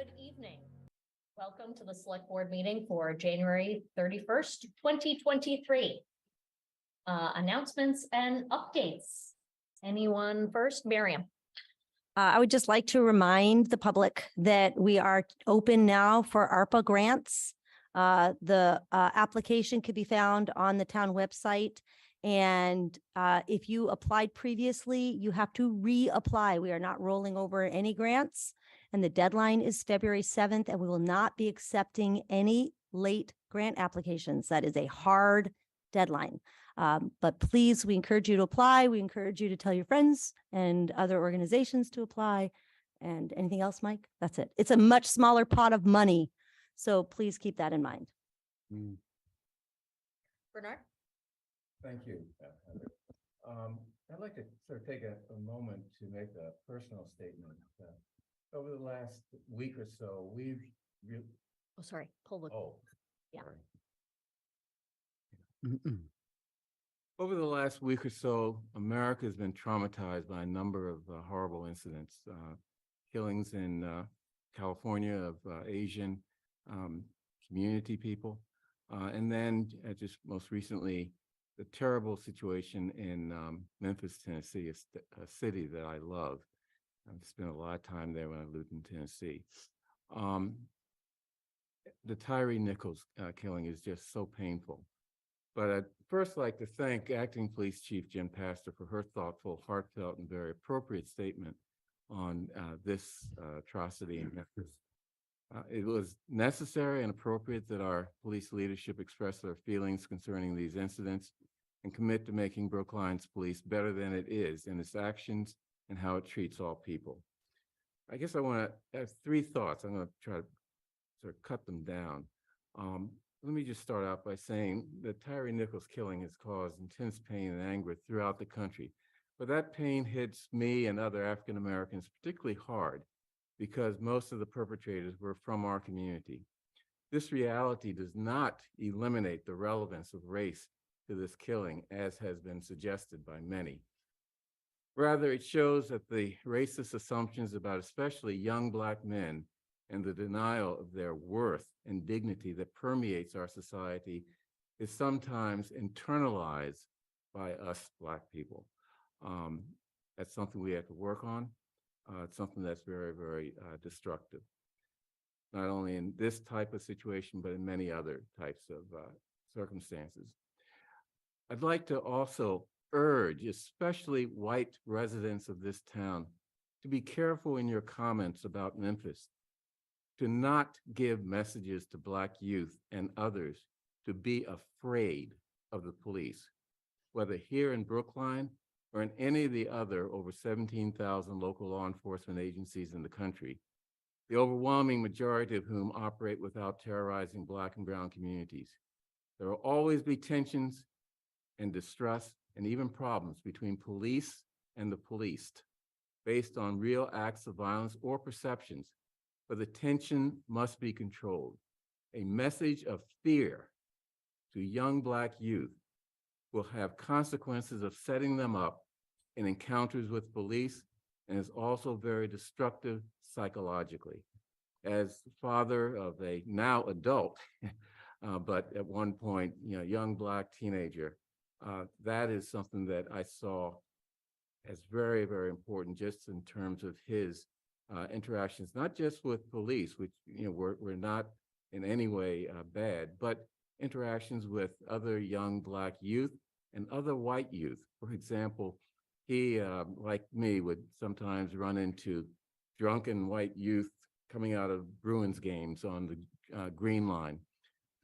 Good evening. Welcome to the Select Board meeting for January 31st, 2023. Announcements and updates. Anyone first? Miriam. I would just like to remind the public that we are open now for ARPA grants. The application could be found on the town website. And if you applied previously, you have to reapply. We are not rolling over any grants. And the deadline is February 7th, and we will not be accepting any late grant applications. That is a hard deadline. But please, we encourage you to apply. We encourage you to tell your friends and other organizations to apply. And anything else, Mike? That's it. It's a much smaller pot of money. So please keep that in mind. Bernard. Thank you, Heather. I'd like to sort of take a moment to make a personal statement. Over the last week or so, we've Oh, sorry. Pull the. Yeah. Sorry. Over the last week or so, America has been traumatized by a number of horrible incidents, killings in California of Asian community people, and then just most recently, the terrible situation in Memphis, Tennessee, a city that I love. I've spent a lot of time there when I lived in Tennessee. The Tyre Nichols killing is just so painful. But I'd first like to thank Acting Police Chief Jen Pastor for her thoughtful, heartfelt, and very appropriate statement on this atrocity in Memphis. It was necessary and appropriate that our police leadership express their feelings concerning these incidents and commit to making Brookline's police better than it is in its actions and how it treats all people. I guess I want to have three thoughts. I'm going to try to sort of cut them down. Let me just start out by saying that Tyre Nichols killing has caused intense pain and anger throughout the country. But that pain hits me and other African Americans particularly hard because most of the perpetrators were from our community. This reality does not eliminate the relevance of race to this killing, as has been suggested by many. Rather, it shows that the racist assumptions about especially young Black men and the denial of their worth and dignity that permeates our society is sometimes internalized by us Black people. That's something we have to work on. It's something that's very, very destructive, not only in this type of situation, but in many other types of circumstances. I'd like to also urge, especially white residents of this town, to be careful in your comments about Memphis, to not give messages to Black youth and others to be afraid of the police, whether here in Brookline or in any of the other over 17,000 local law enforcement agencies in the country, the overwhelming majority of whom operate without terrorizing Black and brown communities. There will always be tensions and distrust and even problems between police and the policed based on real acts of violence or perceptions, but the tension must be controlled. A message of fear to young Black youth will have consequences of setting them up in encounters with police and is also very destructive psychologically. As father of a now adult, but at one point, young Black teenager, that is something that I saw as very, very important just in terms of his interactions, not just with police, which we're not in any way bad, but interactions with other young Black youth and other white youth. For example, he, like me, would sometimes run into drunken white youth coming out of Bruins games on the Green Line.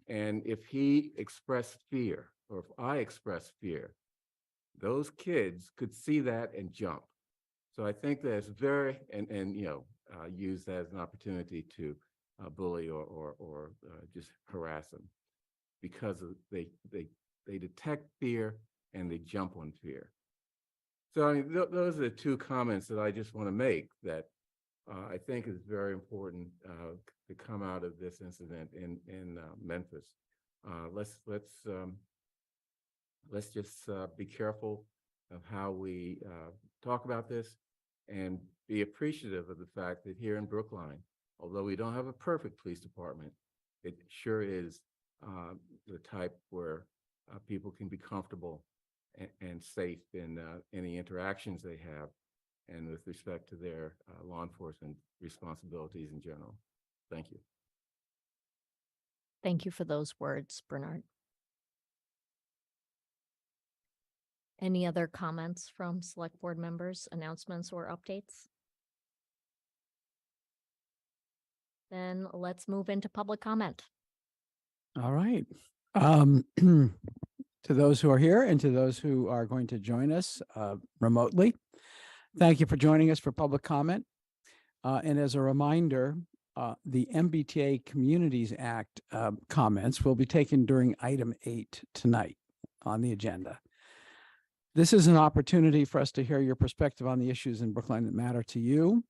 And if he expressed fear, or if I expressed fear, those kids could see that and jump. So I think that's very, and use that as an opportunity to bully or just harass them, because they detect fear and they jump on fear. So I mean, those are the two comments that I just want to make that I think is very important to come out of this incident in Memphis. Let's just be careful of how we talk about this and be appreciative of the fact that here in Brookline, although we don't have a perfect police department, it sure is the type where people can be comfortable and safe in any interactions they have and with respect to their law enforcement responsibilities in general. Thank you. Thank you for those words, Bernard. Any other comments from select board members, announcements or updates? Then let's move into public comment. All right. To those who are here and to those who are going to join us remotely, thank you for joining us for public comment. And as a reminder, the MBTA Communities Act comments will be taken during item 8 tonight on the agenda. This is an opportunity for us to hear your perspective on the issues in Brookline that matter to you.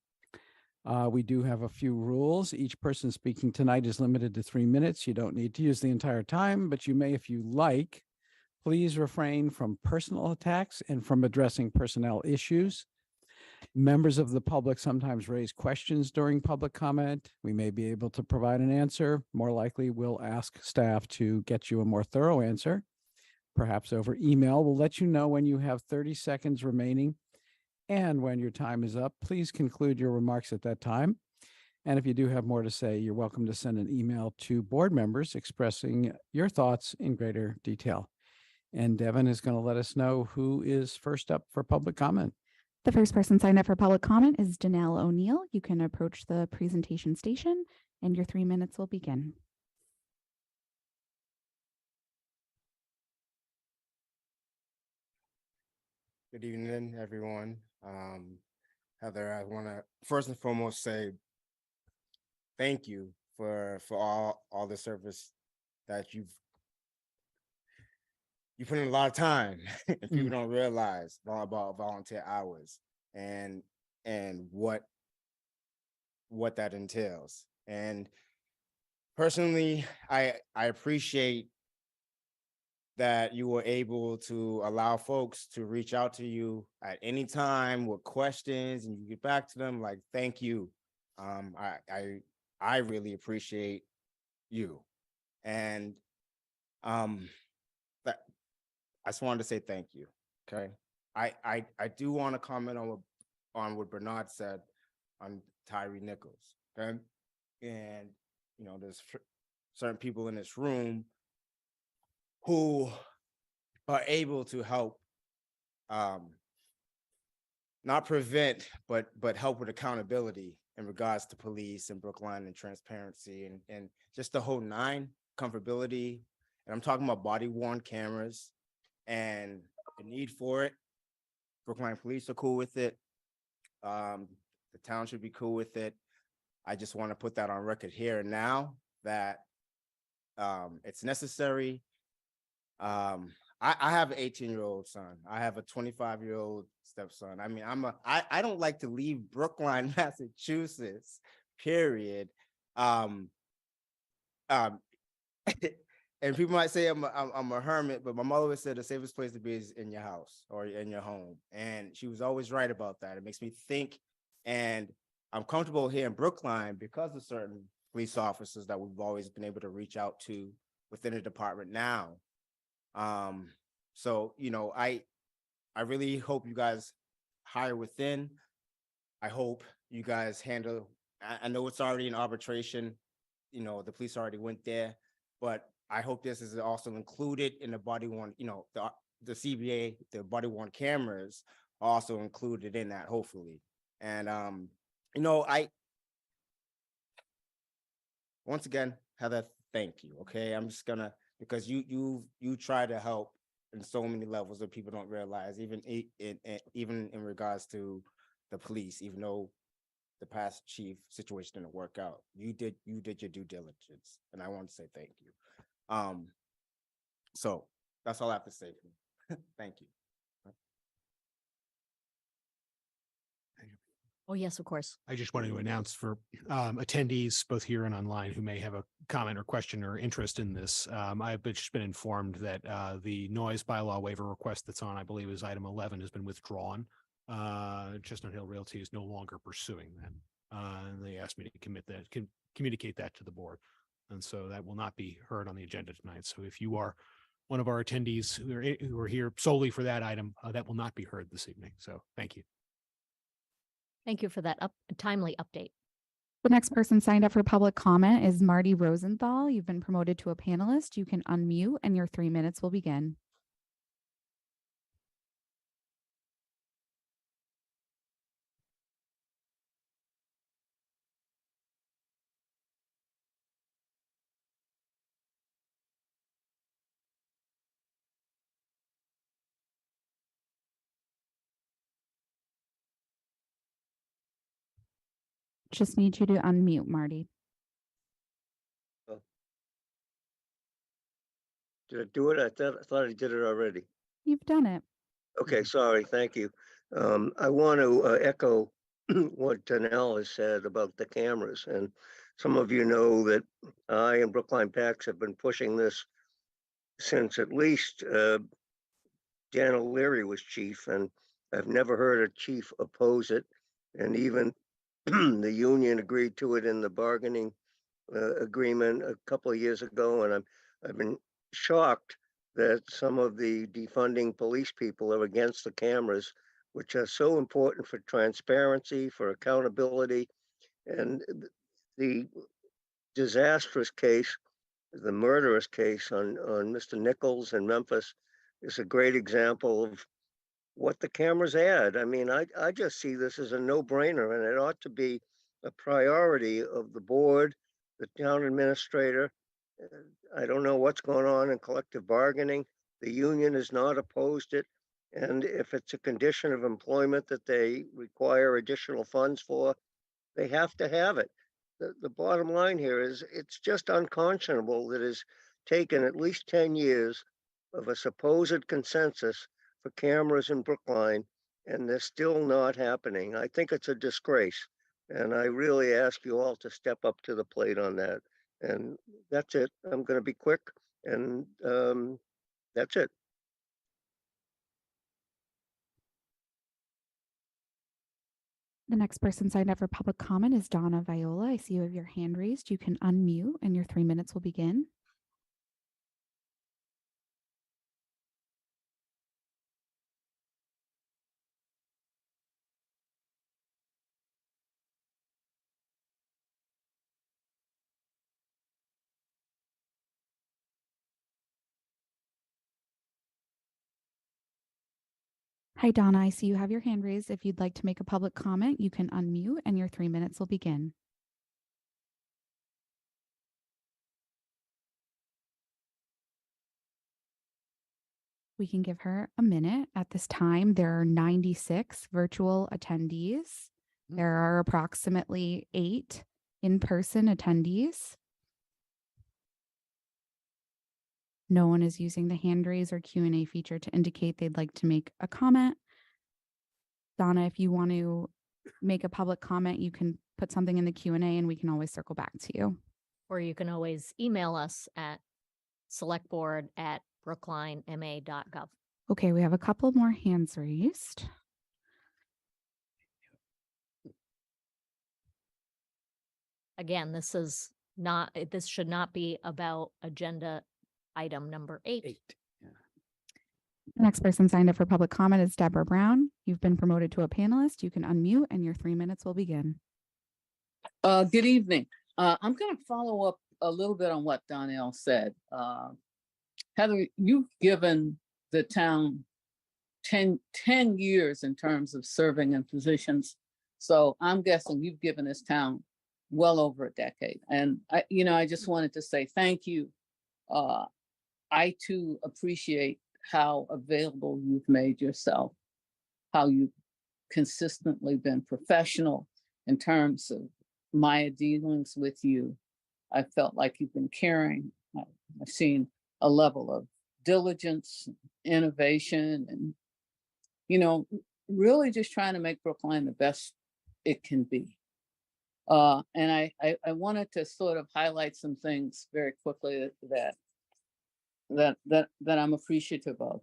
We do have a few rules. Each person speaking tonight is limited to 3 minutes. You don't need to use the entire time, but you may if you like. Please refrain from personal attacks and from addressing personnel issues. Members of the public sometimes raise questions during public comment. We may be able to provide an answer. More likely, we'll ask staff to get you a more thorough answer, perhaps over email. We'll let you know when you have 30 seconds remaining. And when your time is up, please conclude your remarks at that time. And if you do have more to say, you're welcome to send an email to board members expressing your thoughts in greater detail. And Devin is going to let us know who is first up for public comment. The first person signed up for public comment is Danelle O'Neill. You can approach the presentation station and your 3 minutes will begin. Good evening, everyone. Heather, I want to first and foremost say thank you for all the service that you put in a lot of time and people don't realize about volunteer hours and what that entails. And personally, I appreciate that you were able to allow folks to reach out to you at any time with questions and you get back to them. Like, thank you. I really appreciate you. And that I just wanted to say thank you. Okay. I do want to comment on what Bernard said on Tyree Nichols. Okay. And you know, there's certain people in this room who are able to help not prevent, but help with accountability in regards to police and Brookline and transparency and just the whole nine, comfortability. And I'm talking about body-worn cameras and the need for it. Brookline police are cool with it. The town should be cool with it. I just want to put that on record here and now that it's necessary. I have an 18-year-old son. I have a 25-year-old stepson. I mean, I don't like to leave Brookline, Massachusetts, period. And people might say I'm a hermit, but my mother always said the safest place to be is in your house or in your home. And she was always right about that. It makes me think, and I'm comfortable here in Brookline because of certain police officers that we've always been able to reach out to within the department now. So, you know, I really hope you guys hire within. I hope you guys handle, I know it's already in arbitration, you know, the police already went there, but I hope this is also included in the body-worn, you know, the CBA, the body-worn cameras are also included in that, hopefully. And, you know, once again, Heather, thank you. Okay. I'm just gonna, because you try to help in so many levels that people don't realize, even in regards to the police, even though the past chief situation didn't work out, you did your due diligence, and I want to say thank you. So that's all I have to say. Thank you. Oh, yes, of course. I just wanted to announce for attendees, both here and online, who may have a comment or question or interest in this. I've just been informed that the noise bylaw waiver request that's on, I believe, is item 11, has been withdrawn. Chestnut Hill Realty is no longer pursuing that. And they asked me to communicate that to the board. And so that will not be heard on the agenda tonight. So if you are one of our attendees who are here solely for that item, that will not be heard this evening. So thank you. Thank you for that timely update. The next person signed up for public comment is Marty Rosenthal. You've been promoted to a panelist. You can unmute and your 3 minutes will begin. Just need you to unmute, Marty. Did I do it? I thought I did it already. You've done it. Okay, sorry, thank you. I want to echo what Danelle has said about the cameras. And some of you know that I and Brookline PACS have been pushing this since at least Dan O'Leary was chief, and I've never heard a chief oppose it. And even the union agreed to it in the bargaining agreement a couple of years ago. And I've been shocked that some of the defunding police people are against the cameras, which are so important for transparency, for accountability. And the disastrous case, the murderous case on Mr. Nichols in Memphis is a great example of what the cameras add. I mean, I just see this as a no-brainer, and it ought to be a priority of the board, the town administrator. I don't know what's going on in collective bargaining. The union has not opposed it. And if it's a condition of employment that they require additional funds for, they have to have it. The bottom line here is it's just unconscionable that it's taken at least 10 years of a supposed consensus for cameras in Brookline, and they're still not happening. I think it's a disgrace. And I really ask you all to step up to the plate on that. And that's it. I'm going to be quick, and that's it. The next person signed up for public comment is Donna Viola. I see you have your hand raised. You can unmute and your 3 minutes will begin. Hi, Donna. I see you have your hand raised. If you'd like to make a public comment, you can unmute and your 3 minutes will begin. We can give her a minute. At this time, there are 96 virtual attendees. There are approximately 8 in-person attendees. No one is using the hand raise or Q&A feature to indicate they'd like to make a comment. Donna, if you want to make a public comment, you can put something in the Q&A and we can always circle back to you. Or you can always email us at selectboard@brooklinema.gov. Okay, we have a couple more hands raised. Again, this should not be about agenda item number 8. The next person signed up for public comment is Deborah Brown. You've been promoted to a panelist. You can unmute and your 3 minutes will begin. Good evening. I'm going to follow up a little bit on what Donnell said. Heather, you've given the town 10 years in terms of serving in positions. So I'm guessing you've given this town well over a decade. And I just wanted to say thank you. I too appreciate how available you've made yourself, how you've consistently been professional in terms of my dealings with you. I felt like you've been caring. I've seen a level of diligence, innovation, and, really just trying to make Brookline the best it can be. And I wanted to sort of highlight some things very quickly that I'm appreciative of.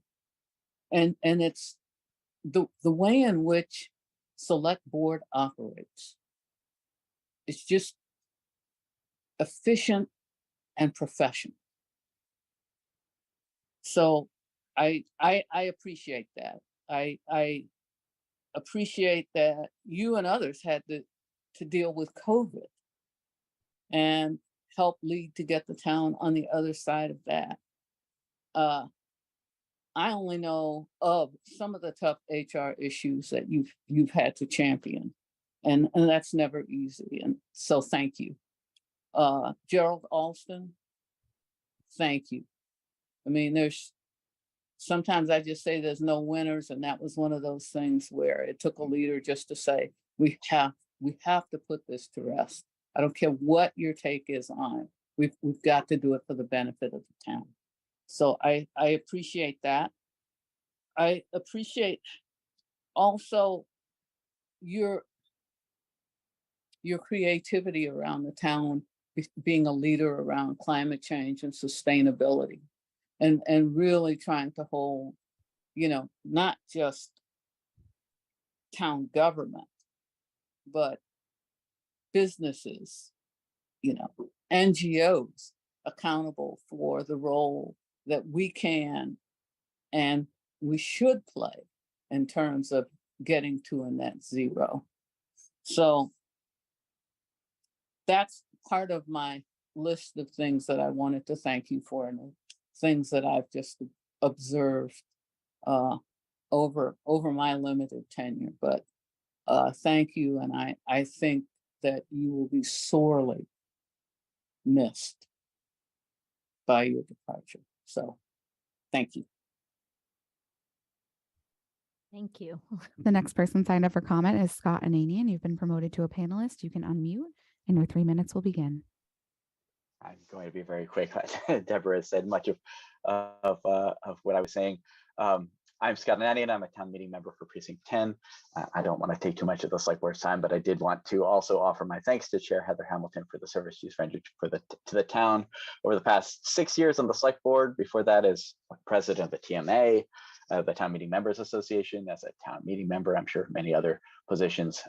And it's the way in which select board operates. it's just efficient and professional. So I appreciate that. I appreciate that you and others had to deal with COVID and help lead to get the town on the other side of that. I only know of some of the tough HR issues that you've had to champion. And that's never easy. And so thank you. Gerald Alston, thank you. I mean, sometimes I just say there's no winners, and that was one of those things where it took a leader just to say, we have to put this to rest. I don't care what your take is on it. We've got to do it for the benefit of the town. So I appreciate that. I appreciate also your creativity around the town, being a leader around climate change and sustainability, and really trying to hold, not just town government, but businesses, NGOs accountable for the role that we can and we should play in terms of getting to a net zero. So that's part of my list of things that I wanted to thank you for, and things that I've just observed over my limited tenure. But thank you, and I think that you will be sorely missed by your departure. So thank you. Thank you. The next person signed up for comment is Scott Ananian. You've been promoted to a panelist. You can unmute and your 3 minutes will begin. I'm going to be very quick. Deborah has said much of what I was saying. I'm Scott Ananian. I'm a town meeting member for Precinct 10. I don't want to take too much of the select board's time, but I did want to also offer my thanks to Chair Heather Hamilton for the service she's rendered to the town over the past 6 years on the select board. Before that, as president of the TMA, the Town Meeting Members Association, as a town meeting member, I'm sure many other positions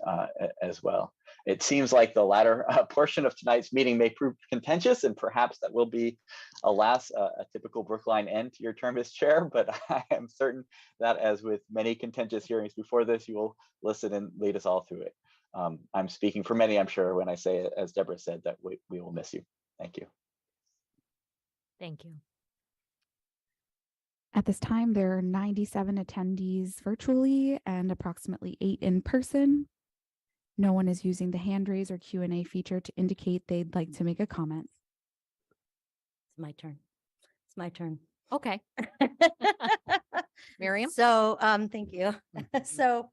as well. It seems like the latter portion of tonight's meeting may prove contentious, and perhaps that will be, alas, a typical Brookline end to your term as chair, but I am certain that, as with many contentious hearings before this, you will listen and lead us all through it. I'm speaking for many, I'm sure, when I say, as Deborah said, that we will miss you. Thank you. Thank you. At this time, there are 97 attendees virtually and approximately 8 in person. No one is using the hand raise or Q&A feature to indicate they'd like to make a comment. It's my turn. It's my turn. Okay. Miriam? So, thank you. So,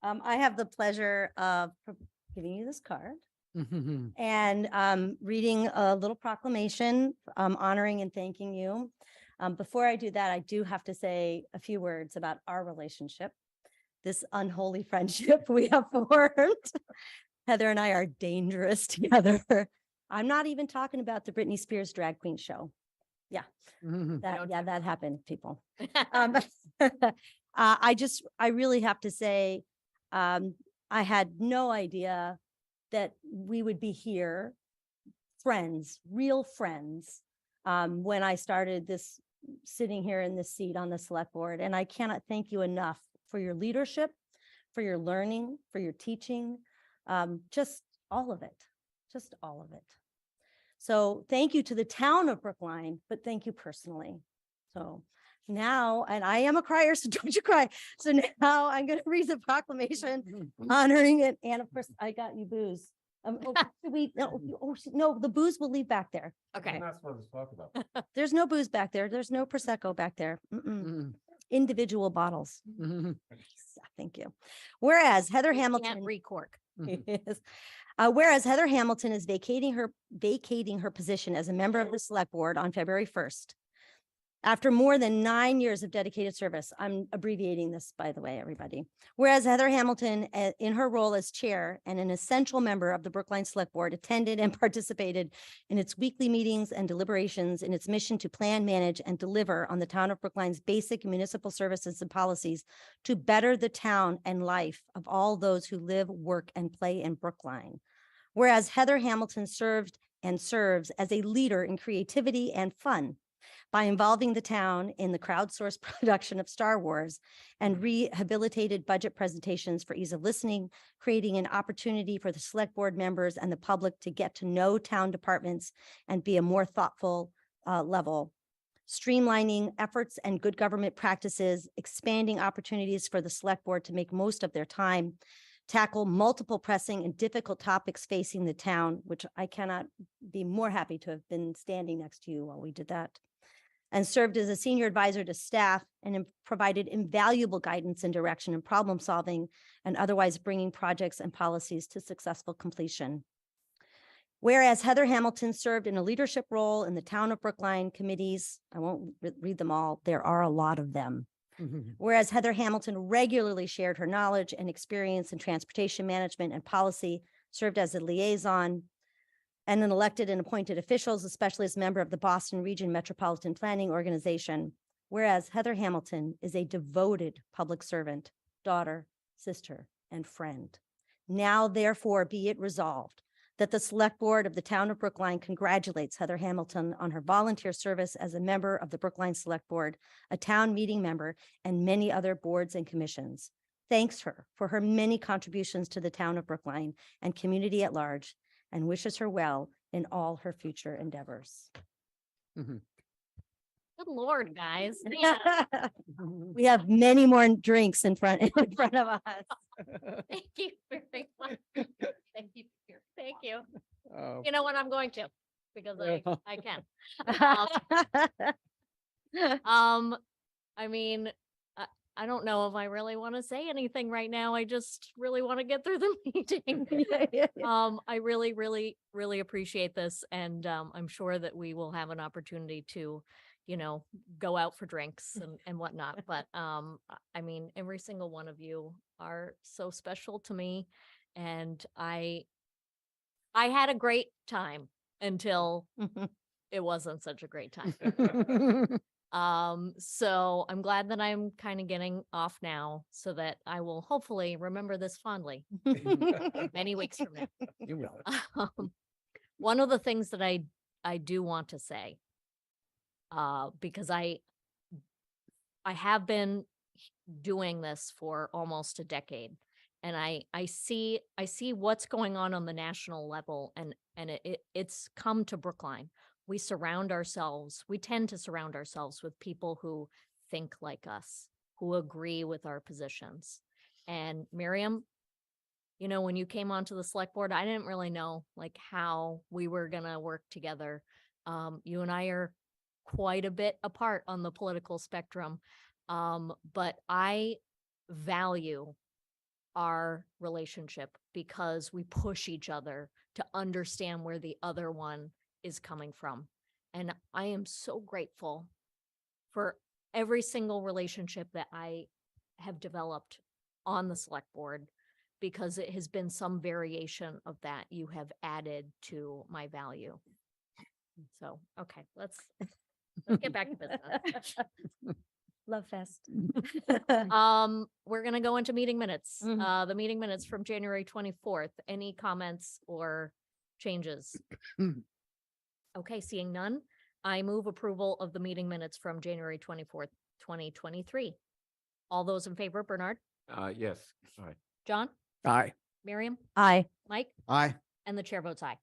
I have the pleasure of giving you this card and reading a little proclamation honoring and thanking you. Before I do that, I do have to say a few words about our relationship, this unholy friendship we have formed. Heather and I are dangerous together. I'm not even talking about the Britney Spears drag queen show. Yeah, that happened, people. I really have to say, I had no idea that we would be here, friends, real friends, when I started this, sitting here in this seat on the select board. And I cannot thank you enough for your leadership, for your learning, for your teaching, just all of it, just all of it. So thank you to the town of Brookline, but thank you personally. So now, and I am a crier, so don't you cry. So now I'm going to read the proclamation honoring it. And of course, I got you booze. No, the booze will leave back there. Okay. We're not supposed to talk about. There's no booze back there. There's no Prosecco back there. Individual bottles. Thank you. Whereas Heather Hamilton. Can't recork. Yes. Whereas Heather Hamilton is vacating her position as a member of the select board on February 1st. After more than 9 years of dedicated service, I'm abbreviating this, by the way, everybody. Whereas Heather Hamilton, in her role as chair and an essential member of the Brookline Select Board, attended and participated in its weekly meetings and deliberations in its mission to plan, manage, and deliver on the town of Brookline's basic municipal services and policies to better the town and life of all those who live, work, and play in Brookline. Whereas Heather Hamilton served and serves as a leader in creativity and fun by involving the town in the crowdsourced production of Star Wars and rehabilitated budget presentations for ease of listening, creating an opportunity for the select board members and the public to get to know town departments and be a more thoughtful level, streamlining efforts and good government practices, expanding opportunities for the select board to make most of their time, tackle multiple pressing and difficult topics facing the town, which I cannot be more happy to have been standing next to you while we did that, and served as a senior advisor to staff and provided invaluable guidance and direction in problem solving and otherwise bringing projects and policies to successful completion. Whereas Heather Hamilton served in a leadership role in the Town of Brookline committees, I won't read them all, there are a lot of them. Whereas Heather Hamilton regularly shared her knowledge and experience in transportation management and policy, served as a liaison, and then elected and appointed officials, especially as member of the Boston Region Metropolitan Planning Organization. Whereas Heather Hamilton is a devoted public servant, daughter, sister, and friend. Now, therefore, be it resolved that the Select Board of the Town of Brookline congratulates Heather Hamilton on her volunteer service as a member of the Brookline Select Board, a town meeting member, and many other boards and commissions. Thanks her for her many contributions to the town of Brookline and community at large, and wishes her well in all her future endeavors. Good Lord, guys. We have many more drinks in front of us. Thank you very much. Thank you. Thank you. Oh. You know what, I'm going to, because I can. I mean, I don't know if I really want to say anything right now. I just really want to get through the meeting. I really, really, really appreciate this. And I'm sure that we will have an opportunity to, you know, go out for drinks and whatnot. But I mean, every single one of you are so special to me. And I had a great time until it wasn't such a great time. So I'm glad that I'm kind of getting off now so that I will hopefully remember this fondly many weeks from now. You will. One of the things that I do want to say, because I have been doing this for almost a decade, and I see what's going on the national level, and it's come to Brookline. We tend to surround ourselves with people who think like us, who agree with our positions. And Miriam, you know, when you came onto the select board, I didn't really know like how we were gonna work together. You and I are quite a bit apart on the political spectrum, but I value our relationship because we push each other to understand where the other one is coming from. And I am so grateful for every single relationship that I have developed on the select board, because it has been some variation of that you have added to my value. So, okay, let's get back to business. Love fest. We're gonna go into meeting minutes. Mhm. The meeting minutes from January 24th. Any comments or changes? Okay, seeing none, I move approval of the meeting minutes from January 24th, 2023. All those in favor, Bernard, Yes, sorry. John, Aye. Miriam, Aye. Mike, Aye. and the chair votes aye.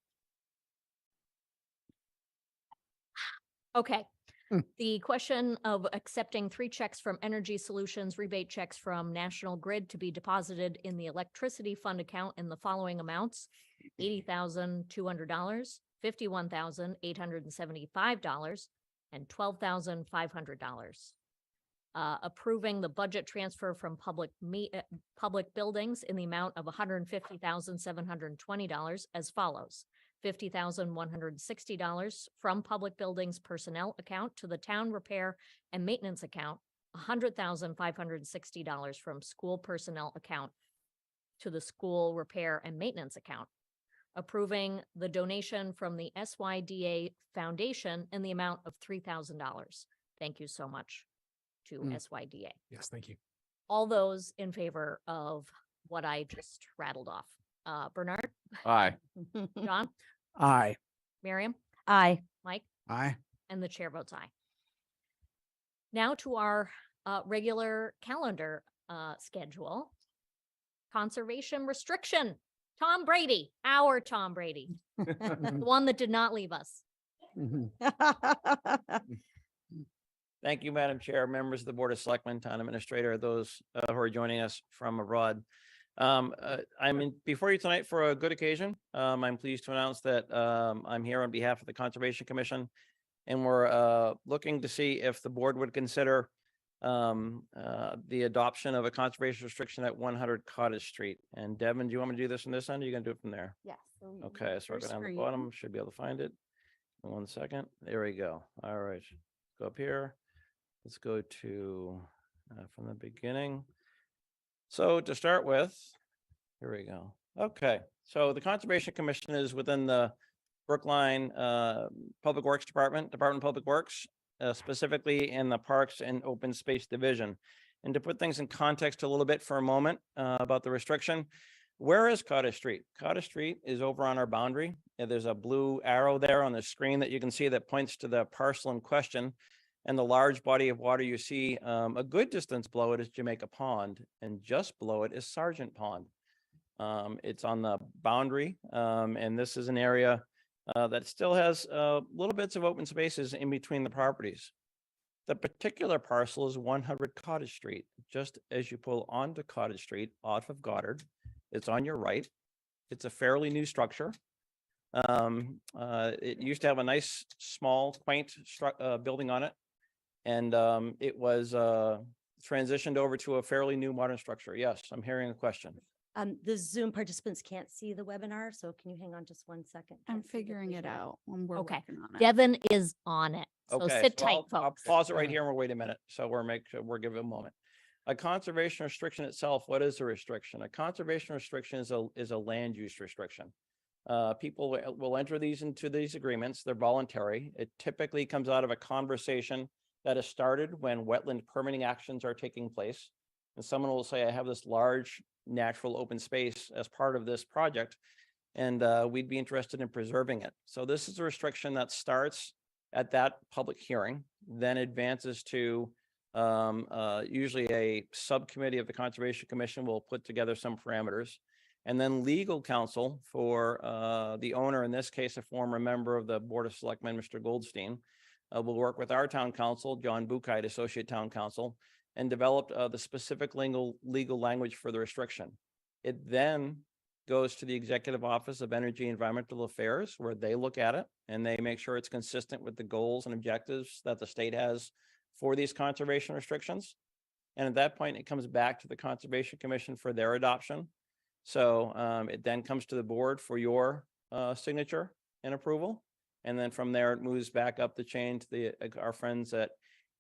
Okay. The question of accepting 3 checks from Energy Solutions, rebate checks from National Grid to be deposited in the electricity fund account in the following amounts: $80,200, $51,875, and $12,500. Approving the budget transfer from public buildings in the amount of $150,720 as follows: $50,160 from public buildings personnel account to the town repair and maintenance account, $100,560 from school personnel account to the school repair and maintenance account. Approving the donation from the SYDA Foundation in the amount of $3,000. Thank you so much to SYDA. Yes, thank you. All those in favor of what I just rattled off. Bernard, Aye. John, Aye. Miriam, Aye. Mike, Aye. and the chair votes aye. Now to our regular calendar schedule. Conservation restriction. Tom Brady, our Tom Brady, the one that did not leave us. Mhm. Thank you, Madam Chair, members of the Board of Selectmen, Town Administrator, those who are joining us from abroad. Before you tonight for a good occasion. I'm pleased to announce that I'm here on behalf of the Conservation Commission. And we're looking to see if the board would consider the adoption of a conservation restriction at 100 Cottage Street. And Devin, do you want me to do this on this end, or are you gonna do it from there? Yes. Okay, so we're going down the bottom, should be able to find it. 1 second, there we go. All right, go up here. Let's go to from the beginning. So to start with, here we go. Okay, so the Conservation Commission is within the Brookline Public Works Department of Public Works, specifically in the Parks and Open Space Division. And to put things in context a little bit for a moment about the restriction, where is Cottage Street? Cottage Street is over on our boundary. There's a blue arrow there on the screen that you can see that points to the parcel in question. And the large body of water you see a good distance below it is Jamaica Pond, and just below it is Sargent Pond. It's on the boundary, and this is an area that still has little bits of open spaces in between the properties. The particular parcel is 100 Cottage Street, just as you pull onto Cottage Street off of Goddard. It's on your right. It's a fairly new structure. It used to have a nice, small, quaint building on it. And it was transitioned over to a fairly new modern structure. Yes, I'm hearing a question. The Zoom participants can't see the webinar, so can you hang on just 1 second? I'm Can't see the figuring it visual. out when we're Okay. working on it. Devin is on it. So Okay, sit so tight, I'll folks. pause it right here and we'll wait a minute. So we're giving a moment. A conservation restriction itself, what is a restriction? A conservation restriction is a land use restriction. People will enter into these agreements. They're voluntary. It typically comes out of a conversation that is started when wetland permitting actions are taking place. And someone will say, I have this large natural open space as part of this project, and we'd be interested in preserving it. So this is a restriction that starts at that public hearing, then advances to usually a subcommittee of the Conservation Commission will put together some parameters. And then legal counsel for the owner, in this case, a former member of the Board of Selectmen, Mr. Goldstein, will work with our town council, John Buchheit, Associate Town Council, and developed the specific legal language for the restriction. It then goes to the Executive Office of Energy and Environmental Affairs, where they look at it and they make sure it's consistent with the goals and objectives that the state has for these conservation restrictions. And at that point, it comes back to the Conservation Commission for their adoption. So it then comes to the board for your signature and approval. And then from there, it moves back up the chain to our friends at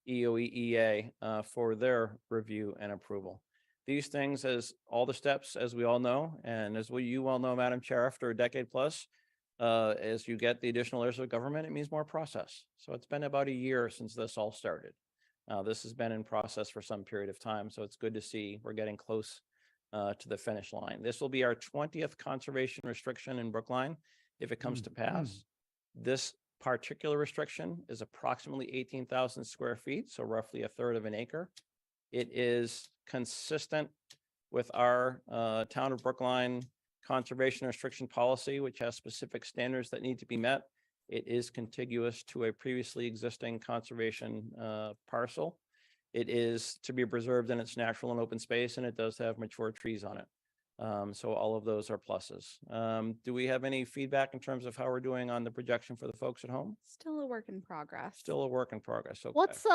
EOEEA for their review and approval. These things, as all the steps, as we all know, and as you well know, Madam Chair, after a decade plus, as you get the additional layers of government, it means more process. So it's been about a year since this all started. This has been in process for some period of time, so it's good to see we're getting close to the finish line. This will be our 20th conservation restriction in Brookline if it comes to pass. This particular restriction is approximately 18,000 square feet, so roughly a third of an acre. It is consistent with our town of Brookline conservation restriction policy, which has specific standards that need to be met. It is contiguous to a previously existing conservation parcel. It is to be preserved in its natural and open space, and it does have mature trees on it. So all of those are pluses. Do we have any feedback in terms of how we're doing on the projection for the folks at home? Still a work in progress. Still a work in progress. Okay. What's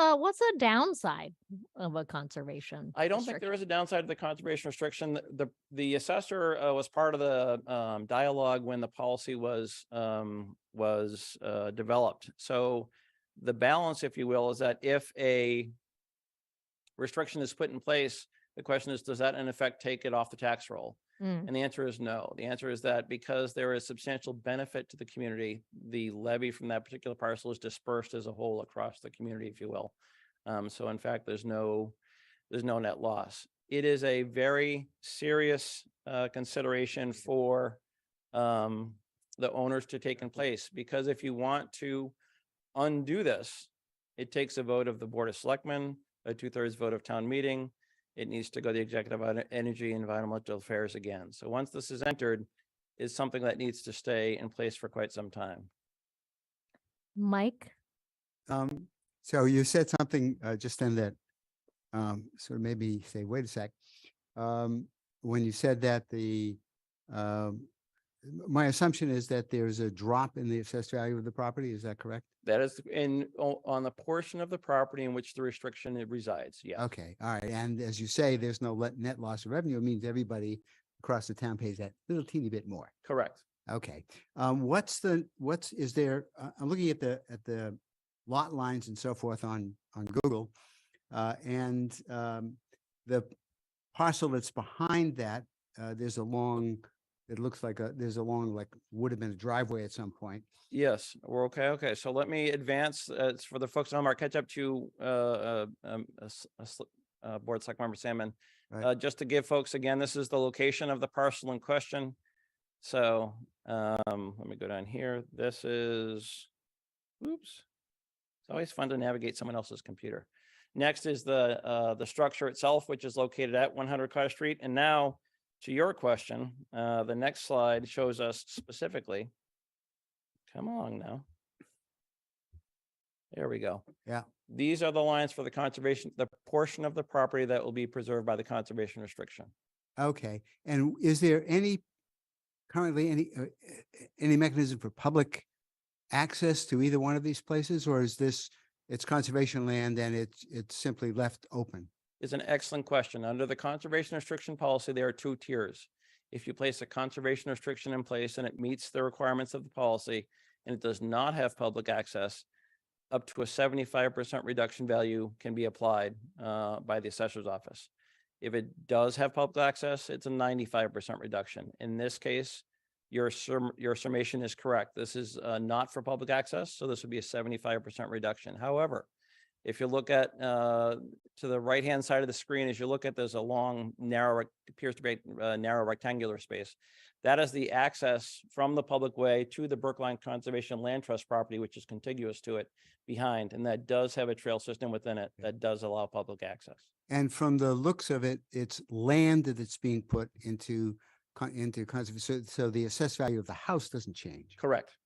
a downside of a conservation? I don't think there is a downside to the conservation restriction. The assessor was part of the dialogue when the policy was developed. So the balance, if you will, is that if a restriction is put in place, the question is, does that in effect take it off the tax roll? And the answer is no. The answer is that because there is substantial benefit to the community, the levy from that particular parcel is dispersed as a whole across the community, if you will. So in fact, there's no net loss. it is a very serious consideration for the owners to take in place, because if you want to undo this, it takes a vote of the Board of Selectmen, a 2/3 vote of town meeting. It needs to go to the Executive on Energy and Environmental Affairs again. So once this is entered, it's something that needs to stay in place for quite some time. Mike? So you said something just then that sort of made me say, wait a sec. When you said that my assumption is that there's a drop in the assessed value of the property. Is that correct? That is on the portion of the property in which the restriction resides, yes. Okay, all right. And as you say, there's no net loss of revenue. It means everybody across the town pays that little teeny bit more. Correct. Okay. I'm looking at the lot lines and so forth on Google. And the parcel that's behind that, there's a long, it looks like would have been a driveway at some point. Yes, we're okay. Okay, so let me advance. It's for the folks at home. I'll catch up to Board Select Member Salmon. Right. Just to give folks, again, this is the location of the parcel in question. So let me go down here. This is, oops. It's always fun to navigate someone else's computer. Next is the structure itself, which is located at 100 Cottage Street. And now to your question, the next slide shows us specifically. Come along now. There we go. Yeah. These are the lines for the conservation, the portion of the property that will be preserved by the conservation restriction. Okay. And is there currently any mechanism for public access to either one of these places, or is it's conservation land and it's simply left open? Is an excellent question. Under the conservation restriction policy, there are 2 tiers. If you place a conservation restriction in place and it meets the requirements of the policy and it does not have public access, up to a 75% reduction value can be applied by the assessor's office. If it does have public access, it's a 95% reduction. In this case, your summation is correct. This is not for public access, so this would be a 75% reduction. However, if you look at to the right-hand side of the screen, as you look at, there's a long, narrow, appears to be a narrow rectangular space. That is the access from the public way to the Brookline Conservation Land Trust property, which is contiguous to it behind. And that does have a trail system within it that does allow public access. And from the looks of it, it's land that's being put into conservation. So the assessed value of the house doesn't change. Correct.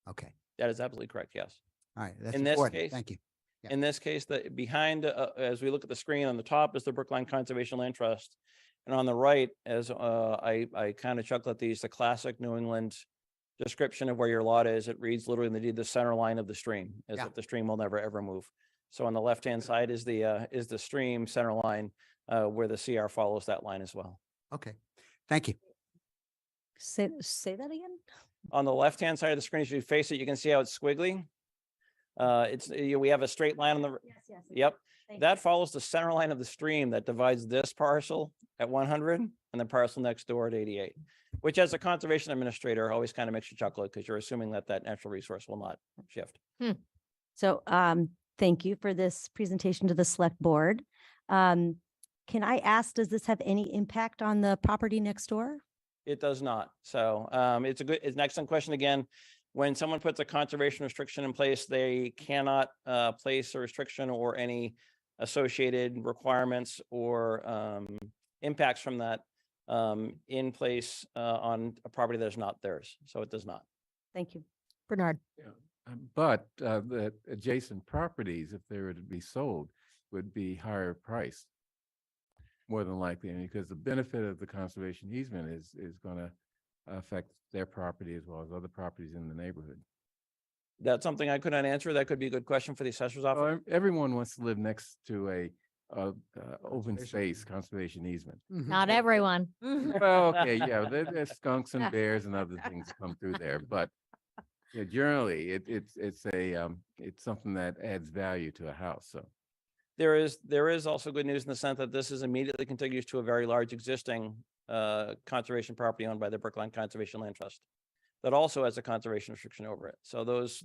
Okay. That is absolutely correct. Yes. All right. That's In this important. case- Thank you. Yeah. In this case, the behind, as we look at the screen on the top is the Brookline Conservation Land Trust. And on the right, as I kind of chuckle at these, the classic New England description of where your lot is, it reads literally in the deed, the center line of the stream, as Yeah. if the stream will never, ever move. So on the left-hand side is the stream center line, where the CR follows that line as well. Okay. Thank you. Say that again? On the left-hand side of the screen, as you face it, you can see how it's squiggly. We have a straight line on the, Yes. yep. Thank That follows the center line of the stream that divides this parcel at 100 and the parcel next door at 88, which as a conservation administrator always kind of makes you chuckle because you're assuming that natural resource will not shift. So thank you for this presentation to the select board. Can I ask, does this have any impact on the property next door? It does not. So it's an excellent question. Again, when someone puts a conservation restriction in place, they cannot place a restriction or any associated requirements or impacts from that in place on a property that is not theirs. So it does not. Thank you. Bernard? But the adjacent properties, if they were to be sold, would be higher priced. More than likely, because the benefit of the conservation easement is going to affect their property as well as other properties in the neighborhood. That's something I could not answer. That could be a good question for the assessor's office. Well, everyone wants to live next to a open space conservation easement. Not everyone. Well, okay, yeah, there's skunks and bears and other things come through there, but yeah, generally it's something that adds value to a house. So There is also good news in the sense that this is immediately contiguous to a very large existing conservation property owned by the Brookline Conservation Land Trust that also has a conservation restriction over it. So those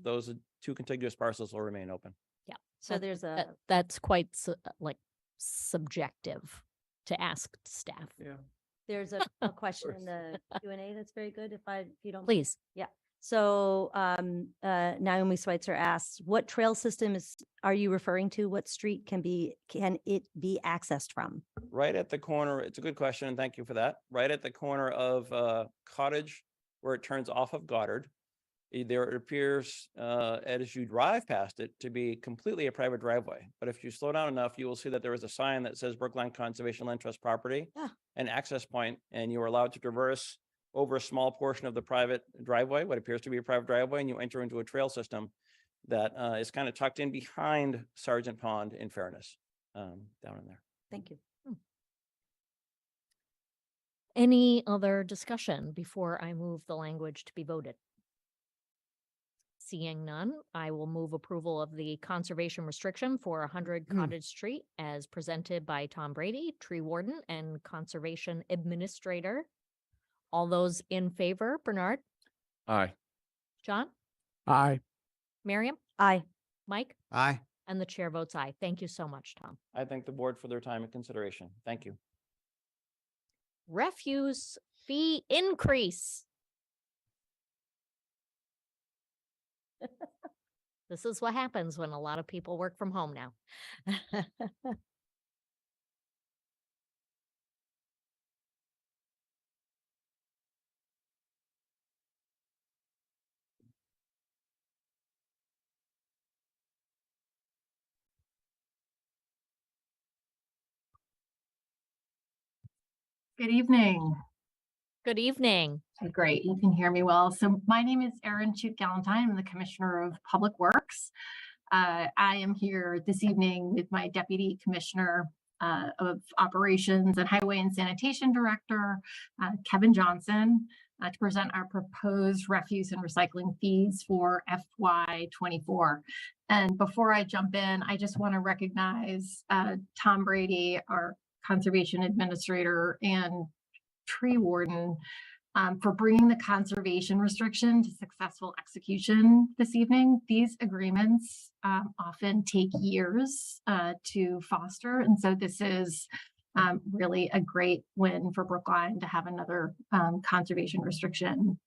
2 contiguous parcels will remain open. Yeah. So there's a, That's quite like subjective. to ask staff. Yeah. There's a question in the Q&A that's very good, if you don't. Please. So Naomi Schweitzer asks, what trail system are you referring to? What street can it be accessed from? Right at the corner, it's a good question, and thank you for that. Right at the corner of Cottage, where it turns off of Goddard, there appears, as you drive past it, to be completely a private driveway. But if you slow down enough, you will see that there is a sign that says Brookline Conservation Land Trust property, an access point, and you are allowed to traverse over a small portion of the private driveway, what appears to be a private driveway, and you enter into a trail system that is kind of tucked in behind Sergeant Pond, in fairness, down in there. Thank you. Any other discussion before I move the language to be voted? Seeing none, I will move approval of the conservation restriction for 100 Cottage Street as presented by Tom Brady, tree warden and conservation administrator. All those in favor, Bernard, Aye. John, Aye. Miriam, Aye. Mike, Aye. and the chair votes aye. Thank you so much, Tom. I thank the board for their time and consideration. Thank you. Refuse fee increase. This is what happens when a lot of people work from home now. Good evening. Good evening. Great, you can hear me well. So my name is Erin Chute-Galentine. I'm the Commissioner of Public Works. I am here this evening with my Deputy Commissioner of Operations and Highway and Sanitation Director, Kevin Johnson, to present our proposed refuse and recycling fees for FY24. And before I jump in, I just want to recognize Tom Brady, our Conservation Administrator and Tree Warden, for bringing the conservation restriction to successful execution this evening. These agreements often take years to foster, and so this is really a great win for Brookline to have another conservation restriction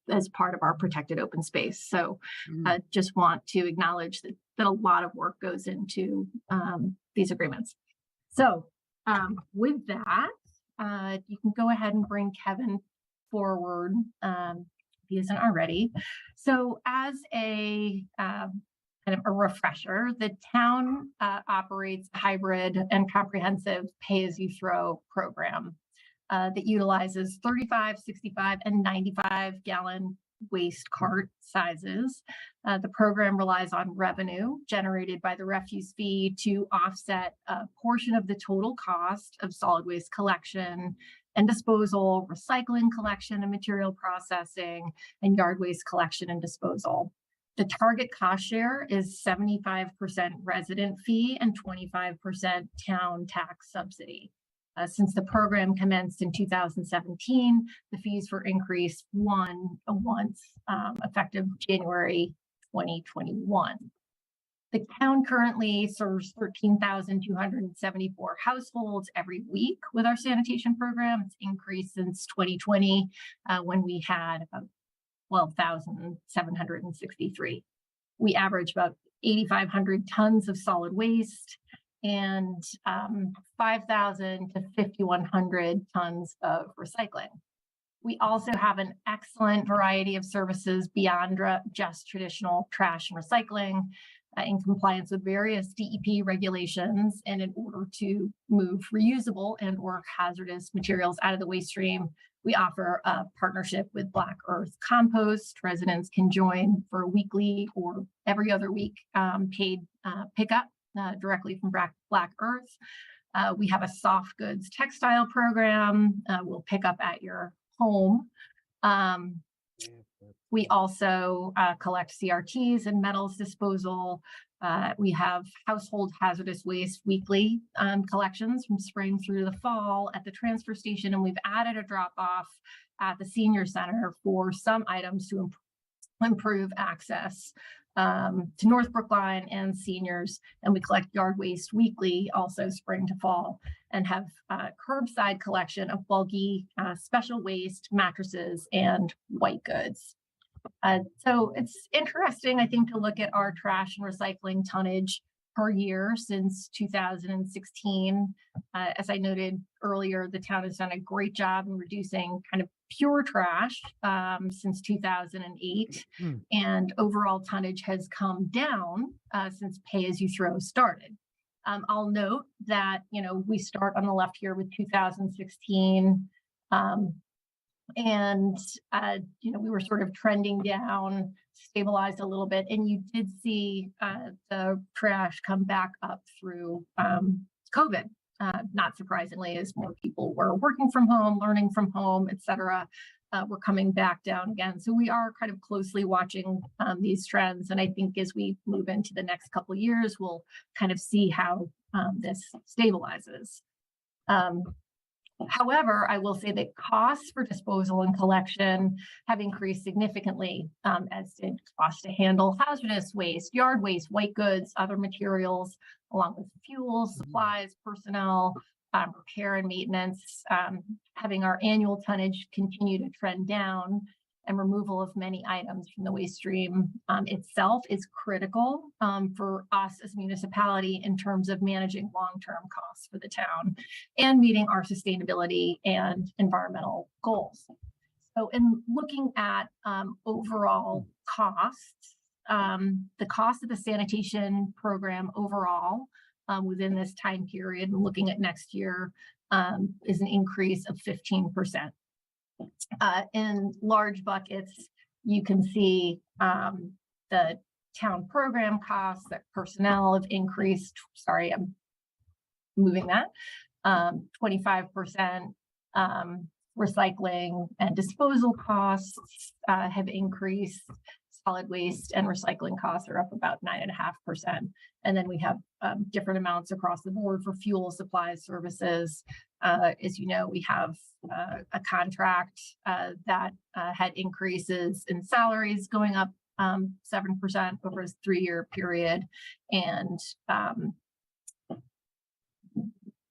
as part of our protected open space. So I just want to acknowledge that a lot of work goes into these agreements. So with that, you can go ahead and bring Kevin forward if he isn't already. So as a kind of a refresher, the town operates a hybrid and comprehensive pay-as-you-throw program that utilizes 35, 65, and 95 gallon waste cart sizes. The program relies on revenue generated by the refuse fee to offset a portion of the total cost of solid waste collection and disposal, recycling, collection and material processing, and yard waste collection and disposal. The target cost share is 75% resident fee and 25% town tax subsidy. Since the program commenced in 2017, the fees were increased once effective January 2021. The town currently serves 13,274 households every week with our sanitation program. It's increased since 2020 when we had about 12,763. We average about 8,500 tons of solid waste and 5,000 to 5,100 tons of recycling. We also have an excellent variety of services beyond just traditional trash and recycling in compliance with various DEP regulations, and in order to move reusable and or hazardous materials out of the waste stream, we offer a partnership with Black Earth Compost. Residents can join for a weekly or every other week paid pickup directly from Black Earth. We have a soft goods textile program. We'll pick up at your home. We also collect CRTs and metals disposal. We have household hazardous waste weekly collections from spring through the fall at the transfer station, and we've added a drop-off at the senior center for some items to improve access to North Brookline and seniors. And we collect yard waste weekly, also spring to fall, and have curbside collection of bulky special waste, mattresses, and white goods. So it's interesting, I think, to look at our trash and recycling tonnage per year since 2016. As I noted earlier, the town has done a great job in reducing kind of pure trash since 2008, and overall tonnage has come down since pay-as-you-throw started. I'll note that, you know, we start on the left here with 2016, and you know, we were sort of trending down, stabilized a little bit, and you did see the trash come back up through COVID. Not surprisingly, as more people were working from home, learning from home, et cetera, we're coming back down again. So we are kind of closely watching these trends, and I think as we move into the next couple of years, we'll kind of see how this stabilizes. However, I will say that costs for disposal and collection have increased significantly, as did costs to handle hazardous waste, yard waste, white goods, other materials, along with fuels, supplies, personnel, repair and maintenance. Having our annual tonnage continue to trend down and removal of many items from the waste stream itself is critical for us as a municipality in terms of managing long-term costs for the town and meeting our sustainability and environmental goals. So in looking at overall costs, the cost of the sanitation program overall within this time period, and looking at next year, is an increase of 15%. In large buckets, you can see the town program costs, that personnel have increased. Sorry, I'm moving that. 25%. Recycling and disposal costs have increased. Solid waste and recycling costs are up about 9.5%. And then we have different amounts across the board for fuel, supplies, services. As you know, we have a contract that had increases in salaries going up 7% over a 3-year period, and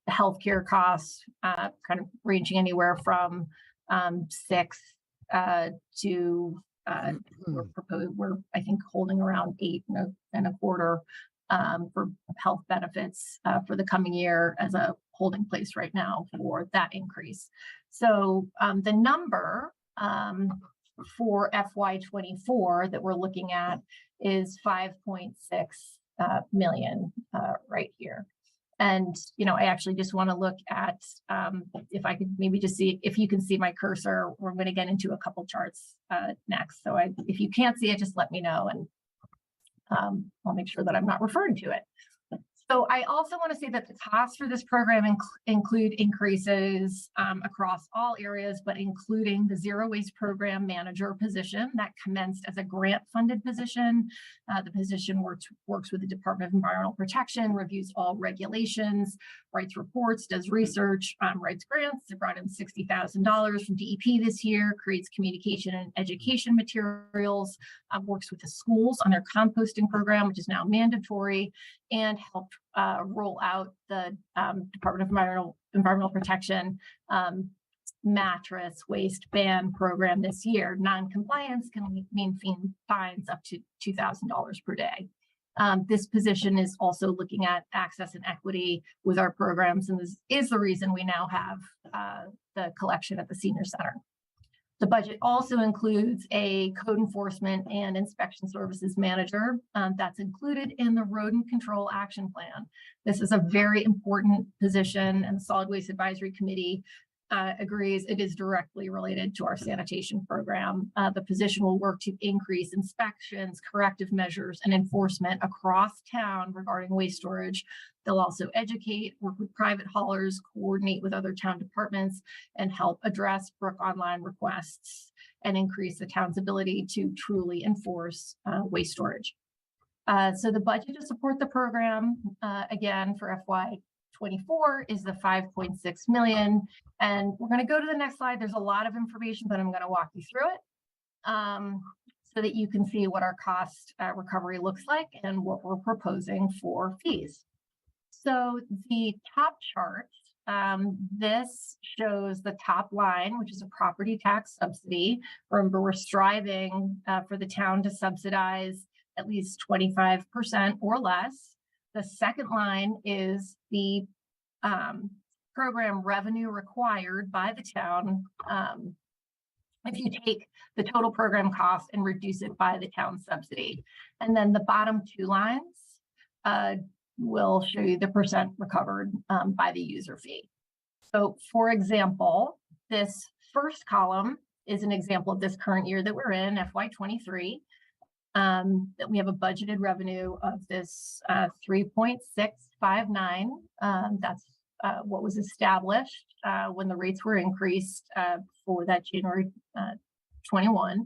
healthcare costs kind of ranging anywhere from 6 to we're I think holding around 8.25 for health benefits for the coming year as a holding place right now for that increase. So the number for FY24 that we're looking at is 5.6 million right here. And, you know, I actually just want to look at, if I could maybe just see, if you can see my cursor, we're going to get into a couple charts next. So if you can't see it, just let me know, and I'll make sure that I'm not referring to it. So I also want to say that the costs for this program include increases across all areas, but including the Zero Waste Program Manager position that commenced as a grant-funded position. The position works with the Department of Environmental Protection, reviews all regulations, writes reports, does research, writes grants. It brought in $60,000 from DEP this year, creates communication and education materials, works with the schools on their composting program, which is now mandatory, and helped roll out the Department of Environmental Protection mattress waste ban program this year. Non-compliance can mean fines up to $2,000 per day. This position is also looking at access and equity with our programs, and this is the reason we now have the collection at the senior center. The budget also includes a code enforcement and inspection services manager that's included in the rodent control action plan. This is a very important position, and the Solid Waste Advisory Committee agrees it is directly related to our sanitation program. The position will work to increase inspections, corrective measures, and enforcement across town regarding waste storage. They'll also educate, work with private haulers, coordinate with other town departments, and help address Brook Online requests and increase the town's ability to truly enforce waste storage. So the budget to support the program, again, for FY24 is the 5.6 million. And we're going to go to the next slide. There's a lot of information, but I'm going to walk you through it. so that you can see what our cost recovery looks like and what we're proposing for fees. So the top chart, this shows the top line, which is a property tax subsidy. Remember, we're striving for the town to subsidize at least 25% or less. The second line is the program revenue required by the town if you take the total program cost and reduce it by the town subsidy. And then the bottom two lines will show you the percent recovered by the user fee. So for example, this first column is an example of this current year that we're in, FY23, that we have a budgeted revenue of this 3.659. That's what was established when the rates were increased for that January 21.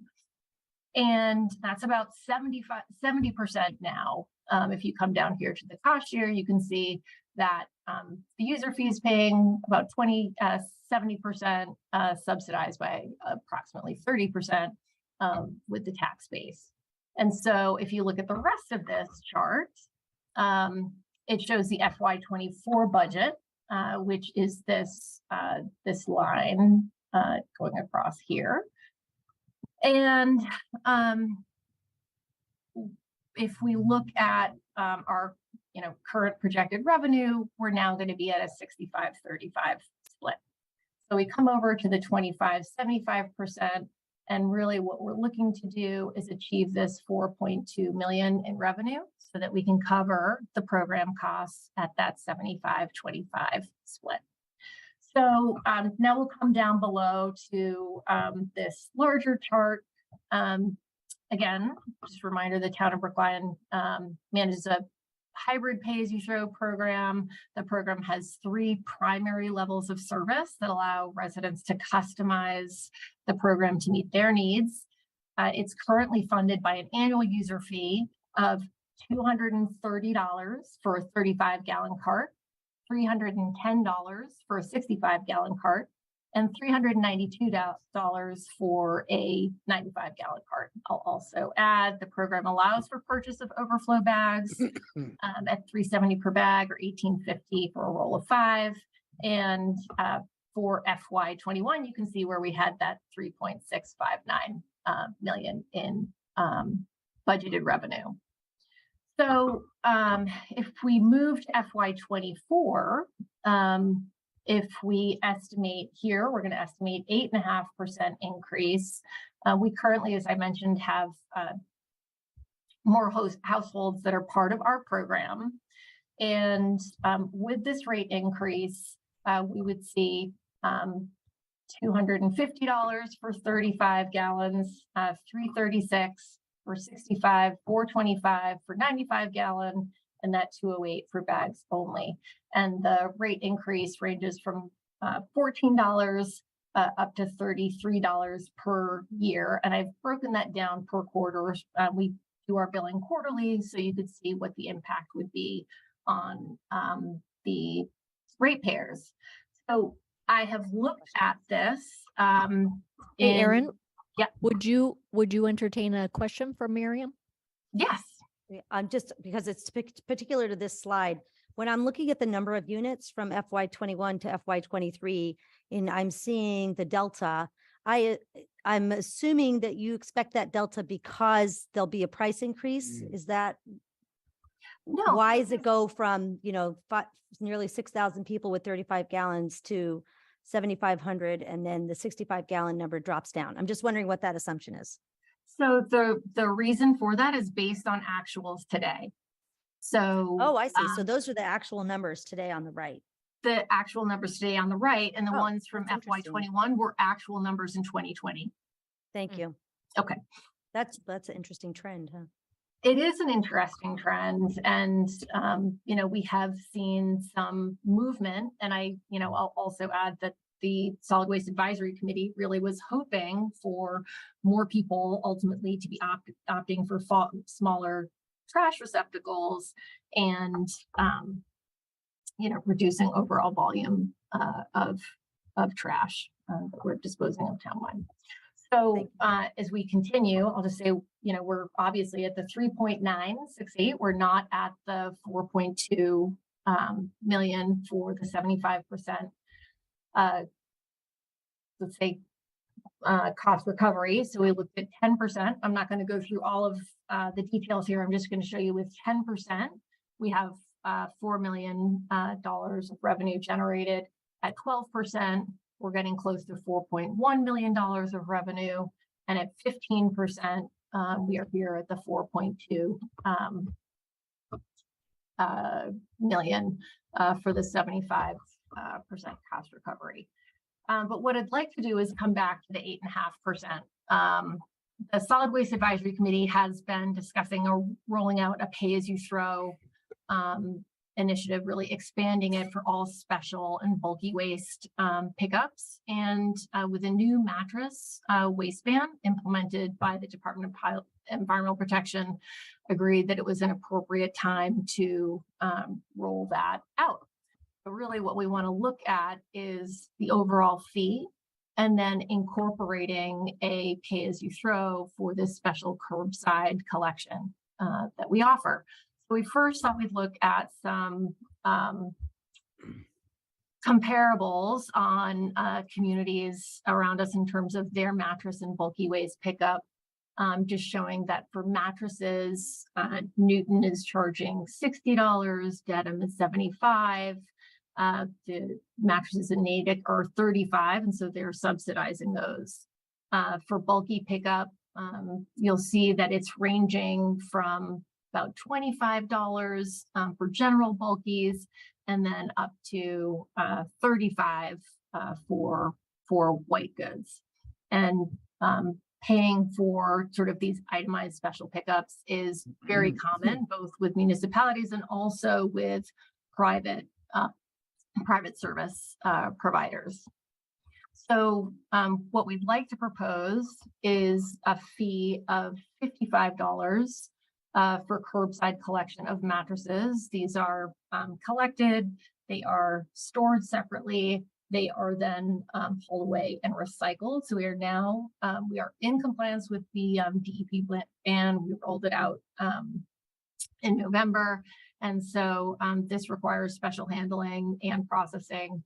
And that's about 70% now. If you come down here to the cost year, you can see that the user fee is paying about 70% subsidized by approximately 30% with the tax base. And so if you look at the rest of this chart, it shows the FY24 budget, which is this line going across here. And if we look at our current projected revenue, we're now going to be at a 65-35 split. So we come over to the 25-75%, and really what we're looking to do is achieve this 4.2 million in revenue so that we can cover the program costs at that 75-25 split. So now we'll come down below to this larger chart. Again, just a reminder, the town of Brookline manages a hybrid pay-as-you-throw program. The program has 3 primary levels of service that allow residents to customize the program to meet their needs. It's currently funded by an annual user fee of $230 for a 35-gallon cart, $310 for a 65-gallon cart, and $392 for a 95-gallon cart. I'll also add the program allows for purchase of overflow bags at $370 per bag or $18.50 for a roll of 5. And for FY21, you can see where we had that 3.659 million in budgeted revenue. So if we move to FY24, if we estimate here, we're going to estimate 8.5% increase. We currently, as I mentioned, have more households that are part of our program. And with this rate increase, we would see $250 for 35 gallons, $336 for 65, $425 for 95 gallon, and that $208 for bags only. And the rate increase ranges from $14 up to $33 per year. And I've broken that down per quarter. We do our billing quarterly, so you could see what the impact would be on the ratepayers. So I have looked at this. Hey, Erin. Yeah. Would you entertain a question from Miriam? Yes. I'm just because it's particular to this slide. When I'm looking at the number of units from FY21 to FY23, and I'm seeing the delta, I'm assuming that you expect that delta because there'll be a price increase. Is that no? Why does it go from nearly 6,000 people with 35 gallons to 7,500, and then the 65-gallon number drops down? I'm just wondering what that assumption is. So the reason for that is based on actuals today. So oh, I see. So those are the actual numbers today on the right. The actual numbers today on the right, and the ones from that's FY21 were actual numbers in 2020. Thank you. Okay. That's an interesting trend, huh? It is an interesting trend, and we have seen some movement. And I'll also add that the Solid Waste Advisory Committee really was hoping for more people ultimately to be opting for smaller trash receptacles and reducing overall volume of trash that we're disposing of townwide. So as we continue, I'll just say, you know, we're obviously at the 3.968. We're not at the 4.2 million for the 75%, let's say, cost recovery. So we looked at 10%. I'm not going to go through all of the details here. I'm just going to show you with 10%, we have $4 million of revenue generated. At 12%, we're getting close to $4.1 million of revenue. And at 15%, we are here at the 4.2 million for the 75% cost recovery. But what I'd like to do is come back to the 8.5%. The Solid Waste Advisory Committee has been discussing or rolling out a pay-as-you-throw initiative, really expanding it for all special and bulky waste pickups. And with a new mattress waste ban implemented by the Department of Environmental Protection, agreed that it was an appropriate time to roll that out. But really what we want to look at is the overall fee and then incorporating a pay-as-you-throw for this special curbside collection that we offer. So we first thought we'd look at some comparables on communities around us in terms of their mattress and bulky waste pickup. Just showing that for mattresses, Newton is charging $60, Dedham is $75. The mattresses in Natick are $35, and so they're subsidizing those. For bulky pickup, you'll see that it's ranging from about $25 for general bulkies, and then up to $35 for white goods. And paying for sort of these itemized special pickups is very common, both with municipalities and also with private service providers. So what we'd like to propose is a fee of $55 for curbside collection of mattresses. These are collected, they are stored separately, they are then pulled away and recycled. So we are now, we are in compliance with the DEP ban. We rolled it out in November. And so this requires special handling and processing.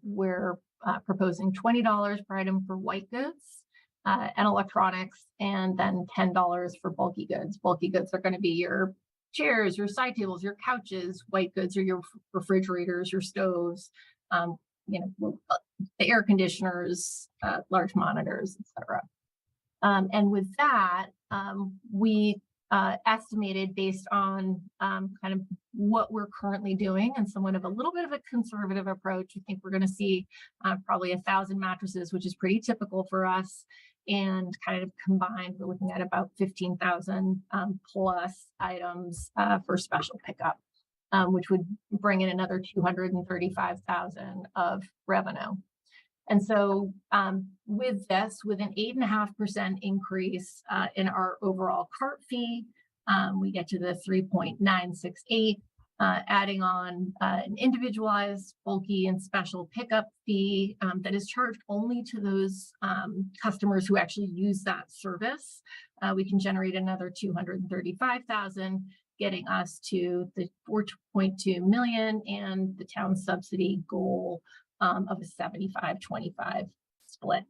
We're proposing $20 per item for white goods and electronics, and then $10 for bulky goods. Bulky goods are going to be your chairs, your side tables, your couches. White goods are your refrigerators, your stoves, you know, the air conditioners, large monitors, etc. And with that, we estimated based on kind of what we're currently doing and somewhat of a little bit of a conservative approach. I think we're going to see probably 1,000 mattresses, which is pretty typical for us. And kind of combined, we're looking at about 15,000 plus items for special pickup, which would bring in another 235,000 of revenue. And so with this, with an 8.5% increase in our overall cart fee, we get to the 3.968, adding on an individualized, bulky, and special pickup fee that is charged only to those customers who actually use that service. We can generate another 235,000, getting us to the 4.2 million and the town subsidy goal of a 75-25 split.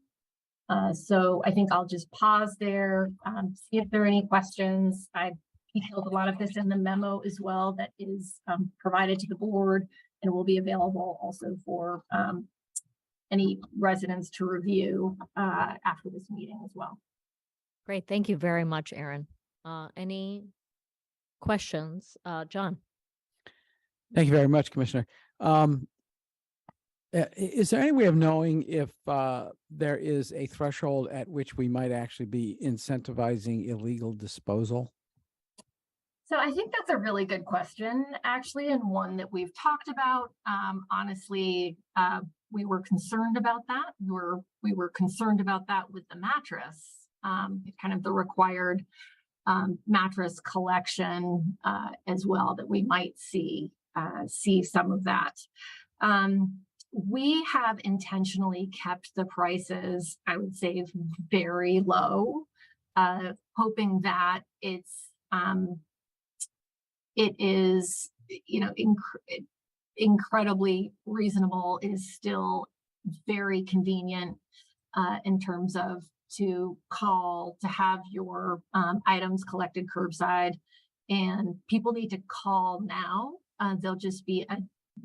So I think I'll just pause there, see if there are any questions. I've detailed a lot of this in the memo as well that is provided to the board and will be available also for any residents to review after this meeting as well. Great. Thank you very much, Erin. Any questions? John? Thank you very much, Commissioner. Is there any way of knowing if there is a threshold at which we might actually be incentivizing illegal disposal? So I think that's a really good question, actually, and one that we've talked about. Honestly, we were concerned about that. We were concerned about that with the mattress, kind of the required mattress collection as well, that we might see some of that. We have intentionally kept the prices, I would say, very low, hoping that it is, you know, incredibly reasonable. It is still very convenient in terms of to call, to have your items collected curbside, and people need to call now. There'll just be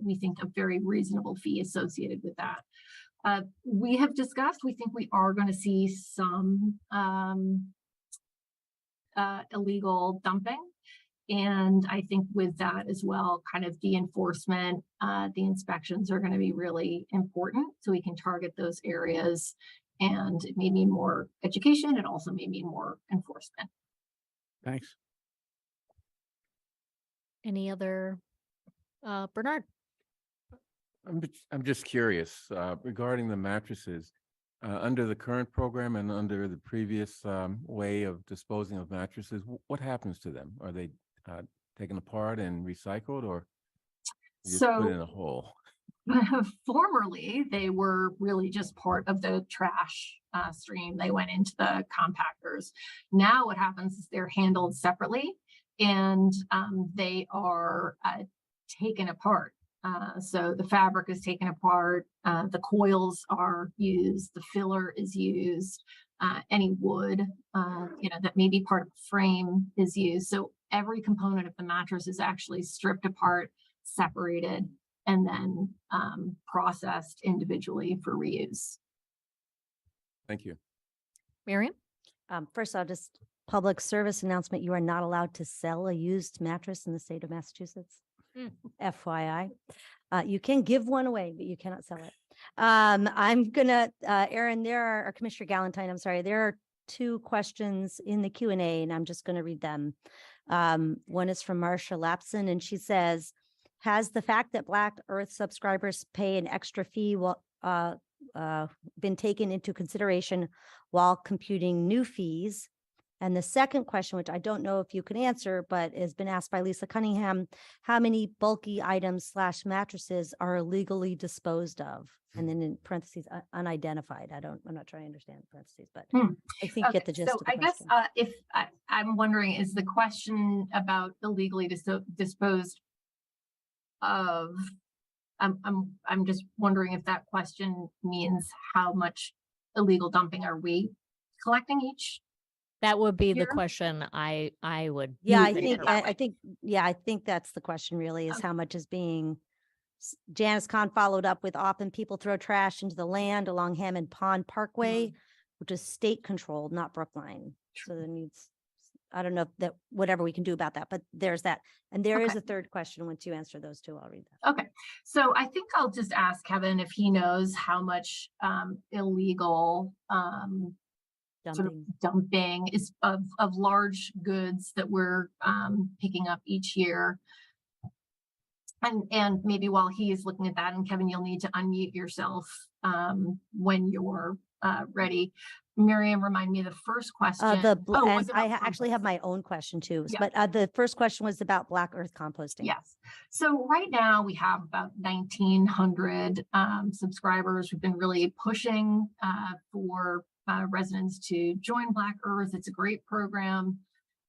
we think, a very reasonable fee associated with that. We have discussed, we think we are going to see some illegal dumping. And I think with that as well, kind of the enforcement, the inspections are going to be really important, so we can target those areas. And it may mean more education. It also may mean more enforcement. Thanks. Any other, Bernard? I'm just curious regarding the mattresses. Under the current program and under the previous way of disposing of mattresses, what happens to them? Are they taken apart and recycled, or you just put in a hole? Formerly, they were really just part of the trash stream. They went into the compactors. Now what happens is they're handled separately, and they are taken apart. So the fabric is taken apart, the coils are used, the filler is used, any wood, you know, that may be part of the frame is used. So every component of the mattress is actually stripped apart, separated, and then processed individually for reuse. Thank you. Miriam? First, I'll just public service announcement. You are not allowed to sell a used mattress in the state of Massachusetts. FYI. You can give one away, but you cannot sell it. I'm gonna, Aaron, or Commissioner Galantine, I'm sorry, there are two questions in the Q&A, and I'm just gonna read them. One is from Marcia Lapson, and she says, has the fact that Black Earth subscribers pay an extra fee been taken into consideration while computing new fees? And the second question, which I don't know if you can answer, but has been asked by Lisa Cunningham, how many bulky items / mattresses are illegally disposed of? And then in parentheses, unidentified. I'm not trying to understand parentheses, but I think Okay, get the gist so of the I guess question. if I'm wondering, is the question about illegally disposed of? I'm just wondering if that question means how much illegal dumping are we collecting each? That would be the Here? question I would. Yeah, I Moving it think, that I way. think, yeah, I think that's the question really, is Okay. how much is being, Janice Kahn followed up with, often people throw trash into the land along Hammond Pond Parkway, which is state controlled, not Brookline. So there needs, I don't know if that, whatever we can do about that, but there's that. And there is Okay. a third question. Once you answer those two, I'll read that. Okay, so I think I'll just ask Kevin if he knows how much illegal sort of dumping is of large goods that we're picking up each year. And maybe while he is looking at that, and Kevin, you'll need to unmute yourself when you're ready. Miriam, remind me of the first question. And was it I about actually have compost? my own question too, Yeah. but the first question was about Black Earth composting. Yes. So right now we have about 1,900 subscribers. We've been really pushing for residents to join Black Earth. It's a great program.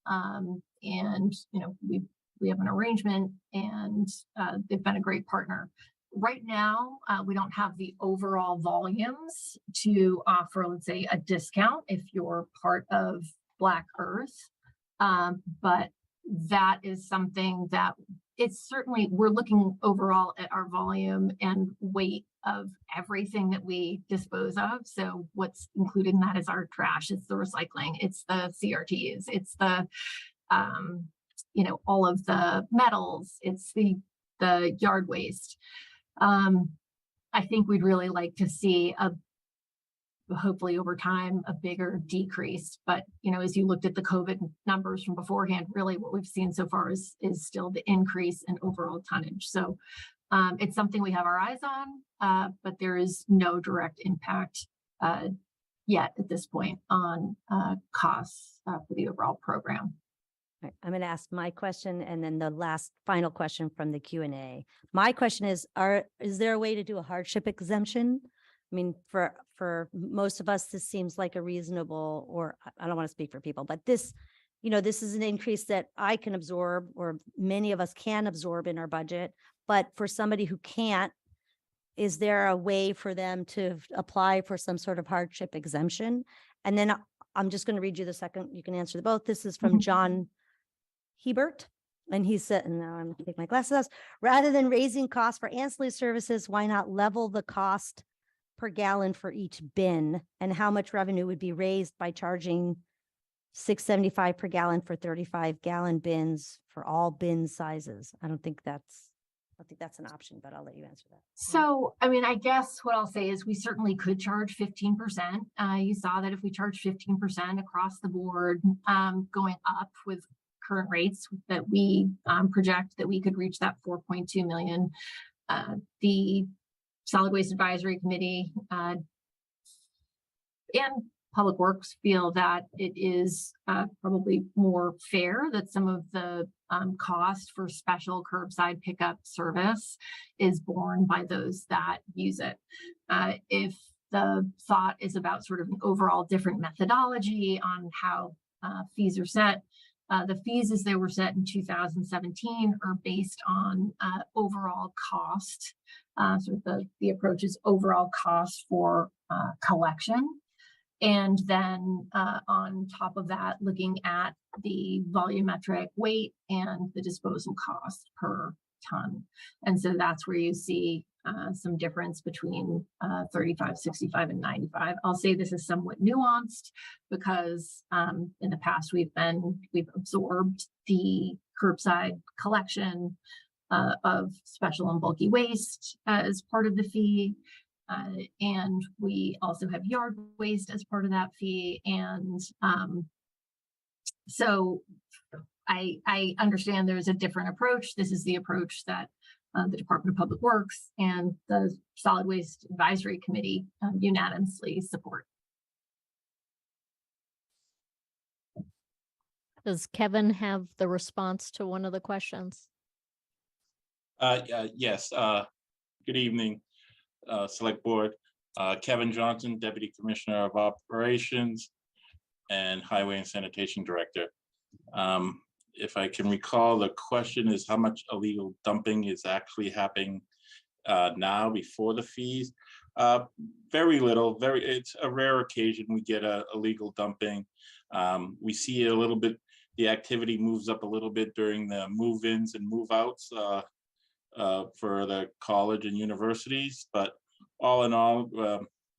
And, you know, we have an arrangement, and they've been a great partner. Right now, we don't have the overall volumes to offer, let's say, a discount if you're part of Black Earth. But that is something that it's certainly, we're looking overall at our volume and weight of everything that we dispose of. So what's included in that is our trash, it's the recycling, it's the CRTs, it's the, you know, all of the metals, it's the yard waste. I think we'd really like to see hopefully over time, a bigger decrease. But, you know, as you looked at the COVID numbers from beforehand, really what we've seen so far is still the increase in overall tonnage. So it's something we have our eyes on, but there is no direct impact yet at this point on costs for the overall program. right, I'm going to ask my question and then the last final question from the Q&A. My question is there a way to do a hardship exemption? I mean, for most of us, this seems like a reasonable, or I don't want to speak for people, but this, this is an increase that I can absorb, or many of us can absorb in our budget. But for somebody who can't, is there a way for them to apply for some sort of hardship exemption? And then I'm just going to read you the second, you can answer both. This is from John Hebert. And he said, and now I'm going to take my glasses off. Rather than raising costs for ancillary services, why not level the cost per gallon for each bin? And how much revenue would be raised by charging $6.75 per gallon for 35-gallon bins for all bin sizes? I don't think that's an option, but I'll let you answer that. So, I mean, I guess what I'll say is we certainly could charge 15%. You saw that if we charge 15% across the board, going up with current rates, that we project that we could reach that 4.2 million. The Solid Waste Advisory Committee and Public Works feel that it is probably more fair that some of the cost for special curbside pickup service is borne by those that use it. If the thought is about sort of an overall different methodology on how fees are set, the fees as they were set in 2017 are based on overall cost. So the approach is overall cost for collection. And then on top of that, looking at the volumetric weight and the disposal cost per ton. And so that's where you see some difference between 35, 65, and 95. I'll say this is somewhat nuanced because in the past we've absorbed the curbside collection of special and bulky waste as part of the fee. And we also have yard waste as part of that fee. And so I understand there's a different approach. This is the approach that the Department of Public Works and the Solid Waste Advisory Committee unanimously support. Does Kevin have the response to one of the questions? Yes. Good evening, Select Board. Kevin Johnson, Deputy Commissioner of Operations and Highway and Sanitation Director. If I can recall, the question is how much illegal dumping is actually happening now before the fees? Very little. It's a rare occasion we get a illegal dumping. We see a little bit. The activity moves up a little bit during the move-ins and move-outs for the college and universities, but all in all,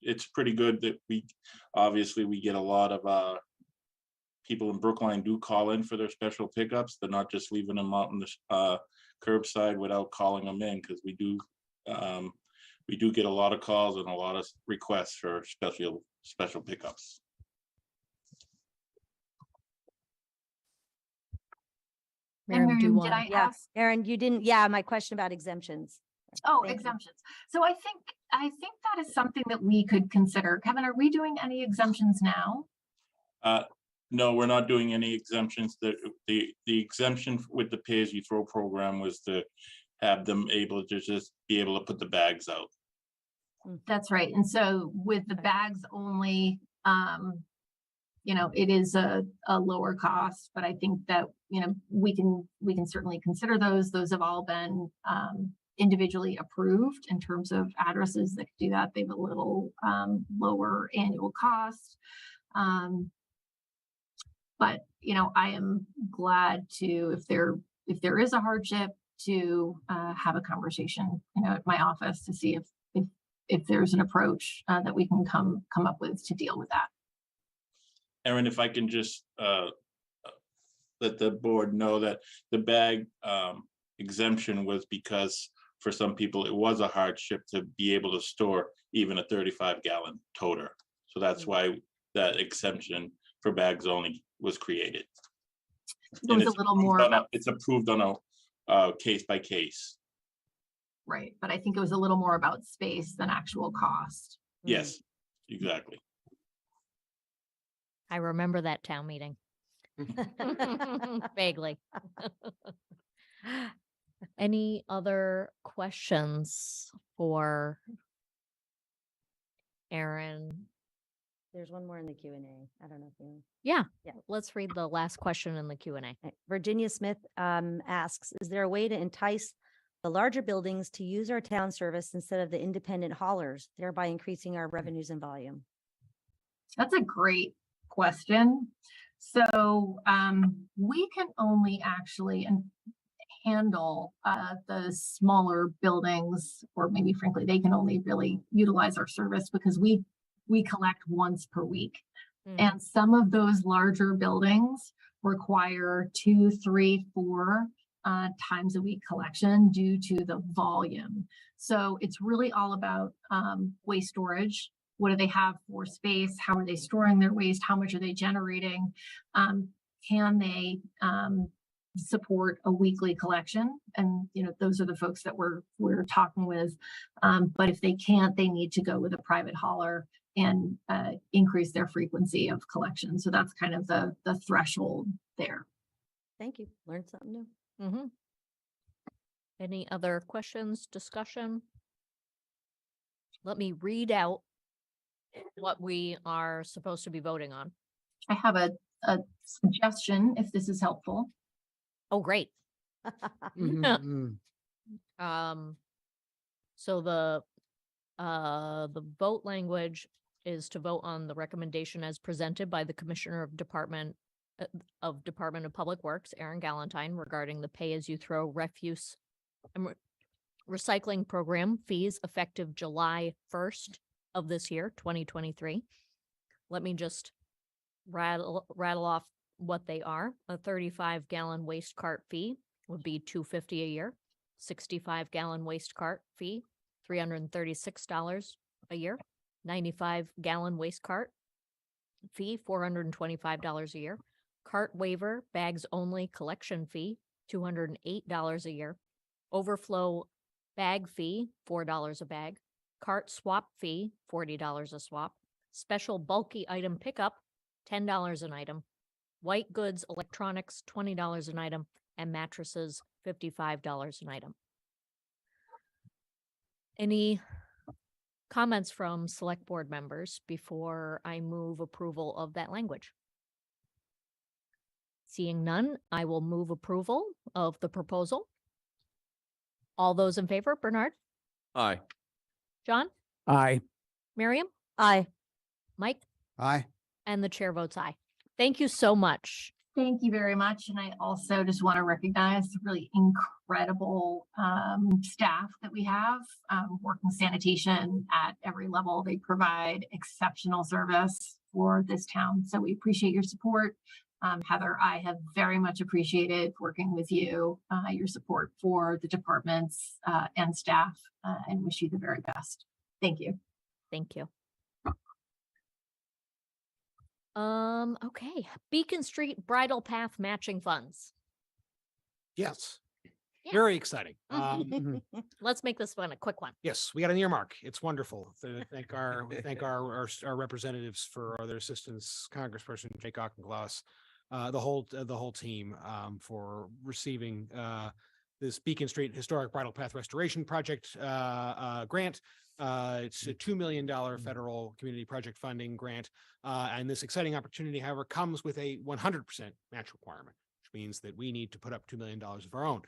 it's pretty good that we get a lot of people in Brookline do call in for their special pickups. They're not just leaving them out on the curbside without calling them in, because we do get a lot of calls and a lot of requests for special pickups. Miriam, do you want? Did I Yeah, ask? Erin, you didn't, my question about exemptions. Oh, Thank you. exemptions. So I think that is something that we could consider. Kevin, are we doing any exemptions now? No, we're not doing any exemptions. The exemption with the pay-as-you-throw program was to have them able to just be able to put the bags out. That's right. And so with the bags only, it is a lower cost, but I think that, we can certainly consider those. Those have all been individually approved in terms of addresses that do that. They have a little lower annual cost. But, I am glad to, if there is a hardship, to have a conversation, at my office to see if there's an approach that we can come up with to deal with that. Erin, if I can just let the board know that the bag exemption was because for some people it was a hardship to be able to store even a 35-gallon toter. So that's why that exemption for bags only was created. It was a little more. It's approved on a case by case. Right, but I think it was a little more about space than actual cost. Yes, exactly. I remember that town meeting. Vaguely. Any other questions for Aaron? There's one more in the Q&A. I don't know if you. Yeah, Yeah. let's read the last question in the Q&A. Virginia Smith asks, is there a way to entice the larger buildings to use our town service instead of the independent haulers, thereby increasing our revenues and volume? That's a great question. So we can only actually handle the smaller buildings, or maybe frankly, they can only really utilize our service because we collect once per week. And some of those larger buildings require 2, 3, 4 times a week collection due to the volume. So it's really all about waste storage. What do they have for space? How are they storing their waste? How much are they generating? Can they support a weekly collection? And those are the folks that we're talking with. But if they can't, they need to go with a private hauler and increase their frequency of collection. So that's kind of the threshold there. Thank you. Learned something new. Mm-hmm. Any other questions, discussion? Let me read out what we are supposed to be voting on. I have a suggestion if this is helpful. Oh, great. Mhm. So the vote language is to vote on the recommendation as presented by the Commissioner of Department of Public Works, Aaron Galantine, regarding the pay-as-you-throw refuse and recycling program fees effective July 1st of this year, 2023. Let me just rattle off what they are. A 35-gallon waste cart fee would be $250 a year. 65-gallon waste cart fee, $336 a year. 95-gallon waste cart fee, $425 a year. Cart waiver, bags only collection fee, $208 a year. Overflow bag fee, $4 a bag. Cart swap fee, $40 a swap. Special bulky item pickup, $10 an item. White goods, electronics, $20 an item. And mattresses, $55 an item. Any comments from select board members before I move approval of that language? Seeing none, I will move approval of the proposal. All those in favor, Bernard, Aye. John, Aye. Miriam, Aye. Mike, Aye. and the chair votes aye. Thank you so much. Thank you very much. And I also just want to recognize the really incredible staff that we have working sanitation at every level. They provide exceptional service for this town. So we appreciate your support. Heather, I have very much appreciated working with you, your support for the departments and staff, and wish you the very best. Thank you. Thank you. Okay. Beacon Street Bridle Path matching funds. Yes, Yeah. very exciting. Let's make this one a quick one. Yes, we got an earmark. It's wonderful. Thank our representatives for their assistance, Congressperson Jake Auchincloss, the whole team for receiving this Beacon Street Historic Bridle Path Restoration Project grant. It's a $2 million federal community project funding grant. And this exciting opportunity, however, comes with a 100% match requirement, which means that we need to put up $2 million of our own.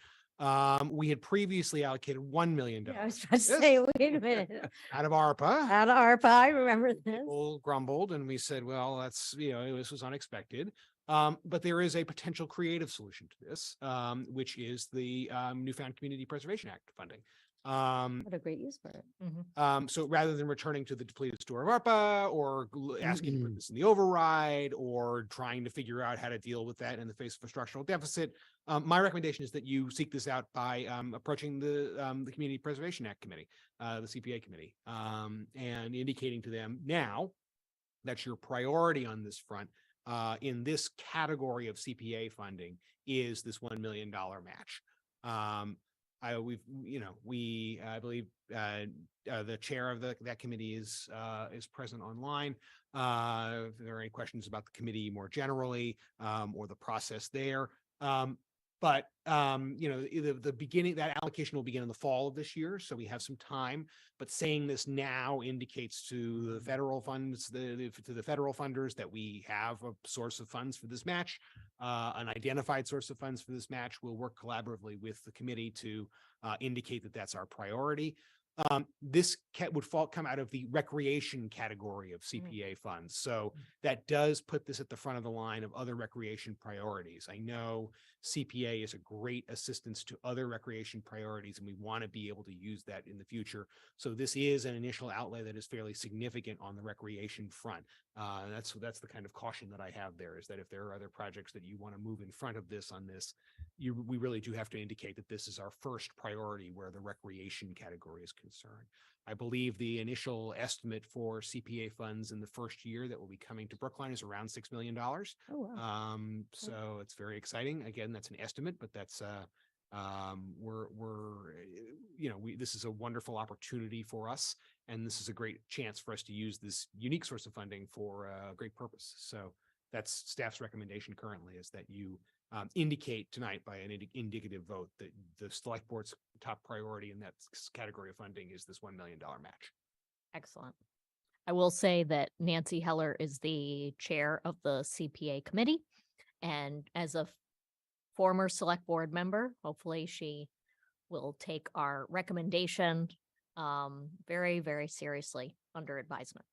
We had previously allocated $1 million. I was trying to say, wait a minute. Out of ARPA. Out of ARPA, I remember this. People grumbled and we said, well, that's, this was unexpected. But there is a potential creative solution to this, which is the Newfound Community Preservation Act funding. What a great use for it. So rather than returning to the depleted store of ARPA or asking to put this in the override or trying to figure out how to deal with that in the face of a structural deficit, my recommendation is that you seek this out by approaching the Community Preservation Act Committee, the CPA committee, and indicating to them now that your priority on this front in this category of CPA funding is this $1 million match. I believe the chair of that committee is present online. if there are any questions about the committee more generally, or the process there. But the beginning, that allocation will begin in the fall of this year, so we have some time. But saying this now indicates to the federal funds, to the federal funders, that we have a source of funds for this match, an identified source of funds for this match. We'll work collaboratively with the committee to indicate that that's our priority. This would come out of the recreation category of CPA funds. So that does put this at the front of the line of other recreation priorities. I know CPA is a great assistance to other recreation priorities, and we want to be able to use that in the future. So this is an initial outlay that is fairly significant on the recreation front. That's the kind of caution that I have there, is that if there are other projects that you want to move in front of this on this, we really do have to indicate that this is our first priority where the recreation category is concerned. I believe the initial estimate for CPA funds in the first year that will be coming to Brookline is around $6 million. Oh, wow. So it's very exciting. Again, that's an estimate, but that's this is a wonderful opportunity for us, and this is a great chance for us to use this unique source of funding for a great purpose. So that's staff's recommendation currently, is that you indicate tonight by an indicative vote that the select board's top priority in that category of funding is this $1 million match. Excellent. I will say that Nancy Heller is the chair of the CPA committee. And as a former select board member, hopefully she will take our recommendation very, very seriously under advisement.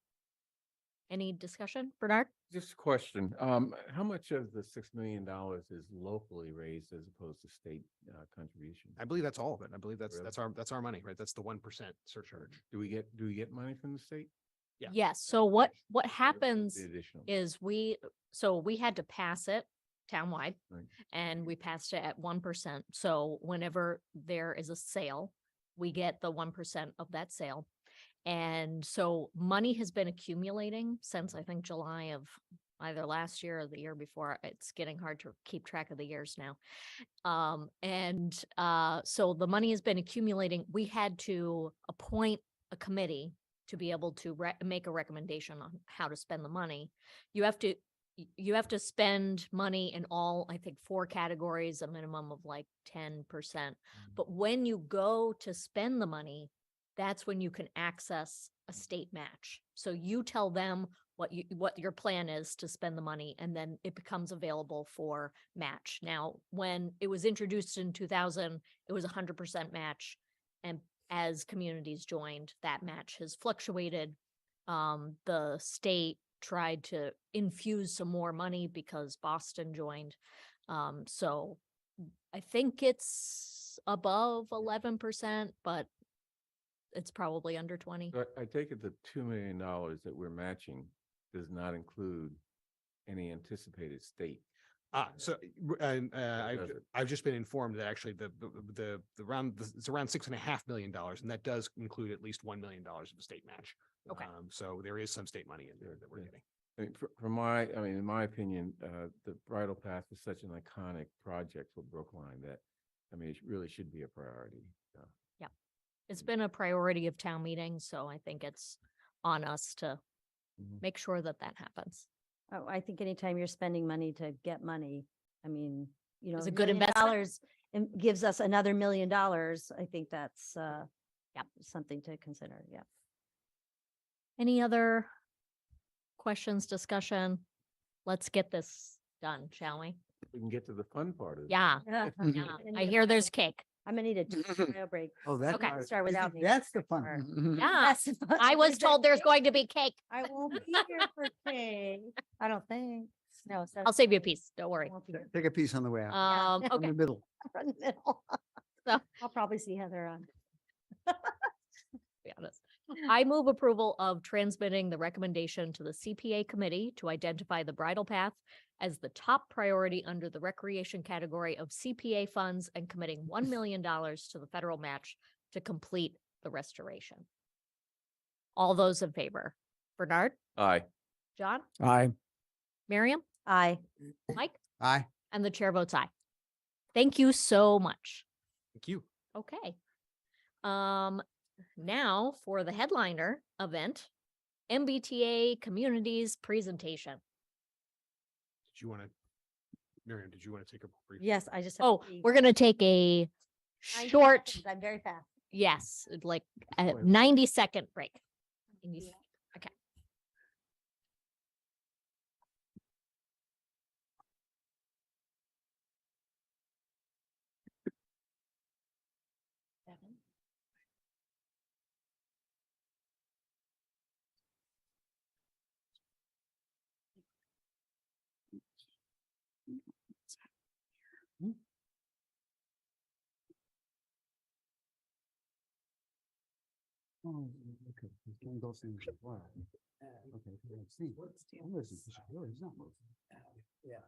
Any discussion, Bernard? Just a question. How much of the $6 million is locally raised as opposed to state contribution? I believe that's all of it. I believe Really? that's our money, right? That's the 1% surcharge. Do we get money from the state? Yeah. Yes. So what happens The additional. is we had to pass it townwide, Right. and we passed it at 1%. So whenever there is a sale, we get the 1% of that sale. And so money has been accumulating since, I think, July of either last year or the year before. It's getting hard to keep track of the years now. So the money has been accumulating. We had to appoint a committee to be able to make a recommendation on how to spend the money. You have to spend money in all, I think, 4 categories, a minimum of like 10%. But when you go to spend the money, that's when you can access a state match. So you tell them what your plan is to spend the money, and then it becomes available for match. Now, when it was introduced in 2000, it was 100% match. And as communities joined, that match has fluctuated. The state tried to infuse some more money because Boston joined. So I think it's above 11%, but it's probably under 20. So I take it the $2 million that we're matching does not include any anticipated state. I've just been informed that actually it's around $6.5 million, and that does include at least $1 million of a state match. Okay. So there is some state money in there that we're getting. I mean, in my opinion, the Bridle Path is such an iconic project for Brookline that, I mean, it really should be a priority. It's been a priority of town meetings, so I think it's on us to make sure that happens. Oh, I think anytime you're spending money to get money, I mean, It's a $1 good million investment. and gives us another $1 million. I think that's something to consider. Yeah. Any other questions, discussion? Let's get this done, shall we? We can get to the fun part of it. Yeah. Yeah. Yeah. I hear there's cake. I'm gonna need a bio break. Oh, that's. Okay. Start without me. That's the fun. Or- Yeah. That's the fun- I was told there's going to be cake. I won't be here for cake. I don't think. No. so- I'll save you a piece. Don't worry. I won't be here. Take a piece on the way out. In Okay. the middle. From the middle. So- I'll probably see Heather on. Be honest. I move approval of transmitting the recommendation to the CPA committee to identify the Bridle Path as the top priority under the recreation category of CPA funds and committing $1 million to the federal match to complete the restoration. All those in favor? Bernard, Aye. John, Aye. Miriam, Aye. Mike, Aye. and the chair votes aye. Thank you so much. Thank you. Okay. Now for the headliner event, MBTA Communities presentation. Did you want to, Miriam, did you want to take a brief? Yes, I just. have Oh, to be we're gonna take a 90 short, seconds. I'm very fast. yes, like a Wait. 90-second break. And you- Okay. Oh, okay. It's one of those things as well. Okay, let's see. I'm listening to Shakur, he's not moving. Yeah.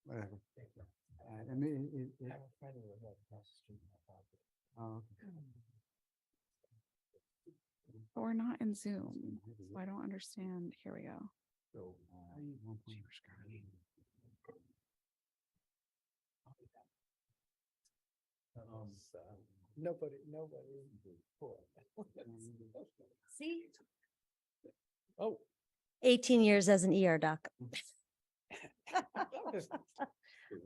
Whatever. I mean, oh, okay. But we're not in Zoom, so I don't understand. Here we go. So, 1.0. Nobody. See? Oh. 18 years as an ER doc.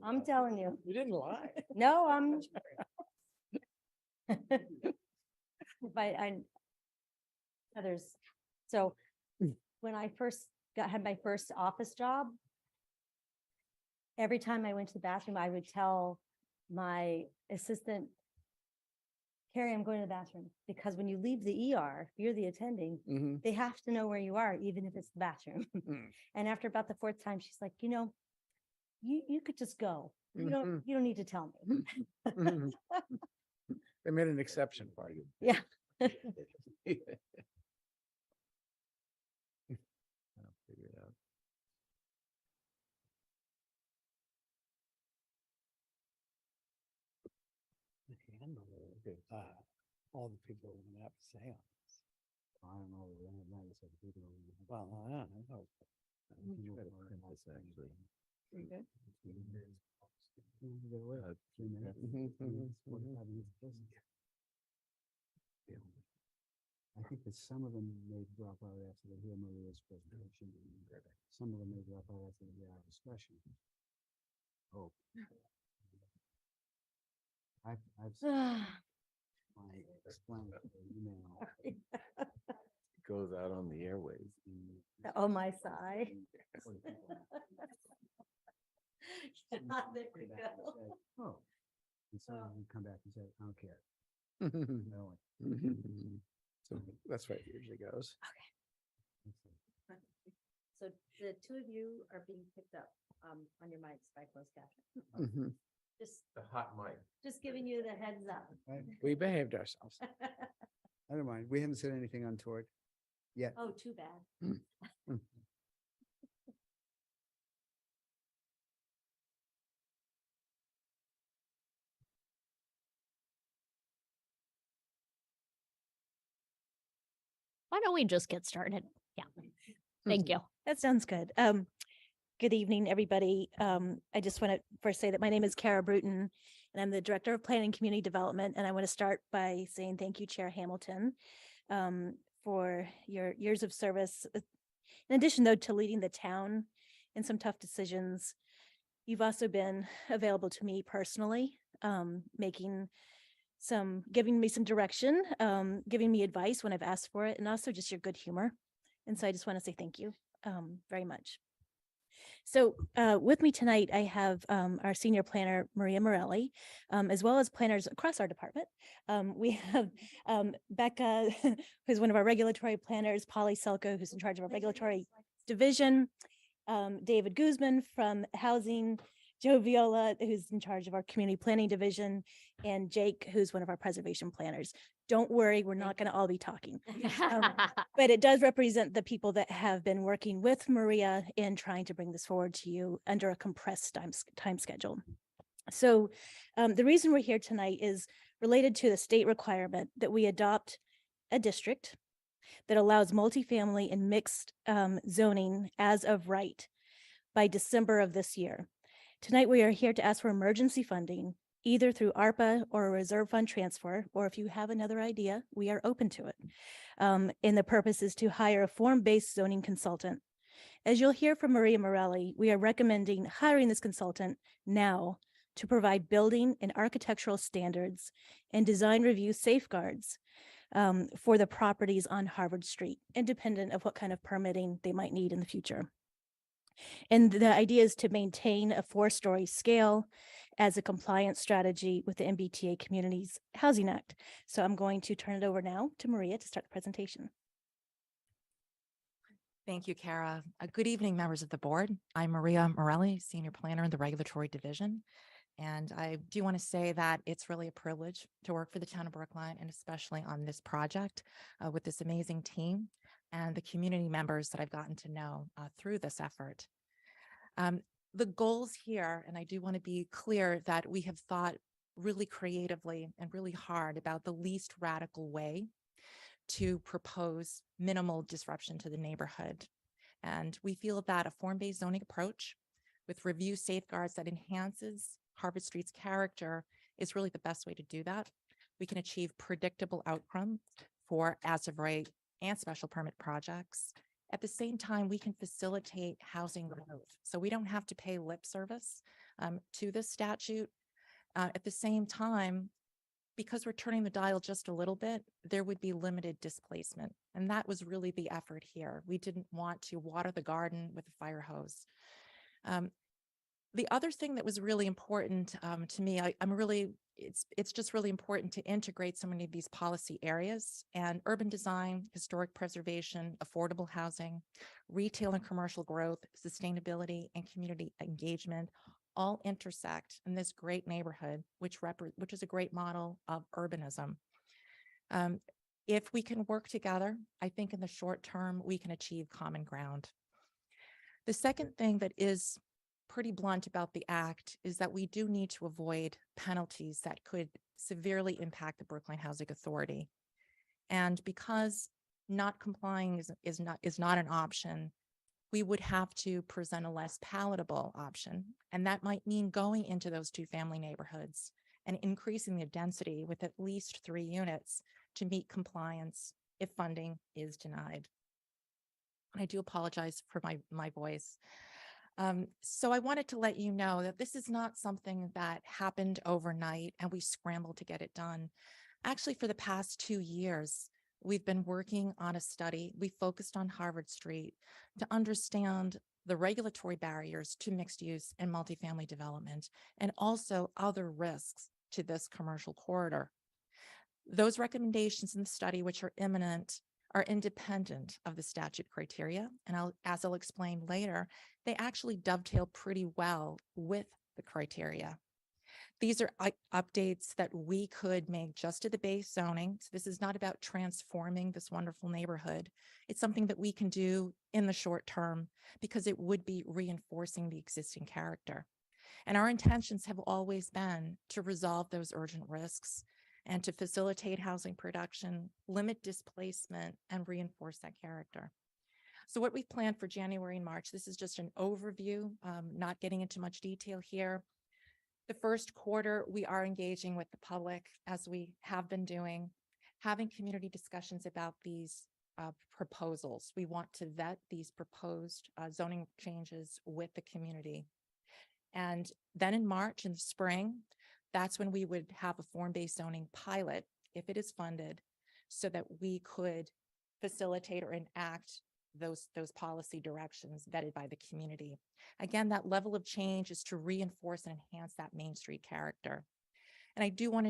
I'm telling you. You didn't lie. No, I'm. I others. So when I first had my first office job, every time I went to the bathroom, I would tell my assistant, Carrie, I'm going to the bathroom, because when you leave the ER, you're the attending, Mhm. they have to know where you are, even if it's the bathroom. Mm. And after about the fourth time, she's like, you could just go. You don't need to tell me. Mhm. They made an exception for you. Yeah. I'll figure it out. All the people are gonna have to say on this. I don't know. Well, I don't know. Try to print this actually. You good? I think that some of them may drop out after they hear Maria's presentation. Some of them may drop out after they hear our discussion. Oh. I've my explanatory email. Goes out on the airways. Oh, my sigh. There we go. Oh. And some of them come back and say, I don't care. No. So that's right, it usually goes. So the two of you are being picked up on your mics by closed caption. Mhm. Just, The hot mic. just giving you the heads up. We behaved ourselves. I don't mind. We haven't said anything untoward yet. Oh, too bad. Why don't we just get started? Yeah. Thank you. That sounds good. Good evening, everybody. I just want to first say that my name is Kara Bruton, and I'm the Director of Planning and Community Development. And I want to start by saying thank you, Chair Hamilton, for your years of service. In addition, though, to leading the town in some tough decisions, you've also been available to me personally, giving me some direction, giving me advice when I've asked for it, and also just your good humor. And so I just want to say thank you very much. So with me tonight, I have our senior planner, Maria Morelli, as well as planners across our department. We have Becca, who's one of our regulatory planners, Polly Selko, who's in charge of our regulatory division, David Guzman from Housing, Joe Viola, who's in charge of our community planning division, and Jake, who's one of our preservation planners. Don't worry, we're not going to all be talking. But it does represent the people that have been working with Maria in trying to bring this forward to you under a compressed time schedule. So the reason we're here tonight is related to the state requirement that we adopt a district that allows multifamily and mixed zoning as of right by December of this year. Tonight, we are here to ask for emergency funding, either through ARPA or a reserve fund transfer, or if you have another idea, we are open to it. And the purpose is to hire a form-based zoning consultant. As you'll hear from Maria Morelli, we are recommending hiring this consultant now to provide building and architectural standards and design review safeguards for the properties on Harvard Street, independent of what kind of permitting they might need in the future. And the idea is to maintain a 4-story scale as a compliance strategy with the MBTA Communities Housing Act. So I'm going to turn it over now to Maria to start the presentation. Thank you, Kara. Good evening, members of the board. I'm Maria Morelli, Senior Planner in the Regulatory Division. And I do want to say that it's really a privilege to work for the town of Brookline, and especially on this project with this amazing team and the community members that I've gotten to know through this effort. The goals here, and I do want to be clear that we have thought really creatively and really hard about the least radical way to propose minimal disruption to the neighborhood. And we feel that a form-based zoning approach with review safeguards that enhances Harvard Street's character is really the best way to do that. We can achieve predictable outcomes for as-of-right and special permit projects. At the same time, we can facilitate housing growth. So we don't have to pay lip service to this statute. At the same time, because we're turning the dial just a little bit, there would be limited displacement. And that was really the effort here. We didn't want to water the garden with a fire hose. The other thing that was really important to me, it's just really important to integrate so many of these policy areas, and urban design, historic preservation, affordable housing, retail and commercial growth, sustainability, and community engagement all intersect in this great neighborhood, which is a great model of urbanism. If we can work together, I think in the short term, we can achieve common ground. The second thing that is pretty blunt about the act is that we do need to avoid penalties that could severely impact the Brookline Housing Authority. And because not complying is not an option, we would have to present a less palatable option. And that might mean going into those 2-family neighborhoods and increasing the density with at least 3 units to meet compliance if funding is denied. I do apologize for my voice. So I wanted to let you know that this is not something that happened overnight and we scrambled to get it done. Actually, for the past 2 years, we've been working on a study. We focused on Harvard Street to understand the regulatory barriers to mixed use and multifamily development, and also other risks to this commercial corridor. Those recommendations in the study, which are imminent, are independent of the statute criteria. And as I'll explain later, they actually dovetail pretty well with the criteria. These are updates that we could make just to the base zoning. So this is not about transforming this wonderful neighborhood. It's something that we can do in the short term because it would be reinforcing the existing character. And our intentions have always been to resolve those urgent risks and to facilitate housing production, limit displacement, and reinforce that character. So what we've planned for January and March, this is just an overview, not getting into much detail here. The first quarter, we are engaging with the public, as we have been doing, having community discussions about these proposals. We want to vet these proposed zoning changes with the community. And then in March, in the spring, that's when we would have a form-based zoning pilot, if it is funded, so that we could facilitate or enact those policy directions vetted by the community. Again, that level of change is to reinforce and enhance that Main Street character. And I do want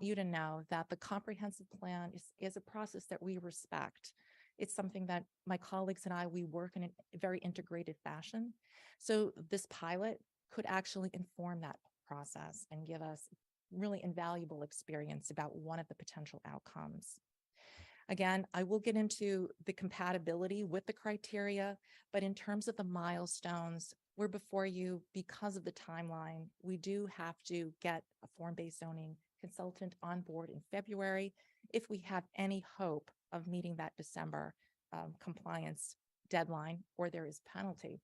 you to know that the comprehensive plan is a process that we respect. It's something that my colleagues and we work in a very integrated fashion. So this pilot could actually inform that process and give us really invaluable experience about one of the potential outcomes. Again, I will get into the compatibility with the criteria, but in terms of the milestones, we're before you because of the timeline. We do have to get a form-based zoning consultant on board in February if we have any hope of meeting that December compliance deadline, or there is penalty.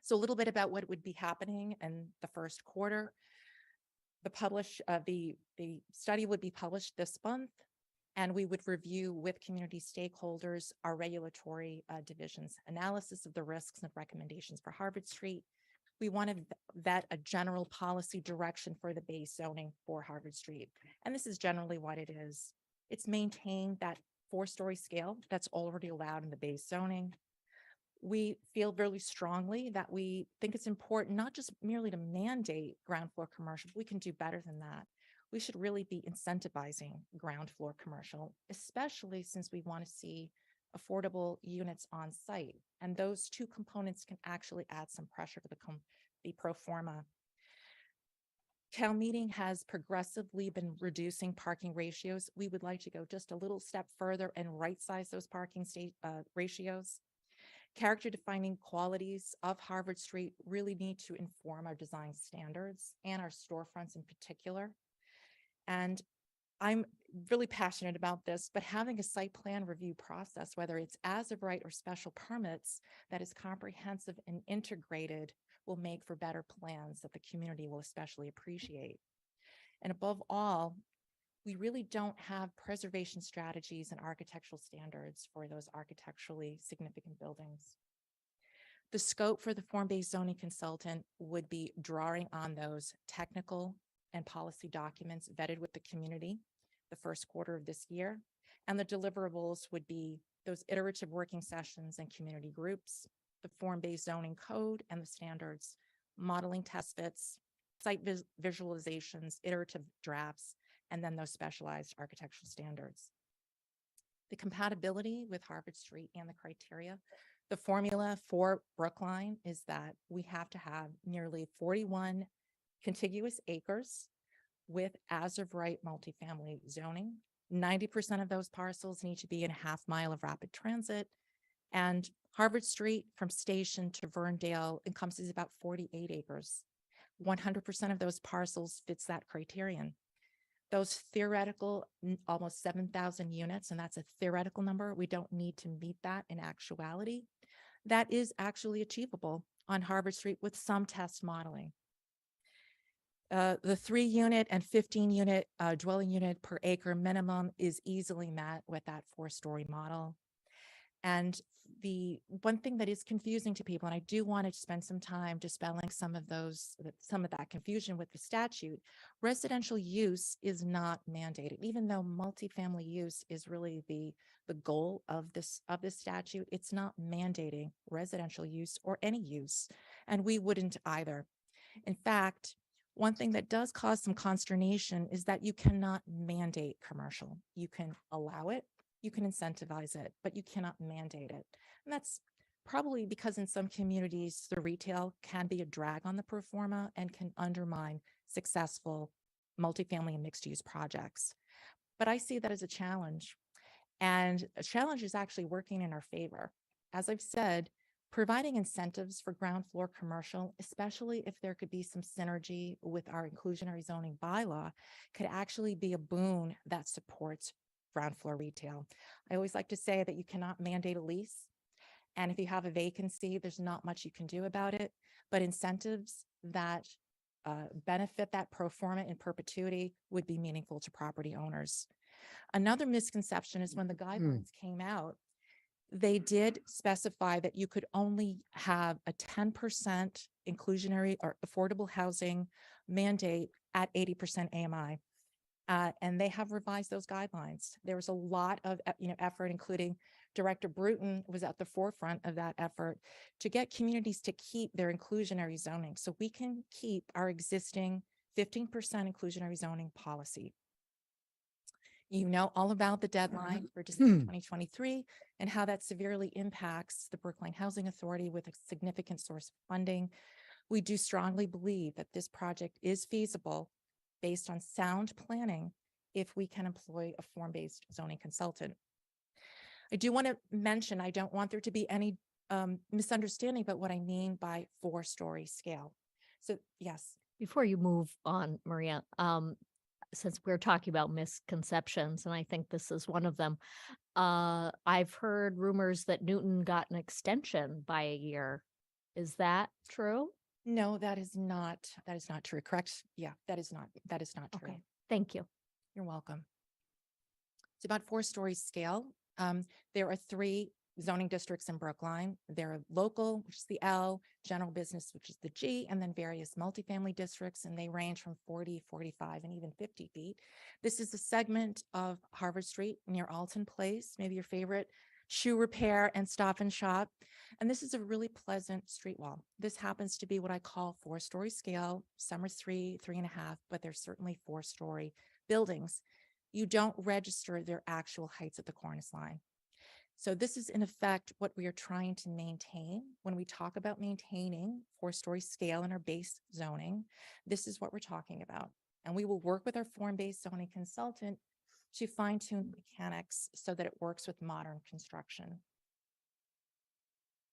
So a little bit about what would be happening in the first quarter. the study would be published this month, and we would review with community stakeholders our regulatory division's analysis of the risks and recommendations for Harvard Street. We want to vet a general policy direction for the base zoning for Harvard Street. And this is generally what it is. It's maintained that 4-story scale that's already allowed in the base zoning. We feel really strongly that we think it's important not just merely to mandate ground floor commercial, we can do better than that. We should really be incentivizing ground floor commercial, especially since we want to see affordable units on site. And those two components can actually add some pressure to the pro forma. Town meeting has progressively been reducing parking ratios. We would like to go just a little step further and right-size those parking ratios. Character defining qualities of Harvard Street really need to inform our design standards and our storefronts in particular. And I'm really passionate about this, but having a site plan review process, whether it's as of right or special permits, that is comprehensive and integrated, will make for better plans that the community will especially appreciate. And above all, we really don't have preservation strategies and architectural standards for those architecturally significant buildings. The scope for the form-based zoning consultant would be drawing on those technical and policy documents vetted with the community the first quarter of this year. And the deliverables would be those iterative working sessions and community groups, the form-based zoning code and the standards, modeling test fits, site visualizations, iterative drafts, and then those specialized architectural standards. The compatibility with Harvard Street and the criteria, the formula for Brookline is that we have to have nearly 41 contiguous acres with as of right multifamily zoning. 90% of those parcels need to be in a half mile of rapid transit. And Harvard Street from Station to Verndale encompasses about 48 acres. 100% of those parcels fits that criterion. Those theoretical, almost 7,000 units, and that's a theoretical number. We don't need to meet that in actuality. That is actually achievable on Harvard Street with some test modeling. The 3-unit and 15-unit dwelling unit per acre minimum is easily met with that 4-story model. And the one thing that is confusing to people, and I do want to spend some time dispelling some of that confusion with the statute, residential use is not mandated, even though multifamily use is really the goal of this statute. It's not mandating residential use or any use, and we wouldn't either. In fact, one thing that does cause some consternation is that you cannot mandate commercial. You can allow it, you can incentivize it, but you cannot mandate it. And that's probably because in some communities, the retail can be a drag on the pro forma and can undermine successful multifamily and mixed use projects. But I see that as a challenge. And a challenge is actually working in our favor. As I've said, providing incentives for ground floor commercial, especially if there could be some synergy with our inclusionary zoning bylaw, could actually be a boon that supports ground floor retail. I always like to say that you cannot mandate a lease. And if you have a vacancy, there's not much you can do about it, but incentives that benefit that pro forma in perpetuity would be meaningful to property owners. Another misconception is when the guidelines came out, they did specify that you could only have a 10% inclusionary or affordable housing mandate at 80% AMI. And they have revised those guidelines. There was a lot of effort, including Director Bruton was at the forefront of that effort to get communities to keep their inclusionary zoning so we can keep our existing 15% inclusionary zoning policy. You know all about the deadline for December 2023 and how that severely impacts the Brookline Housing Authority with a significant source of funding. We do strongly believe that this project is feasible based on sound planning if we can employ a form-based zoning consultant. I do want to mention, I don't want there to be any misunderstanding about what I mean by 4-story scale. So yes. Before you move on, Maria, since we're talking about misconceptions, and I think this is one of them, I've heard rumors that Newton got an extension by a year. Is that true? No, that is not true. Correct? Yeah, that is not true. Okay, thank you. You're welcome. It's about 4 stories scale. There are 3 zoning districts in Brookline. There are local, which is the L, general business, which is the G, and then various multifamily districts, and they range from 40, 45, and even 50 feet. This is a segment of Harvard Street near Alton Place, maybe your favorite shoe repair and stop and shop. And this is a really pleasant street wall. This happens to be what I call 4-story scale. Some are 3, 3.5, but they're certainly 4-story buildings. You don't register their actual heights at the cornice line. So this is in effect what we are trying to maintain when we talk about maintaining 4-story scale in our base zoning. This is what we're talking about. And we will work with our form-based zoning consultant to fine tune the mechanics so that it works with modern construction.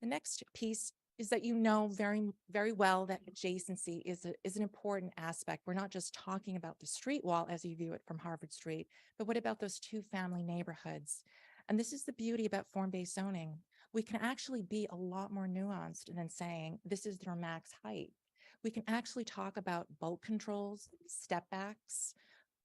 The next piece is that you know very, very well that adjacency is an important aspect. We're not just talking about the street wall as you view it from Harvard Street, but what about those 2-family neighborhoods? And this is the beauty about form-based zoning. We can actually be a lot more nuanced than saying this is their max height. We can actually talk about bulk controls, step backs,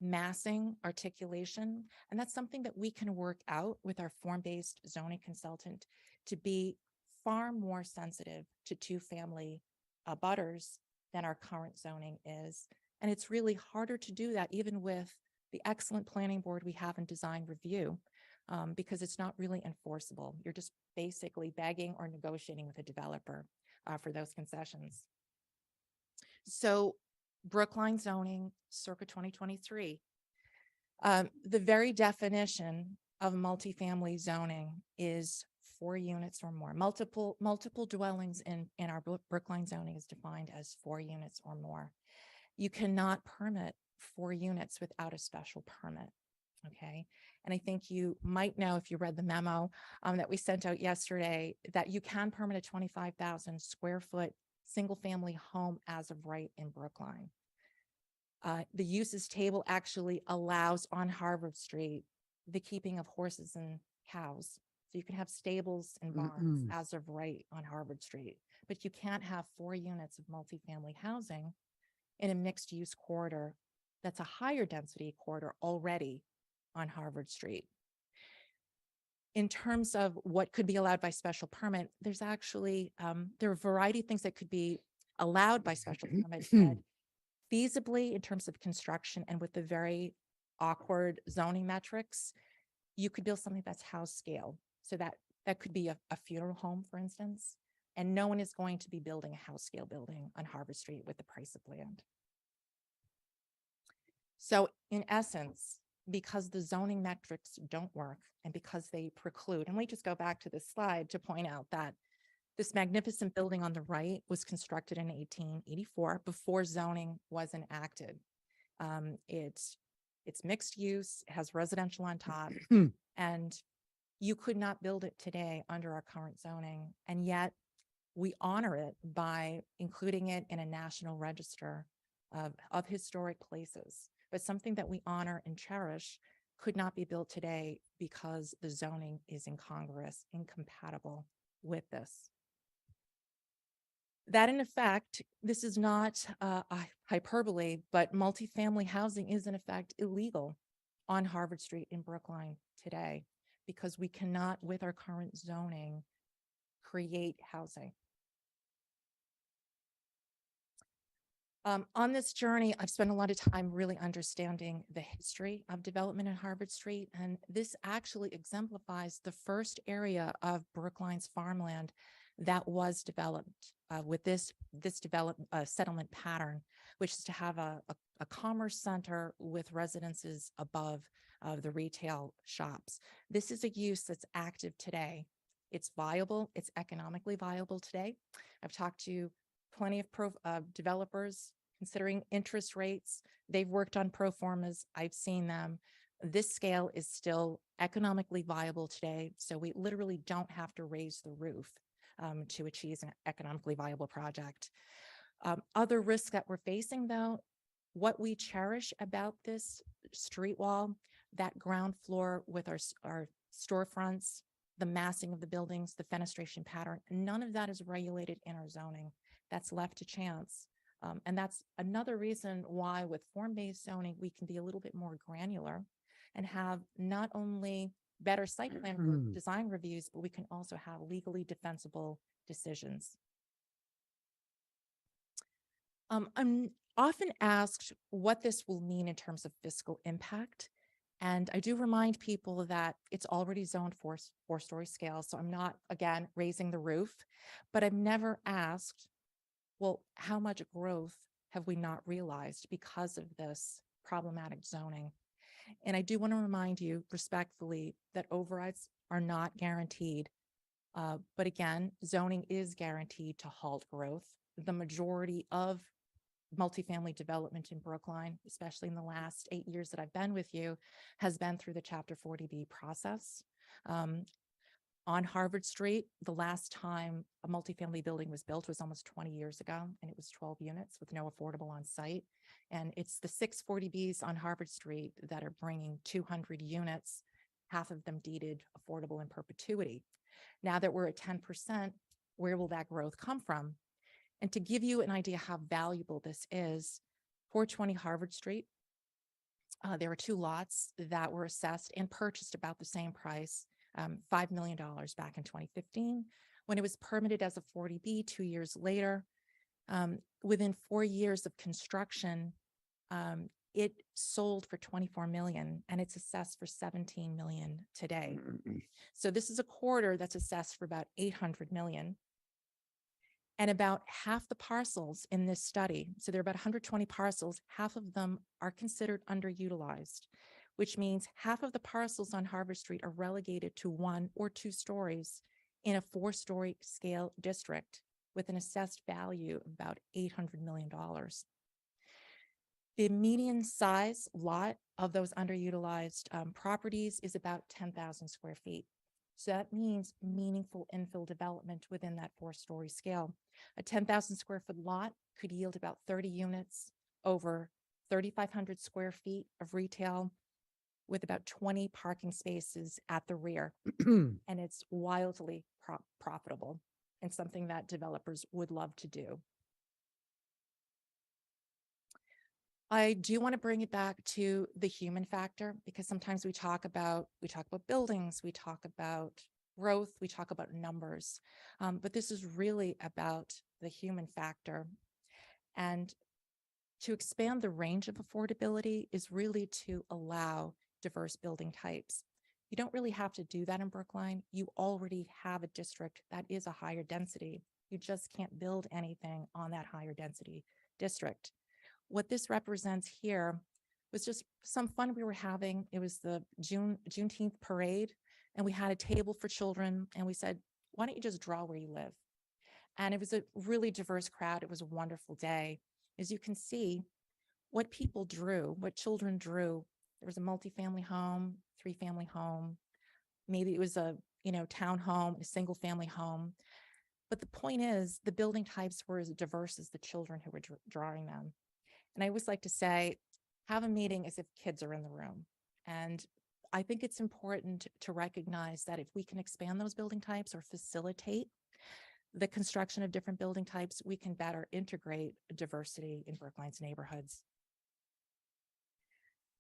massing, articulation, and that's something that we can work out with our form-based zoning consultant to be far more sensitive to 2-family abutters than our current zoning is. And it's really harder to do that even with the excellent planning board we have in design review, because it's not really enforceable. You're just basically begging or negotiating with a developer for those concessions. So Brookline zoning circa 2023, the very definition of multifamily zoning is 4 units or more. Multiple dwellings in our Brookline zoning is defined as 4 units or more. You cannot permit 4 units without a special permit. Okay. And I think you might know if you read the memo that we sent out yesterday that you can permit a 25,000 square foot single family home as of right in Brookline. The uses table actually allows on Harvard Street the keeping of horses and cows. So you can have stables and barns as of right on Harvard Street, but you can't have 4 units of multifamily housing in a mixed use corridor that's a higher density corridor already on Harvard Street. In terms of what could be allowed by special permit, there's actually, there are a variety of things that could be allowed by special permit, but feasibly in terms of construction and with the very awkward zoning metrics, you could build something that's house scale. So that could be a funeral home, for instance, and no one is going to be building a house scale building on Harvard Street with the price of land. So in essence, because the zoning metrics don't work and because they preclude, and we just go back to this slide to point out that this magnificent building on the right was constructed in 1884 before zoning was enacted. It's mixed use, it has residential on top, and you could not build it today under our current zoning. And yet we honor it by including it in a national register of historic places. But something that we honor and cherish could not be built today because the zoning is incongruous, incompatible with this. That in effect, this is not a hyperbole, but multifamily housing is in effect illegal on Harvard Street in Brookline today because we cannot, with our current zoning, create housing. On this journey, I've spent a lot of time really understanding the history of development in Harvard Street, and this actually exemplifies the first area of Brookline's farmland that was developed with this settlement pattern, which is to have a commerce center with residences above the retail shops. This is a use that's active today. It's viable, it's economically viable today. I've talked to plenty of developers considering interest rates. They've worked on pro formas. I've seen them. This scale is still economically viable today. So we literally don't have to raise the roof to achieve an economically viable project. Other risks that we're facing though, what we cherish about this street wall, that ground floor with our storefronts, the massing of the buildings, the fenestration pattern, none of that is regulated in our zoning. That's left to chance. And that's another reason why with form-based zoning, we can be a little bit more granular and have not only better site plan design reviews, but we can also have legally defensible decisions. I'm often asked what this will mean in terms of fiscal impact. And I do remind people that it's already zoned four-story scale. So I'm not, again, raising the roof, but I've never asked, well, how much growth have we not realized because of this problematic zoning? And I do want to remind you respectfully that overrides are not guaranteed. But again, zoning is guaranteed to halt growth. The majority of multifamily development in Brookline, especially in the last 8 years that I've been with you, has been through the Chapter 40B process. On Harvard Street, the last time a multifamily building was built was almost 20 years ago, and it was 12 units with no affordable on site. And it's the 640Bs on Harvard Street that are bringing 200 units, half of them deeded affordable in perpetuity. Now that we're at 10%, where will that growth come from? And to give you an idea how valuable this is, 420 Harvard Street, there were 2 lots that were assessed and purchased about the same price, $5 million back in 2015. When it was permitted as a 40B 2 years later, within 4 years of construction, it sold for 24 million and it's assessed for 17 million today. So this is a quarter that's assessed for about 800 million. And about half the parcels in this study, so there are about 120 parcels, half of them are considered underutilized, which means half of the parcels on Harvard Street are relegated to 1 or 2 stories in a 4-story scale district with an assessed value of about $800 million. The median size lot of those underutilized properties is about 10,000 square feet. So that means meaningful infill development within that 4-story scale. A 10,000 square foot lot could yield about 30 units over 3,500 square feet of retail with about 20 parking spaces at the rear. And it's wildly profitable and something that developers would love to do. I do want to bring it back to the human factor because sometimes we talk about buildings, we talk about growth, we talk about numbers, but this is really about the human factor. And to expand the range of affordability is really to allow diverse building types. You don't really have to do that in Brookline. You already have a district that is a higher density. You just can't build anything on that higher density district. What this represents here was just some fun we were having. It was the Juneteenth parade, and we had a table for children, and we said, why don't you just draw where you live? And it was a really diverse crowd. It was a wonderful day. As you can see, what people drew, what children drew, there was a multifamily home, 3-family home, maybe it was a town home, a single family home. But the point is, the building types were as diverse as the children who were drawing them. And I always like to say, have a meeting as if kids are in the room. And I think it's important to recognize that if we can expand those building types or facilitate the construction of different building types, we can better integrate diversity in Brookline's neighborhoods.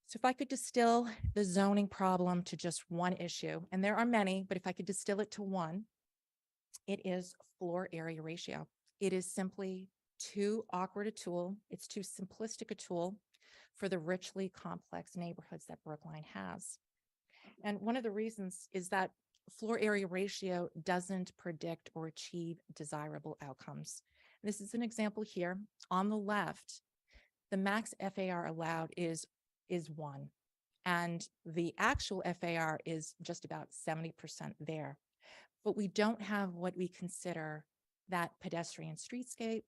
So if I could distill the zoning problem to just one issue, and there are many, but if I could distill it to one, it is floor area ratio. It is simply too awkward a tool. It's too simplistic a tool for the richly complex neighborhoods that Brookline has. And one of the reasons is that floor area ratio doesn't predict or achieve desirable outcomes. This is an example here. On the left, the max FAR allowed is 1, and the actual FAR is just about 70% there. But we don't have what we consider that pedestrian streetscape.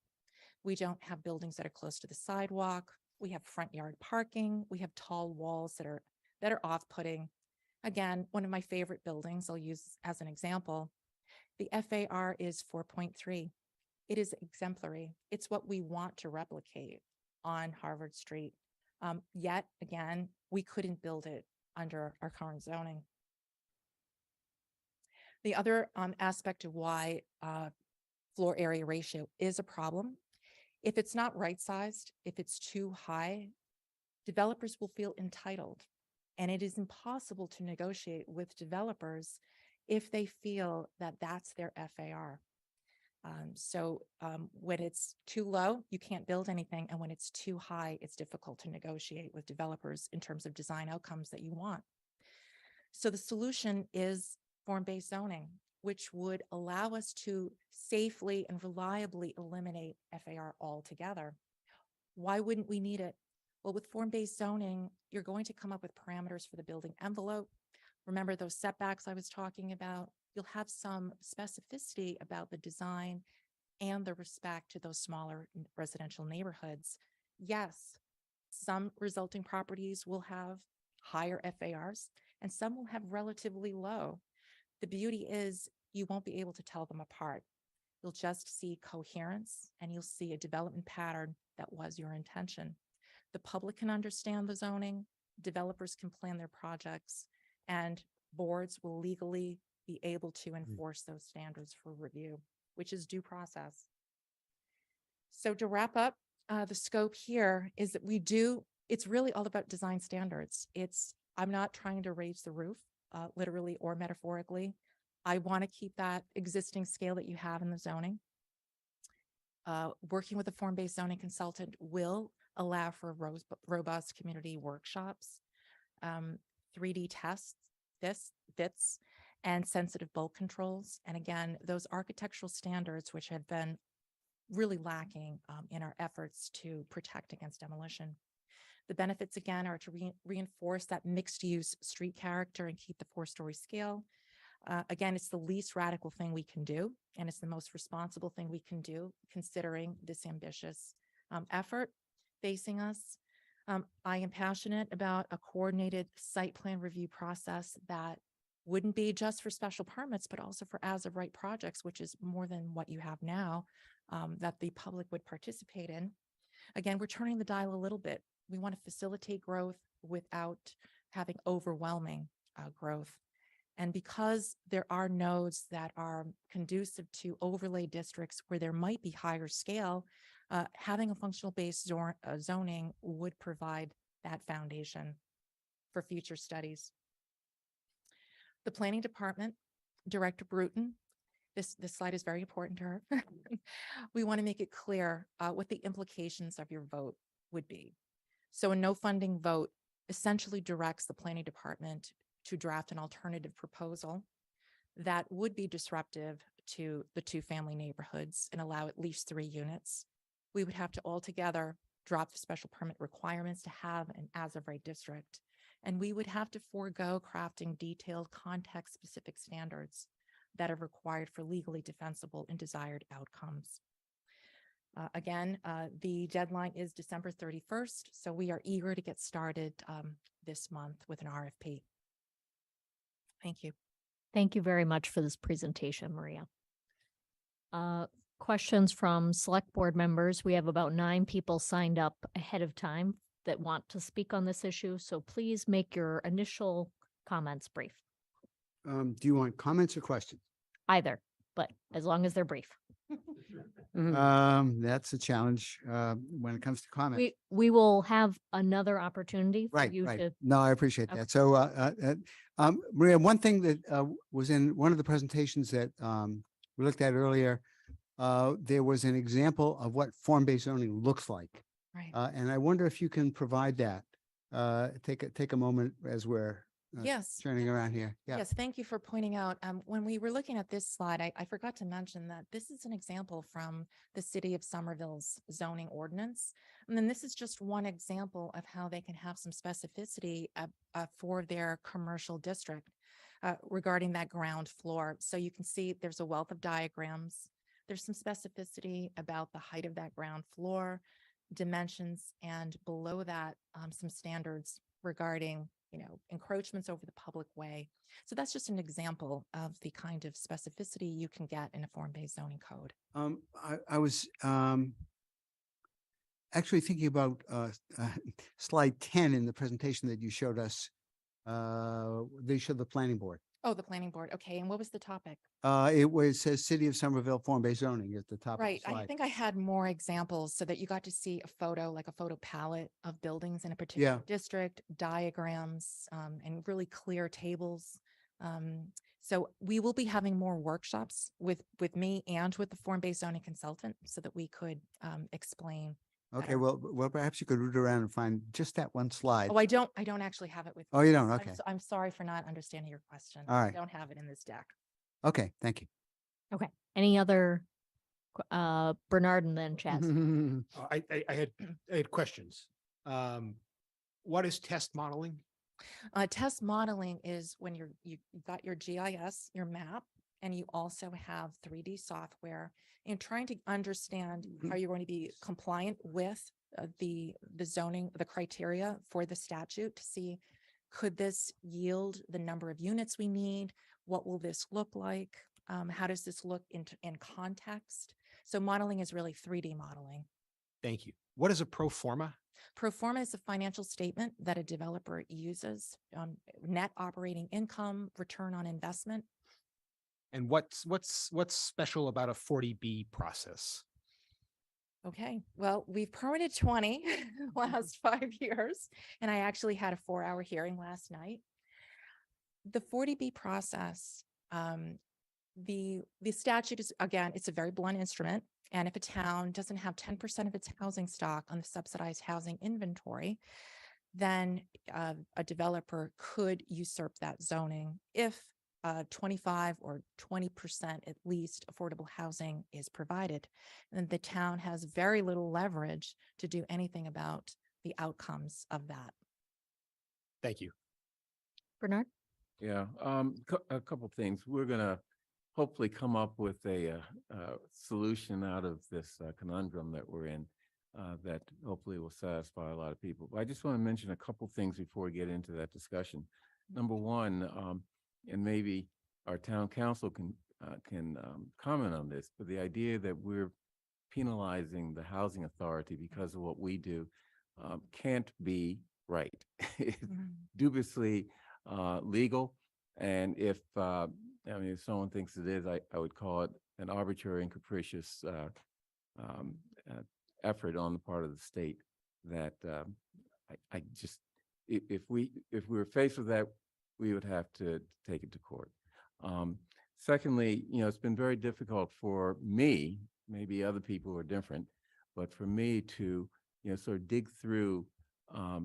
We don't have buildings that are close to the sidewalk. We have front yard parking. We have tall walls that are off-putting. Again, one of my favorite buildings I'll use as an example, the FAR is 4.3. It is exemplary. It's what we want to replicate on Harvard Street. Yet again, we couldn't build it under our current zoning. The other aspect of why floor area ratio is a problem, if it's not right-sized, if it's too high, developers will feel entitled. And it is impossible to negotiate with developers if they feel that that's their FAR. When it's too low, you can't build anything. And when it's too high, it's difficult to negotiate with developers in terms of design outcomes that you want. So the solution is form-based zoning, which would allow us to safely and reliably eliminate FAR altogether. Why wouldn't we need it? Well, with form-based zoning, you're going to come up with parameters for the building envelope. Remember those setbacks I was talking about? You'll have some specificity about the design and the respect to those smaller residential neighborhoods. Yes, some resulting properties will have higher FARs and some will have relatively low. The beauty is you won't be able to tell them apart. You'll just see coherence and you'll see a development pattern that was your intention. The public can understand the zoning, developers can plan their projects, and boards will legally be able to enforce those standards for review, which is due process. So to wrap up, the scope here is that it's really all about design standards. I'm not trying to raise the roof, literally or metaphorically. I want to keep that existing scale that you have in the zoning. Working with a form-based zoning consultant will allow for robust community workshops, 3D tests, fits, and sensitive bulk controls. And again, those architectural standards, which have been really lacking in our efforts to protect against demolition. The benefits, again, are to reinforce that mixed-use street character and keep the 4-story scale. Again, it's the least radical thing we can do, and it's the most responsible thing we can do, considering this ambitious effort facing us. I am passionate about a coordinated site plan review process that wouldn't be just for special permits, but also for as-of-right projects, which is more than what you have now, that the public would participate in. Again, we're turning the dial a little bit. We want to facilitate growth without having overwhelming growth. And because there are nodes that are conducive to overlay districts where there might be higher scale, having a functional based zoning would provide that foundation for future studies. The planning department, Director Bruton, this slide is very important to her. We want to make it clear what the implications of your vote would be. So a no funding vote essentially directs the planning department to draft an alternative proposal that would be disruptive to the 2-family neighborhoods and allow at least 3 units. We would have to altogether drop the special permit requirements to have an as-of-right district. And we would have to forego crafting detailed context-specific standards that are required for legally defensible and desired outcomes. Again, the deadline is December 31st, so we are eager to get started this month with an RFP. Thank you. Thank you very much for this presentation, Maria. Questions from select board members. We have about 9 people signed up ahead of time that want to speak on this issue, so please make your initial comments brief. Do you want comments or questions? Either, but as long as they're brief. That's a challenge when it comes to comments. We will have another opportunity for Right, you right. to. No, I appreciate Okay. that. So, Maria, one thing that was in one of the presentations that we looked at earlier, there was an example of what form-based zoning looks like. Right. And I wonder if you can provide that. Take a moment as we're Yes. turning around here. Yeah. Yes, thank you for pointing out. When we were looking at this slide, I forgot to mention that this is an example from the city of Somerville's zoning ordinance. And then this is just one example of how they can have some specificity for their commercial district regarding that ground floor. So you can see there's a wealth of diagrams. There's some specificity about the height of that ground floor, dimensions, and below that, some standards regarding encroachments over the public way. So that's just an example of the kind of specificity you can get in a form-based zoning code. I was actually thinking about slide 10 in the presentation that you showed us. They showed the planning board. Oh, the planning board. Okay. And what was the topic? It says City of Somerville form-based zoning at the top of the Right. I slide. think I had more examples so that you got to see a photo, like a photo palette of buildings in a particular district, diagrams, and really clear tables. So we will be having more workshops with me and with the form-based zoning consultant so that we could explain. Okay, better. well, perhaps you could root around and find just that one slide. Oh, I don't actually have it with. Oh, me. you don't? I'm Okay. I'm sorry for not understanding your question. All I right. don't have it in this deck. Okay, thank you. Okay. Any other, Bernard and then Chaz? I had questions. What is test modeling? Test modeling is when you've got your GIS, your map, and you also have 3D software and trying to understand how you're going to be compliant with the zoning, the criteria for the statute to see, could this yield the number of units we need? What will this look like? How does this look in context? So modeling is really 3D modeling. Thank you. What is a pro forma? Pro forma is a financial statement that a developer uses on net operating income, return on investment. And what's special about a 40B process? Okay, well, we've permitted 20 last 5 years, and I actually had a 4-hour hearing last night. The 40B process, the statute is, again, it's a very blunt instrument. And if a town doesn't have 10% of its housing stock on the subsidized housing inventory, then a developer could usurp that zoning if 25 or 20% at least affordable housing is provided. And the town has very little leverage to do anything about the outcomes of that. Thank you. Bernard? Yeah, a couple things. We're gonna hopefully come up with a solution out of this conundrum that we're in that hopefully will satisfy a lot of people. But I just want to mention a couple things before we get into that discussion. Number one, and maybe our town council can comment on this, but the idea that we're penalizing the housing authority because of what we do can't be right. It's dubiously legal, and if if someone thinks it is, I would call it an arbitrary and capricious effort on the part of the state that I just, if we were faced with that, we would have to take it to court. Secondly, it's been very difficult for me, maybe other people are different, but for me to, sort of dig through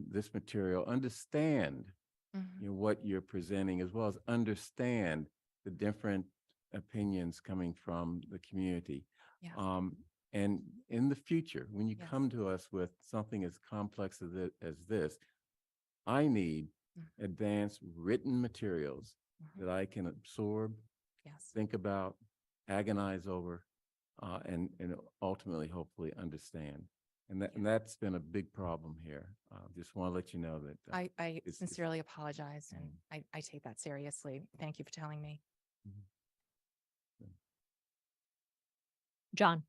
this material, understand what you're presenting, as well as understand the different opinions coming from the community. Yes. And in the future, when you come to us with something as complex as this, I need advanced written materials that I can absorb, think about, agonize over, and ultimately, hopefully, understand. And that's been a big problem here. Just want to let you know that. I sincerely apologize, and I take that seriously. Thank you for telling me. John?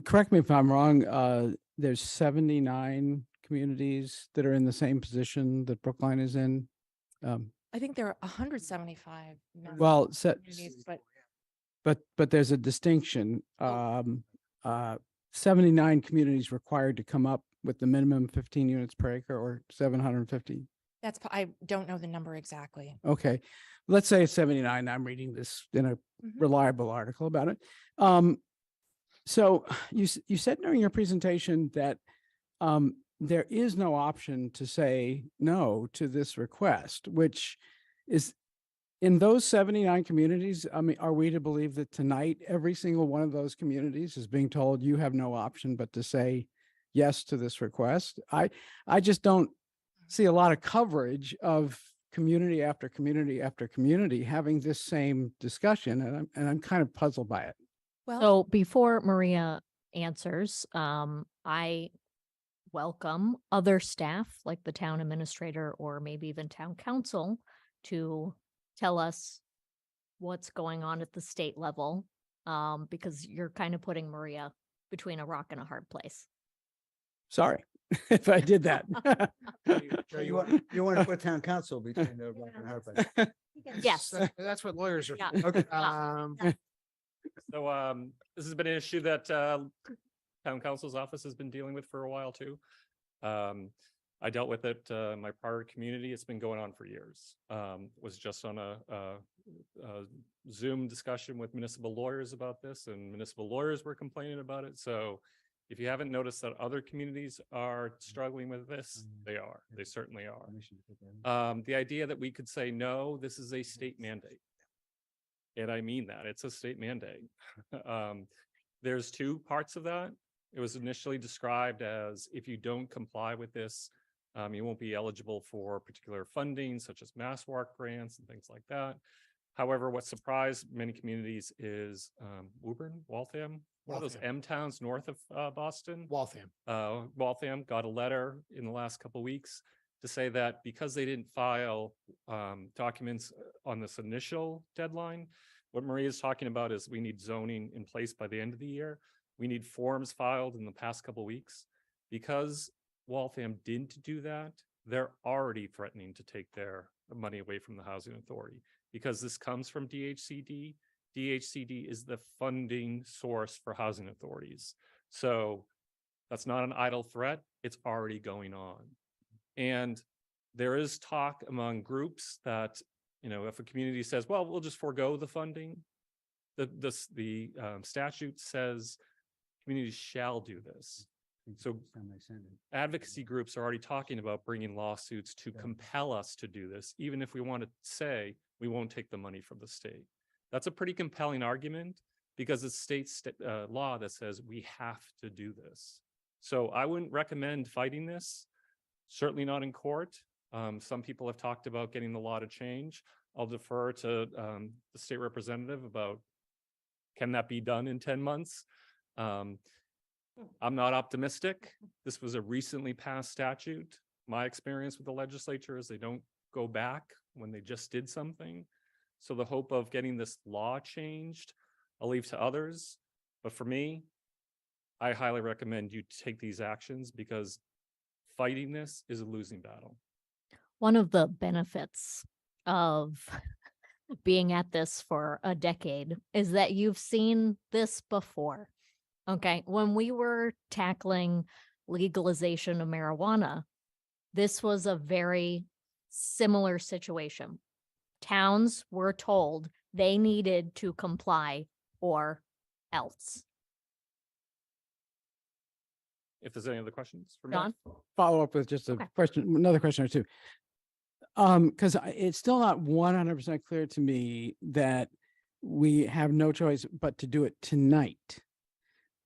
Correct me if I'm wrong, there's 79 communities that are in the same position that Brookline is in. I think there are 175 members Well, of communities, but there's a distinction. 79 communities required to come up with the minimum 15 units per acre, or 750. I don't know the number exactly. Okay, let's say it's 79. I'm reading this in a reliable article about it. So you said during your presentation that there is no option to say no to this request, which is in those 79 communities. I mean, are we to believe that tonight every single one of those communities is being told you have no option but to say yes to this request? I just don't see a lot of coverage of community after community after community having this same discussion, and I'm kind of puzzled by it. Well, So before Maria answers, I welcome other staff like the town administrator or maybe even town council to tell us what's going on at the state level, because you're kind of putting Maria between a rock and a hard place. Sorry. if I did that. So you want to put town council between the rock and hard place. Yes. That's what lawyers are. Yeah. for. Okay. So this has been an issue that town council's office has been dealing with for a while too. I dealt with it in my prior community. It's been going on for years. Was just on a Zoom discussion with municipal lawyers about this, and municipal lawyers were complaining about it. So if you haven't noticed that other communities are struggling with this, they are. They certainly are. The idea that we could say, no, this is a state mandate. And I mean that, it's a state mandate. There's two parts of that. It was initially described as if you don't comply with this, you won't be eligible for particular funding such as Mass Work grants and things like that. However, what surprised many communities is Woburn, Waltham, one of those M towns north of Boston. Waltham. Waltham got a letter in the last couple of weeks to say that because they didn't file documents on this initial deadline, what Maria is talking about is we need zoning in place by the end of the year. We need forms filed in the past couple of weeks. Because Waltham didn't do that, they're already threatening to take their money away from the housing authority because this comes from DHCD. DHCD is the funding source for housing authorities. So that's not an idle threat. It's already going on. And there is talk among groups that, you know, if a community says, well, we'll just forego the funding, the statute says communities shall do this. So advocacy groups are already talking about bringing lawsuits to compel us to do this, even if we want to say we won't take the money from the state. That's a pretty compelling argument because it's state law that says we have to do this. So I wouldn't recommend fighting this, certainly not in court. Some people have talked about getting the law to change. I'll defer to the state representative about can that be done in 10 months? I'm not optimistic. This was a recently passed statute. My experience with the legislature is they don't go back when they just did something. So the hope of getting this law changed, I'll leave to others. But for me, I highly recommend you take these actions because fighting this is a losing battle. One of the benefits of being at this for a decade is that you've seen this before. Okay, when we were tackling legalization of marijuana, this was a very similar situation. Towns were told they needed to comply or else. If there's any other questions for me. John? Follow up with just a question, another question or two. Because it's still not 100% clear to me that we have no choice but to do it tonight.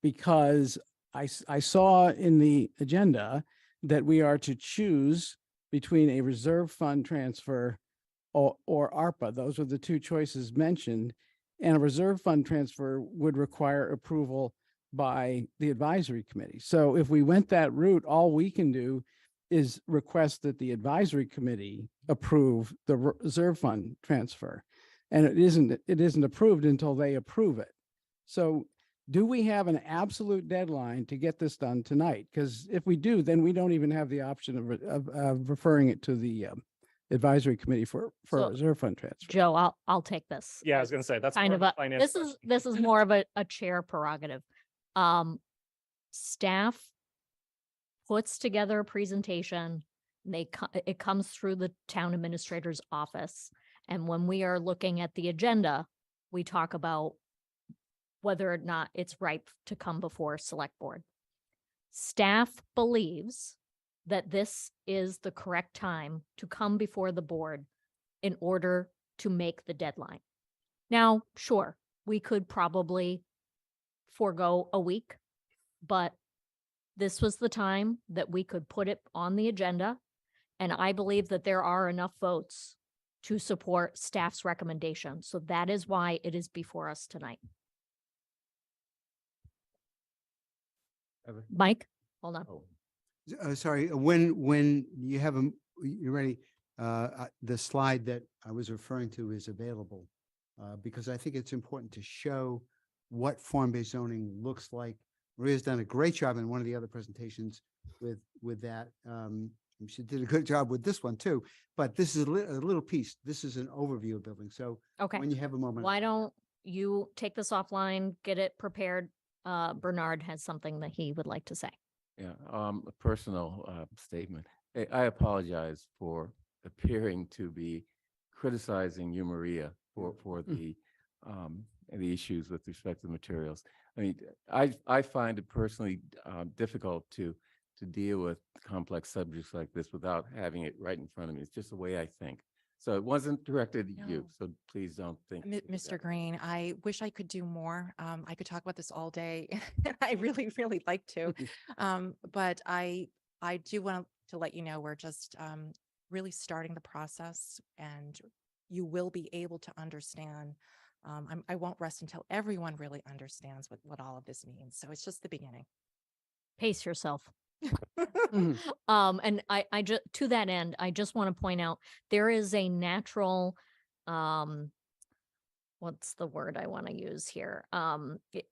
Because I saw in the agenda that we are to choose between a reserve fund transfer or ARPA. Those are the two choices mentioned. And a reserve fund transfer would require approval by the advisory committee. So if we went that route, all we can do is request that the advisory committee approve the reserve fund transfer. And it isn't approved until they approve it. So do we have an absolute deadline to get this done tonight? Because if we do, then we don't even have the option of referring it to the advisory committee for So, a reserve fund transfer. Joe, I'll take this. Yeah, I was going to say that's Kind more of of a finance this is more of a chair prerogative. Staff puts together a presentation. It comes through the town administrator's office. And when we are looking at the agenda, we talk about whether or not it's ripe to come before select board. Staff believes that this is the correct time to come before the board in order to make the deadline. Now, sure, we could probably forego a week, but this was the time that we could put it on the agenda. And I believe that there are enough votes to support staff's recommendation. So that is why it is before us tonight. Mike, hold on. Sorry, when you have you're ready, the slide that I was referring to is available because I think it's important to show what form-based zoning looks like. Maria's done a great job in one of the other presentations with that. She did a good job with this one too, but this is a little piece. This is an overview of building. So Okay. when you have a moment. Why don't you take this offline, get it prepared? Bernard has something that he would like to say. Yeah, a personal statement. I apologize for appearing to be criticizing you, Maria, for the issues with respect to the materials. I mean, I find it personally difficult to deal with complex subjects like this without having it right in front of me. It's just the way I think. So it wasn't directed at you. So please don't think. Mr. Green, I wish I could do more. I could talk about this all day. I really, really like to. But I do want to let you know we're just really starting the process, and you will be able to understand. I won't rest until everyone really understands what all of this means. So it's just the beginning. Pace yourself. And I just, to that end, I just want to point out there is a natural, what's the word I want to use here?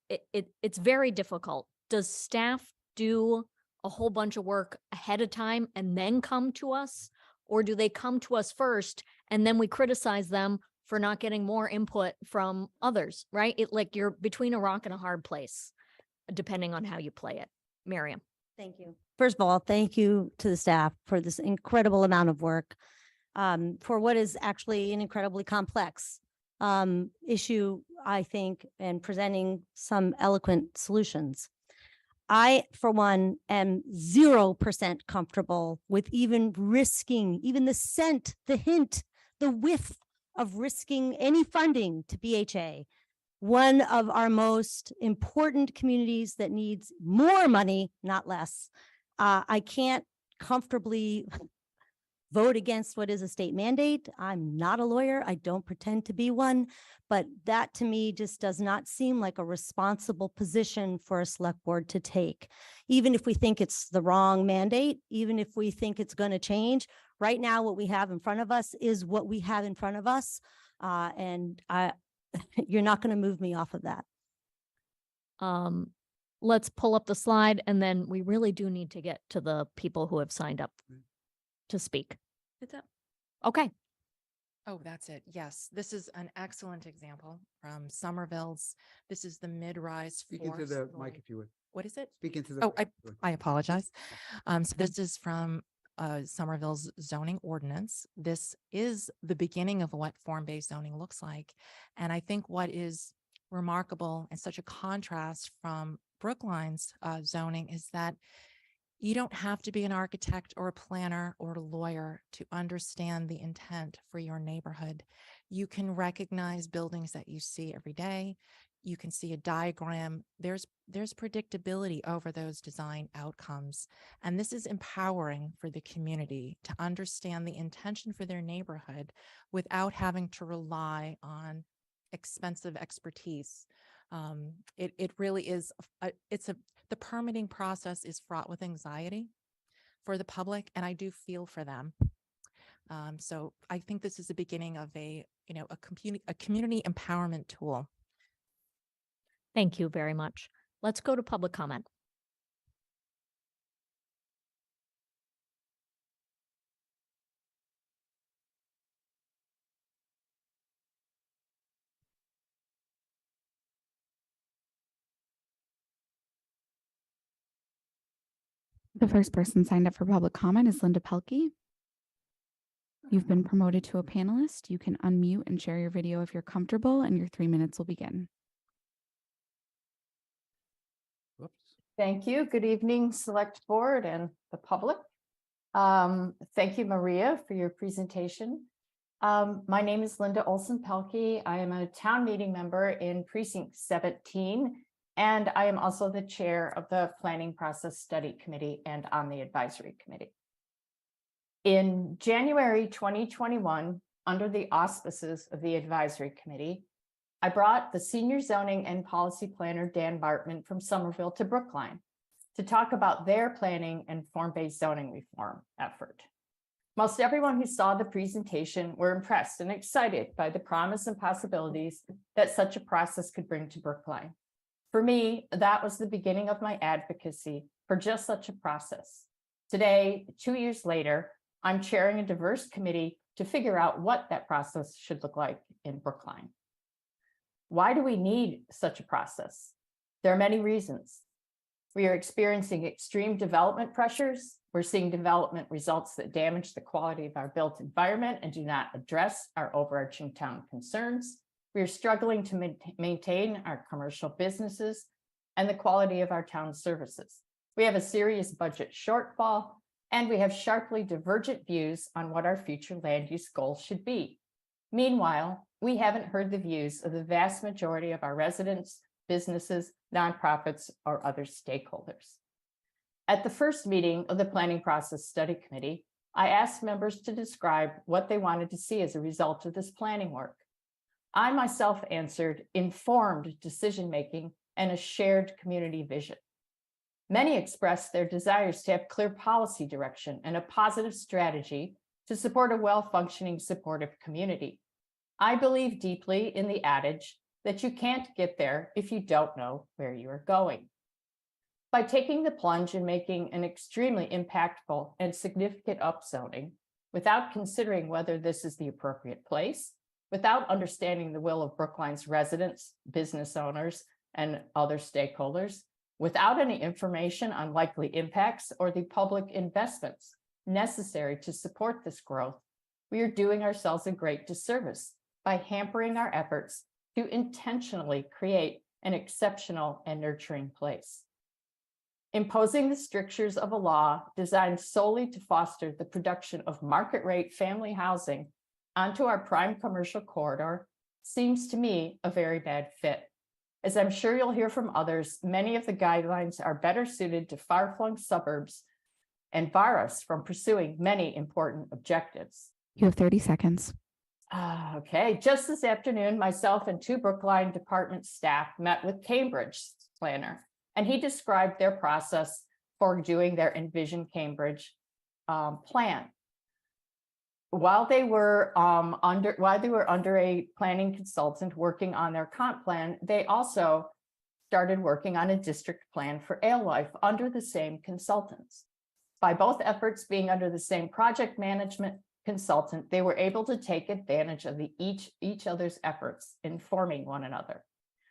It's very difficult. Does staff do a whole bunch of work ahead of time and then come to us? Or do they come to us first and then we criticize them for not getting more input from others, right? Like you're between a rock and a hard place, depending on how you play it. Miriam. Thank you. First of all, thank you to the staff for this incredible amount of work, for what is actually an incredibly complex issue, I think, and presenting some eloquent solutions. I, for one, am 0% comfortable with even risking, even the scent, the hint, the whiff of risking any funding to BHA, one of our most important communities that needs more money, not less. I can't comfortably vote against what is a state mandate. I'm not a lawyer. I don't pretend to be one, but that to me just does not seem like a responsible position for a select board to take. Even if we think it's the wrong mandate, even if we think it's going to change, right now what we have in front of us is what we have in front of us. And you're not going to move me off of that. Let's pull up the slide, and then we really do need to get to the people who have signed up to speak. It's up. Okay. Oh, that's it. Yes, this is an excellent example from Somerville's. This is the mid-rise. Speak into the mic if you would. What is it? Speak into the. Oh, I apologize. So this is from Somerville's zoning ordinance. This is the beginning of what form-based zoning looks like. And I think what is remarkable and such a contrast from Brookline's zoning is that you don't have to be an architect or a planner or a lawyer to understand the intent for your neighborhood. You can recognize buildings that you see every day. You can see a diagram. There's predictability over those design outcomes. And this is empowering for the community to understand the intention for their neighborhood without having to rely on expensive expertise. It really is, the permitting process is fraught with anxiety for the public, and I do feel for them. So I think this is the beginning of a community empowerment tool. Thank you very much. Let's go to public comment. The first person signed up for public comment is Linda Pelkey. You've been promoted to a panelist. You can unmute and share your video if you're comfortable, and your 3 minutes will begin. Thank you. Good evening, Select Board and the public. Thank you, Maria, for your presentation. My name is Linda Olson Pelkey. I am a town meeting member in Precinct 17, and I am also the chair of the Planning Process Study Committee and on the Advisory Committee. In January 2021, under the auspices of the Advisory Committee, I brought the senior zoning and policy planner, Dan Bartman from Somerville, to Brookline to talk about their planning and form-based zoning reform effort. Most everyone who saw the presentation were impressed and excited by the promise and possibilities that such a process could bring to Brookline. For me, that was the beginning of my advocacy for just such a process. Today, 2 years later, I'm chairing a diverse committee to figure out what that process should look like in Brookline. Why do we need such a process? There are many reasons. We are experiencing extreme development pressures. We're seeing development results that damage the quality of our built environment and do not address our overarching town concerns. We are struggling to maintain our commercial businesses and the quality of our town services. We have a serious budget shortfall, and we have sharply divergent views on what our future land use goals should be. Meanwhile, we haven't heard the views of the vast majority of our residents, businesses, nonprofits, or other stakeholders. At the first meeting of the Planning Process Study Committee, I asked members to describe what they wanted to see as a result of this planning work. I myself answered informed decision-making and a shared community vision. Many expressed their desires to have clear policy direction and a positive strategy to support a well-functioning, supportive community. I believe deeply in the adage that you can't get there if you don't know where you are going. By taking the plunge and making an extremely impactful and significant upzoning, without considering whether this is the appropriate place, without understanding the will of Brookline's residents, business owners, and other stakeholders, without any information on likely impacts or the public investments necessary to support this growth, we are doing ourselves a great disservice by hampering our efforts to intentionally create an exceptional and nurturing place. Imposing the strictures of a law designed solely to foster the production of market rate family housing onto our prime commercial corridor seems to me a very bad fit. As I'm sure you'll hear from others, many of the guidelines are better suited to far-flung suburbs and bar us from pursuing many important objectives. You have 30 seconds. Okay, just this afternoon, myself and 2 Brookline department staff met with Cambridge planner, and he described their process for doing their Envision Cambridge plan. While they were under a planning consultant working on their comp plan, they also started working on a district plan for Alewife under the same consultants. By both efforts being under the same project management consultant, they were able to take advantage of each other's efforts in forming one another.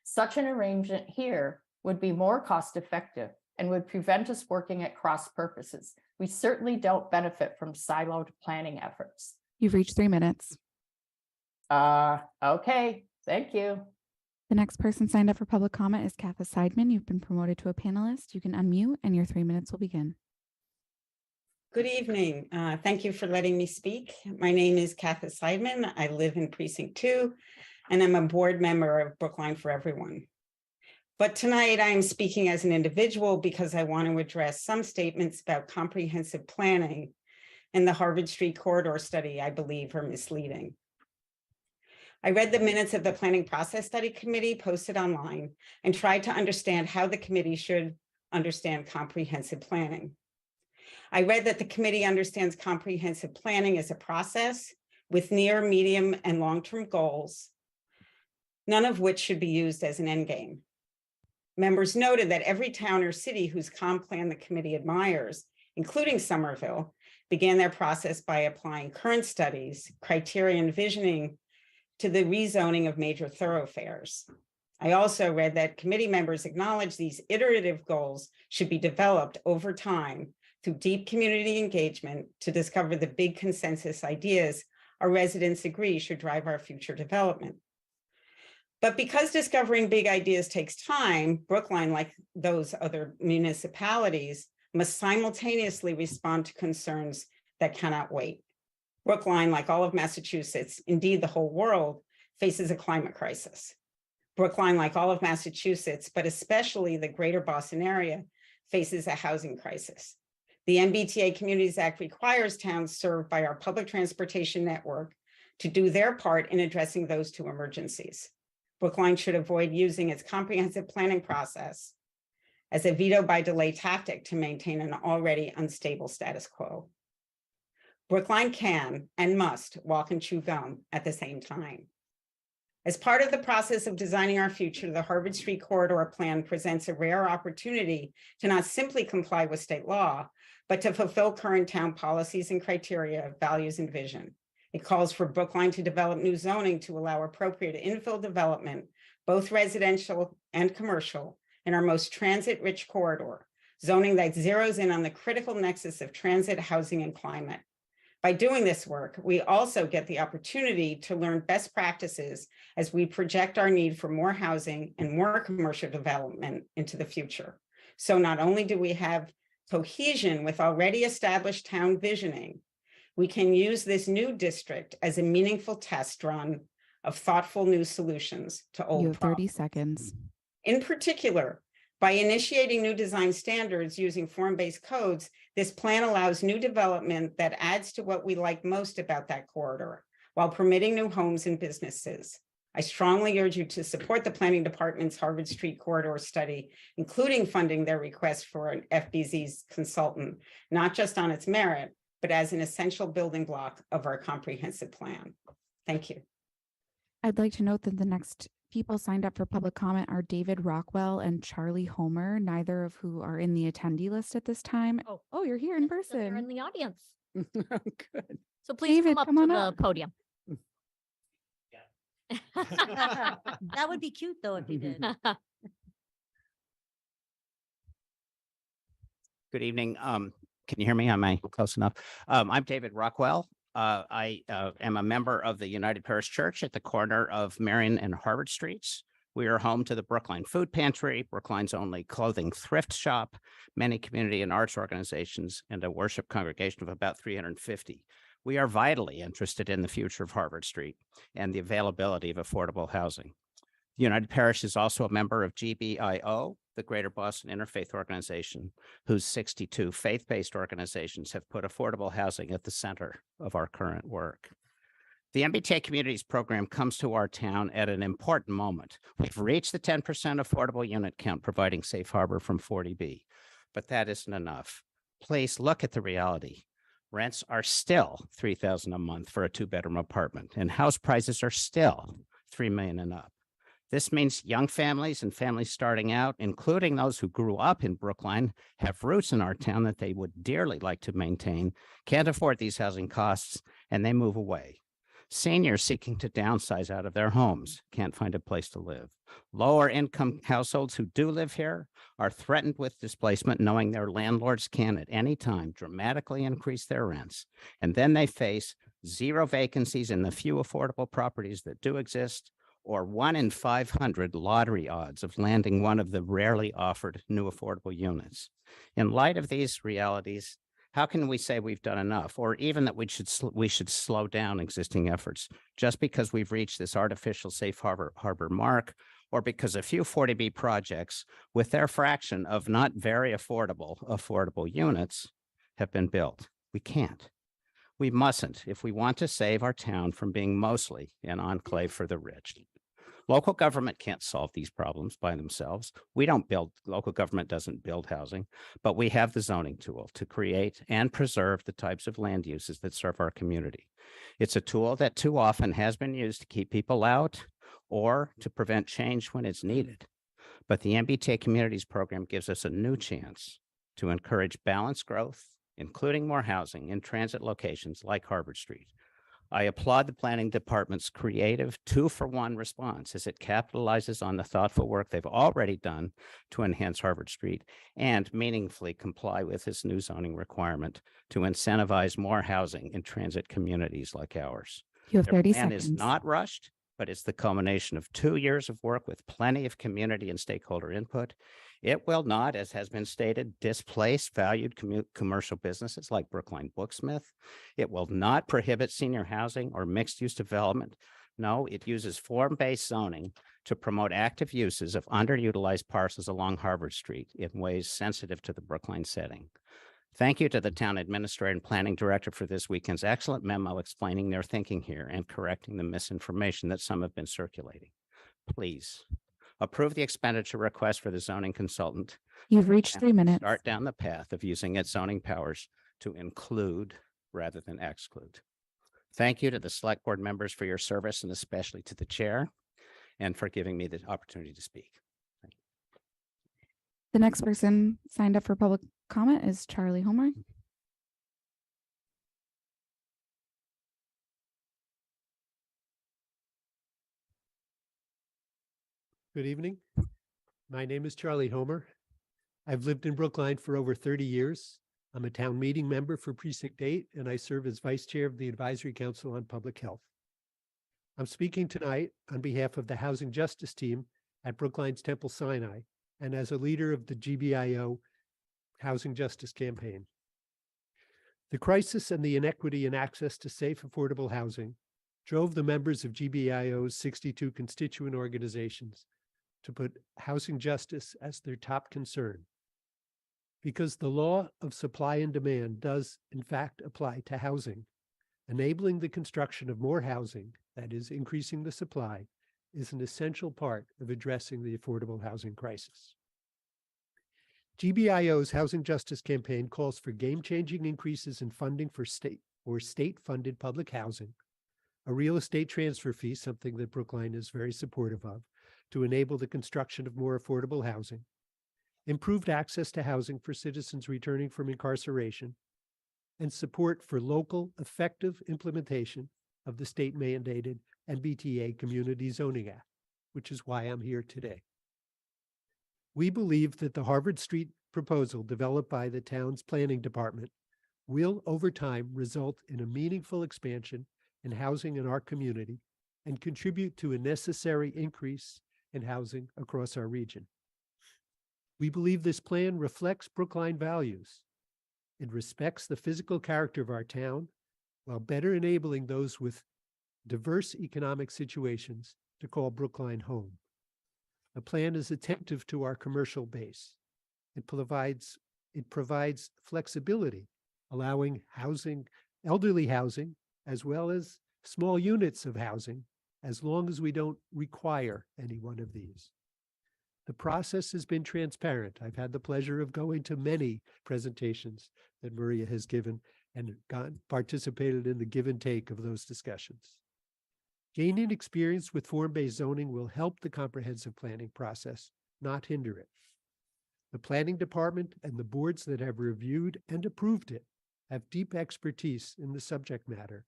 Such an arrangement here would be more cost effective and would prevent us working at cross purposes. We certainly don't benefit from siloed planning efforts. You've reached 3 minutes. Okay, thank you. The next person signed up for public comment is Katha Seidman. You've been promoted to a panelist. You can unmute and your 3 minutes will begin. Good evening. Thank you for letting me speak. My name is Katha Seidman. I live in Precinct 2, and I'm a board member of Brookline for Everyone. But tonight I am speaking as an individual because I want to address some statements about comprehensive planning and the Harvard Street Corridor study I believe are misleading. I read the minutes of the Planning Process Study Committee posted online and tried to understand how the committee should understand comprehensive planning. I read that the committee understands comprehensive planning as a process with near, medium, and long-term goals, none of which should be used as an endgame. Members noted that every town or city whose comp plan the committee admires, including Somerville, began their process by applying current studies, criteria, and visioning to the rezoning of major thoroughfares. I also read that committee members acknowledge these iterative goals should be developed over time through deep community engagement to discover the big consensus ideas our residents agree should drive our future development. But because discovering big ideas takes time, Brookline, like those other municipalities, must simultaneously respond to concerns that cannot wait. Brookline, like all of Massachusetts, indeed the whole world, faces a climate crisis. Brookline, like all of Massachusetts, but especially the greater Boston area, faces a housing crisis. The MBTA Communities Act requires towns served by our public transportation network to do their part in addressing those 2 emergencies. Brookline should avoid using its comprehensive planning process as a veto by delay tactic to maintain an already unstable status quo. Brookline can and must walk and chew gum at the same time. As part of the process of designing our future, the Harvard Street Corridor Plan presents a rare opportunity to not simply comply with state law, but to fulfill current town policies and criteria, values, and vision. It calls for Brookline to develop new zoning to allow appropriate infill development, both residential and commercial, in our most transit-rich corridor, zoning that zeroes in on the critical nexus of transit, housing, and climate. By doing this work, we also get the opportunity to learn best practices as we project our need for more housing and more commercial development into the future. So not only do we have cohesion with already established town visioning, we can use this new district as a meaningful test run of thoughtful new solutions to You old have 30 seconds. In particular, by initiating new design standards using form-based codes, this plan allows new development that adds to what we like most about that corridor, while permitting new homes and businesses. I strongly urge you to support the Planning Department's Harvard Street Corridor study, including funding their request for an FBZ's consultant, not just on its merit, but as an essential building block of our comprehensive plan. Thank you. I'd like to note that the next people signed up for public comment are David Rockwell and Charlie Homer, neither of who are in the attendee list at this time. Oh, you're here in They're in person. the audience. Good. So please David, come up come to on the up. podium. That would be cute though if you did. Good evening. Can you hear me? Am I close enough? I'm David Rockwell. I am a member of the United Parish Church at the corner of Marion and Harvard Streets. We are home to the Brookline Food Pantry, Brookline's only clothing thrift shop, many community and arts organizations, and a worship congregation of about 350. We are vitally interested in the future of Harvard Street and the availability of affordable housing. United Parish is also a member of GBIO, the Greater Boston Interfaith Organization, whose 62 faith-based organizations have put affordable housing at the center of our current work. The MBTA Communities Program comes to our town at an important moment. We've reached the 10% affordable unit count, providing safe harbor from 40B, but that isn't enough. Please look at the reality. Rents are still $3,000 a month for a two-bedroom apartment, and house prices are still $3 million and up. This means young families and families starting out, including those who grew up in Brookline, have roots in our town that they would dearly like to maintain, can't afford these housing costs, and they move away. Seniors seeking to downsize out of their homes can't find a place to live. Lower income households who do live here are threatened with displacement, knowing their landlords can at any time dramatically increase their rents. And then they face zero vacancies in the few affordable properties that do exist, or 1 in 500 lottery odds of landing one of the rarely offered new affordable units. In light of these realities, how can we say we've done enough, or even that we should slow down existing efforts just because we've reached this artificial safe harbor mark, or because a few 40B projects with their fraction of not very affordable units have been built? We can't. We mustn't if we want to save our town from being mostly an enclave for the rich. Local government can't solve these problems by themselves. Local government doesn't build housing, but we have the zoning tool to create and preserve the types of land uses that serve our community. It's a tool that too often has been used to keep people out or to prevent change when it's needed. But the MBTA Communities Program gives us a new chance to encourage balanced growth, including more housing in transit locations like Harvard Street. I applaud the Planning Department's creative 2-for-1 response as it capitalizes on the thoughtful work they've already done to enhance Harvard Street and meaningfully comply with this new zoning requirement to incentivize more housing in transit communities like ours. You have 30 plan seconds. is not rushed, but it's the culmination of 2 years of work with plenty of community and stakeholder input. It will not, as has been stated, displace valued commercial businesses like Brookline Booksmith. It will not prohibit senior housing or mixed-use development. No, it uses form-based zoning to promote active uses of underutilized parcels along Harvard Street in ways sensitive to the Brookline setting. Thank you to the town administrator and planning director for this weekend's excellent memo explaining their thinking here and correcting the misinformation that some have been circulating. Please approve the expenditure request for the zoning consultant. You've reached 3 minutes. Start down the path of using its zoning powers to include rather than exclude. Thank you to the select board members for your service and especially to the chair. and for giving me the opportunity to speak. The next person signed up for public comment is Charlie Homer. Good evening. My name is Charlie Homer. I've lived in Brookline for over 30 years. I'm a town meeting member for Precinct 8, and I serve as Vice Chair of the Advisory Council on Public Health. I'm speaking tonight on behalf of the Housing Justice Team at Brookline's Temple Sinai and as a leader of the GBIO Housing Justice Campaign. The crisis and the inequity in access to safe, affordable housing drove the members of GBIO's 62 constituent organizations to put housing justice as their top concern. Because the law of supply and demand does, in fact, apply to housing, enabling the construction of more housing, that is, increasing the supply, is an essential part of addressing the affordable housing crisis. GBIO's Housing Justice Campaign calls for game-changing increases in funding for state or state-funded public housing, a real estate transfer fee, something that Brookline is very supportive of, to enable the construction of more affordable housing, improved access to housing for citizens returning from incarceration, and support for local effective implementation of the state-mandated MBTA Community Zoning Act, which is why I'm here today. We believe that the Harvard Street proposal developed by the town's planning department will, over time, result in a meaningful expansion in housing in our community and contribute to a necessary increase in housing across our region. We believe this plan reflects Brookline values. It respects the physical character of our town while better enabling those with diverse economic situations to call Brookline home. The plan is attentive to our commercial base. It provides flexibility, allowing housing, elderly housing, as well as small units of housing, as long as we don't require any one of these. The process has been transparent. I've had the pleasure of going to many presentations that Maria has given and participated in the give and take of those discussions. Gaining experience with form-based zoning will help the comprehensive planning process, not hinder it. The planning department and the boards that have reviewed and approved it have deep expertise in the subject matter.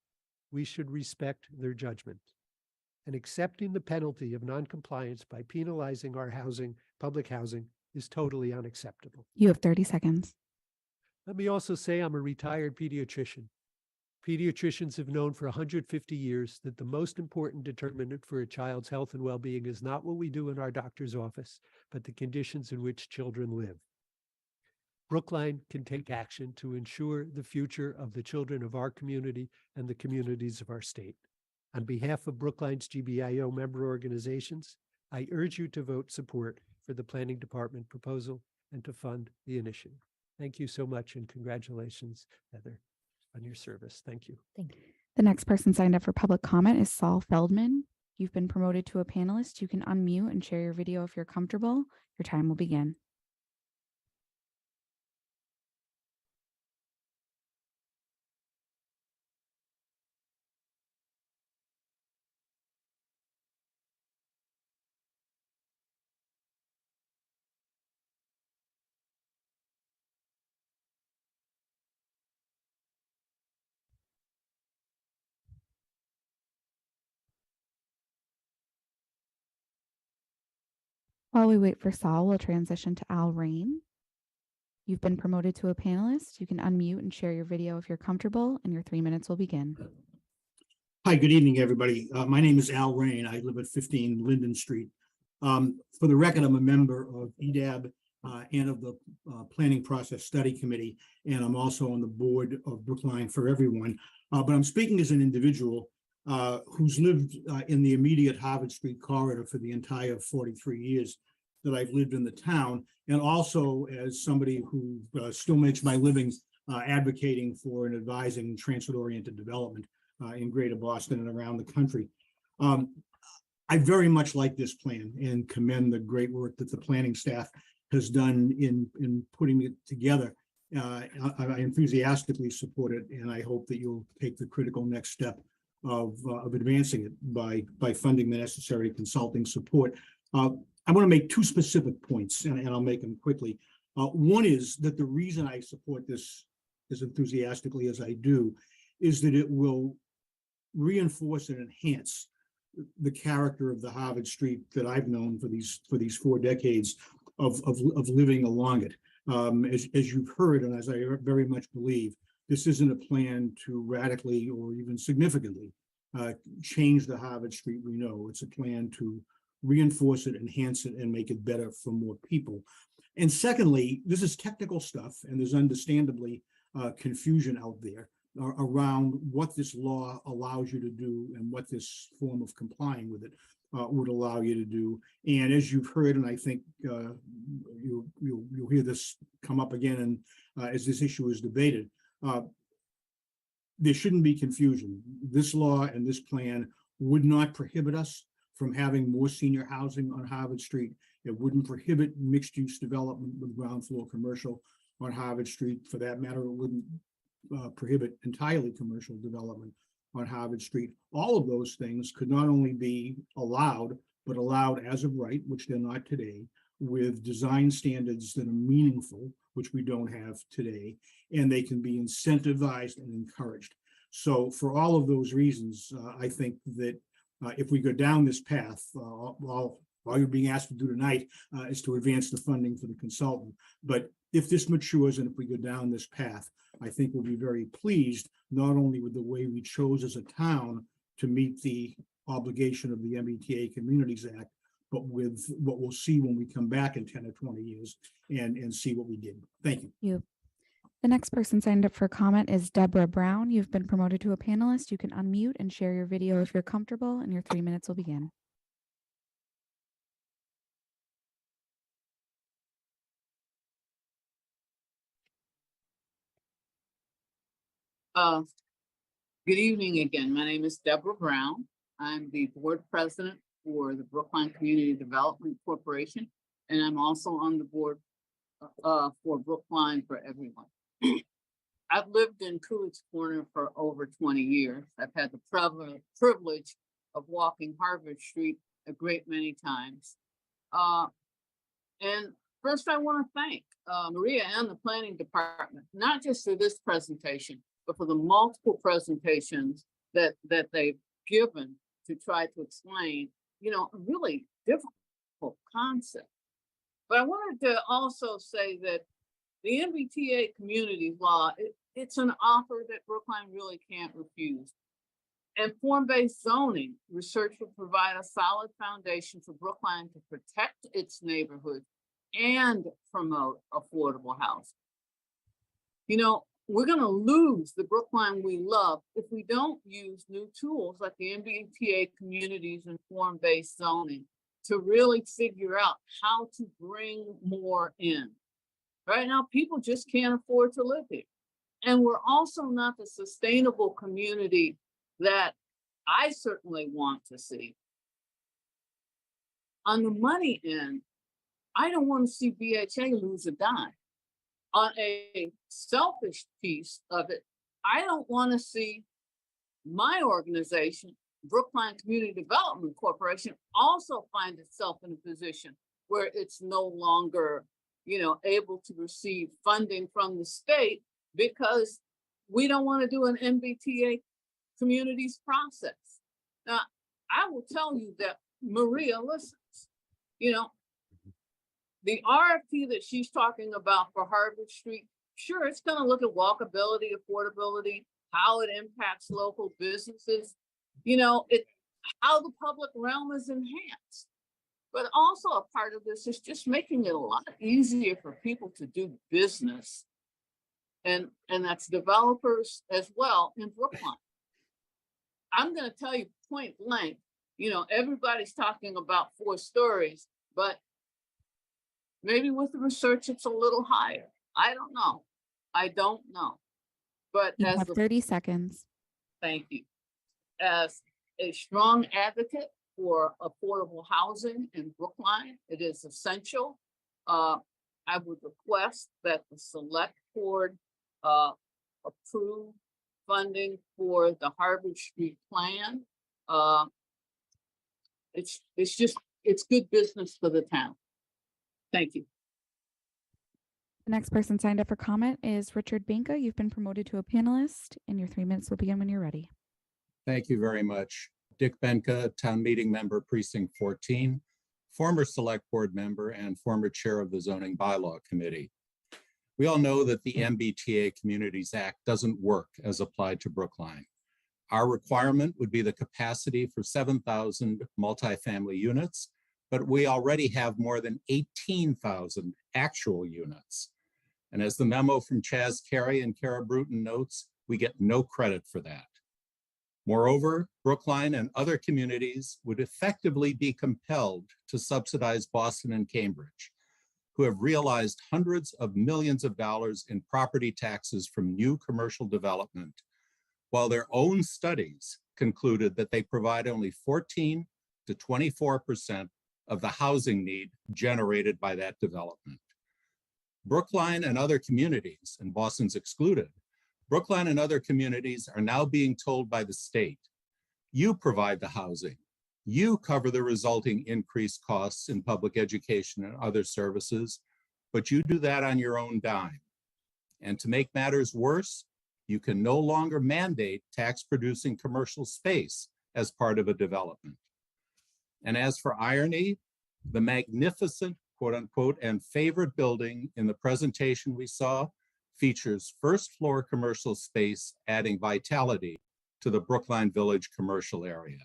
We should respect their judgment. And accepting the penalty of noncompliance by penalizing our housing, public housing, is totally unacceptable. You have 30 seconds. Let me also say I'm a retired pediatrician. Pediatricians have known for 150 years that the most important determinant for a child's health and well-being is not what we do in our doctor's office, but the conditions in which children live. Brookline can take action to ensure the future of the children of our community and the communities of our state. On behalf of Brookline's GBIO member organizations, I urge you to vote support for the Planning Department proposal and to fund the initiative. Thank you so much and congratulations, Heather, on your service. Thank you. Thank you. The next person signed up for public comment is Saul Feldman. You've been promoted to a panelist. You can unmute and share your video if you're comfortable. Your time will begin. While we wait for Saul, we'll transition to Al Rain. You've been promoted to a panelist. You can unmute and share your video if you're comfortable, and your 3 minutes will begin. Hi, good evening, everybody. My name is Al Rain. I live at 15 Linden Street. For the record, I'm a member of EDAB and of the Planning Process Study Committee, and I'm also on the board of Brookline for Everyone. But I'm speaking as an individual who's lived in the immediate Harvard Street corridor for the entire 43 years that I've lived in the town, and also as somebody who still makes my living advocating for and advising transit-oriented development in Greater Boston and around the country. I very much like this plan and commend the great work that the planning staff has done in putting it together. I enthusiastically support it, and I hope that you'll take the critical next step of advancing it by funding the necessary consulting support. I want to make two specific points, and I'll make them quickly. One is that the reason I support this as enthusiastically as I do is that it will reinforce and enhance the character of the Harvard Street that I've known for these 4 decades of living along it. As you've heard, and as I very much believe, this isn't a plan to radically or even significantly change the Harvard Street we know. It's a plan to reinforce it, enhance it, and make it better for more people. And secondly, this is technical stuff, and there's understandably confusion out there around what this law allows you to do and what this form of complying with it would allow you to do. And as you've heard, and I think you'll hear this come up again, and as this issue is debated, there shouldn't be confusion. This law and this plan would not prohibit us from having more senior housing on Harvard Street. It wouldn't prohibit mixed-use development with ground floor commercial on Harvard Street. For that matter, it wouldn't prohibit entirely commercial development on Harvard Street. All of those things could not only be allowed, but allowed as of right, which they're not today, with design standards that are meaningful, which we don't have today, and they can be incentivized and encouraged. So for all of those reasons, I think that if we go down this path, all you're being asked to do tonight is to advance the funding for the consultant. But if this matures and if we go down this path, I think we'll be very pleased, not only with the way we chose as a town to meet the obligation of the MBTA Communities Act, but with what we'll see when we come back in 10 or 20 years and see what we did. Thank you. The next person signed up for comment is Deborah Brown. You've been promoted to a panelist. You can unmute and share your video if you're comfortable, and your 3 minutes will begin. Good evening again. My name is Deborah Brown. I'm the board president for the Brookline Community Development Corporation, and I'm also on the board for Brookline for Everyone. I've lived in Coolidge Corner for over 20 years. I've had the privilege of walking Harvard Street a great many times. And first I want to thank Maria and the planning department, not just for this presentation, but for the multiple presentations that they've given to try to explain, a really difficult concept. But I wanted to also say that the MBTA community law, it's an offer that Brookline really can't refuse. And form-based zoning research will provide a solid foundation for Brookline to protect its neighborhood and promote affordable housing. We're going to lose the Brookline we love if we don't use new tools like the MBTA communities and form-based zoning to really figure out how to bring more in. Right now, people just can't afford to live here. And we're also not the sustainable community that I certainly want to see. On the money end, I don't want to see BHA lose a dime. On a selfish piece of it, I don't want to see my organization, Brookline Community Development Corporation, also find itself in a position where it's no longer, able to receive funding from the state because we don't want to do an MBTA communities process. Now, I will tell you that Maria listens. The RFP that she's talking about for Harvard Street, sure, it's going to look at walkability, affordability, how it impacts local businesses, how the public realm is enhanced. But also a part of this is just making it a lot easier for people to do business. And that's developers as well in Brookline. I'm going to tell you point blank, everybody's talking about 4 stories, but maybe with the research, it's a little higher. I don't know. But You as have 30 seconds. Thank you. As a strong advocate for affordable housing in Brookline, it is essential. I would request that the select board approve funding for the Harvard Street plan. It's good business for the town. Thank you. The next person signed up for comment is Richard Banka. You've been promoted to a panelist and your 3 minutes will begin when you're ready. Thank you very much. Dick Benka, Town Meeting Member, Precinct 14, former Select Board member and former Chair of the Zoning Bylaw Committee. We all know that the MBTA Communities Act doesn't work as applied to Brookline. Our requirement would be the capacity for 7,000 multifamily units, but we already have more than 18,000 actual units. And as the memo from Chaz Carey and Kara Bruton notes, we get no credit for that. Moreover, Brookline and other communities would effectively be compelled to subsidize Boston and Cambridge, who have realized hundreds of millions of dollars in property taxes from new commercial development, while their own studies concluded that they provide only 14 to 24% of the housing need generated by that development. Brookline and other communities, and Boston's excluded, Brookline and other communities are now being told by the state, you provide the housing, you cover the resulting increased costs in public education and other services, but you do that on your own dime. And to make matters worse, you can no longer mandate tax-producing commercial space as part of a development. And as for irony, the magnificent, quote unquote, and favorite building in the presentation we saw features first floor commercial space, adding vitality to the Brookline Village commercial area.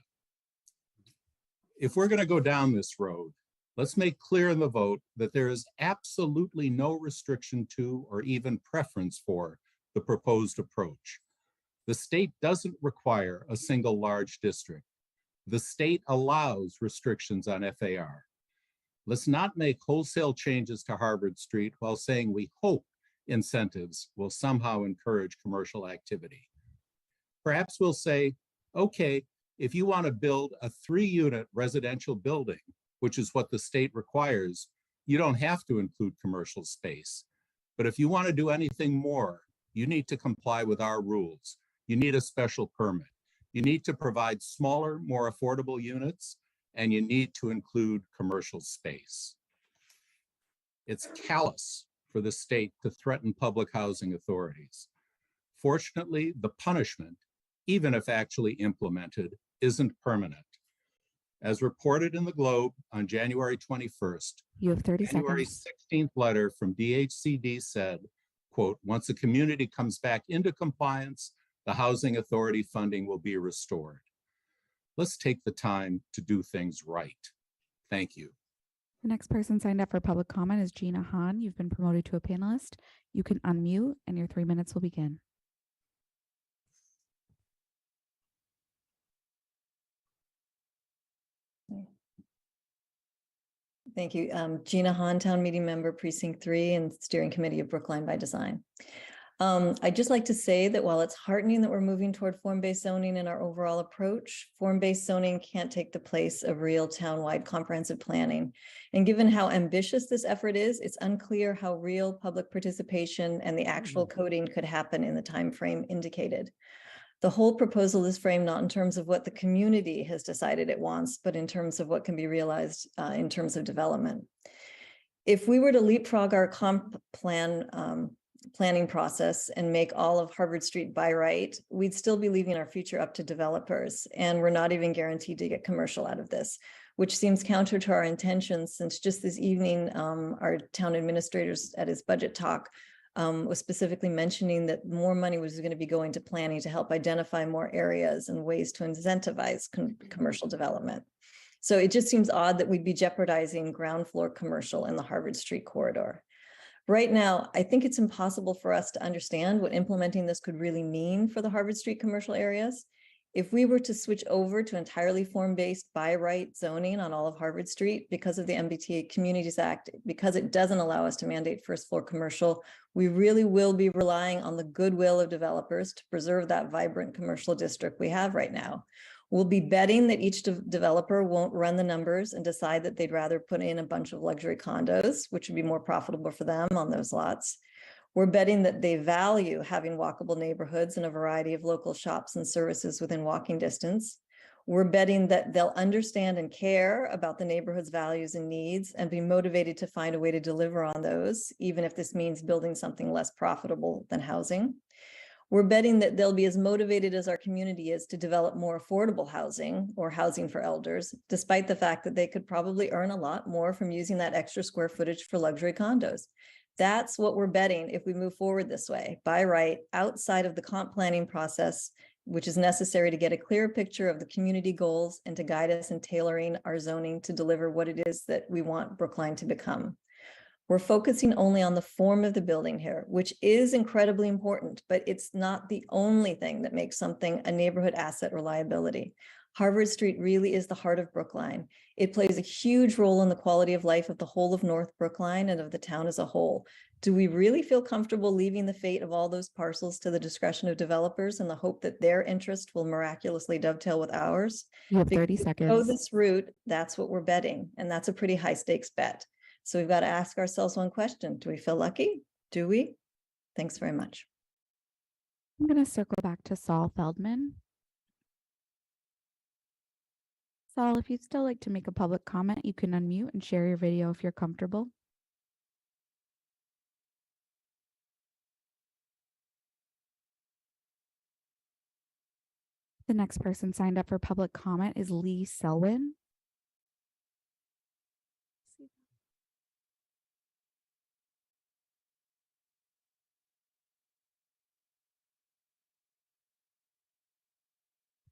If we're going to go down this road, let's make clear in the vote that there is absolutely no restriction to or even preference for the proposed approach. The state doesn't require a single large district. The state allows restrictions on FAR. Let's not make wholesale changes to Harvard Street while saying we hope incentives will somehow encourage commercial activity. Perhaps we'll say, okay, if you want to build a 3-unit residential building, which is what the state requires, you don't have to include commercial space. But if you want to do anything more, you need to comply with our rules. You need a special permit. You need to provide smaller, more affordable units, and you need to include commercial space. It's callous for the state to threaten public housing authorities. Fortunately, the punishment, even if actually implemented, isn't permanent. As reported in the Globe on January 21st, You have 30 January seconds. 16th letter from DHCD said, quote, once the community comes back into compliance, the housing authority funding will be restored. Let's take the time to do things right. Thank you. The next person signed up for public comment is Gina Hahn. You've been promoted to a panelist. You can unmute and your 3 minutes will begin. Thank you. Gina Hahn, Town Meeting Member, Precinct 3 and Steering Committee of Brookline by Design. I'd just like to say that while it's heartening that we're moving toward form-based zoning in our overall approach, form-based zoning can't take the place of real town-wide comprehensive planning. And given how ambitious this effort is, it's unclear how real public participation and the actual coding could happen in the time frame indicated. The whole proposal is framed not in terms of what the community has decided it wants, but in terms of what can be realized in terms of development. If we were to leapfrog our comp plan planning process and make all of Harvard Street by right, we'd still be leaving our future up to developers. And we're not even guaranteed to get commercial out of this, which seems counter to our intentions, since just this evening, our town administrators at his budget talk was specifically mentioning that more money was going to be going to planning to help identify more areas and ways to incentivize commercial development. So it just seems odd that we'd be jeopardizing ground floor commercial in the Harvard Street corridor. Right now, I think it's impossible for us to understand what implementing this could really mean for the Harvard Street commercial areas. If we were to switch over to entirely form-based by right zoning on all of Harvard Street because of the MBTA Communities Act, because it doesn't allow us to mandate first floor commercial, we really will be relying on the goodwill of developers to preserve that vibrant commercial district we have right now. We'll be betting that each developer won't run the numbers and decide that they'd rather put in a bunch of luxury condos, which would be more profitable for them on those lots. We're betting that they value having walkable neighborhoods and a variety of local shops and services within walking distance. We're betting that they'll understand and care about the neighborhood's values and needs and be motivated to find a way to deliver on those, even if this means building something less profitable than housing. We're betting that they'll be as motivated as our community is to develop more affordable housing or housing for elders, despite the fact that they could probably earn a lot more from using that extra square footage for luxury condos. That's what we're betting if we move forward this way, by right, outside of the comp planning process, which is necessary to get a clear picture of the community goals and to guide us in tailoring our zoning to deliver what it is that we want Brookline to become. We're focusing only on the form of the building here, which is incredibly important, but it's not the only thing that makes something a neighborhood asset or liability. Harvard Street really is the heart of Brookline. It plays a huge role in the quality of life of the whole of North Brookline and of the town as a whole. Do we really feel comfortable leaving the fate of all those parcels to the discretion of developers in the hope that their interest will miraculously dovetail with ours? You have Because 30 if we seconds. go this route, that's what we're betting, and that's a pretty high stakes bet. So we've got to ask ourselves one question. Do we feel lucky? Do we? Thanks very much. I'm going to circle back to Saul Feldman. Saul, if you'd still like to make a public comment, you can unmute and share your video if you're comfortable. The next person signed up for public comment is Lee Selwyn.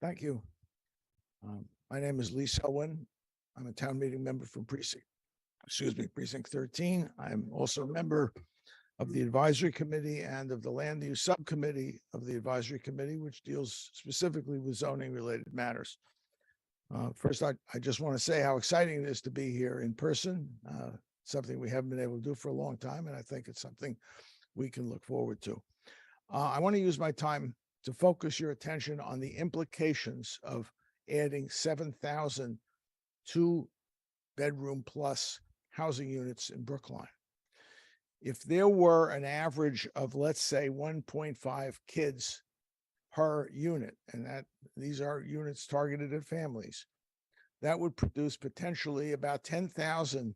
Thank you. My name is Lee Selwyn. I'm a town meeting member from precinct 13. I'm also a member of the advisory committee and of the land use subcommittee of the advisory committee, which deals specifically with zoning related matters. First, I just want to say how exciting it is to be here in person, something we haven't been able to do for a long time, and I think it's something we can look forward to. I want to use my time to focus your attention on the implications of adding 7,000 two-bedroom plus housing units in Brookline. If there were an average of, let's say, 1.5 kids per unit, and that these are units targeted at families, that would produce potentially about 10,000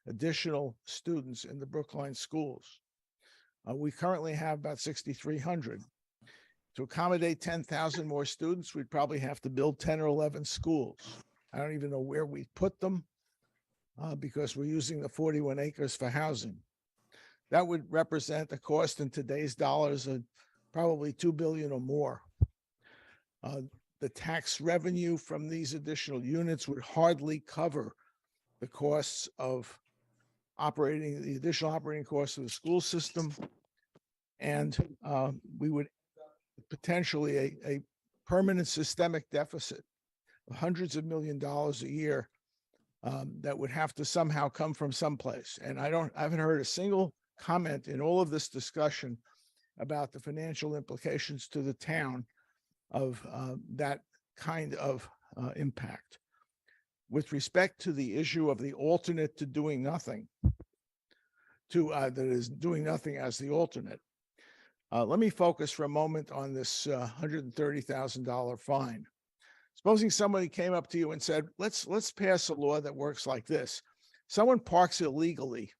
additional students in the Brookline schools. We currently have about 6,300. To accommodate 10,000 more students, we'd probably have to build 10 or 11 schools. I don't even know where we put them because we're using the 41 acres for housing. That would represent a cost in today's dollars of probably $2 billion or more. The tax revenue from these additional units would hardly cover the costs of operating, the additional operating costs of the school system. And we would potentially a permanent systemic deficit of hundreds of millions of dollars a year that would have to somehow come from someplace. And I haven't heard a single comment in all of this discussion about the financial implications to the town of that kind of impact. With respect to the issue of the alternate to doing nothing, that is doing nothing as the alternate, let me focus for a moment on this $130,000 fine. Supposing somebody came up to you and said, let's pass a law that works like this. Someone parks illegally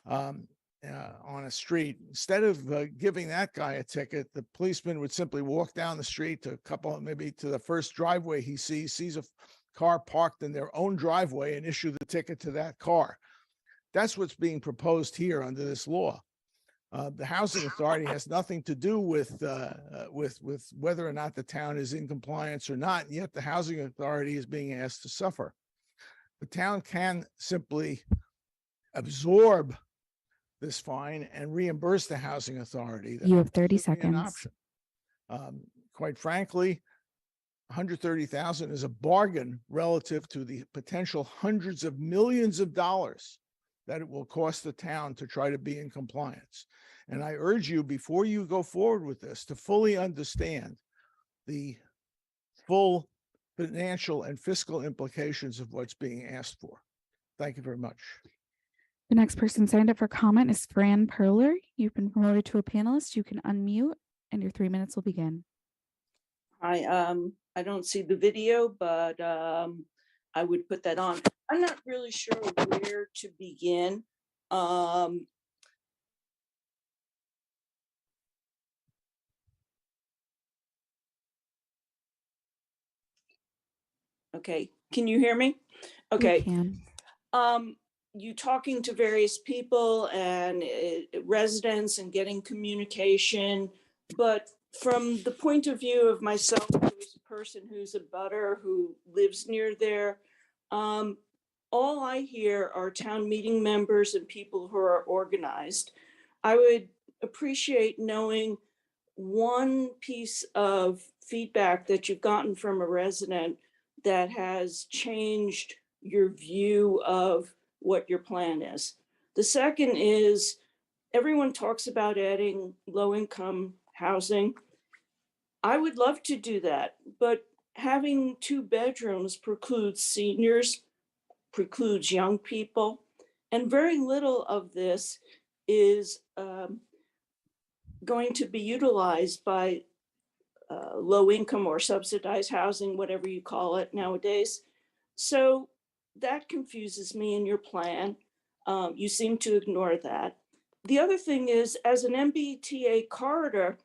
on a street. Instead of giving that guy a ticket, the policeman would simply walk down the street to maybe to the first driveway he sees a car parked in their own driveway and issue the ticket to that car. That's what's being proposed here under this law. The housing authority has nothing to do with whether or not the town is in compliance or not, and yet the housing authority is being asked to suffer. The town can simply absorb this fine and reimburse the housing authority. You have 30 Certainly an seconds. option. Quite frankly, 130,000 is a bargain relative to the potential hundreds of millions of dollars that it will cost the town to try to be in compliance. And I urge you, before you go forward with this, to fully understand the full financial and fiscal implications of what's being asked for. Thank you very much. The next person signed up for comment is Fran Perler. You've been promoted to a panelist. You can unmute and your 3 minutes will begin. I don't see the video, but I would put that on. I'm not really sure where to begin. Okay, can you hear me? Okay. You talking to various people and residents and getting communication, but from the point of view of myself, who is a person who's a butter who lives near there, all I hear are town meeting members and people who are organized. I would appreciate knowing one piece of feedback that you've gotten from a resident that has changed your view of what your plan is. The second is everyone talks about adding low-income housing. I would love to do that, but having 2 bedrooms precludes seniors, precludes young people, and very little of this is going to be utilized by low income or subsidized housing, whatever you call it nowadays. So that confuses me in your plan. You seem to ignore that. The other thing is, as an MBTA corridor,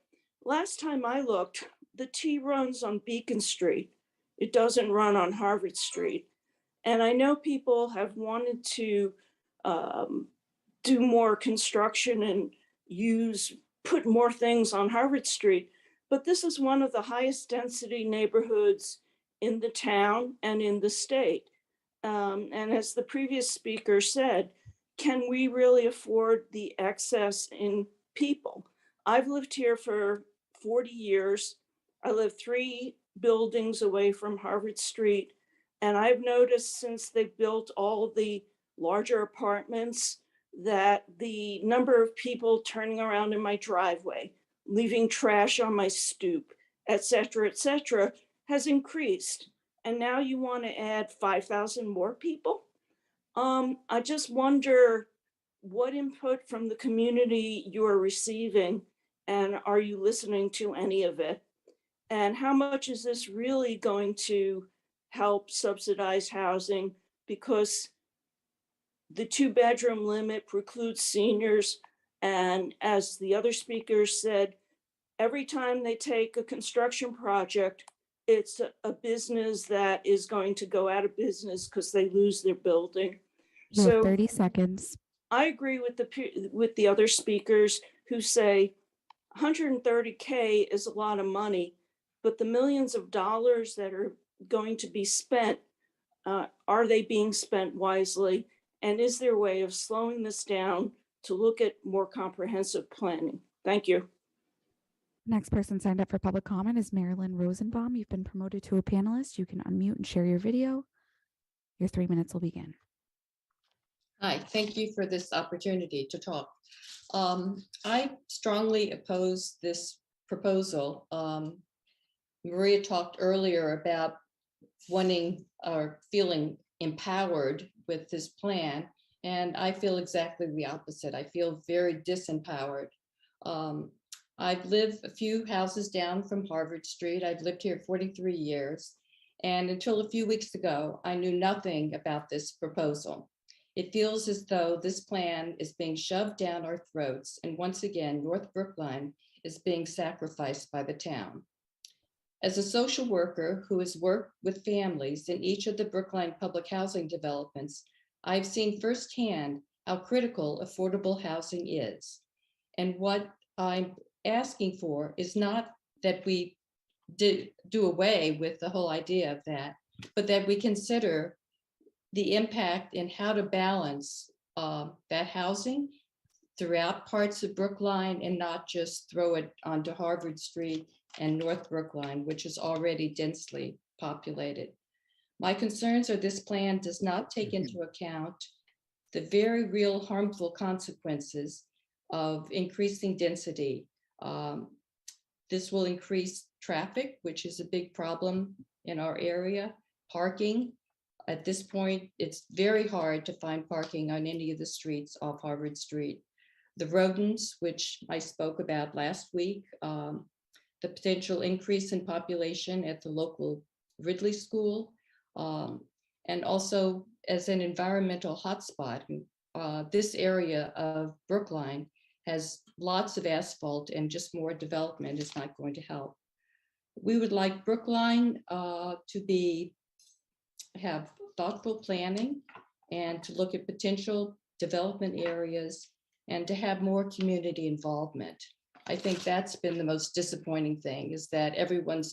last time I looked, the T runs on Beacon Street. It doesn't run on Harvard Street. And I know people have wanted to do more construction and put more things on Harvard Street, but this is one of the highest density neighborhoods in the town and in the state. And as the previous speaker said, can we really afford the excess in people? I've lived here for 40 years. I live 3 buildings away from Harvard Street. And I've noticed since they built all the larger apartments that the number of people turning around in my driveway, leaving trash on my stoop, et cetera, has increased. And now you want to add 5,000 more people? I just wonder what input from the community you are receiving, and are you listening to any of it? And how much is this really going to help subsidize housing? Because the 2-bedroom limit precludes seniors. And as the other speakers said, every time they take a construction project, it's a business that is going to go out of business because they lose their building. You have So 30 seconds. I agree with the other speakers who say 130K is a lot of money, but the millions of dollars that are going to be spent, are they being spent wisely? And is there a way of slowing this down to look at more comprehensive planning? Thank you. Next person signed up for public comment is Marilyn Rosenbaum. You've been promoted to a panelist. You can unmute and share your video. Your 3 minutes will begin. Hi, thank you for this opportunity to talk. I strongly oppose this proposal. Maria talked earlier about wanting or feeling empowered with this plan, and I feel exactly the opposite. I feel very disempowered. I've lived a few houses down from Harvard Street. I've lived here 43 years, and until a few weeks ago, I knew nothing about this proposal. It feels as though this plan is being shoved down our throats, and once again, North Brookline is being sacrificed by the town. As a social worker who has worked with families in each of the Brookline public housing developments, I've seen firsthand how critical affordable housing is. And what I'm asking for is not that we do away with the whole idea of that, but that we consider the impact and how to balance that housing throughout parts of Brookline and not just throw it onto Harvard Street and North Brookline, which is already densely populated. My concerns are this plan does not take into account the very real harmful consequences of increasing density. This will increase traffic, which is a big problem in our area, parking, At this point, it's very hard to find parking on any of the streets off Harvard Street. The rodents, which I spoke about last week, the potential increase in population at the local Ridley School, and also as an environmental hotspot, this area of Brookline has lots of asphalt and just more development is not going to help. We would like Brookline to have thoughtful planning and to look at potential development areas and to have more community involvement. I think that's been the most disappointing thing, is that everyone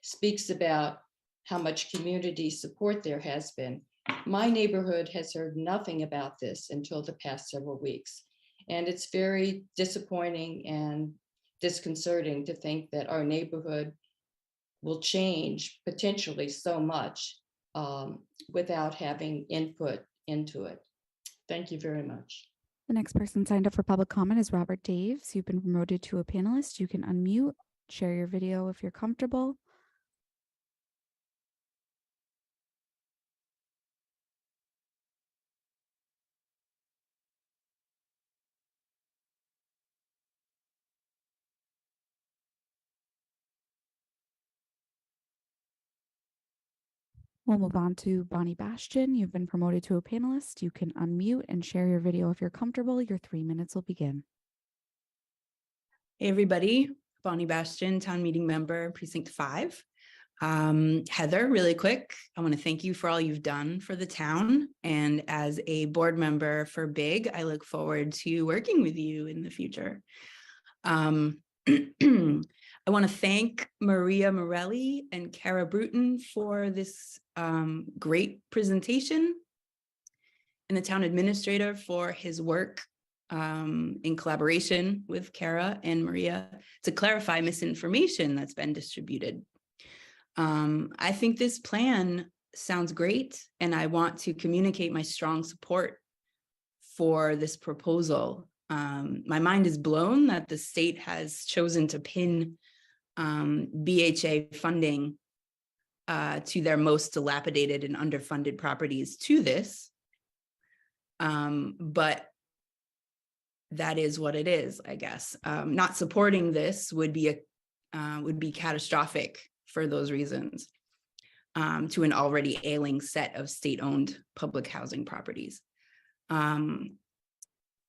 speaks about how much community support there has been. My neighborhood has heard nothing about this until the past several weeks. And it's very disappointing and disconcerting to think that our neighborhood will change potentially so much without having input into it. Thank you very much. The next person signed up for public comment is Robert Daves. You've been promoted to a panelist. You can unmute, share your video if you're comfortable. We'll move on to Bonnie Bastian. You've been promoted to a panelist. You can unmute and share your video if you're comfortable. Your 3 minutes will begin. Hey, everybody. Bonnie Bastian, town meeting member, precinct 5. Heather, really quick, I want to thank you for all you've done for the town. And as a board member for BIG, I look forward to working with you in the future. I want to thank Maria Morelli and Kara Bruton for this great presentation, and the town administrator for his work in collaboration with Kara and Maria to clarify misinformation that's been distributed. I think this plan sounds great, and I want to communicate my strong support for this proposal. My mind is blown that the state has chosen to pin BHA funding to their most dilapidated and underfunded properties to this. But that is what it is, I guess. Not supporting this would be catastrophic for those reasons to an already ailing set of state-owned public housing properties.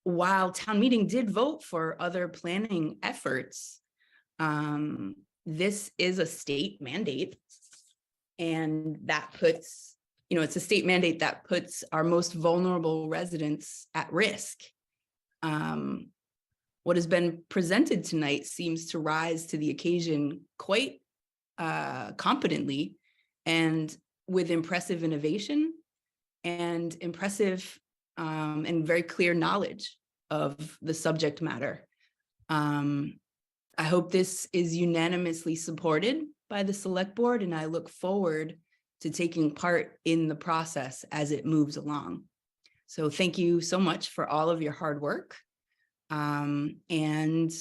While town meeting did vote for other planning efforts, this is a state mandate, and that puts, it's a state mandate that puts our most vulnerable residents at risk. What has been presented tonight seems to rise to the occasion quite competently and with impressive innovation and impressive and very clear knowledge of the subject matter. I hope this is unanimously supported by the select board, and I look forward to taking part in the process as it moves along. So thank you so much for all of your hard work, and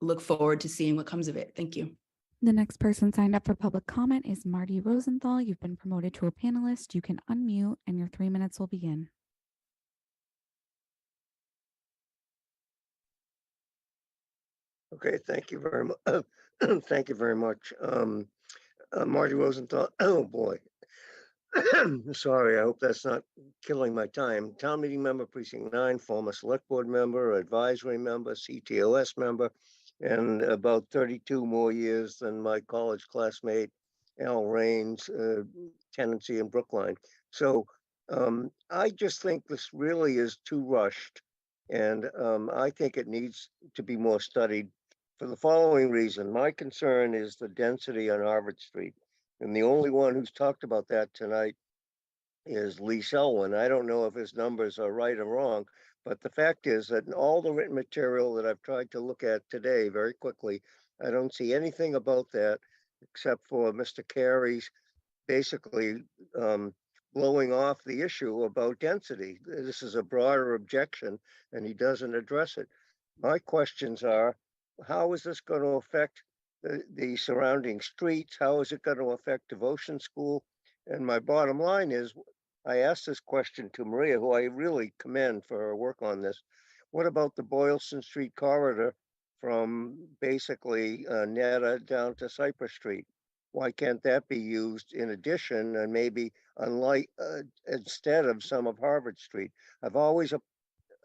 look forward to seeing what comes of it. Thank you. The next person signed up for public comment is Marty Rosenthal. You've been promoted to a panelist. You can unmute and your 3 minutes will begin. Okay, thank you very much. Thank you very much. Marty Rosenthal, oh boy. Sorry, I hope that's not killing my time. Town meeting member, precinct 9, former select board member, advisory member, CTOS member, and about 32 more years than my college classmate, Al Rain's tenancy in Brookline. So I just think this really is too rushed. And I think it needs to be more studied for the following reason. My concern is the density on Harvard Street. And the only one who's talked about that tonight is Lee Selwyn. I don't know if his numbers are right or wrong, but the fact is that in all the written material that I've tried to look at today very quickly, I don't see anything about that except for Mr. Carey's basically blowing off the issue about density. This is a broader objection and he doesn't address it. My questions are, how is this going to affect the surrounding streets? How is it going to affect Devotion School? And my bottom line is, I asked this question to Maria, who I really commend for her work on this. What about the Boylston Street corridor from basically Netta down to Cypress Street? Why can't that be used in addition and maybe unlike instead of some of Harvard Street? I've always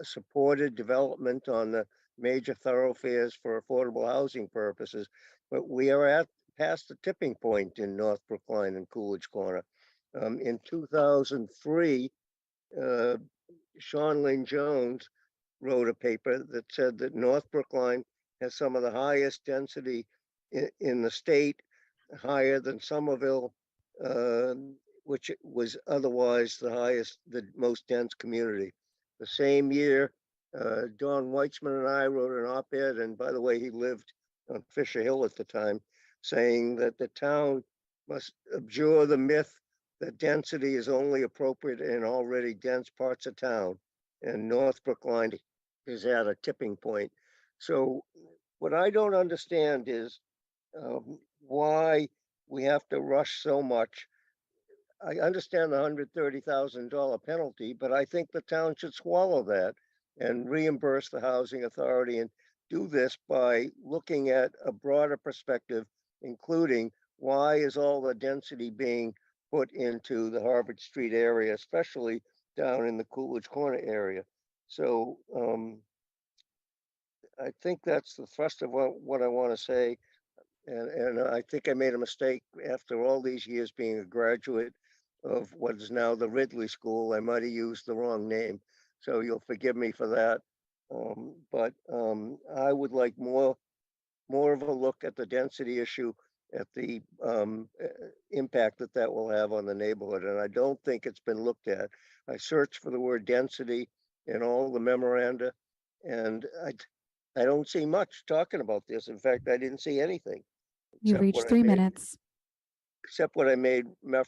supported development on the major thoroughfares for affordable housing purposes, but we are past the tipping point in North Brookline and Coolidge Corner. In 2003, Sean Lynn Jones wrote a paper that said that North Brookline has some of the highest density in the state, higher than Somerville, which was otherwise the most dense community. The same year, Don Weitzman and I wrote an op-ed, and by the way, he lived on Fisher Hill at the time, saying that the town must abjure the myth that density is only appropriate in already dense parts of town, and North Brookline is at a tipping point. So what I don't understand is why we have to rush so much. I understand the $130,000 penalty, but I think the town should swallow that and reimburse the housing authority and do this by looking at a broader perspective, including why is all the density being put into the Harvard Street area, especially down in the Coolidge Corner area. So I think that's the thrust of what I want to say. And I think I made a mistake after all these years being a graduate of what is now the Ridley School. I might have used the wrong name, so you'll forgive me for that. But I would like more of a look at the density issue, at the impact that will have on the neighborhood. And I don't think it's been looked at. I searched for the word density in all the memoranda, and I don't see much talking about this. In fact, I didn't see anything. You reached 3 minutes. Except what I made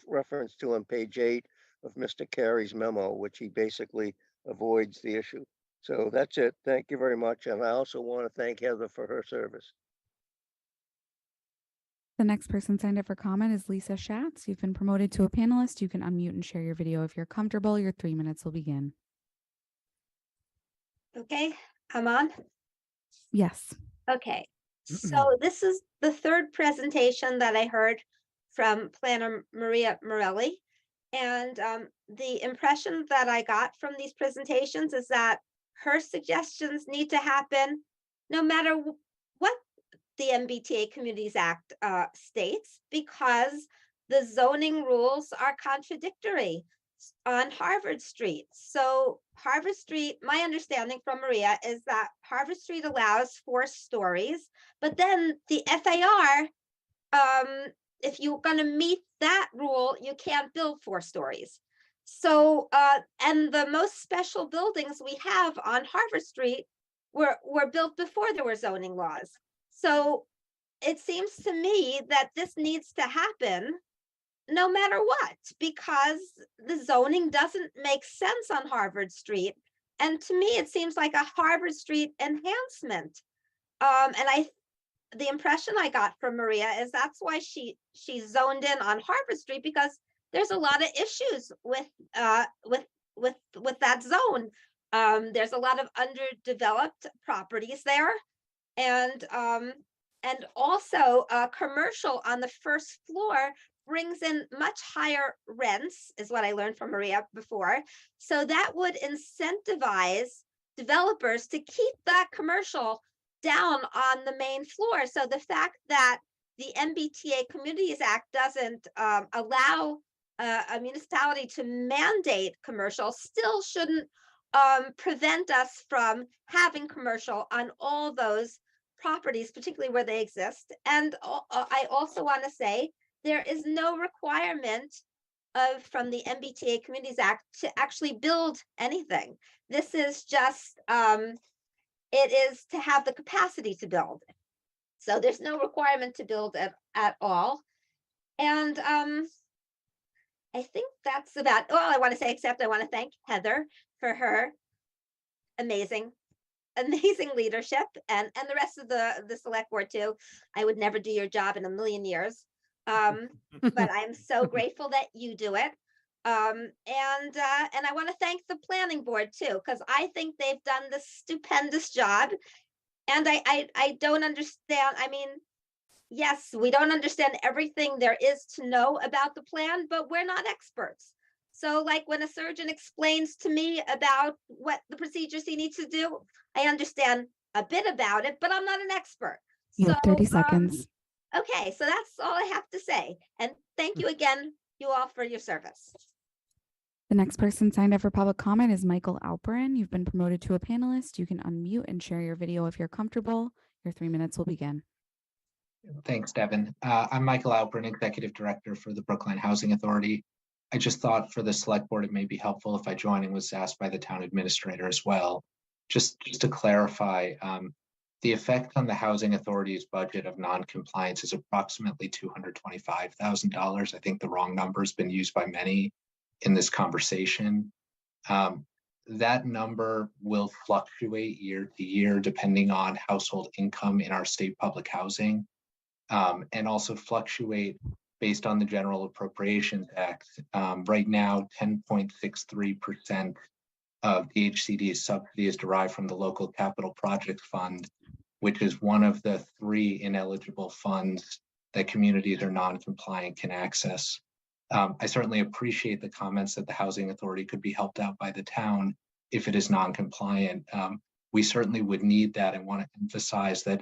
reference to on page 8 of Mr. Carey's memo, which he basically avoids the issue. So that's it. Thank you very much. And I also want to thank Heather for her service. The next person signed up for comment is Lisa Schatz. You've been promoted to a panelist. You can unmute and share your video if you're comfortable. Your 3 minutes will begin. Okay, I'm on. Yes. Okay, so this is the third presentation that I heard from Planner Maria Morelli. And the impression that I got from these presentations is that her suggestions need to happen no matter what the MBTA Communities Act states, because the zoning rules are contradictory on Harvard Street. So Harvard Street, my understanding from Maria is that Harvard Street allows 4 stories, but then the FAR, if you're going to meet that rule, you can't build 4 stories. So, and the most special buildings we have on Harvard Street were built before there were zoning laws. So it seems to me that this needs to happen no matter what, because the zoning doesn't make sense on Harvard Street. And to me, it seems like a Harvard Street enhancement. And the impression I got from Maria is that's why she zoned in on Harvard Street, because there's a lot of issues with that zone. There's a lot of underdeveloped properties there, and also commercial on the first floor brings in much higher rents, is what I learned from Maria before. So that would incentivize developers to keep that commercial down on the main floor. So the fact that the MBTA Communities Act doesn't allow a municipality to mandate commercial still shouldn't prevent us from having commercial on all those properties, particularly where they exist. And I also want to say there is no requirement from the MBTA Communities Act to actually build anything. This is just it is to have the capacity to build. So there's no requirement to build at all. And I think that's about all I want to say, except I want to thank Heather for her amazing leadership, and the rest of the select board too. I would never do your job in a million years. But I'm so grateful that you do it. And I want to thank the planning board too, because I think they've done this stupendous job. And I don't understand. I mean, yes, we don't understand everything there is to know about the plan, but we're not experts. So like when a surgeon explains to me about what the procedures he needs to do, I understand a bit about it, but I'm not an expert. You have 30 So, seconds. Okay, so that's all I have to say. And thank you again, you all, for your service. The next person signed up for public comment is Michael Alperin. You've been promoted to a panelist. You can unmute and share your video if you're comfortable. Your 3 minutes will begin. Thanks, Devin. I'm Michael Alperin, Executive Director for the Brookline Housing Authority. I just thought for the select board, it may be helpful if I join and was asked by the town administrator as well. Just to clarify, the effect on the Housing Authority's budget of non-compliance is approximately $225,000. I think the wrong number has been used by many in this conversation. That number will fluctuate year to year depending on household income in our state public housing, and also fluctuate based on the General Appropriations Act. Right now, 10.63% of DHCD's subsidy is derived from the Local Capital Projects Fund, which is one of the 3 ineligible funds that communities or non-compliant can access. I certainly appreciate the comments that the Housing Authority could be helped out by the town if it is non-compliant. We certainly would need that and want to emphasize that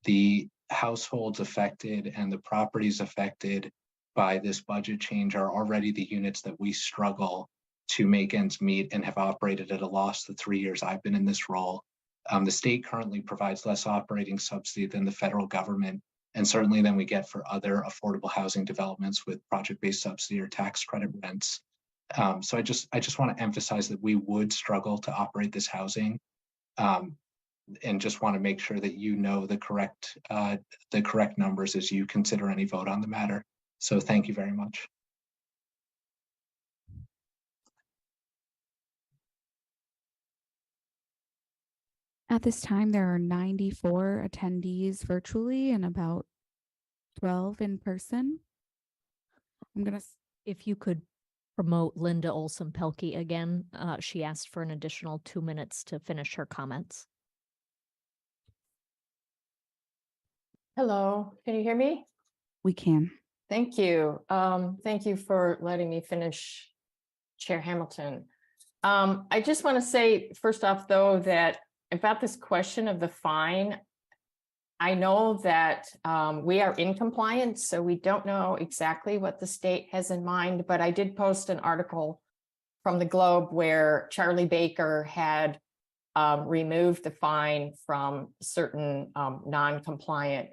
the households affected and the properties affected by this budget change are already the units that we struggle to make ends meet and have operated at a loss the 3 years I've been in this role. The state currently provides less operating subsidy than the federal government, and certainly than we get for other affordable housing developments with project-based subsidy or tax credit rents. So I just want to emphasize that we would struggle to operate this housing, and just want to make sure that you know the correct numbers as you consider any vote on the matter. So thank you very much. At this time, there are 94 attendees virtually and about 12 in person. I'm going to, If you could promote Linda Olson Pelkey again, she asked for an additional 2 minutes to finish her comments. Hello, can you hear me? we can. Thank you. Thank you for letting me finish, Chair Hamilton. I just want to say, first off, though, that about this question of the fine, I know that we are in compliance, so we don't know exactly what the state has in mind, but I did post an article from the Globe where Charlie Baker had removed the fine from certain non-compliant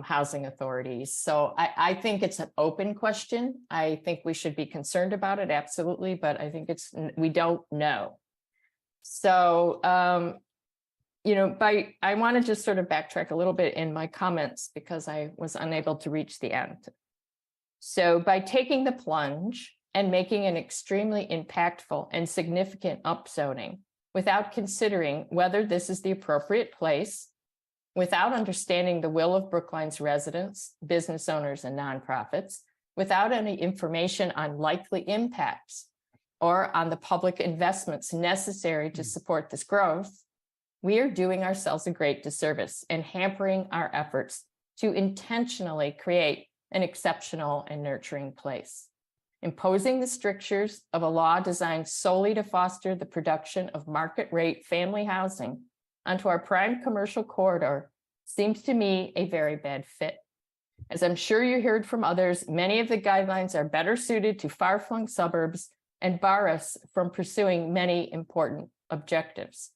housing authorities. So I think it's an open question. I think we should be concerned about it, absolutely, but I think we don't know. So, I want to just sort of backtrack a little bit in my comments because I was unable to reach the end. So by taking the plunge and making an extremely impactful and significant upzoning without considering whether this is the appropriate place, without understanding the will of Brookline's residents, business owners, and nonprofits, without any information on likely impacts or on the public investments necessary to support this growth, we are doing ourselves a great disservice and hampering our efforts to intentionally create an exceptional and nurturing place. Imposing the strictures of a law designed solely to foster the production of market rate family housing onto our prime commercial corridor seems to me a very bad fit. As I'm sure you heard from others, many of the guidelines are better suited to far-flung suburbs and bar us from pursuing many important objectives.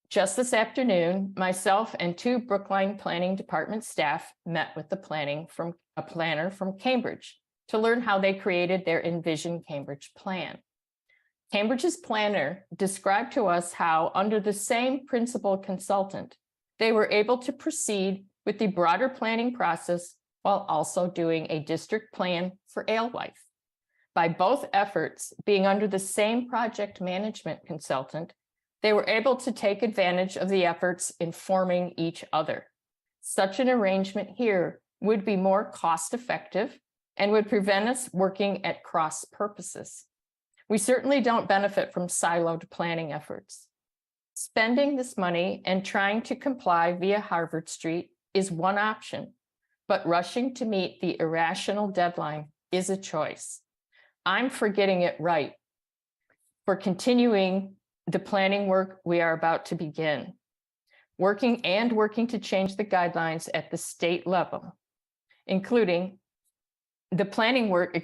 Just this afternoon, myself and two Brookline Planning Department staff met with a planner from Cambridge to learn how they created their Envision Cambridge plan. Cambridge's planner described to us how, under the same principal consultant, they were able to proceed with the broader planning process while also doing a district plan for Alewife. By both efforts being under the same project management consultant, they were able to take advantage of the efforts informing each other. Such an arrangement here would be more cost-effective, and would prevent us working at cross purposes. We certainly don't benefit from siloed planning efforts. Spending this money and trying to comply via Harvard Street is one option, but rushing to meet the irrational deadline is a choice. I'm for getting it right, for continuing the planning work we are about to begin, working to change the guidelines at the state level, including the planning work,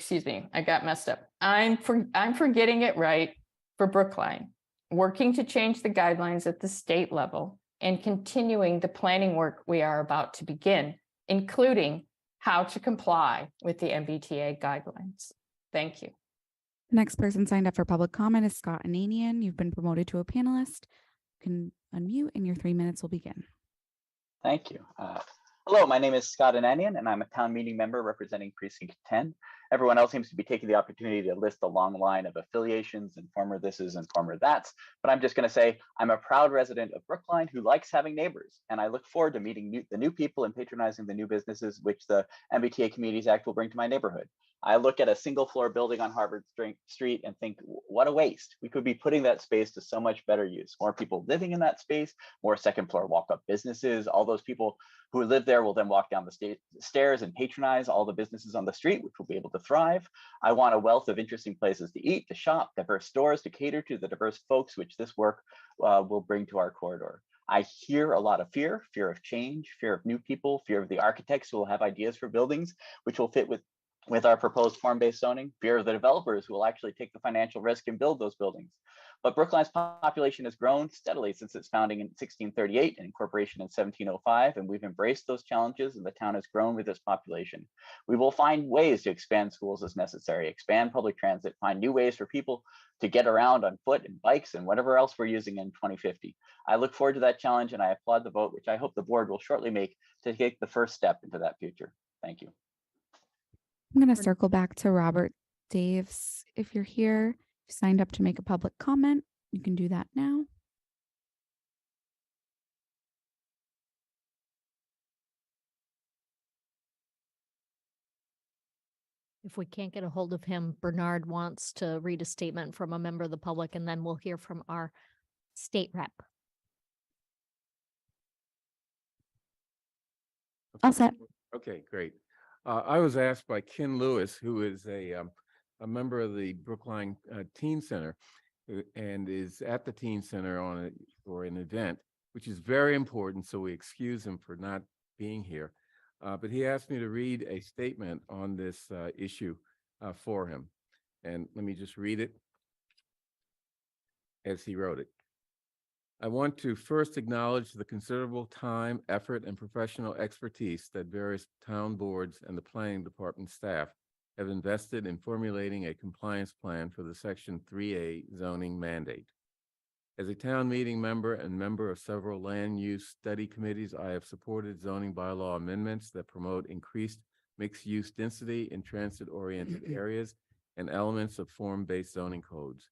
I got messed up. I'm for getting it right for Brookline, working to change the guidelines at the state level and continuing the planning work we are about to begin, including how to comply with the MBTA guidelines. Thank you. The next person signed up for public comment is Scott Ananian. You've been promoted to a panelist. You can unmute and your 3 minutes will begin. Thank you. Hello, my name is Scott Ananian, and I'm a town meeting member representing Precinct 10. Everyone else seems to be taking the opportunity to list a long line of affiliations and former thises and former that's, but I'm just going to say I'm a proud resident of Brookline who likes having neighbors, and I look forward to meeting the new people and patronizing the new businesses which the MBTA Communities Act will bring to my neighborhood. I look at a single floor building on Harvard Street and think, what a waste. We could be putting that space to so much better use. More people living in that space, more second floor walk-up businesses. All those people who live there will then walk down the stairs and patronize all the businesses on the street, which will be able to thrive. I want a wealth of interesting places to eat, to shop, diverse stores to cater to the diverse folks which this work will bring to our corridor. I hear a lot of fear of change, fear of new people, fear of the architects who will have ideas for buildings which will fit with our proposed form-based zoning, fear of the developers who will actually take the financial risk and build those buildings. But Brookline's population has grown steadily since its founding in 1638 and incorporation in 1705, and we've embraced those challenges, and the town has grown with this population. We will find ways to expand schools as necessary, expand public transit, find new ways for people to get around on foot and bikes and whatever else we're using in 2050. I look forward to that challenge, and I applaud the vote, which I hope the board will shortly make to take the first step into that future. Thank you. I'm going to circle back to Robert Daves. If you're here, you signed up to make a public comment, you can do that now. If we can't get a hold of him, Bernard wants to read a statement from a member of the public, and then we'll hear from our state rep. All set. Okay, great. I was asked by Ken Lewis, who is a member of the Brookline Teen Center and is at the Teen Center for an event, which is very important, so we excuse him for not being here. But he asked me to read a statement on this issue for him. And let me just read it as he wrote it. I want to first acknowledge the considerable time, effort, and professional expertise that various town boards and the planning department staff have invested in formulating a compliance plan for the Section 3A zoning mandate. As a town meeting member and member of several land use study committees, I have supported zoning bylaw amendments that promote increased mixed-use density in transit-oriented areas and elements of form-based zoning codes.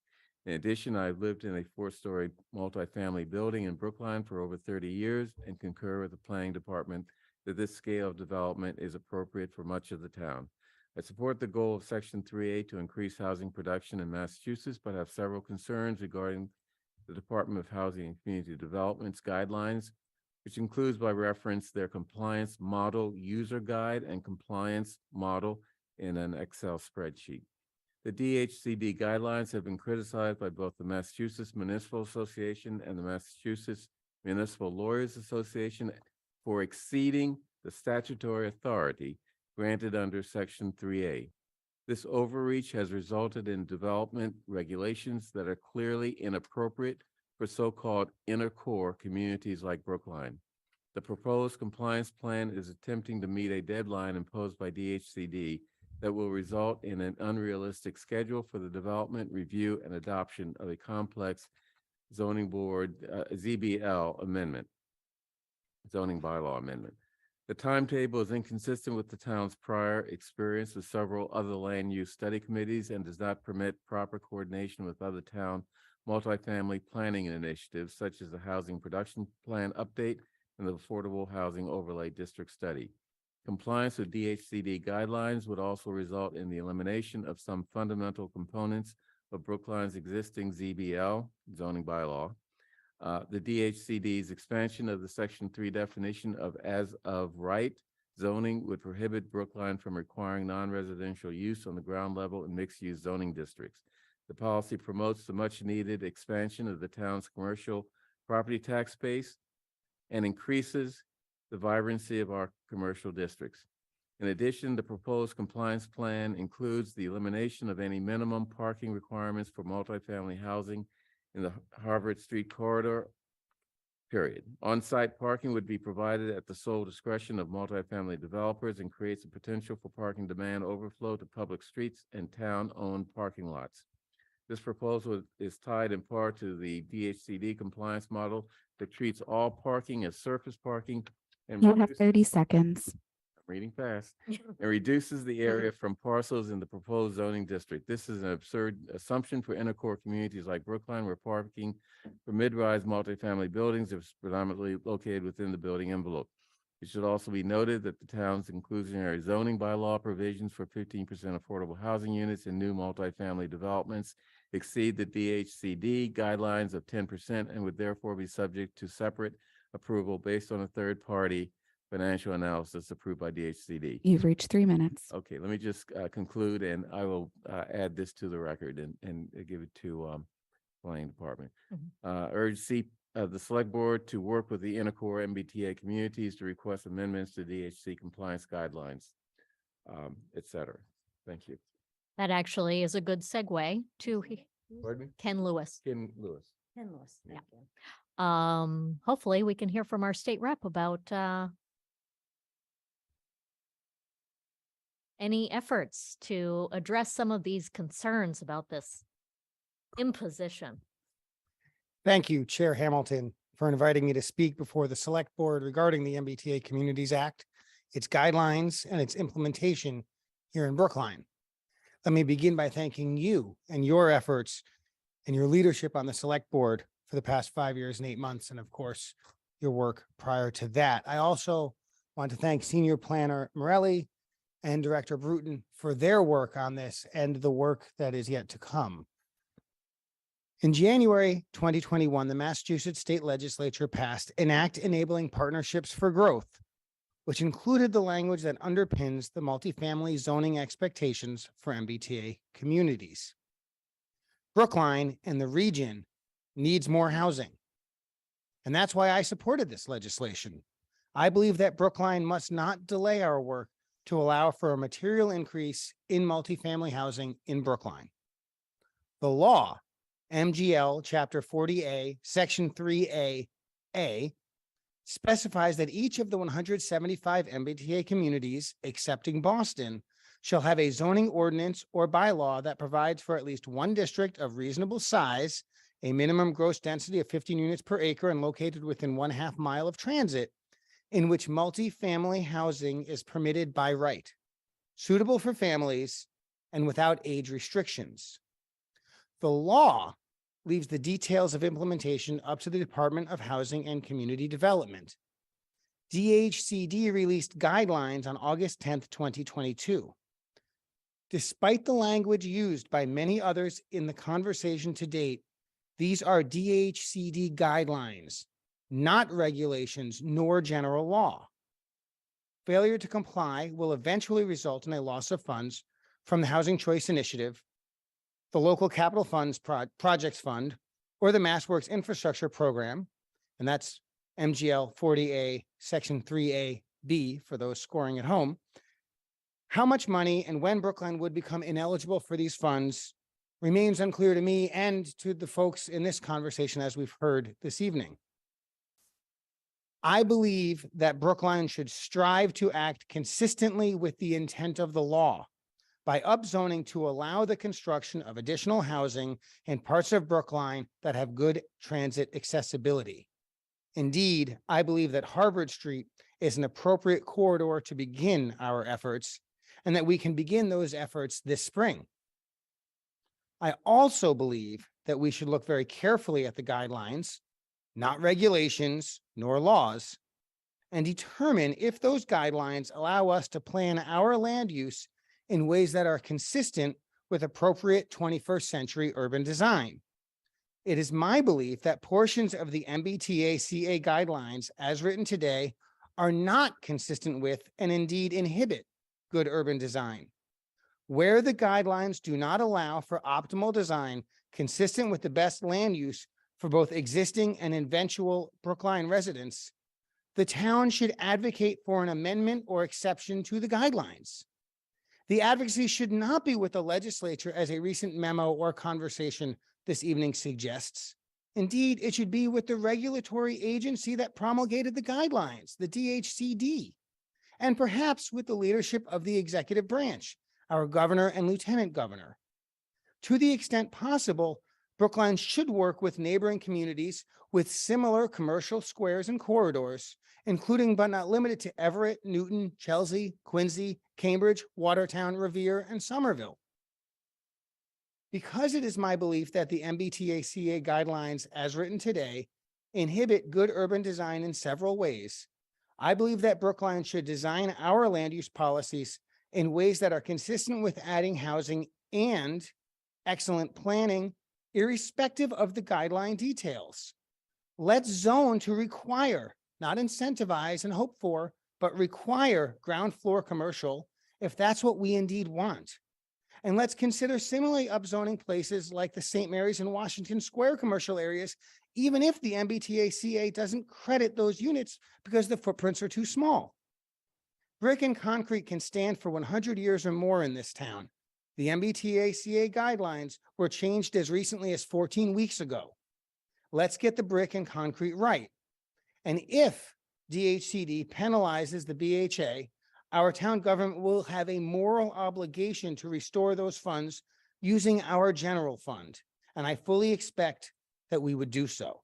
In addition, I've lived in a 4-story multifamily building in Brookline for over 30 years and concur with the planning department that this scale of development is appropriate for much of the town. I support the goal of Section 3A to increase housing production in Massachusetts, but have several concerns regarding the Department of Housing and Community Development's guidelines, which includes by reference their compliance model user guide and compliance model in an Excel spreadsheet. The DHCD guidelines have been criticized by both the Massachusetts Municipal Association and the Massachusetts Municipal Lawyers Association for exceeding the statutory authority granted under Section 3A. This overreach has resulted in development regulations that are clearly inappropriate for so-called inner core communities like Brookline. The proposed compliance plan is attempting to meet a deadline imposed by DHCD that will result in an unrealistic schedule for the development, review, and adoption of a complex zoning board ZBL amendment, zoning bylaw amendment. The timetable is inconsistent with the town's prior experience with several other land use study committees and does not permit proper coordination with other town multifamily planning initiatives such as the Housing Production Plan Update and the Affordable Housing Overlay District Study. Compliance with DHCD guidelines would also result in the elimination of some fundamental components of Brookline's existing ZBL zoning bylaw. The DHCD's expansion of the Section 3 definition of as of right zoning would prohibit Brookline from requiring non-residential use on the ground level in mixed-use zoning districts. The policy promotes the much-needed expansion of the town's commercial property tax base and increases the vibrancy of our commercial districts. In addition, the proposed compliance plan includes the elimination of any minimum parking requirements for multifamily housing in the Harvard Street corridor, period. On-site parking would be provided at the sole discretion of multifamily developers and creates a potential for parking demand overflow to public streets and town-owned parking lots. This proposal is tied in part to the DHCD compliance model that treats all parking as surface parking and You have 30 seconds. reading fast, and reduces the area from parcels in the proposed zoning district. This is an absurd assumption for inner core communities like Brookline, where parking for mid-rise multifamily buildings is predominantly located within the building envelope. It should also be noted that the town's inclusionary zoning bylaw provisions for 15% affordable housing units in new multifamily developments exceed the DHCD guidelines of 10% and would therefore be subject to separate approval based on a third-party financial analysis approved by DHCD. You've reached 3 minutes. Okay, let me just conclude, and I will add this to the record and give it to planning department. Urge the select board to work with the inner core MBTA communities to request amendments to DHC compliance guidelines, et cetera. Thank you. That actually is a good segue to Pardon me? Ken Lewis. Ken Lewis. Ken Lewis, Yeah. thank you. Hopefully we can hear from our state rep about any efforts to address some of these concerns about this imposition. Thank you, Chair Hamilton, for inviting me to speak before the Select Board regarding the MBTA Communities Act, its guidelines, and its implementation here in Brookline. Let me begin by thanking you and your efforts and your leadership on the Select Board for the past 5 years and 8 months, and of course, your work prior to that. I also want to thank Senior Planner Morelli and Director Bruton for their work on this and the work that is yet to come. In January 2021, the Massachusetts State Legislature passed an act enabling partnerships for growth, which included the language that underpins the multifamily zoning expectations for MBTA communities. Brookline and the region needs more housing. And that's why I supported this legislation. I believe that Brookline must not delay our work to allow for a material increase in multifamily housing in Brookline. The law, MGL Chapter 40A, Section 3A, specifies that each of the 175 MBTA communities, excepting Boston, shall have a zoning ordinance or bylaw that provides for at least one district of reasonable size, a minimum gross density of 15 units per acre and located within 1/2 mile of transit, in which multifamily housing is permitted by right, suitable for families and without age restrictions. The law leaves the details of implementation up to the Department of Housing and Community Development. DHCD released guidelines on August 10th, 2022. Despite the language used by many others in the conversation to date, these are DHCD guidelines, not regulations nor general law. Failure to comply will eventually result in a loss of funds from the Housing Choice Initiative, the Local Capital Funds Projects Fund, or the MassWorks Infrastructure Program, and that's MGL 40A, Section 3A-B for those scoring at home. How much money and when Brookline would become ineligible for these funds remains unclear to me and to the folks in this conversation, as we've heard this evening. I believe that Brookline should strive to act consistently with the intent of the law by upzoning to allow the construction of additional housing in parts of Brookline that have good transit accessibility. Indeed, I believe that Harvard Street is an appropriate corridor to begin our efforts and that we can begin those efforts this spring. I also believe that we should look very carefully at the guidelines, not regulations nor laws, and determine if those guidelines allow us to plan our land use in ways that are consistent with appropriate 21st century urban design. It is my belief that portions of the MBTA CA guidelines as written today are not consistent with and indeed inhibit good urban design. Where the guidelines do not allow for optimal design consistent with the best land use for both existing and eventual Brookline residents, the town should advocate for an amendment or exception to the guidelines. The advocacy should not be with the legislature, as a recent memo or conversation this evening suggests. Indeed, it should be with the regulatory agency that promulgated the guidelines, the DHCD, and perhaps with the leadership of the executive branch, our governor and lieutenant governor. To the extent possible, Brookline should work with neighboring communities with similar commercial squares and corridors, including but not limited to Everett, Newton, Chelsea, Quincy, Cambridge, Watertown, Revere, and Somerville. Because it is my belief that the MBTA CA guidelines as written today inhibit good urban design in several ways, I believe that Brookline should design our land use policies in ways that are consistent with adding housing and excellent planning, irrespective of the guideline details. Let's zone to require, not incentivize and hope for, but require ground floor commercial if that's what we indeed want. And let's consider similarly upzoning places like the St. Mary's and Washington Square commercial areas, even if the MBTA CA doesn't credit those units because the footprints are too small. Brick and concrete can stand for 100 years or more in this town. The MBTA CA guidelines were changed as recently as 14 weeks ago. Let's get the brick and concrete right. And if DHCD penalizes the BHA, our town government will have a moral obligation to restore those funds using our general fund. And I fully expect that we would do so.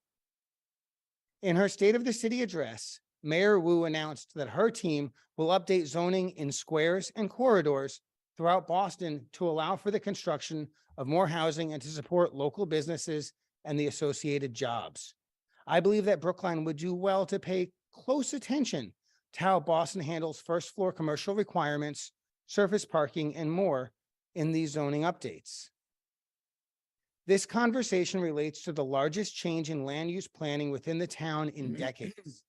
In her State of the City address, Mayor Wu announced that her team will update zoning in squares and corridors throughout Boston to allow for the construction of more housing and to support local businesses and the associated jobs. I believe that Brookline would do well to pay close attention to how Boston handles first floor commercial requirements, surface parking, and more in these zoning updates. This conversation relates to the largest change in land use planning within the town in decades.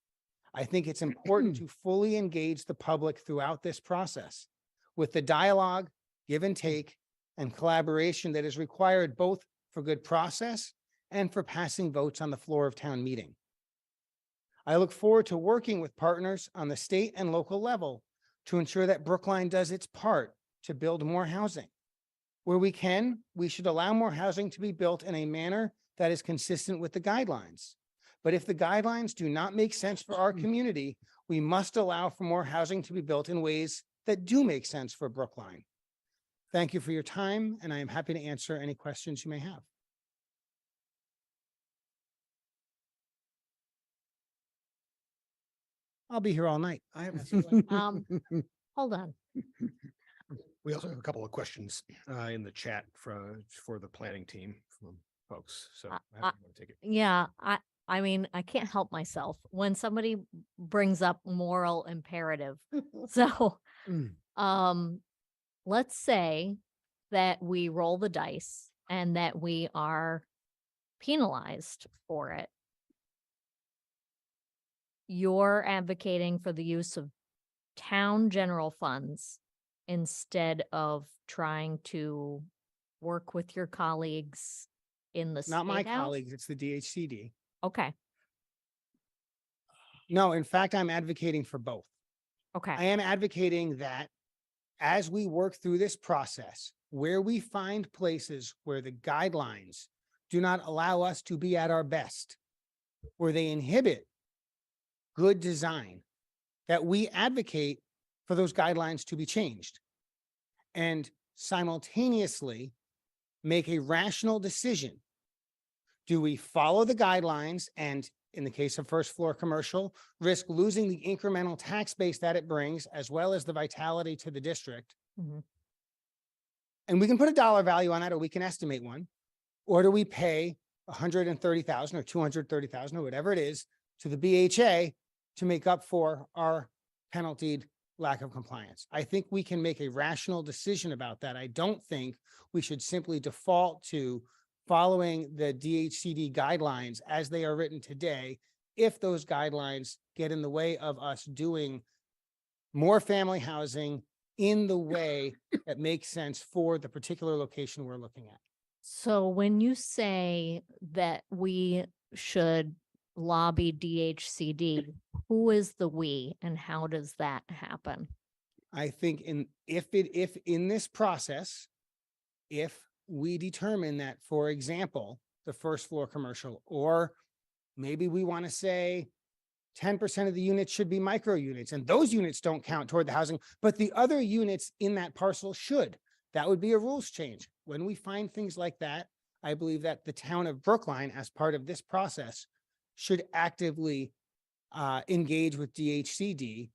I think it's important to fully engage the public throughout this process with the dialogue, give and take, and collaboration that is required both for good process and for passing votes on the floor of town meeting. I look forward to working with partners on the state and local level to ensure that Brookline does its part to build more housing. Where we can, we should allow more housing to be built in a manner that is consistent with the guidelines. But if the guidelines do not make sense for our community, we must allow for more housing to be built in ways that do make sense for Brookline. Thank you for your time, and I am happy to answer any questions you may have. I'll be here all night. I have Hold on. We also have a couple of questions in the chat for the planning team from folks. So I want to take it. Yeah, I mean, I can't help myself when somebody brings up moral imperative. So, let's say that we roll the dice and that we are penalized for it. You're advocating for the use of town general funds instead of trying to work with your colleagues in the Not my State House? colleagues, it's the DHCD. Okay, No, in fact, I'm advocating for both. okay. I am advocating that as we work through this process, where we find places where the guidelines do not allow us to be at our best, where they inhibit good design, that we advocate for those guidelines to be changed and simultaneously make a rational decision. Do we follow the guidelines and, in the case of first floor commercial, risk losing the incremental tax base that it brings, as well as the vitality to the district? Mhm. And we can put a dollar value on that, or we can estimate one. Or do we pay $130,000 or $230,000 or whatever it is to the BHA to make up for our penaltied lack of compliance. I think we can make a rational decision about that. I don't think we should simply default to following the DHCD guidelines as they are written today, if those guidelines get in the way of us doing more family housing in the way that makes sense for the particular location we're looking at. So when you say that we should lobby DHCD, who is the we and how does that happen? I think if in this process, if we determine that, for example, the first floor commercial, or maybe we want to say 10% of the units should be micro units, and those units don't count toward the housing, but the other units in that parcel should. That would be a rules change. When we find things like that, I believe that the town of Brookline, as part of this process, should actively engage with DHCD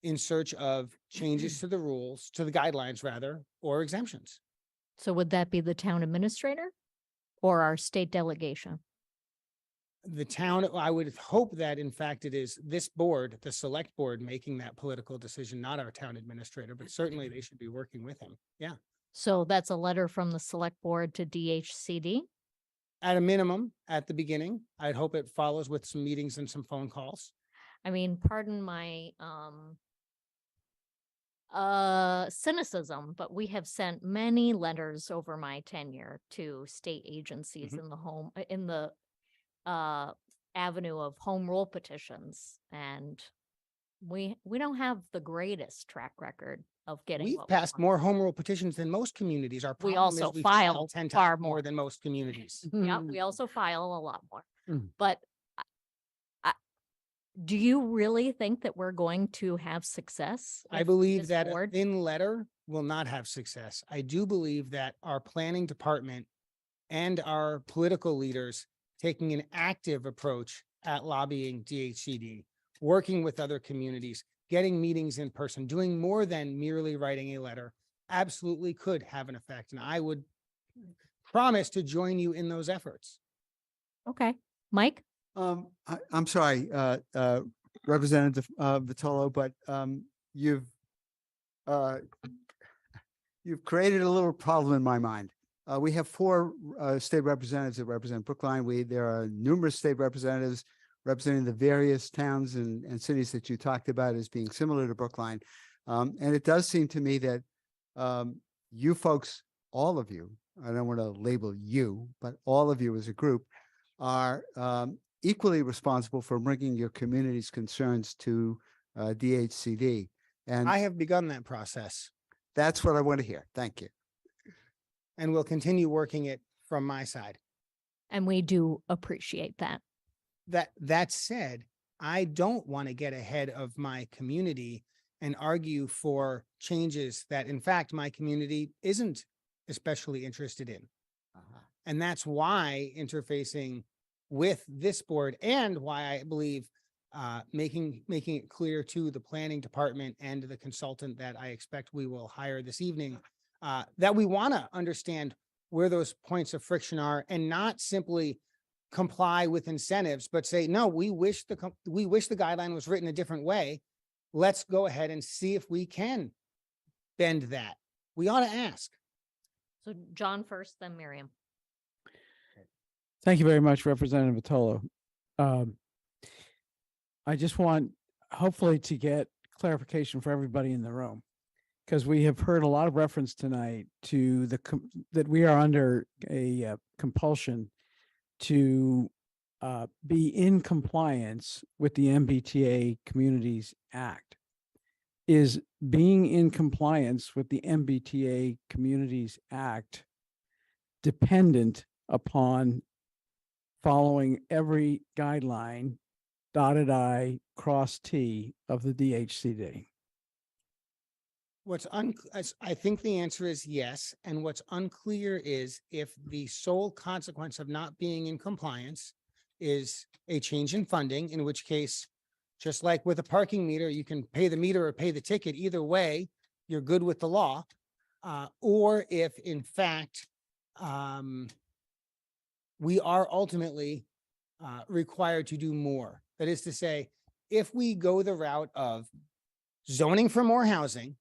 in search of changes to the rules, to the guidelines rather, or exemptions. So would that be the town administrator or our state delegation? The town, I would hope that in fact it is this board, the select board, making that political decision, not our town administrator, but certainly they should be working with him. Yeah. So that's a letter from the select board to DHCD? At a minimum, at the beginning, I'd hope it follows with some meetings and some phone calls. I mean, pardon my cynicism, but we have sent many letters over my tenure to state agencies in the avenue of home rule petitions, and we don't have the greatest track record of getting We've what we passed want. more home rule petitions than most communities. Our We problem is also we file 10 far times more than most communities. Yeah, we also file a lot more. Mm. But do you really think that we're going to have success? I if believe this that a board- thin letter will not have success. I do believe that our planning department and our political leaders taking an active approach at lobbying DHCD, working with other communities, getting meetings in person, doing more than merely writing a letter, absolutely could have an effect. And I would promise to join you in those efforts. Okay, Mike? I'm sorry, Representative Vitolo, but you've created a little problem in my mind. We have 4 state representatives that represent Brookline. There are numerous state representatives representing the various towns and cities that you talked about as being similar to Brookline. And it does seem to me that you folks, all of you, I don't want to label you, but all of you as a group are equally responsible for bringing your community's concerns to DHCD. And I have begun that process. That's what I want to hear. Thank you. And we'll continue working it from my side. And we do appreciate that. That said, I don't want to get ahead of my community and argue for changes that in fact my community isn't especially interested in. And that's why interfacing with this board and why I believe making it clear to the planning department and the consultant that I expect we will hire this evening, that we want to understand where those points of friction are and not simply comply with incentives, but say, no, we wish the guideline was written a different way. Let's go ahead and see if we can bend that. We ought to ask. So John first, then Miriam. Thank you very much, Representative Vitolo. I just want hopefully to get clarification for everybody in the room, because we have heard a lot of reference tonight to that we are under a compulsion to be in compliance with the MBTA Communities Act. Is being in compliance with the MBTA Communities Act dependent upon following every guideline, dotted I, cross T of the DHCD? I think the answer is yes. And what's unclear is if the sole consequence of not being in compliance is a change in funding, in which case, just like with a parking meter, you can pay the meter or pay the ticket. Either way, you're good with the law. Or if in fact, we are ultimately required to do more. That is to say, if we go the route of zoning for more housing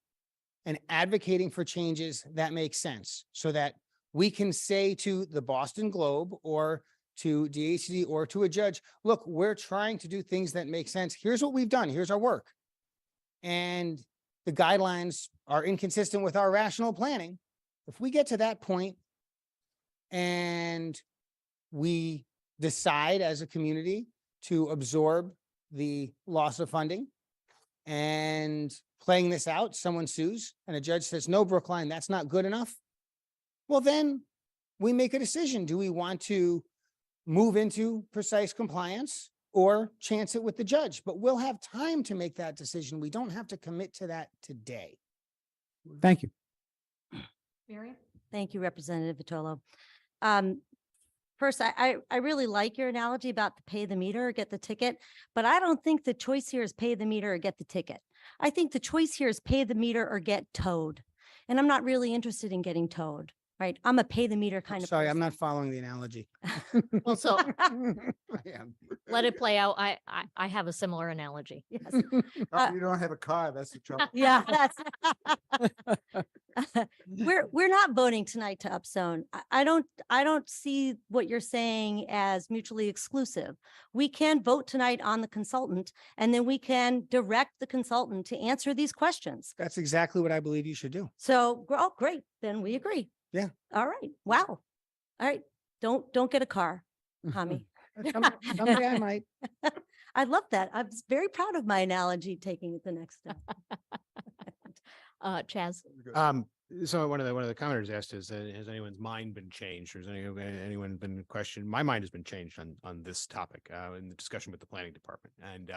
and advocating for changes that make sense so that we can say to the Boston Globe or to DHCD or to a judge, look, we're trying to do things that make sense. Here's what we've done. Here's our work. And the guidelines are inconsistent with our rational planning. If we get to that point and we decide as a community to absorb the loss of funding and playing this out, someone sues and a judge says, no, Brookline, that's not good enough. Well, then we make a decision. Do we want to move into precise compliance or chance it with the judge? But we'll have time to make that decision. We don't have to commit to that today. Thank you. Mary? Thank you, Representative Vitolo. First, I really like your analogy about the pay the meter or get the ticket, but I don't think the choice here is pay the meter or get the ticket. I think the choice here is pay the meter or get towed. And I'm not really interested in getting towed, right? I'm a pay the meter kind of Sorry, I'm person. not following the analogy. Well, so I am. let it play out. I have a similar analogy. Yes. Oh, you don't have a car, that's the trouble. Yeah, that's. We're not voting tonight to upzone. I don't see what you're saying as mutually exclusive. We can vote tonight on the consultant and then we can direct the consultant to answer these questions. That's exactly what I believe you should do. So, oh, great, then we agree. Yeah. All right, wow. All right, don't get a car, Tommy. Someday I might. I love that. I was very proud of my analogy, taking it the next step. Chaz? So one of the commenters asked is, has anyone's mind been changed, or has anyone been questioned? My mind has been changed on this topic in the discussion with the planning department, and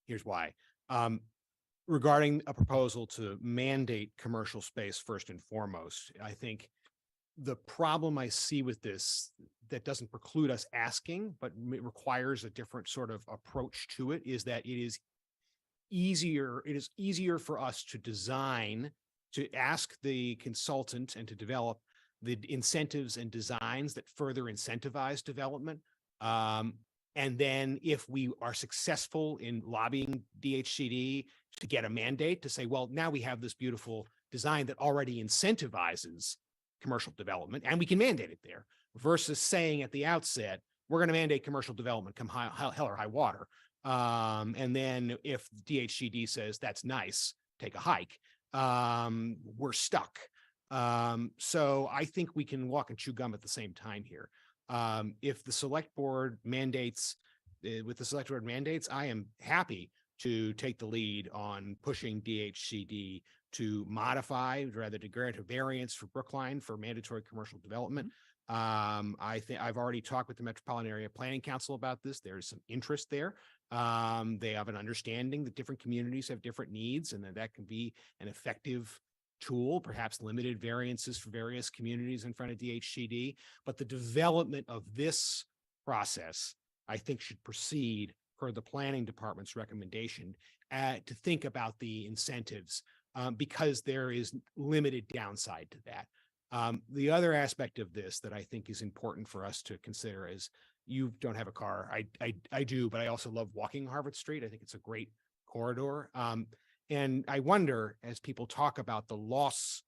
here's why. Regarding a proposal to mandate commercial space first and foremost, I think the problem I see with this that doesn't preclude us asking, but requires a different sort of approach to it, is that it is easier for us to design, to ask the consultant and to develop the incentives and designs that further incentivize development. And then if we are successful in lobbying DHCD to get a mandate to say, well, now we have this beautiful design that already incentivizes commercial development and we can mandate it there, versus saying at the outset, we're going to mandate commercial development come hell or high water. And then if DHCD says that's nice, take a hike, we're stuck. So I think we can walk and chew gum at the same time here. If the select board mandates, I am happy to take the lead on pushing DHCD to modify, rather to grant a variance for Brookline for mandatory commercial development. I think I've already talked with the Metropolitan Area Planning Council about this. There's some interest there. They have an understanding that different communities have different needs and that can be an effective tool, perhaps limited variances for various communities in front of DHCD. But the development of this process, I think, should proceed per the planning department's recommendation to think about the incentives because there is limited downside to that. The other aspect of this that I think is important for us to consider is, you don't have a car. I do, but I also love walking Harvard Street. I think it's a great corridor. And I wonder, as people talk about the loss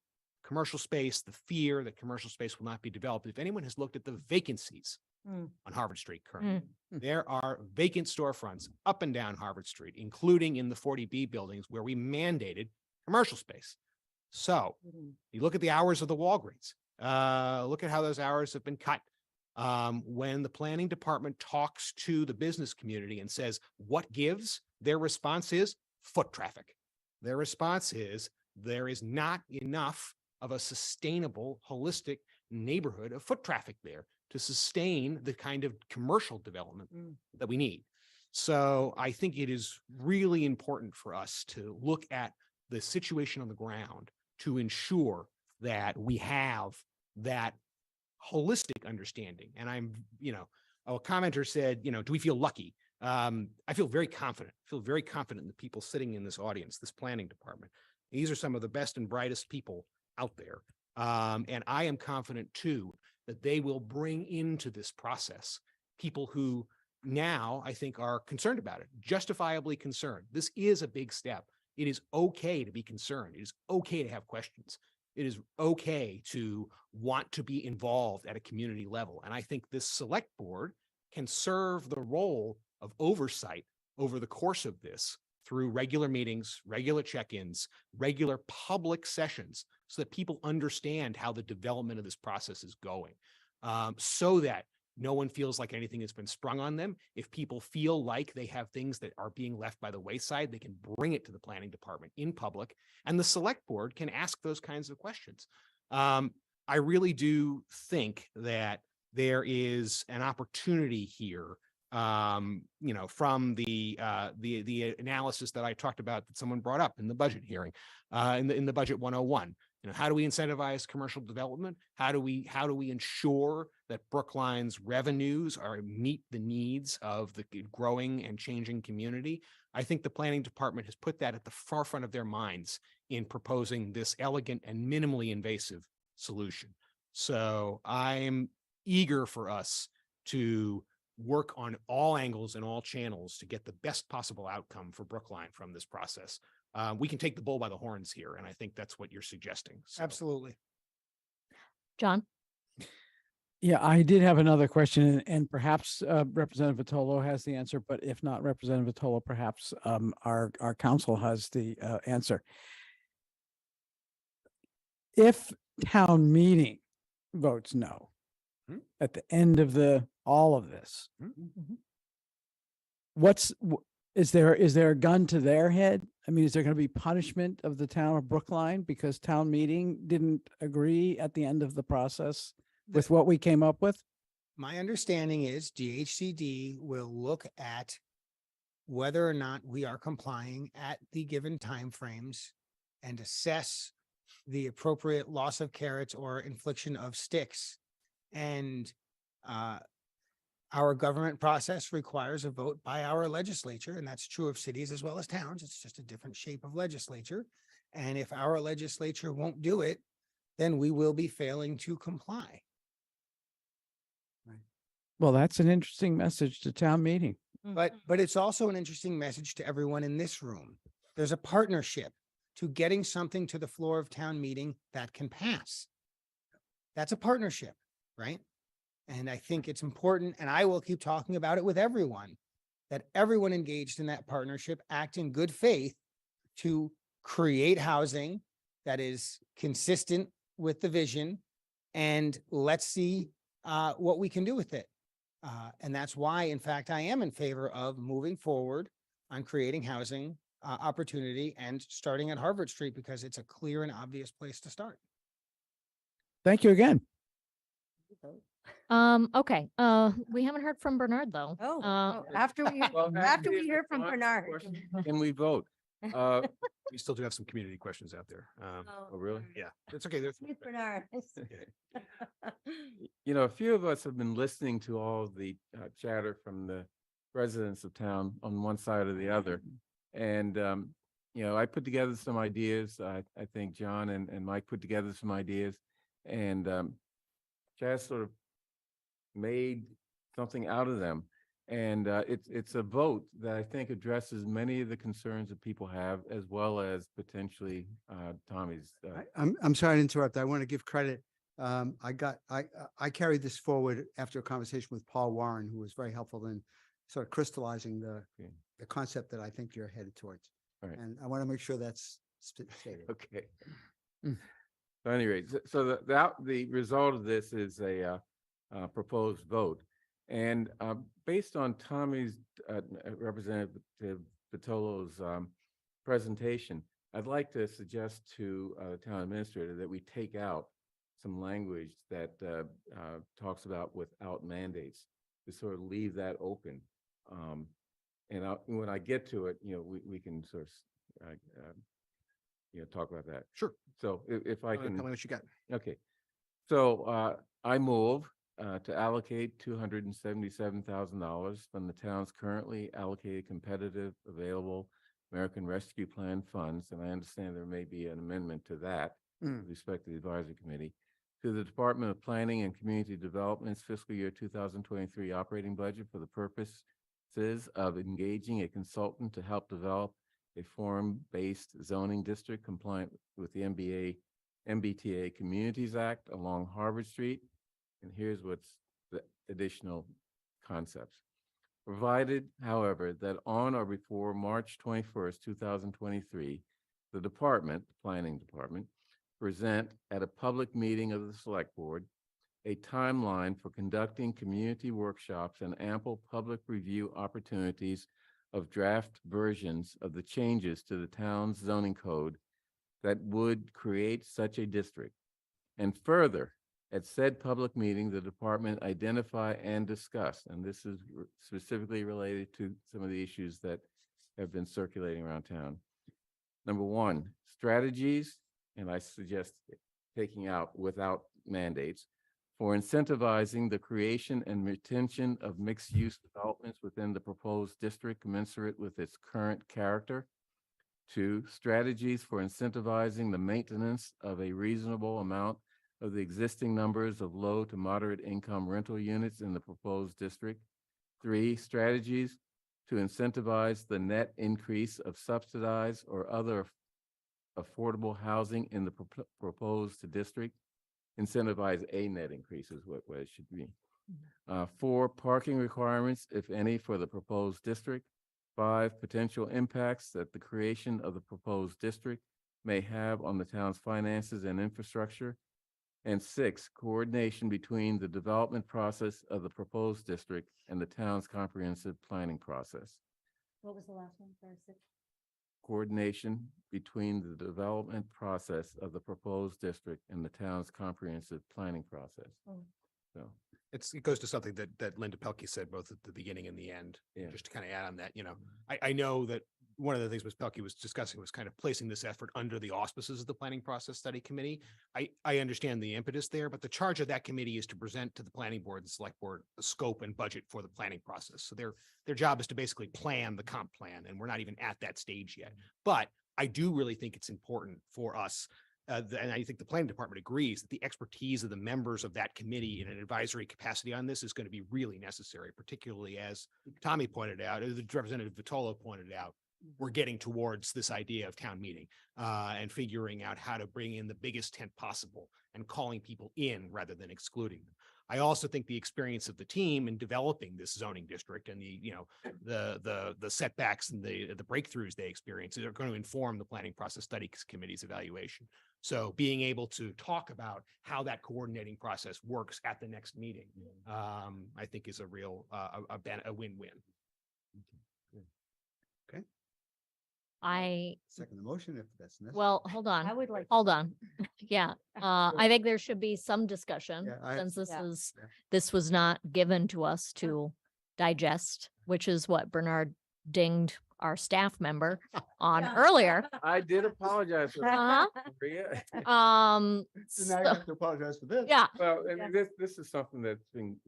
commercial space, the fear that commercial space will not be developed, if anyone has looked at the vacancies on Harvard Street currently, there are vacant storefronts up and down Harvard Street, including in the 40B buildings where we mandated commercial space. So you look at the hours of the Walgreens, look at how those hours have been cut. When the planning department talks to the business community and says, what gives? Their response is foot traffic. Their response is there is not enough of a sustainable, holistic neighborhood of foot traffic there to sustain the kind of commercial development that we need. So I think it is really important for us to look at the situation on the ground to ensure that we have that holistic understanding. And I'm, a commenter said, do we feel lucky? I feel very confident. I feel very confident in the people sitting in this audience, this planning department. These are some of the best and brightest people out there. And I am confident too, that they will bring into this process people who now, I think, are concerned about it, justifiably concerned. This is a big step. It is okay to be concerned. It is okay to have questions. It is okay to want to be involved at a community level. And I think this select board can serve the role of oversight over the course of this through regular meetings, regular check-ins, regular public sessions, so that people understand how the development of this process is going, so that no one feels like anything has been sprung on them. If people feel like they have things that are being left by the wayside, they can bring it to the planning department in public, and the select board can ask those kinds of questions. I really do think that there is an opportunity here, from the analysis that I talked about that someone brought up in the budget hearing, in the budget 101. How do we incentivize commercial development? How do we ensure that Brookline's revenues meet the needs of the growing and changing community? I think the planning department has put that at the forefront of their minds in proposing this elegant and minimally invasive solution. So I'm eager for us to work on all angles and all channels to get the best possible outcome for Brookline from this process. We can take the bull by the horns here, and I think that's what you're suggesting. So. Absolutely. John? Yeah, I did have another question, and perhaps Representative Vitolo has the answer, but if not Representative Vitolo, perhaps our council has the answer. If town meeting votes no at the end of all of this, is there a gun to their head? I mean, is there going to be punishment of the town of Brookline because town meeting didn't agree at the end of the process with what we came up with? My understanding is DHCD will look at whether or not we are complying at the given timeframes and assess the appropriate loss of carrots or infliction of sticks. And our government process requires a vote by our legislature, and that's true of cities as well as towns. It's just a different shape of legislature. And if our legislature won't do it, then we will be failing to comply. Well, that's an interesting message to town meeting. But it's also an interesting message to everyone in this room. There's a partnership to getting something to the floor of town meeting that can pass. That's a partnership, right? And I think it's important, and I will keep talking about it with everyone, that everyone engaged in that partnership act in good faith to create housing that is consistent with the vision, and let's see what we can do with it. And that's why, in fact, I am in favor of moving forward on creating housing opportunity and starting at Harvard Street, because it's a clear and obvious place to start. Thank you again. Okay. We haven't heard from Bernard though. After we after we hear from Bernard. Can we vote? We still do have some community questions out there. Oh, really? Yeah, it's okay. There's With Bernard. A few of us have been listening to all the chatter from the residents of town on one side or the other. And, I put together some ideas. I think John and Mike put together some ideas, and Chaz sort of made something out of them. And it's a vote that I think addresses many of the concerns that people have, as well as potentially Tommy's. I'm sorry to interrupt. I want to give credit. I carried this forward after a conversation with Paul Warren, who was very helpful in sort of crystallizing the concept that I think you're headed towards. Right. And I want to make sure that's stated. Okay. So anyway, so the result of this is a proposed vote. And based on Tommy's Representative Vitolo's presentation, I'd like to suggest to the town administrator that we take out some language that talks about without mandates, to sort of leave that open. And when I get to it, we can sort of talk about that. Sure. So if I can. Tell me what you got. Okay. So I move to allocate $277,000 from the town's currently allocated competitive available American Rescue Plan funds, and I understand there may be an amendment to that with respect to the advisory committee, to the Department of Planning and Community Development's fiscal year 2023 operating budget for the purpose of engaging a consultant to help develop a form-based zoning district compliant with the MBTA Communities Act along Harvard Street. And here's what's the additional concepts. Provided, however, that on or before March 21st, 2023, the planning department, present at a public meeting of the select board a timeline for conducting community workshops and ample public review opportunities of draft versions of the changes to the town's zoning code that would create such a district. And further, at said public meeting, the department identify and discuss, and this is specifically related to some of the issues that have been circulating around town. Number one, strategies, and I suggest taking out without mandates, for incentivizing the creation and retention of mixed-use developments within the proposed district commensurate with its current character. 2, strategies for incentivizing the maintenance of a reasonable amount of the existing numbers of low to moderate income rental units in the proposed district. 3, strategies to incentivize the net increase of subsidized or other affordable housing in the proposed district. Incentivize a net increase is what it should be. 4, parking requirements, if any, for the proposed district. 5, potential impacts that the creation of the proposed district may have on the town's finances and infrastructure. And 6, coordination between the development process of the proposed district and the town's comprehensive planning process. What was the last one? Sorry, 6. Coordination between the development process of the proposed district and the town's comprehensive planning process. So, It goes to something that Linda Pelkey said both at the beginning and the end. Yeah. Just to kind of add on that, I know that one of the things Ms. Pelkey was discussing was kind of placing this effort under the auspices of the Planning Process Study Committee. I understand the impetus there, but the charge of that committee is to present to the planning board and select board the scope and budget for the planning process. So their job is to basically plan the comp plan, and we're not even at that stage yet. But I do really think it's important for us, and I think the planning department agrees, that the expertise of the members of that committee in an advisory capacity on this is going to be really necessary, particularly as Tommy pointed out, as Representative Vitolo pointed out, we're getting towards this idea of town meeting and figuring out how to bring in the biggest tent possible and calling people in rather than excluding them. I also think the experience of the team in developing this zoning district and the setbacks and the breakthroughs they experience are going to inform the Planning Process Study Committee's evaluation. So being able to talk about how that coordinating process works at the next meeting, I think is a real a win-win. Okay. I, Second the motion if that's necessary. well, hold on. I would like. Hold on. Yeah, I think there should be some discussion Yeah, since this Yeah. is, Yeah. this was not given to us to digest, which is what Bernard dinged our staff member on earlier. I did apologize for Uh-huh. that, Maria. So now you So- have to apologize for this. yeah, Well, and this is something that's been,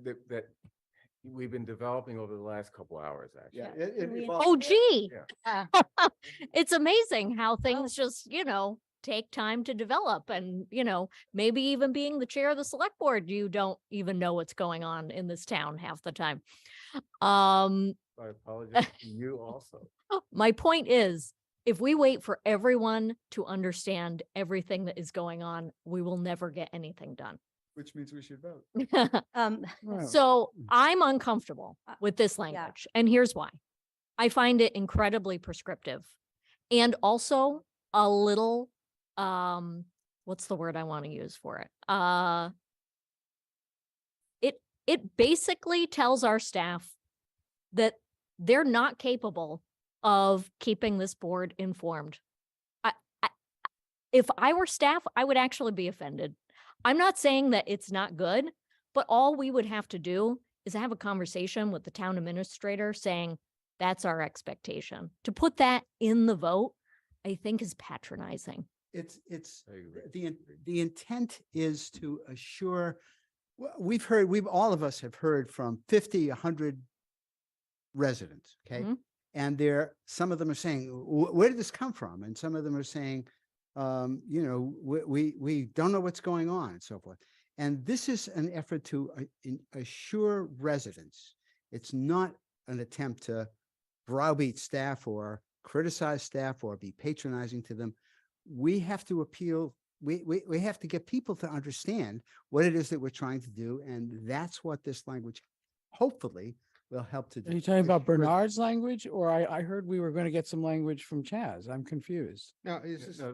that we've been developing over the last couple hours, actually. Yeah. oh gee. Yeah. It's amazing how things just, take time to develop and, maybe even being the chair of the select board, you don't even know what's going on in this town half the time. I apologize to you also. My point is, if we wait for everyone to understand everything that is going on, we will never get anything done. Which means we should vote. Right. So I'm uncomfortable with this language, and here's why. I find it incredibly prescriptive and also a little, what's the word I want to use for it? It basically tells our staff that they're not capable of keeping this board informed. If I were staff, I would actually be offended. I'm not saying that it's not good, but all we would have to do is have a conversation with the town administrator saying, that's our expectation. To put that in the vote, I think is patronizing. It's I agree. the intent is to assure, all of us have heard from 50, 100 residents, okay? Mhm. And some of them are saying, where did this come from? And some of them are saying, we don't know what's going on and so forth. And this is an effort to assure residents. It's not an attempt to browbeat staff or criticize staff or be patronizing to them. We have to appeal. We have to get people to understand what it is that we're trying to do. And that's what this language hopefully will help to do. Are you talking If about we're- Bernard's language, or I heard we were going to get some language from Chaz? I'm confused. No, it's just, No,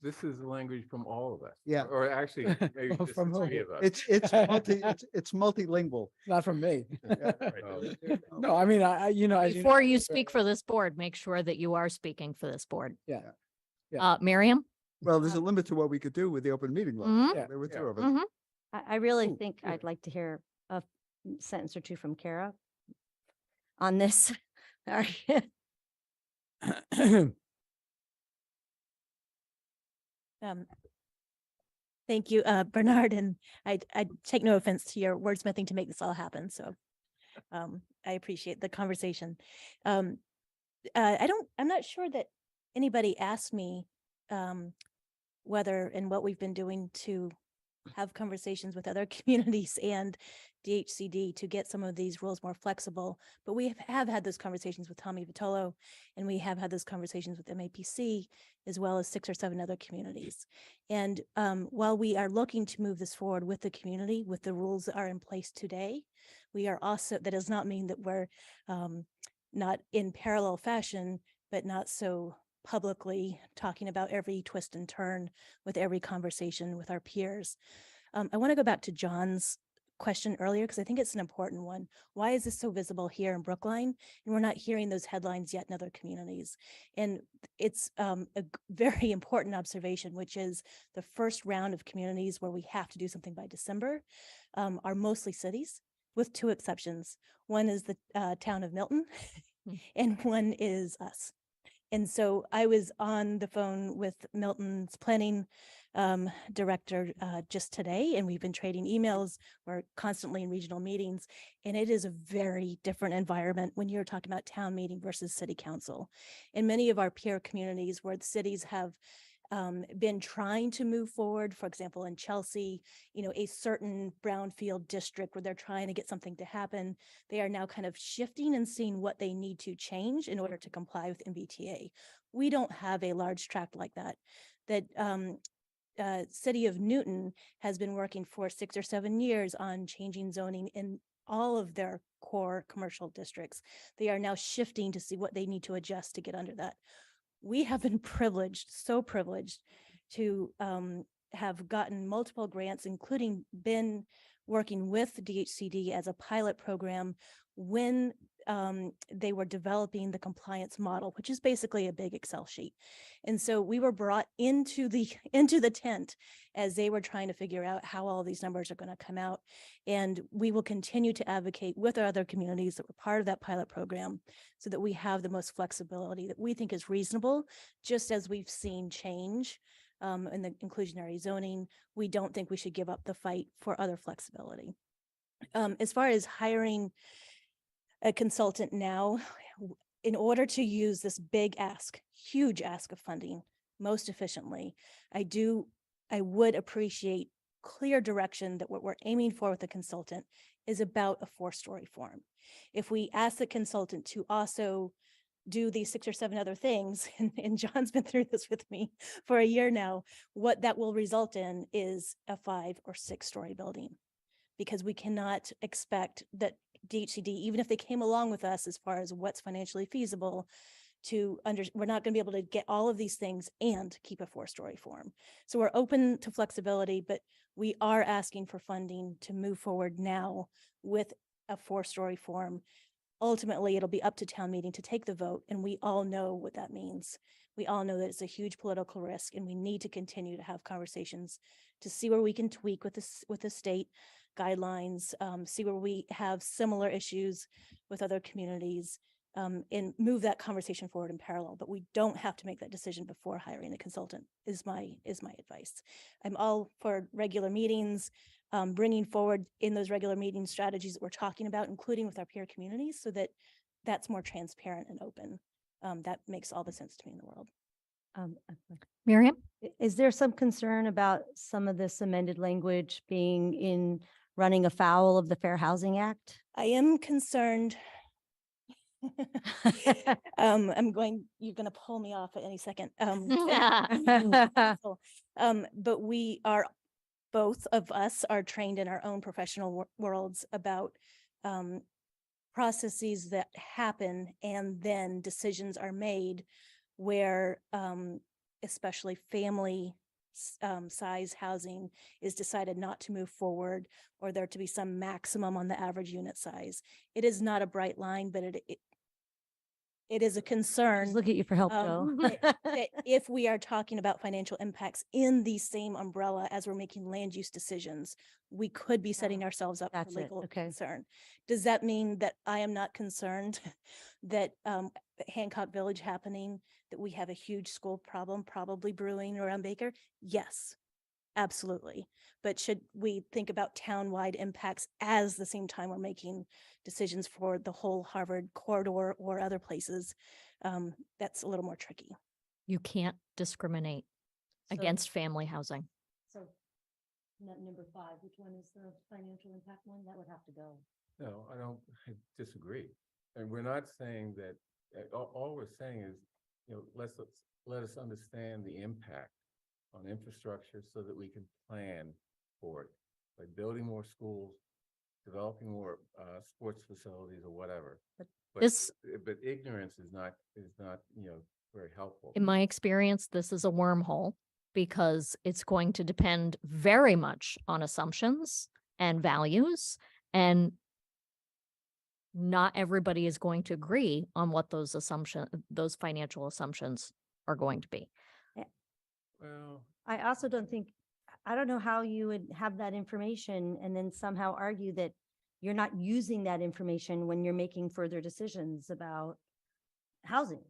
this is language from all of us. Yeah. Or actually, maybe Well, just from the who? three of us. it's multilingual. Not from me. Right. No, I mean, as you know, Before you speak for this board, make sure that you are speaking for this board. Yeah. Yeah. Miriam? Well, there's a limit to what we could do with the open meeting law. Mhm. Yeah. There were two of us. Mhm. I really Ooh, think yeah. I'd like to hear a sentence or two from Kara on this. All right. Thank you, Bernard, and I take no offense to your wordsmithing to make this all happen, so I appreciate the conversation. I'm not sure that anybody asked me whether and what we've been doing to have conversations with other communities and DHCD to get some of these rules more flexible. But we have had those conversations with Tommy Vitolo, and we have had those conversations with MAPC, as well as 6 or 7 other communities. And while we are looking to move this forward with the community, with the rules that are in place today, we are also, that does not mean that we're not in parallel fashion, but not so publicly talking about every twist and turn with every conversation with our peers. I want to go back to John's question earlier, because I think it's an important one. Why is this so visible here in Brookline? And we're not hearing those headlines yet in other communities. And it's very important observation, which is the first round of communities where we have to do something by December are mostly cities, with 2 exceptions. One is the town of Milton, and one is us. And so I was on the phone with Milton's planning director just today, and we've been trading emails. We're constantly in regional meetings, and it is a very different environment when you're talking about town meeting versus city council. In many of our peer communities where the cities have been trying to move forward, for example, in Chelsea, a certain brownfield district where they're trying to get something to happen, they are now kind of shifting and seeing what they need to change in order to comply with MBTA. We don't have a large tract like that. City of Newton has been working for 6 or 7 years on changing zoning in all of their core commercial districts. They are now shifting to see what they need to adjust to get under that. We have been privileged, so privileged to have gotten multiple grants, including been working with DHCD as a pilot program when they were developing the compliance model, which is basically a big Excel sheet. And so we were brought into the tent as they were trying to figure out how all these numbers are going to come out. And we will continue to advocate with our other communities that were part of that pilot program so that we have the most flexibility that we think is reasonable, just as we've seen change in the inclusionary zoning. We don't think we should give up the fight for other flexibility. As far as hiring a consultant now, in order to use this big ask, huge ask of funding most efficiently, I would appreciate clear direction that what we're aiming for with the consultant is about a 4-story form. If we ask the consultant to also do these 6 or 7 other things, and John's been through this with me for a year now, what that will result in is a 5 or 6-story building. Because we cannot expect that DHCD, even if they came along with us as far as what's financially feasible, we're not going to be able to get all of these things and keep a 4-story form. So we're open to flexibility, but we are asking for funding to move forward now with a 4-story form. Ultimately, it'll be up to town meeting to take the vote, and we all know what that means. We all know that it's a huge political risk, and we need to continue to have conversations to see where we can tweak with the state guidelines, see where we have similar issues with other communities, and move that conversation forward in parallel. But we don't have to make that decision before hiring a consultant, is my advice. I'm all for regular meetings, bringing forward in those regular meeting strategies that we're talking about, including with our peer communities, so that that's more transparent and open. That makes all the sense to me in the world. Miriam? Is there some concern about some of this amended language being running afoul of the Fair Housing Act? I am concerned You're gonna pull me off at any second. Yeah. So, but we are, both of us are trained in our own professional worlds about processes that happen and then decisions are made where especially family size housing is decided not to move forward, or there to be some maximum on the average unit size. It is not a bright line, but it is a concern. Just look at you for help, Joe. That if we are talking about financial impacts in the same umbrella as we're making land use decisions, we could be setting ourselves up for That's it, legal okay. concern. Does that mean that I am not concerned that Hancock Village happening, that we have a huge school problem probably brewing around Baker? Yes, absolutely. But should we think about town-wide impacts as the same time we're making decisions for the whole Harvard corridor or other places? That's a little more tricky. You can't discriminate So- against family housing. So number 5, which one is the financial impact one? That would have to go. No, I disagree. And we're not saying that, all we're saying is, let us understand the impact on infrastructure so that we can plan for it by building more schools, developing more sports facilities or whatever. But ignorance is not very helpful. In my experience, this is a wormhole because it's going to depend very much on assumptions and values, and not everybody is going to agree on what those financial assumptions are going to be. Well, I also don't think, I don't know how you would have that information and then somehow argue that you're not using that information when you're making further decisions about housing,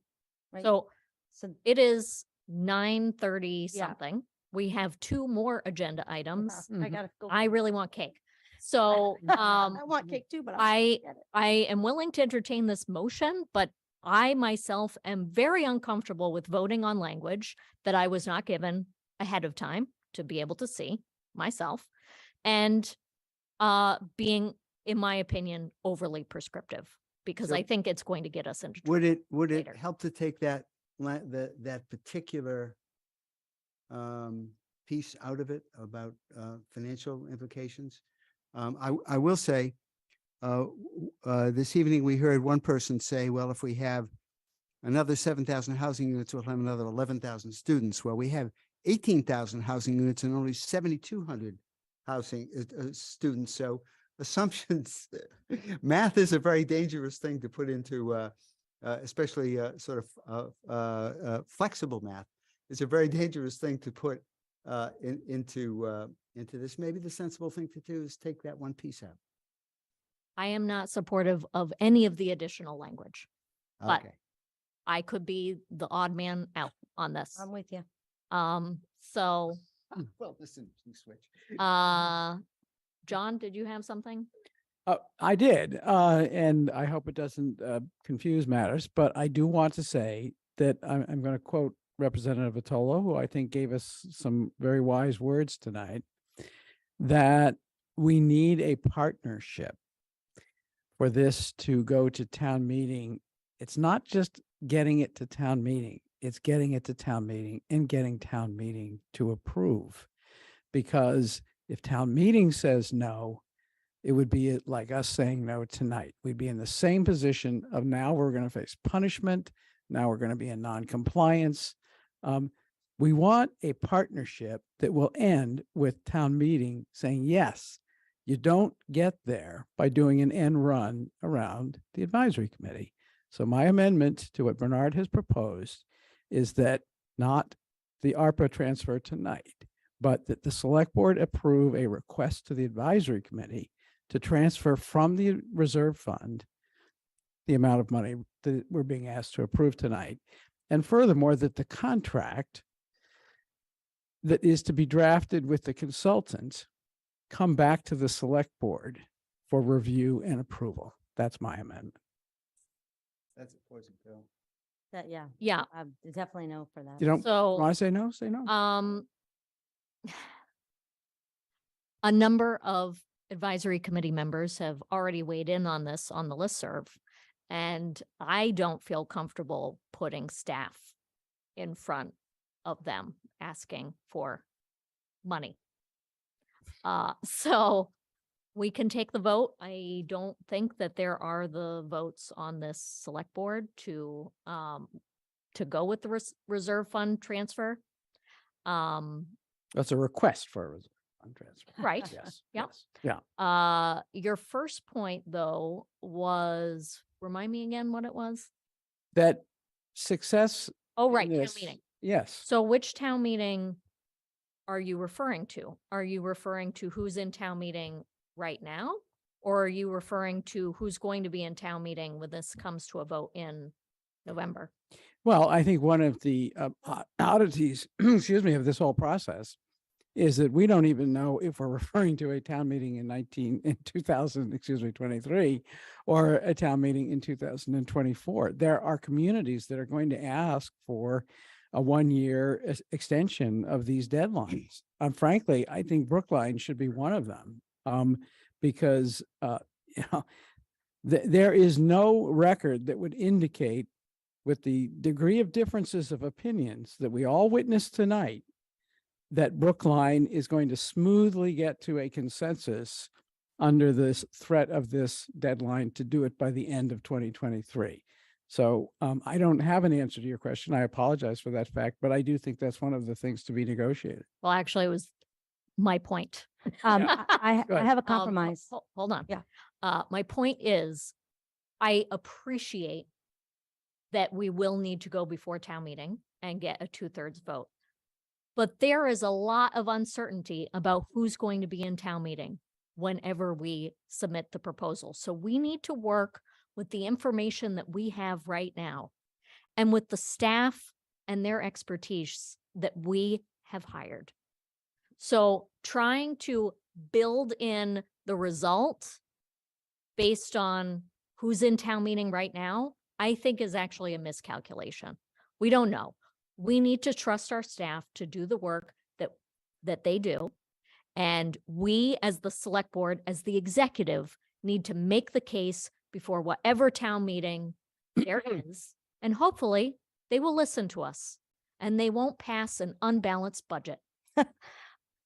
right? So So it is 9:30 Yeah. something. We have 2 more agenda items. I gotta go. I really want cake. So, I want cake too, but I get it. I am willing to entertain this motion, but I myself am very uncomfortable with voting on language that I was not given ahead of time to be able to see myself, and being, in my opinion, overly prescriptive, because So I think it's going to get us into Would trouble. it later. help to take that, that particular piece out of it about financial implications? I will say, this evening, we heard one person say, well, if we have another 7,000 housing units, we'll have another 11,000 students. Well, we have 18,000 housing units and only 7,200 housing students. So assumptions, math is a very dangerous thing to put into, especially sort of flexible math. It's a very dangerous thing to put into this. Maybe the sensible thing to do is take that one piece out. I am not supportive of any of the additional language, but Okay. I could be the odd man out on this. I'm with you. So, Well, listen, you switch. John, did you have something? I did, and I hope it doesn't confuse matters, but I do want to say that I'm going to quote Representative Vitola, who I think gave us some very wise words tonight, that we need a partnership for this to go to town meeting. It's not just getting it to town meeting, it's getting it to town meeting and getting town meeting to approve. Because if town meeting says no, it would be like us saying no tonight. We'd be in the same position of now we're going to face punishment. Now we're going to be in non-compliance. We want a partnership that will end with town meeting saying, yes, you don't get there by doing an end run around the advisory committee. So my amendment to what Bernard has proposed is that not the ARPA transfer tonight, but that the select board approve a request to the advisory committee to transfer from the reserve fund the amount of money that we're being asked to approve tonight. And furthermore, that the contract that is to be drafted with the consultant come back to the select board for review and approval. That's my amendment. That's a poison pill. That, yeah. Yeah. Definitely no for that. You don't So, want to say no? Say no. A number of advisory committee members have already weighed in on this on the listserv. And I don't feel comfortable putting staff in front of them asking for money. So we can take the vote. I don't think that there are the votes on this select board to go with the reserve fund transfer. That's a request for a reserve fund transfer. Right. Yes. Yep. yes, Yeah. Your first point though was, remind me again what it was? That success. Oh, right, in town this- meeting. Yes. So which town meeting are you referring to? Are you referring to who's in town meeting right now? Or are you referring to who's going to be in town meeting when this comes to a vote in November? Well, I think one of the oddities, excuse me, of this whole process is that we don't even know if we're referring to a town meeting in 23, or a town meeting in 2024. There are communities that are going to ask for a 1-year extension of these deadlines. Frankly, I think Brookline should be one of them, because there is no record that would indicate, with the degree of differences of opinions that we all witnessed tonight, that Brookline is going to smoothly get to a consensus under this threat of this deadline to do it by the end of 2023. So I don't have an answer to your question. I apologize for that fact, but I do think that's one of the things to be negotiated. Well, actually, it was my point. I Go ahead. have a compromise. Hold on. Yeah. My point is, I appreciate that we will need to go before town meeting and get a 2/3 vote. But there is a lot of uncertainty about who's going to be in town meeting whenever we submit the proposal. So we need to work with the information that we have right now and with the staff and their expertise that we have hired. So trying to build in the result based on who's in town meeting right now, I think is actually a miscalculation. We don't know. We need to trust our staff to do the work that they do. And we, as the select board, as the executive, need to make the case before whatever town meeting there is. And hopefully they will listen to us and they won't pass an unbalanced budget.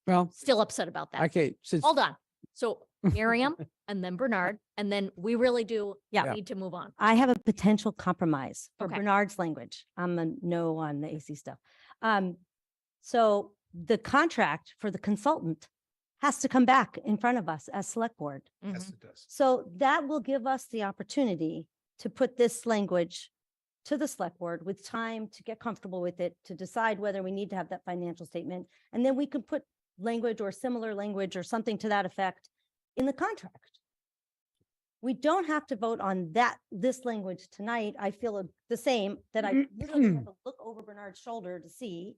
Well, Still upset about that. okay, since Hold on. So Miriam and then Bernard, and then we really do Yeah. need to move on. I have a potential compromise for Okay. Bernard's language. I'm a no on the AC stuff. So the contract for the consultant has to come back in front of us as select board. Yes, it does. So that will give us the opportunity to put this language to the select board with time to get comfortable with it, to decide whether we need to have that financial statement. And then we can put language or similar language or something to that effect in the contract. We don't have to vote on this language tonight. I feel the same, that I literally have to look over Bernard's shoulder to see.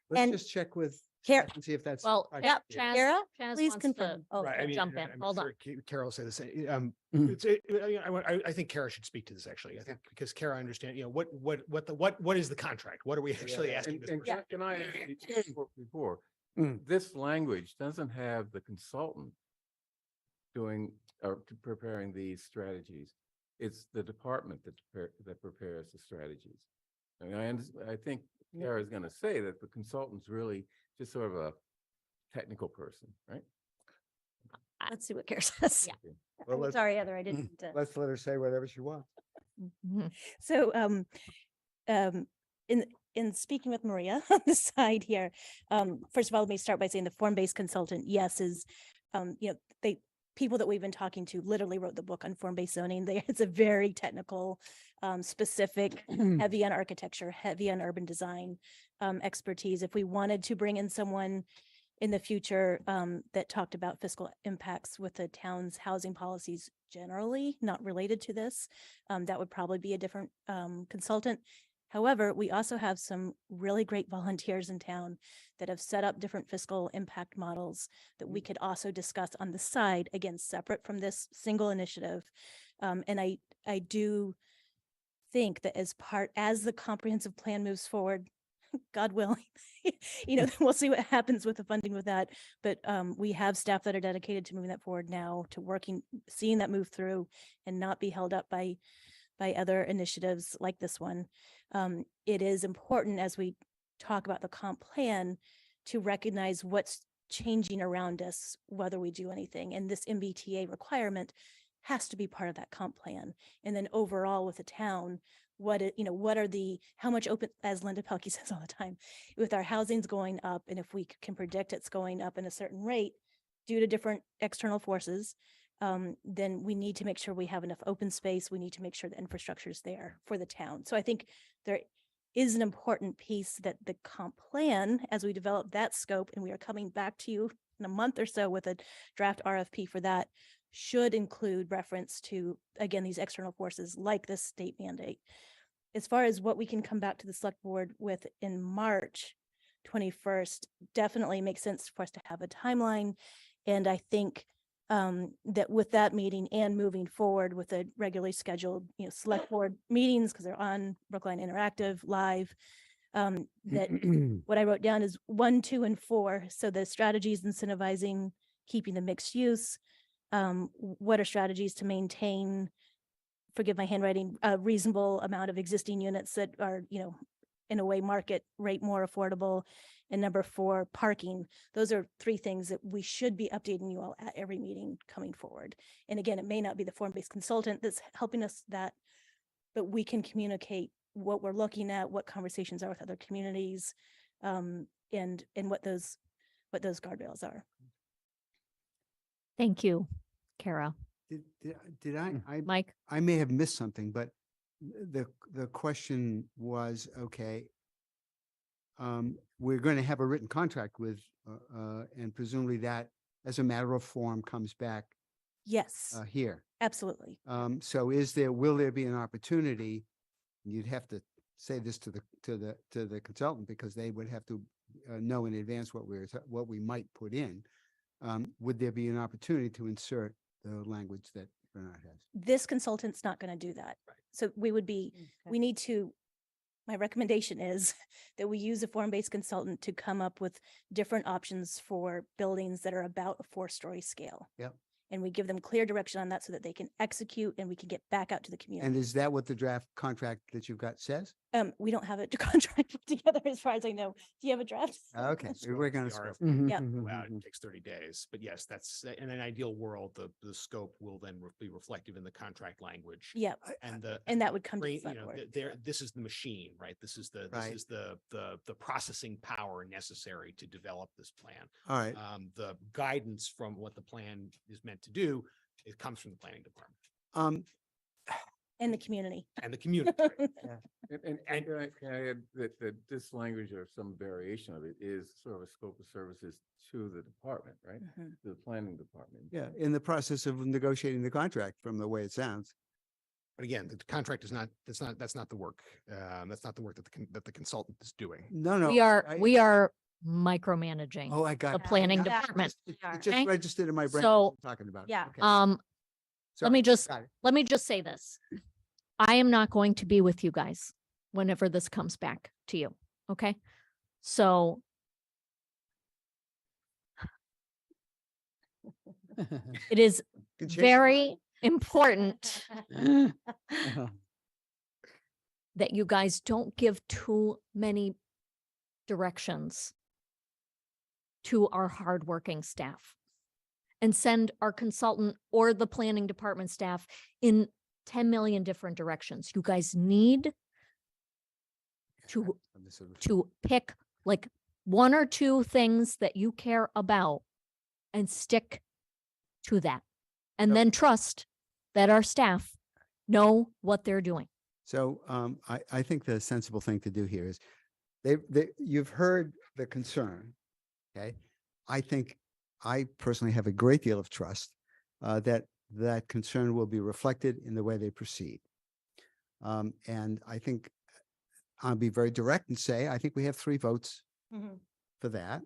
Let's And just check with Kara- Steph and see if that's. Well, I- yeah, yeah. Chaz, Kara, Chaz please wants confirm. to Oh, Right, I mean, jump in. I'm Hold on. sure Carol will say the same. Mhm. I think Kara should speak to this actually. I think because Kara understand, what is the contract? What are we actually asking? this And person? can I ask you before, this language doesn't have the consultant doing or preparing these strategies. It's the department that prepares the strategies. I mean, I think Kara is going to say that the consultant's really just sort of a technical person, right? let's see what Kara says. Yeah. Well, I'm let's- sorry, Heather, I didn't. Let's let her say whatever she wants. Mhm. So, in speaking with Maria on the side here, first of all, let me start by saying the form-based consultant, yes, is, people that we've been talking to literally wrote the book on form-based zoning. It's a very technical, specific, heavy on architecture, heavy on urban design, expertise. If we wanted to bring in someone in the future, that talked about fiscal impacts with the town's housing policies generally, not related to this, that would probably be a different, consultant. However, we also have some really great volunteers in town that have set up different fiscal impact models that we could also discuss on the side, again, separate from this single initiative. And I do think that as the comprehensive plan moves forward, God willing, we'll see what happens with the funding with that. But we have staff that are dedicated to moving that forward now, to seeing that move through and not be held up by by other initiatives like this one. It is important as we talk about the comp plan to recognize what's changing around us, whether we do anything. And this MBTA requirement has to be part of that comp plan. And then overall with the town, what are the, how much open, as Linda Pelkey says all the time, with our housing's going up, and if we can predict it's going up in a certain rate due to different external forces, then we need to make sure we have enough open space. We need to make sure the infrastructure is there for the town. So I think there is an important piece that the comp plan, as we develop that scope, and we are coming back to you in a month or so with a draft RFP for that, should include reference to, again, these external forces like this state mandate. As far as what we can come back to the select board with in March 21st, definitely makes sense for us to have a timeline. And I think that with that meeting and moving forward with the regularly scheduled, select board meetings, because they're on Brookline Interactive Live, that what I wrote down is 1, 2, and 4. So the strategies incentivizing keeping the mixed use. What are strategies to maintain, forgive my handwriting, a reasonable amount of existing units that are, in a way market rate more affordable. And number 4, parking. Those are 3 things that we should be updating you all at every meeting coming forward. And again, it may not be the form-based consultant that's helping us that, but we can communicate what we're looking at, what conversations are with other communities, and what those guardrails are. Thank you, Kara. Did I, Mike? I may have missed something, but the question was, okay, we're going to have a written contract with, and presumably that as a matter of form comes back Yes, here. absolutely. So will there be an opportunity? You'd have to say this to the consultant, because they would have to know in advance what we might put in. Would there be an opportunity to insert the language that Bernard has? This consultant's not going to do that. So we would be, we need to, my recommendation is that we use a form-based consultant to come up with different options for buildings that are about a 4-story scale. Yep. And we give them clear direction on that so that they can execute and we can get back out to the community. And is that what the draft contract that you've got says? We don't have a contract put together as far as I know. Do you have a draft? Okay, we're working on a script. Yeah. Wow, it takes 30 days, but yes, that's in an ideal world, the scope will then be reflective in the contract language. Yeah. And that would come to the brain, select board. this is the machine, right? This is the processing power necessary to develop this plan. All right. The guidance from what the plan is meant to do, it comes from the planning department And the community. and the community. And can I add that this language or some variation of it is sort of a scope of services to the department, right? Mhm. To the planning department. Yeah, in the process of negotiating the contract, from the way it sounds. But again, the contract is not, that's not the work. That's not the work that the consultant is doing. No. We are micromanaging. Oh, I got the it. planning Yeah. department. It okay? just registered in my brain. So, what you're talking about. yeah. Okay. Let me just got it. let me just say this. I am not going to be with you guys whenever this comes back to you. Okay. So it is Good chase. very important that you guys don't give too many directions to our hardworking staff and send our consultant or the planning department staff in 10 million different directions. You guys need to pick like 1 or 2 things that you care about and stick to that. And then trust that our staff know what they're doing. So I think the sensible thing to do here is you've heard the concern. Okay. I personally have a great deal of trust that concern will be reflected in the way they proceed. And I think I'll be very direct and say, I think we have 3 votes for that.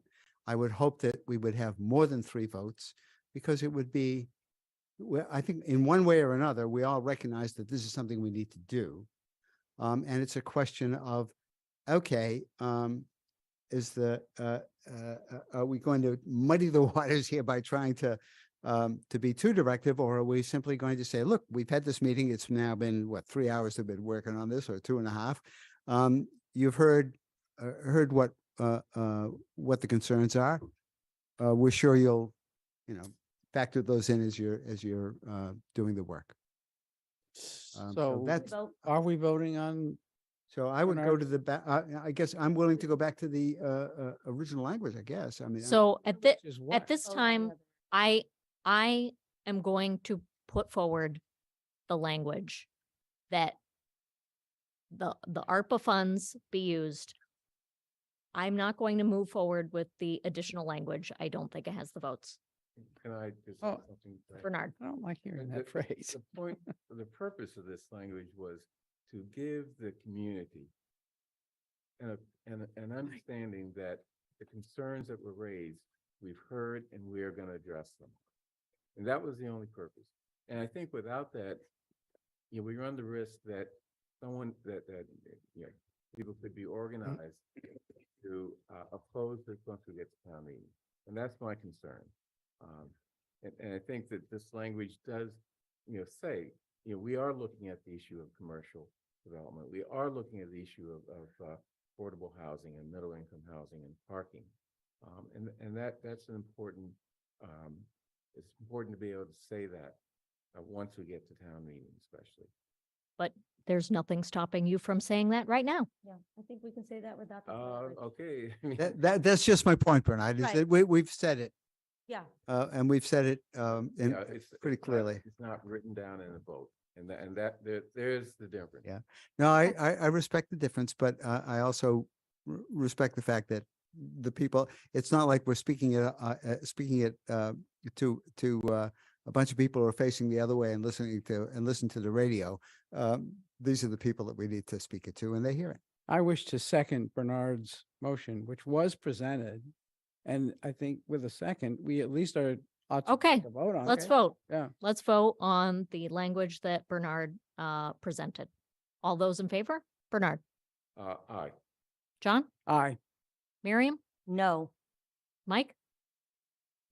I would hope that we would have more than 3 votes, because it would be, well, I think in one way or another, we all recognize that this is something we need to do. And it's a question of, okay, are we going to muddy the waters here by trying to to be too directive, or are we simply going to say, look, we've had this meeting, it's now been, what, 3 hours we've been working on this, or 2.5. You've heard what the concerns are. We're sure you'll, factor those in as you're doing the work. So that's, are we voting on? so I would go Bernard? to the back, I guess I'm willing to go back to the original language, I guess. I mean. So at the, Is at what? this time, I am going to put forward the language that the ARPA funds be used. I'm not going to move forward with the additional language. I don't think it has the votes. Can I just say Oh, something? Brad? Bernard. I don't like hearing The- that phrase. The point, the purpose of this language was to give the community an understanding that the concerns that were raised, we've heard and we are going to address them. And that was the only purpose. And I think without that, we run the risk that people could be organized to oppose this once we get to town meeting. And that's my concern. And I think that this language does, say, we are looking at the issue of commercial development. We are looking at the issue of affordable housing and middle income housing and parking. And that's an important, it's important to be able to say that once we get to town meeting, especially. But there's nothing stopping you from saying that right now. Yeah, I think we can say that without the. language. Okay. That's just my point, Bernard, is Right. that we've said it, Yeah, and we've said it, Yeah, pretty clearly. It's not written down in a vote, and there's the difference. Yeah. No, I respect the difference, but I also respect the fact that the people, it's not like we're speaking it to a bunch of people who are facing the other way and listen to the radio. These are the people that we need to speak it to, and they hear it. I wish to second Bernard's motion, which was presented. And I think with a second, we at least ought to Okay, take a vote on. let's it. vote. Yeah. Let's vote on the language that Bernard presented. All those in favor? Bernard, Aye. John, Aye. Miriam, no. Mike?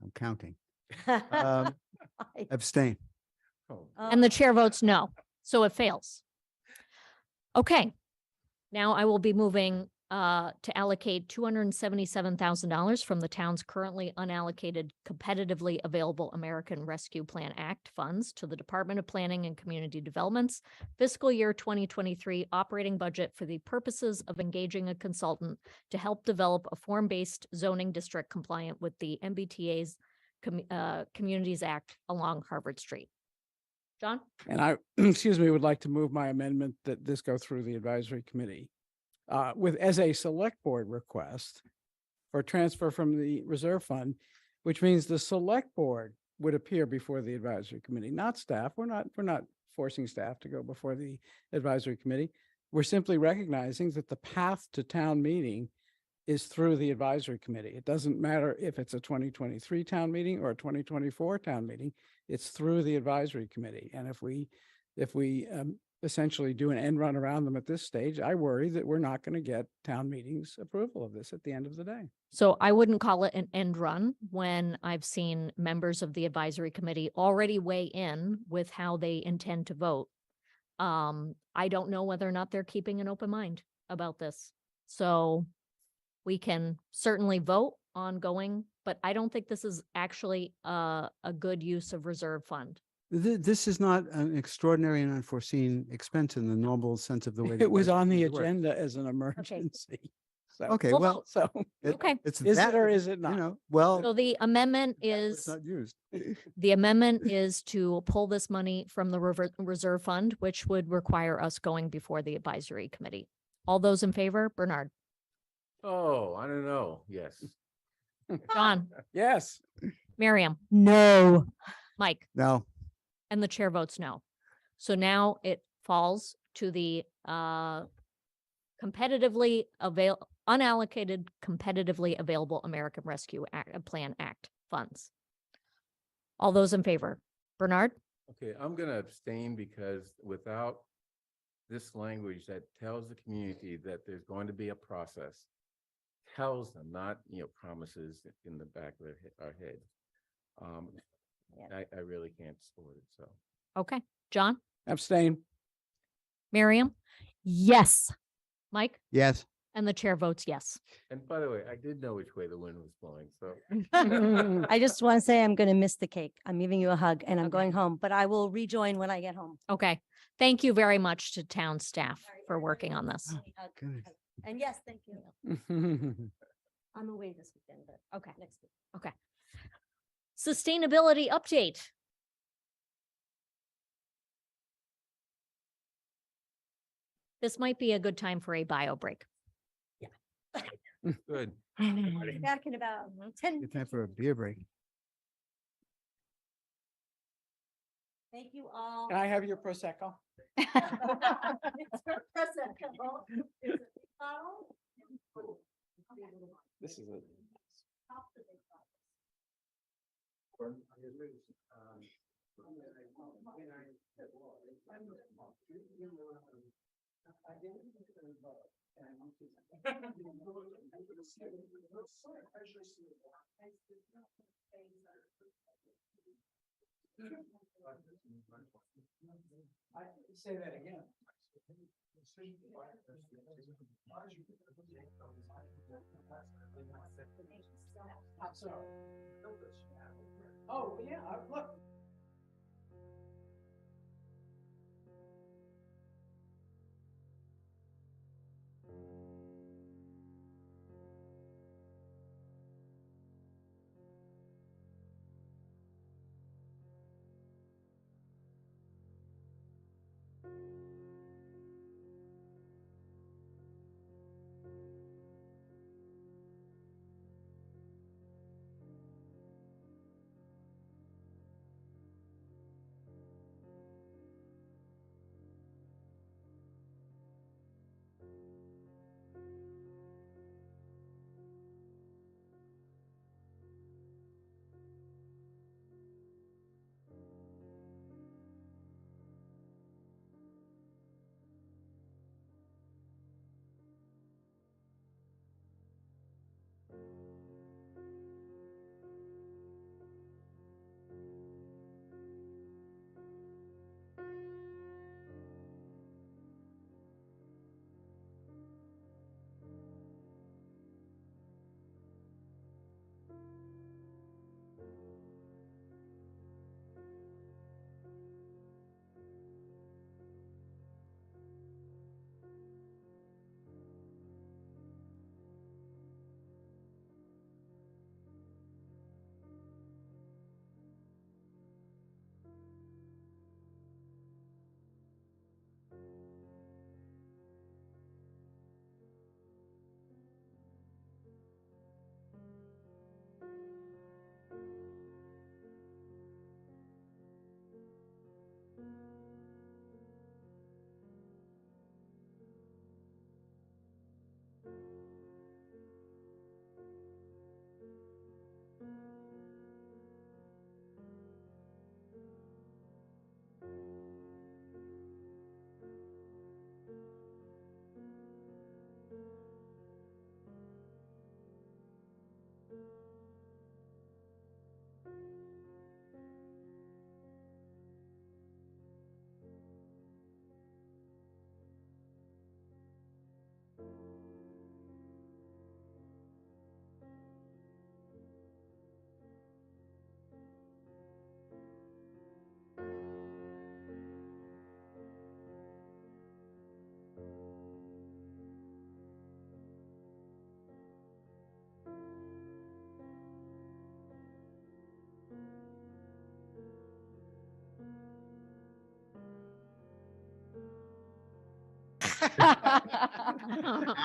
I'm counting. Abstain. Oh, And the chair votes no, so it fails. Okay, now I will be moving to allocate $277,000 from the town's currently unallocated competitively available American Rescue Plan Act funds to the Department of Planning and Community Development's fiscal year 2023 operating budget for the purposes of engaging a consultant to help develop a form-based zoning district compliant with the MBTA's Communities Act along Harvard Street. John? And I, excuse me, would like to move my amendment that this go through the advisory committee with as a select board request for transfer from the reserve fund, which means the select board would appear before the advisory committee, not staff. We're not forcing staff to go before the advisory committee. We're simply recognizing that the path to town meeting is through the advisory committee. It doesn't matter if it's a 2023 town meeting or a 2024 town meeting, it's through the advisory committee. And if we essentially do an end run around them at this stage, I worry that we're not going to get town meetings approval of this at the end of the day. So I wouldn't call it an end run when I've seen members of the advisory committee already weigh in with how they intend to vote. I don't know whether or not they're keeping an open mind about this. So we can certainly vote on going, but I don't think this is actually a good use of reserve fund. This is not an extraordinary and unforeseen expense in the normal sense of the way. It was advisory on the committees work. agenda as an emergency. So- Okay, We'll well, vote. So, Okay. it's is that, it or is it not? well, So the amendment it's is, not used. the amendment is to pull this money from the reserve fund, which would require us going before the advisory committee. All those in favor, Bernard, Oh, I don't know. Yes. John, Yes. Miriam, No. Mike, No, and the chair votes no. So now it falls to the unallocated competitively available American Rescue Plan Act funds. All those in favor, Bernard, Okay, I'm going to abstain because without this language that tells the community that there's going to be a process, tells them, not, promises in the back of our head. I really can't support it, so. Okay, John, Abstain. Miriam? Yes. Mike? Yes. And the chair votes yes. And by the way, I did know which way the wind was blowing, so. I just want to say I'm going to miss the cake. I'm giving you a hug and I'm Okay. going home, but I will rejoin when I get home. Okay, thank you very much to town staff for working on this. Goodness. And yes, thank you. I'm away this weekend, but Okay, next week. okay. Sustainability update. This might be a good time for a bio break. Good. Back in about 10. Good time for a beer break. Thank you all. Can I have your Prosecco? It's her Prosecco. Is it bottle? This is it. I say that again. I'm sorry. Oh, yeah, look.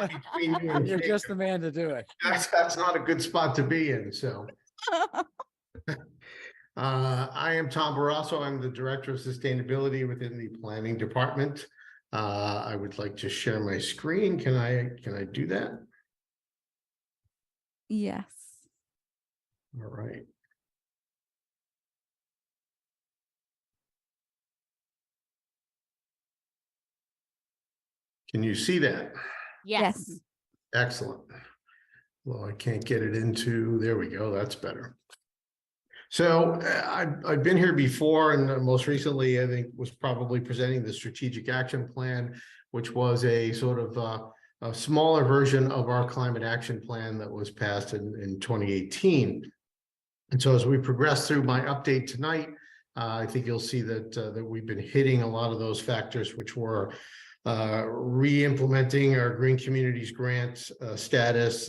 Between you and You're Jake, just the man to do it. that's not a good spot to be in, so. I am Tom Barrasso. I'm the Director of Sustainability within the Planning Department. I would like to share my screen. Can I do that? Yes. All right. Can you see that? Yes. Excellent. Well, I can't get it into, there we go, that's better. So I've been here before, and most recently, I think, was probably presenting the strategic action plan, which was a sort of a smaller version of our climate action plan that was passed in 2018. And so as we progress through my update tonight, I think you'll see that we've been hitting a lot of those factors, which were re-implementing our Green Communities Grant status,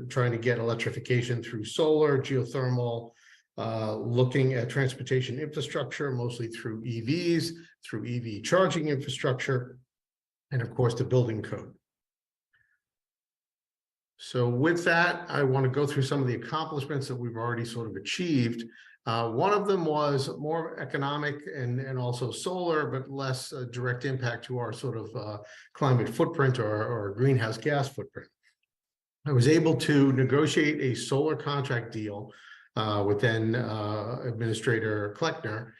trying to get electrification through solar, geothermal, looking at transportation infrastructure, mostly through EVs, through EV charging infrastructure, and of course, the building code. So with that, I want to go through some of the accomplishments that we've already sort of achieved. One of them was more economic and also solar, but less direct impact to our sort of climate footprint or greenhouse gas footprint. I was able to negotiate a solar contract deal with then Administrator Kleckner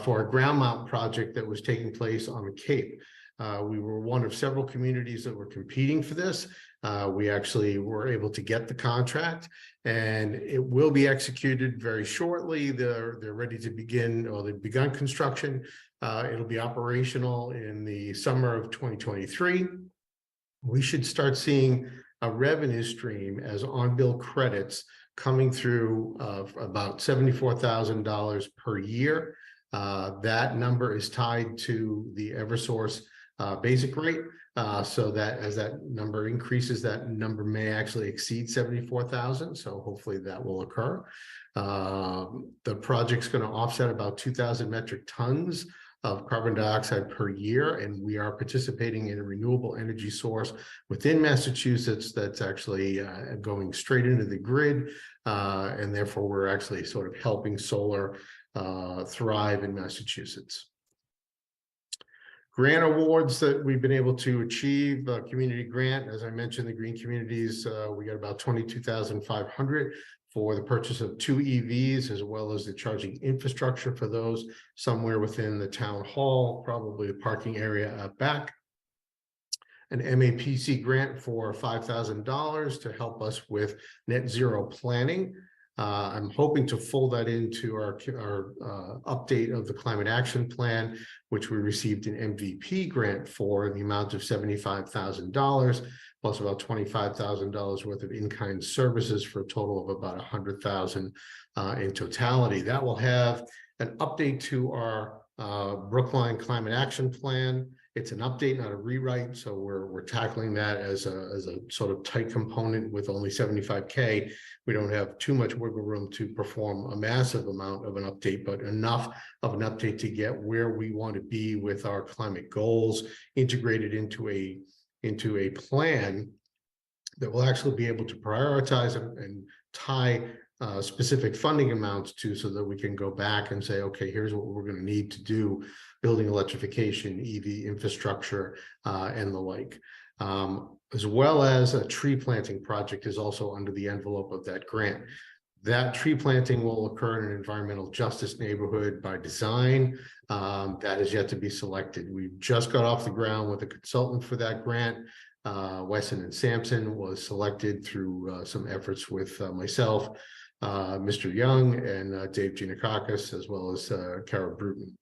for a ground mount project that was taking place on the Cape. We were one of several communities that were competing for this. We actually were able to get the contract, and it will be executed very shortly. They're ready to begin, or they've begun construction. It'll be operational in the summer of 2023. We should start seeing a revenue stream as on-bill credits coming through about $74,000 per year. That number is tied to the Eversource basic rate, so that as that number increases, that number may actually exceed 74,000. So hopefully that will occur. The project's going to offset about 2,000 metric tons of carbon dioxide per year, and we are participating in a renewable energy source within Massachusetts that's actually going straight into the grid, and therefore we're actually sort of helping solar thrive in Massachusetts. Grant awards that we've been able to achieve, community grant, as I mentioned, the Green Communities, we got about 22,500 for the purchase of 2 EVs, as well as the charging infrastructure for those somewhere within the town hall, probably the parking area out back. An MAPC grant for $5,000 to help us with net zero planning. I'm hoping to fold that into our update of the climate action plan, which we received an MVP grant for in the amount of $75,000, plus about $25,000 worth of in-kind services, for a total of about $100,000 in totality. That will have an update to our Brookline climate action plan. It's an update, not a rewrite, so we're tackling that as a sort of tight component with only 75K. We don't have too much wiggle room to perform a massive amount of an update, but enough of an update to get where we want to be with our climate goals integrated into a plan that will actually be able to prioritize and tie specific funding amounts to, so that we can go back and say, okay, here's what we're going to need to do: building electrification, EV infrastructure, and the like. As well as a tree planting project is also under the envelope of that grant. That tree planting will occur in an environmental justice neighborhood by design. That is yet to be selected. We've just got off the ground with a consultant for that grant. Wesson and Sampson was selected through some efforts with myself, Mr. Young, and Dave Giannakakis, as well as Kara Bruton.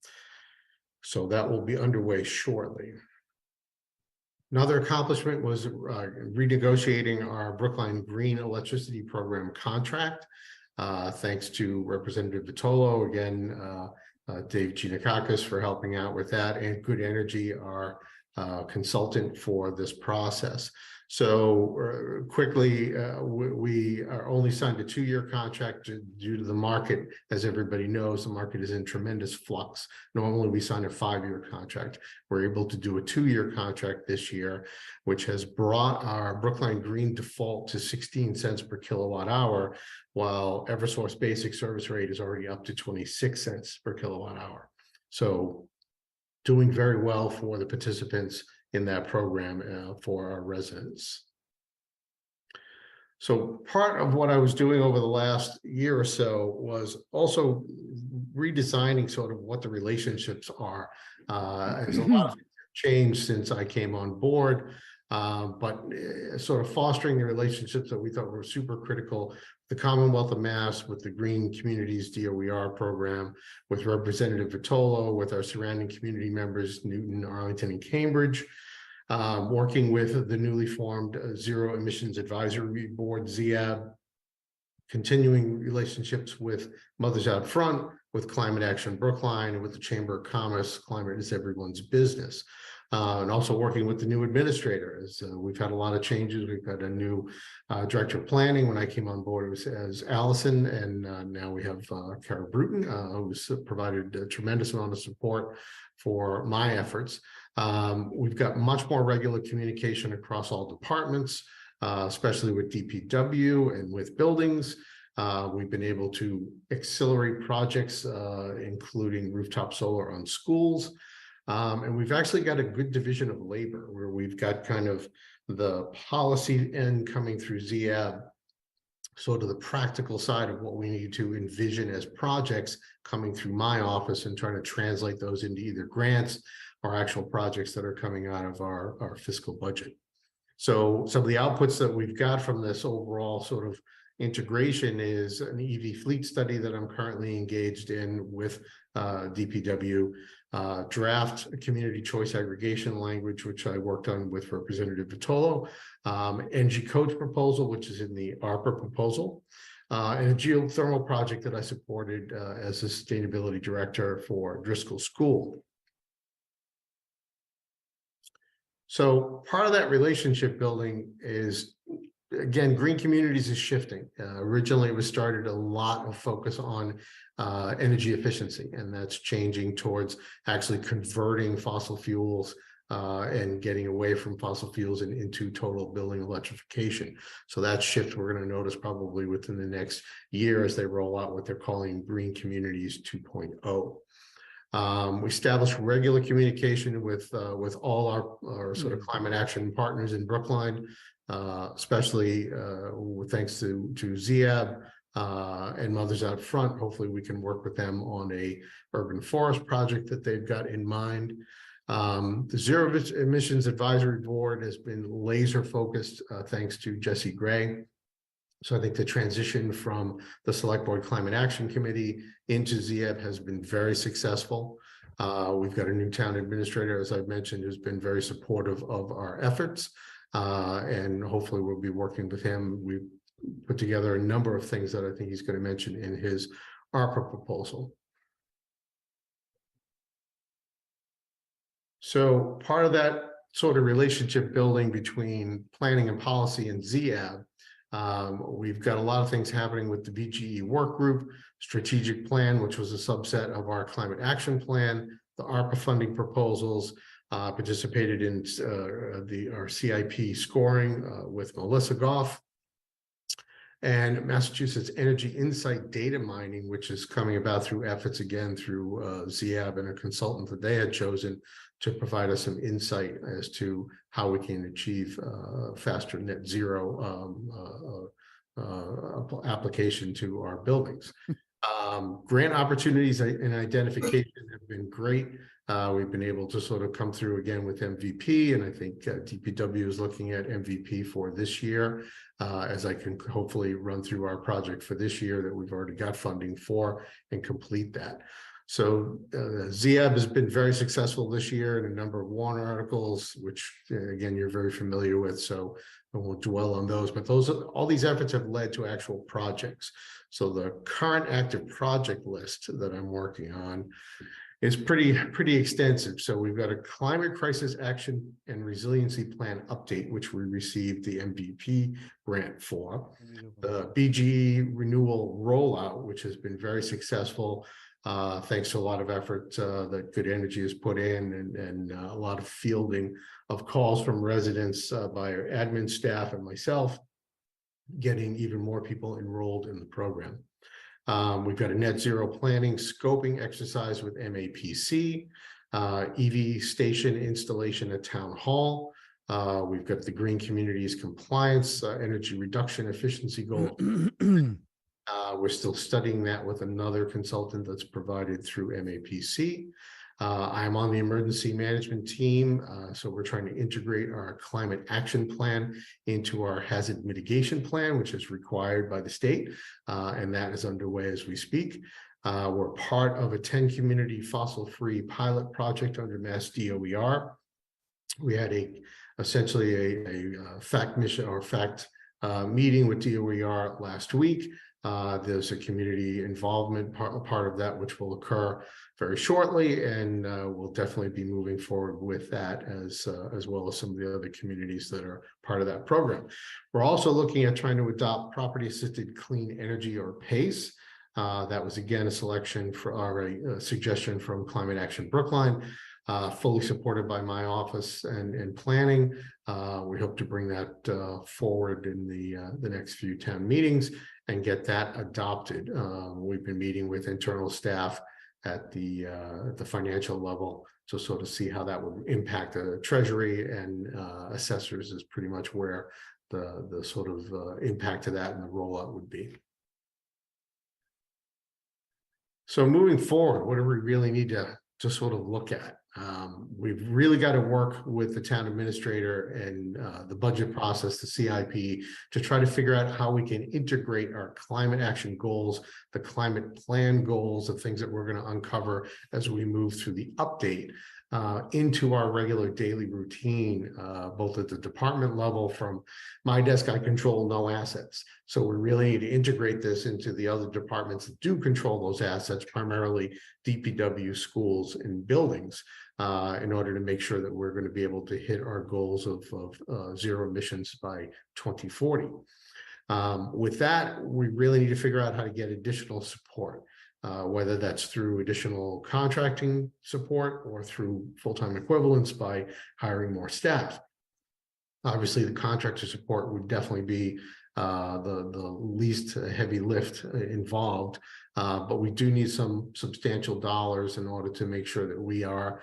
So that will be underway shortly. Another accomplishment was renegotiating our Brookline Green Electricity Program contract. Thanks to Representative Vitolo, again, Dave Giannakakis for helping out with that, and Good Energy, our consultant for this process. So quickly, we are only signed a 2-year contract due to the market. As everybody knows, the market is in tremendous flux. Normally we sign a 5-year contract. We're able to do a 2-year contract this year, which has brought our Brookline Green default to 16 cents per kilowatt hour, while Eversource basic service rate is already up to 26 cents per kilowatt hour. So doing very well for the participants in that program for our residents. So part of what I was doing over the last year or so was also redesigning sort of what the relationships are. As a lot of things have changed since I came on board. but sort of fostering the relationships that we thought were super critical. The Commonwealth of Mass, with the Green Communities DOER program, with Representative Vitolo, with our surrounding community members, Newton, Arlington, and Cambridge, working with the newly formed Zero Emissions Advisory Board, ZEAB, continuing relationships with Mothers Out Front, with Climate Action Brookline, and with the Chamber of Commerce, Climate is Everyone's Business. And also working with the new administrator, as we've had a lot of changes. We've got a new director of planning. When I came on board, it was as Allison, and now we have Kara Bruton, who's provided a tremendous amount of support for my efforts. We've got much more regular communication across all departments, especially with DPW and with buildings. We've been able to accelerate projects, including rooftop solar on schools. And we've actually got a good division of labor, where we've got kind of the policy end coming through ZEAB, sort of the practical side of what we need to envision as projects coming through my office, and trying to translate those into either grants or actual projects that are coming out of our fiscal budget. So some of the outputs that we've got from this overall sort of integration is an EV fleet study that I'm currently engaged in with DPW, draft community choice aggregation language, which I worked on with Representative Vitolo, NG Coach proposal, which is in the ARPA proposal, and a geothermal project that I supported as a sustainability director for Driscoll School. So part of that relationship building is, again, Green Communities is shifting. Originally, it was started a lot of focus on energy efficiency, and that's changing towards actually converting fossil fuels and getting away from fossil fuels and into total building electrification. So that shift we're going to notice probably within the next year as they roll out what they're calling Green Communities 2.0. We established regular communication with all our sort of climate action partners in Brookline, especially thanks to ZEAB and Mothers Out Front. Hopefully we can work with them on a urban forest project that they've got in mind. The Zero Emissions Advisory Board has been laser focused thanks to Jesse Gray. So I think the transition from the Select Board Climate Action Committee into ZEAB has been very successful. We've got a new town administrator, as I've mentioned, who's been very supportive of our efforts. And hopefully we'll be working with him. We've put together a number of things that I think he's going to mention in his ARPA proposal. So part of that sort of relationship building between planning and policy and ZEAB, we've got a lot of things happening with the BGE work group, strategic plan, which was a subset of our climate action plan, the ARPA funding proposals, participated in our CIP scoring with Melissa Goff, and Massachusetts Energy Insight data mining, which is coming about through efforts again through ZEAB and a consultant that they had chosen to provide us some insight as to how we can achieve faster net zero application to our buildings. Grant opportunities and identification have been great. We've been able to sort of come through again with MVP, and I think DPW is looking at MVP for this year, as I can hopefully run through our project for this year that we've already got funding for and complete that. So ZEAB has been very successful this year in a number of warrant articles, which again, you're very familiar with, so I won't dwell on those, but all these efforts have led to actual projects. So the current active project list that I'm working on is pretty extensive. So we've got a climate crisis action and resiliency plan update, which we received the MVP grant for. The BGE renewal rollout, which has been very successful, thanks to a lot of effort that Good Energy has put in, and a lot of fielding of calls from residents by our admin staff and myself, getting even more people enrolled in the program. We've got a net zero planning scoping exercise with MAPC, EV station installation at Town Hall. We've got the Green Communities compliance, energy reduction efficiency goal. We're still studying that with another consultant that's provided through MAPC. I'm on the emergency management team, so we're trying to integrate our climate action plan into our hazard mitigation plan, which is required by the state, and that is underway as we speak. We're part of a 10-community fossil-free pilot project under Mass DOER. We had essentially a fact mission or fact meeting with DOER last week. There's a community involvement part of that, which will occur very shortly, and we'll definitely be moving forward with that as well as some of the other communities that are part of that program. We're also looking at trying to adopt property assisted clean energy, or PACE. That was again a selection for a suggestion from Climate Action Brookline, fully supported by my office and planning. We hope to bring that forward in the next few town meetings and get that adopted. We've been meeting with internal staff at the financial level to sort of see how that would impact the treasury and assessors is pretty much where the sort of impact of that and the rollout would be. So moving forward, what do we really need to sort of look at? We've really got to work with the town administrator and the budget process, the CIP, to try to figure out how we can integrate our climate action goals, the climate plan goals, the things that we're going to uncover as we move through the update into our regular daily routine, both at the department level. From my desk, I control no assets. So we really need to integrate this into the other departments that do control those assets, primarily DPW, schools, and buildings, in order to make sure that we're going to be able to hit our goals of zero emissions by 2040. With that, we really need to figure out how to get additional support. Whether that's through additional contracting support or through full-time equivalents by hiring more staff. Obviously, the contractor support would definitely be the least heavy lift involved, but we do need some substantial dollars in order to make sure that we are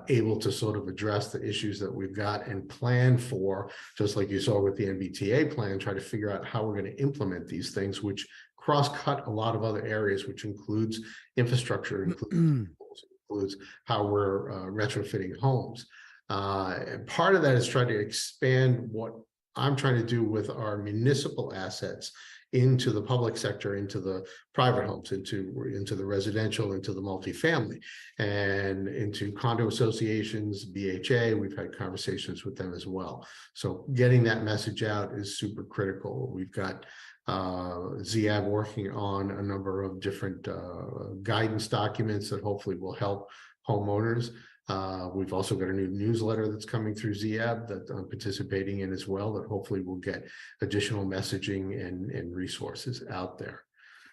able to sort of address the issues that we've got and plan for, just like you saw with the MBTA plan, try to figure out how we're going to implement these things, which cross-cut a lot of other areas, which includes infrastructure, includes how we're retrofitting homes. And part of that is trying to expand what I'm trying to do with our municipal assets into the public sector, into the private homes, into the residential, into the multifamily, and into condo associations, BHA. We've had conversations with them as well. So getting that message out is super critical. We've got ZIAB working on a number of different guidance documents that hopefully will help homeowners. We've also got a new newsletter that's coming through ZIAB that I'm participating in as well, that hopefully will get additional messaging and resources out there.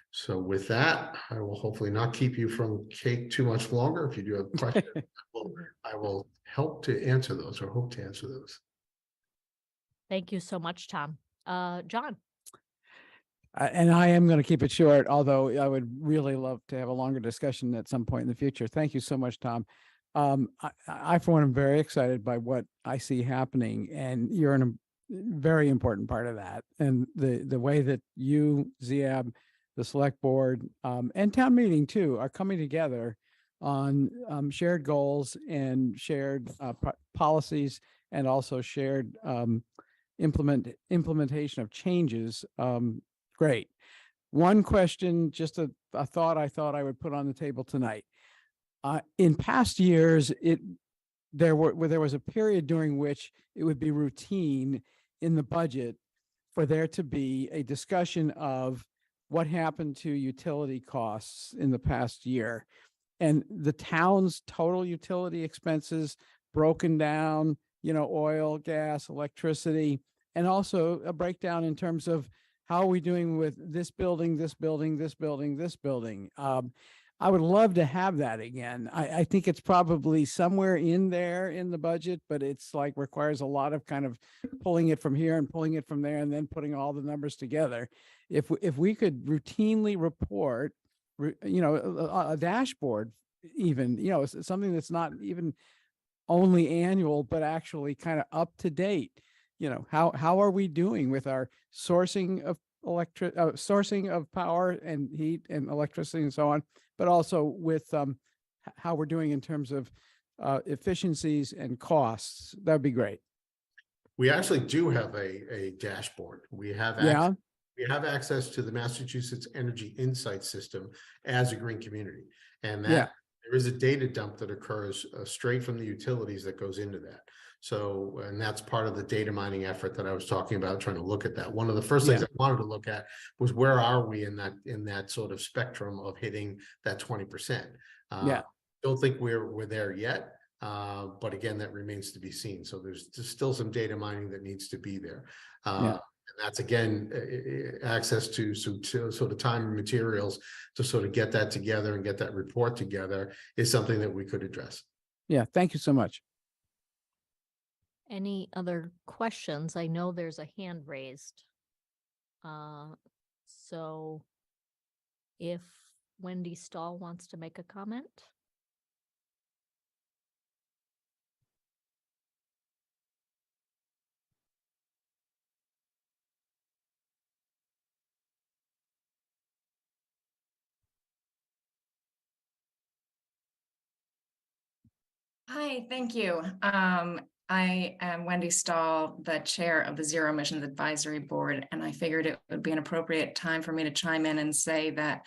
So with that, I will hopefully not keep you from cake too much longer. If you do have questions, I will help to answer those, or hope to answer those. Thank you so much, Tom. John. And I am going to keep it short, although I would really love to have a longer discussion at some point in the future. Thank you so much, Tom. I, for one, am very excited by what I see happening, and you're in a very important part of that. And the way that you, ZIAB, the select board, and town meeting too, are coming together on shared goals and shared policies, and also shared implementation of changes. Great. One question, just a thought I thought I would put on the table tonight. In past years, there was a period during which it would be routine in the budget for there to be a discussion of what happened to utility costs in the past year, and the town's total utility expenses broken down, oil, gas, electricity, and also a breakdown in terms of how are we doing with this building, this building, this building, this building. I would love to have that again. I think it's probably somewhere in there in the budget, but it's like requires a lot of kind of pulling it from here and pulling it from there and then putting all the numbers together. If we could routinely report, a dashboard, even, something that's not even only annual, but actually kind of up to date. How are we doing with our sourcing of sourcing of power and heat and electricity and so on, but also with how we're doing in terms of efficiencies and costs, that'd be great. We actually do have a dashboard. We have Yeah. we have access to the Massachusetts Energy Insight System as a green community. And Yeah. that there is a data dump that occurs straight from the utilities that goes into that. So, and that's part of the data mining effort that I was talking about, trying to look at that. One of the first things Yeah. I wanted to look at was where are we in that sort of spectrum of hitting that 20%. Yeah. Don't think we're there yet. But again, that remains to be seen. So there's still some data mining that needs to be there. Yeah. And that's again, access to sort of time and materials to sort of get that together and get that report together is something that we could address. Yeah. Thank you so much. Any other questions? I know there's a hand raised. So if Wendy Stahl wants to make a comment. Hi, thank you. I am Wendy Stahl, the chair of the Zero Emissions Advisory Board, and I figured it would be an appropriate time for me to chime in and say that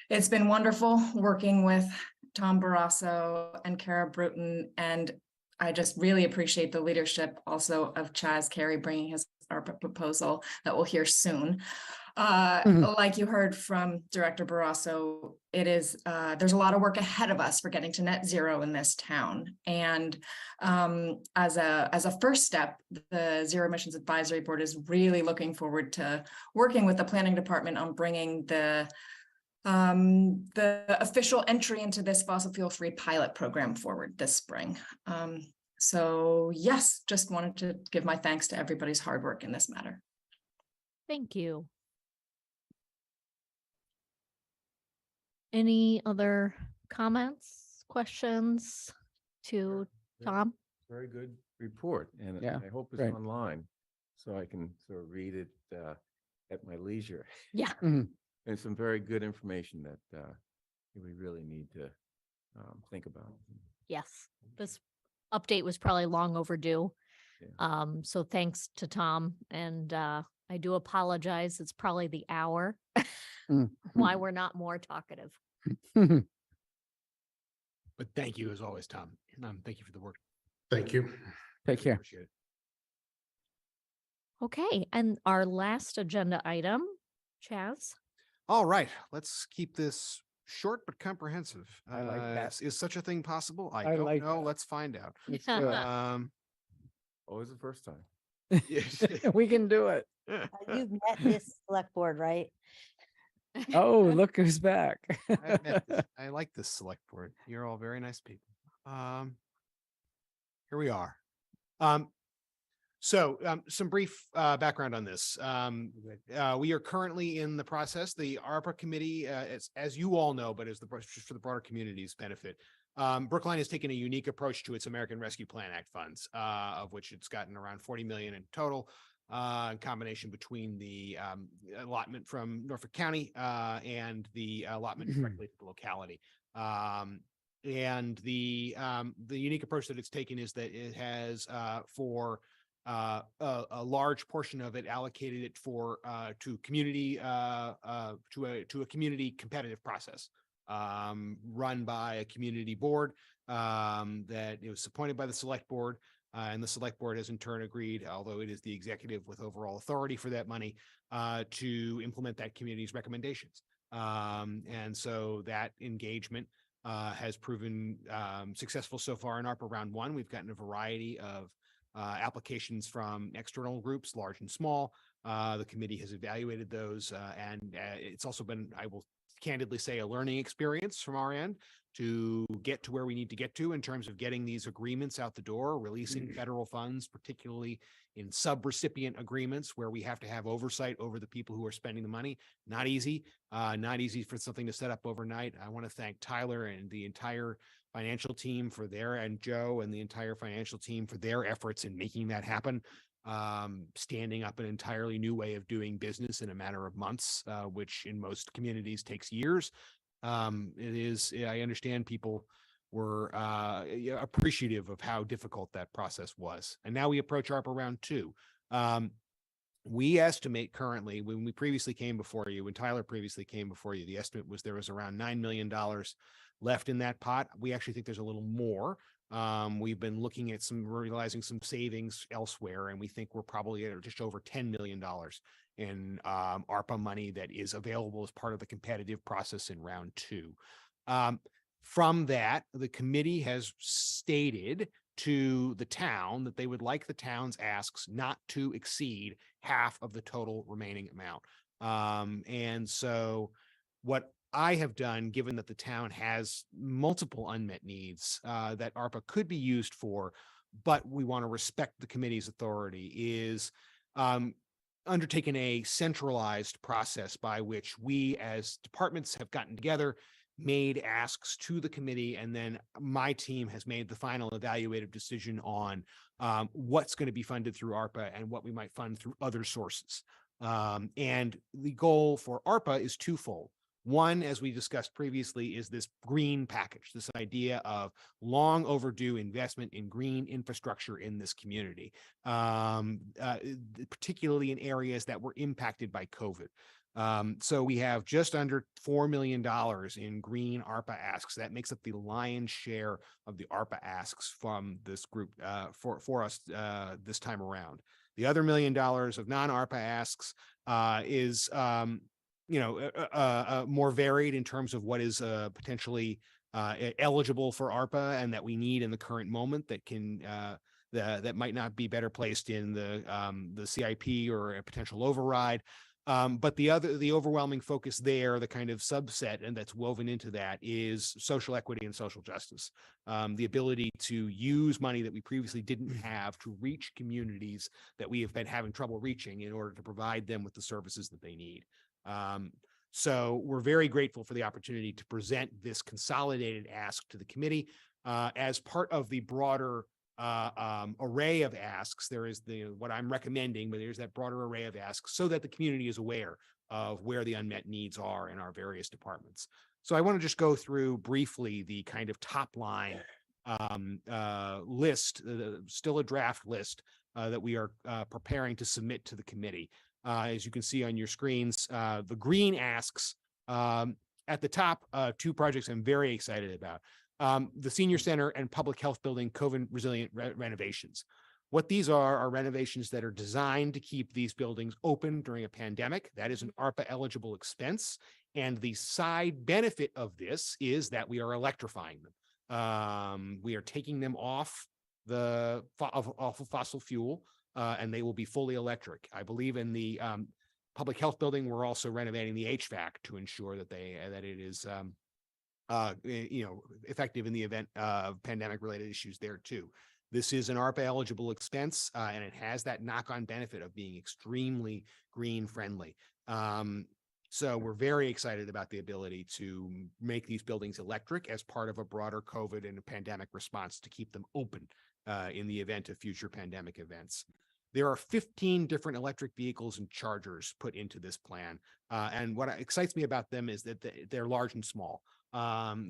it's been wonderful working with Tom Barrasso and Kara Bruton, and I just really appreciate the leadership also of Chaz Carey bringing his ARPA proposal that we'll hear soon. Like you heard from Director Barrasso, it is there's a lot of work ahead of us for getting to net zero in this town. And as a first step, the Zero Emissions Advisory Board is really looking forward to working with the planning department on bringing the official entry into this fossil fuel free pilot program forward this spring. So yes, just wanted to give my thanks to everybody's hard work in this matter. Thank you. Any other comments, questions to Tom? Very good report, and Yeah, I hope it's great. online so I can sort of read it at my leisure. Yeah. Mhm. And some very good information that we really need to think about. Yes, this update was probably long overdue. So thanks to Tom, and I do apologize. It's probably the hour why we're not more talkative. But thank you as always, Tom. Thank you for the work. Thank you. Take care. Appreciate it. Okay, and our last agenda item, Chaz. All right, let's keep this short but comprehensive. I like that. Is such a thing possible? I I don't like know. that. Let's find out. Let's do it. Always the first time. We can do it. You've met this select board, right? Oh, look who's back. I like this select board. You're all very nice people. Here we are. So some brief background on this. We are currently in the process. The ARPA committee, as you all know, but just for the broader community's benefit, Brookline has taken a unique approach to its American Rescue Plan Act funds, of which it's gotten around 40 million in total. In combination between the allotment from Norfolk County and the allotment directly to the locality. And the unique approach that it's taken is that it has for a large portion of it allocated it for to community to a community competitive process run by a community board that it was appointed by the select board. And the select board has in turn agreed, although it is the executive with overall authority for that money, to implement that community's recommendations. And so that engagement has proven successful so far in ARPA round one. We've gotten a variety of applications from external groups, large and small. The committee has evaluated those, and it's also been, I will candidly say, a learning experience from our end to get to where we need to get to in terms of getting these agreements out the door, releasing federal funds, particularly in sub-recipient agreements where we have to have oversight over the people who are spending the money. Not easy for something to set up overnight. I want to thank Tyler and the entire financial team for and Joe and the entire financial team for their efforts in making that happen. Standing up an entirely new way of doing business in a matter of months, which in most communities takes years. I understand people were appreciative of how difficult that process was. And now we approach ARPA round 2. We estimate currently, when we previously came before you, when Tyler previously came before you, the estimate was there was around $9 million left in that pot. We actually think there's a little more. We've been looking at realizing some savings elsewhere, and we think we're probably at just over $10 million in ARPA money that is available as part of the competitive process in round 2. From that, the committee has stated to the town that they would like the town's asks not to exceed half of the total remaining amount. And so what I have done, given that the town has multiple unmet needs that ARPA could be used for, but we want to respect the committee's authority, is undertaken a centralized process by which we as departments have gotten together, made asks to the committee, and then my team has made the final evaluative decision on what's going to be funded through ARPA and what we might fund through other sources. And the goal for ARPA is twofold. One, as we discussed previously, is this green package, this idea of long overdue investment in green infrastructure in this community, particularly in areas that were impacted by COVID. So we have just under $4 million in green ARPA asks. That makes up the lion's share of the ARPA asks from this group for us this time around. The other $1 million of non-ARPA asks is more varied in terms of what is potentially eligible for ARPA and that we need in the current moment that can that might not be better placed in the CIP or a potential override. But the overwhelming focus there, the kind of subset and that's woven into that, is social equity and social justice. The ability to use money that we previously didn't have to reach communities that we have been having trouble reaching in order to provide them with the services that they need. So we're very grateful for the opportunity to present this consolidated ask to the committee as part of the broader array of asks. There is what I'm recommending, but there's that broader array of asks so that the community is aware of where the unmet needs are in our various departments. So I want to just go through briefly the kind of top line list, still a draft list that we are preparing to submit to the committee. As you can see on your screens, the green asks at the top, 2 projects I'm very excited about. The Senior Center and Public Health Building COVID resilient renovations. What these are renovations that are designed to keep these buildings open during a pandemic. That is an ARPA eligible expense. And the side benefit of this is that we are electrifying them. We are taking them off of fossil fuel and they will be fully electric. I believe in the Public Health Building, we're also renovating the HVAC to ensure that it is effective in the event of pandemic related issues there too. This is an ARPA eligible expense and it has that knock-on benefit of being extremely green friendly. So we're very excited about the ability to make these buildings electric as part of a broader COVID and pandemic response to keep them open in the event of future pandemic events. There are 15 different electric vehicles and chargers put into this plan. And what excites me about them is that they're large and small.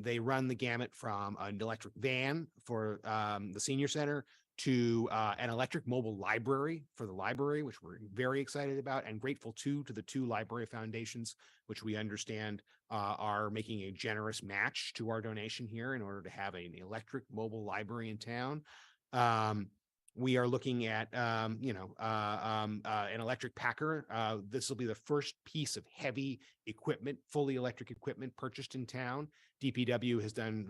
They run the gamut from an electric van for the Senior Center to an electric mobile library for the library, which we're very excited about and grateful to the 2 library foundations, which we understand are making a generous match to our donation here in order to have an electric mobile library in town. We are looking at, an electric packer. This will be the first piece of heavy equipment, fully electric equipment purchased in town. DPW has done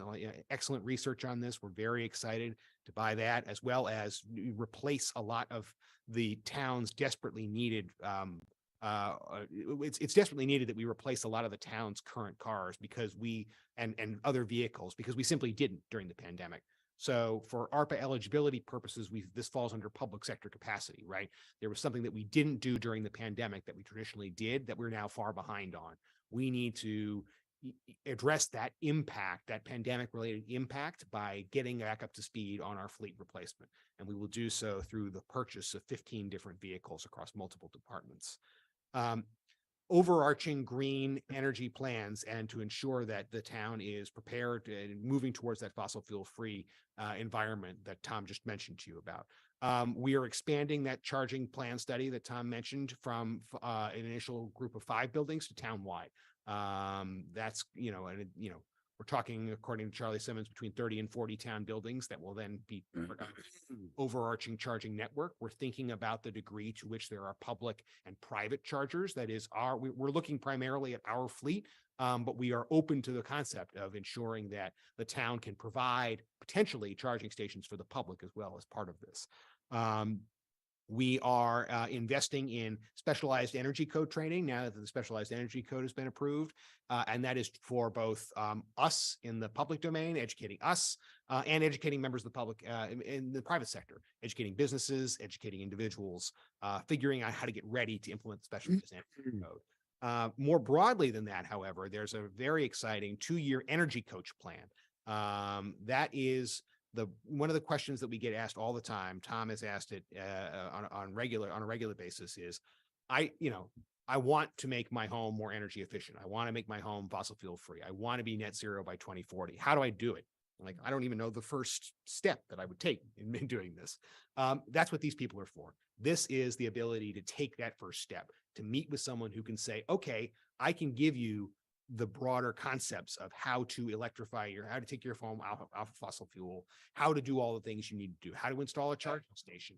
excellent research on this. We're very excited to buy that, as well as replace a lot of the town's desperately needed. It's desperately needed that we replace a lot of the town's current cars because and other vehicles because we simply didn't during the pandemic. So for ARPA eligibility purposes, this falls under public sector capacity, right? There was something that we didn't do during the pandemic that we traditionally did that we're now far behind on. We need to address that impact, that pandemic related impact, by getting back up to speed on our fleet replacement. And we will do so through the purchase of 15 different vehicles across multiple departments. overarching green energy plans and to ensure that the town is prepared and moving towards that fossil fuel free environment that Tom just mentioned to you about. We are expanding that charging plan study that Tom mentioned from an initial group of 5 buildings to townwide. That's, we're talking, according to Charlie Simmons, between 30 and 40 town buildings that will then be overarching charging network. We're thinking about the degree to which there are public and private chargers. That is, we're looking primarily at our fleet, but we are open to the concept of ensuring that the town can provide potentially charging stations for the public as well as part of this. We are investing in specialized energy code training now that the specialized energy code has been approved. And that is for both us in the public domain, educating us and educating members of the public in the private sector, educating businesses, educating individuals, figuring out how to get ready to implement the specialized energy code. More broadly than that, however, there's a very exciting 2-year energy coach plan. That is one of the questions that we get asked all the time. Tom has asked it on a regular basis is, I want to make my home more energy efficient. I want to make my home fossil fuel free. I want to be net zero by 2040. How do I do it? Like, I don't even know the first step that I would take in doing this. That's what these people are for. This is the ability to take that first step, to meet with someone who can say, okay, I can give you the broader concepts of how to electrify how to take your home off of fossil fuel, how to do all the things you need to do, how to install a charging station.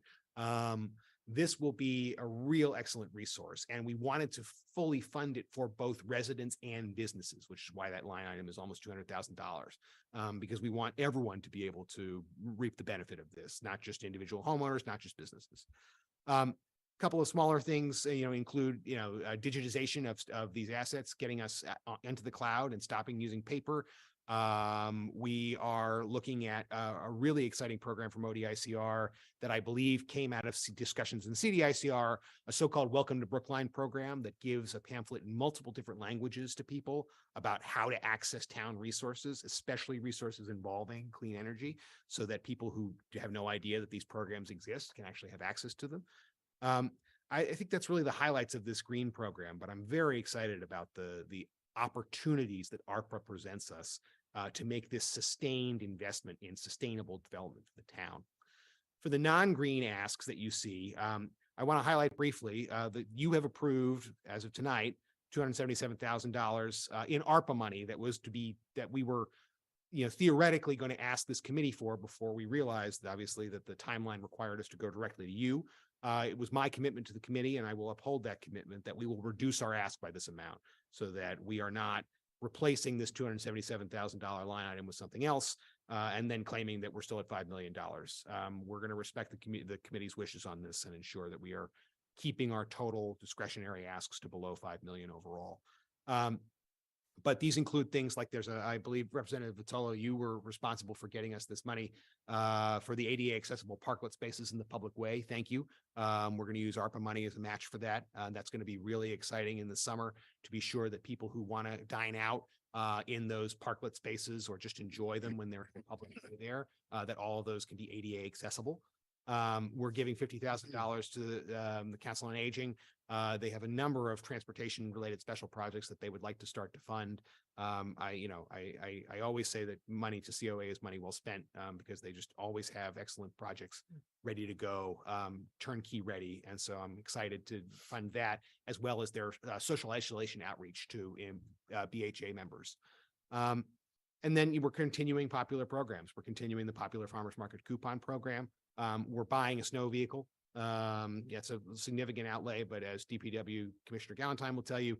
This will be a real excellent resource. And we wanted to fully fund it for both residents and businesses, which is why that line item is almost $200,000, because we want everyone to be able to reap the benefit of this, not just individual homeowners, not just businesses. Couple of smaller things, include, digitization of these assets, getting us into the cloud and stopping using paper. We are looking at a really exciting program from ODICR that I believe came out of discussions in CDICR, a so-called Welcome to Brookline program that gives a pamphlet in multiple different languages to people about how to access town resources, especially resources involving clean energy, so that people who have no idea that these programs exist can actually have access to them. I think that's really the highlights of this green program, but I'm very excited about the opportunities that ARPA presents us to make this sustained investment in sustainable development for the town. For the non-green asks that you see, I want to highlight briefly that you have approved, as of tonight, $277,000 in ARPA money that we were theoretically going to ask this committee for before we realized, obviously, that the timeline required us to go directly to you. It was my commitment to the committee, and I will uphold that commitment, that we will reduce our ask by this amount so that we are not replacing this $277,000 line item with something else and then claiming that we're still at $5 million. We're going to respect the committee's wishes on this and ensure that we are keeping our total discretionary asks to below 5 million overall. But these include things like I believe Representative Vitola, you were responsible for getting us this money for the ADA accessible parklet spaces in the public way. Thank you. We're going to use ARPA money as a match for that. That's going to be really exciting in the summer to be sure that people who want to dine out in those parklet spaces or just enjoy them when they're in public there, that all of those can be ADA accessible. We're giving $50,000 to the Council on Aging. They have a number of transportation related special projects that they would like to start to fund. I always say that money to COA is money well spent because they just always have excellent projects ready to go, turnkey ready. And so I'm excited to fund that as well as their social isolation outreach to BHA members. And then we're continuing popular programs. We're continuing the Popular Farmers Market Coupon Program. We're buying a snow vehicle. It's a significant outlay, but as DPW Commissioner Galantine will tell you,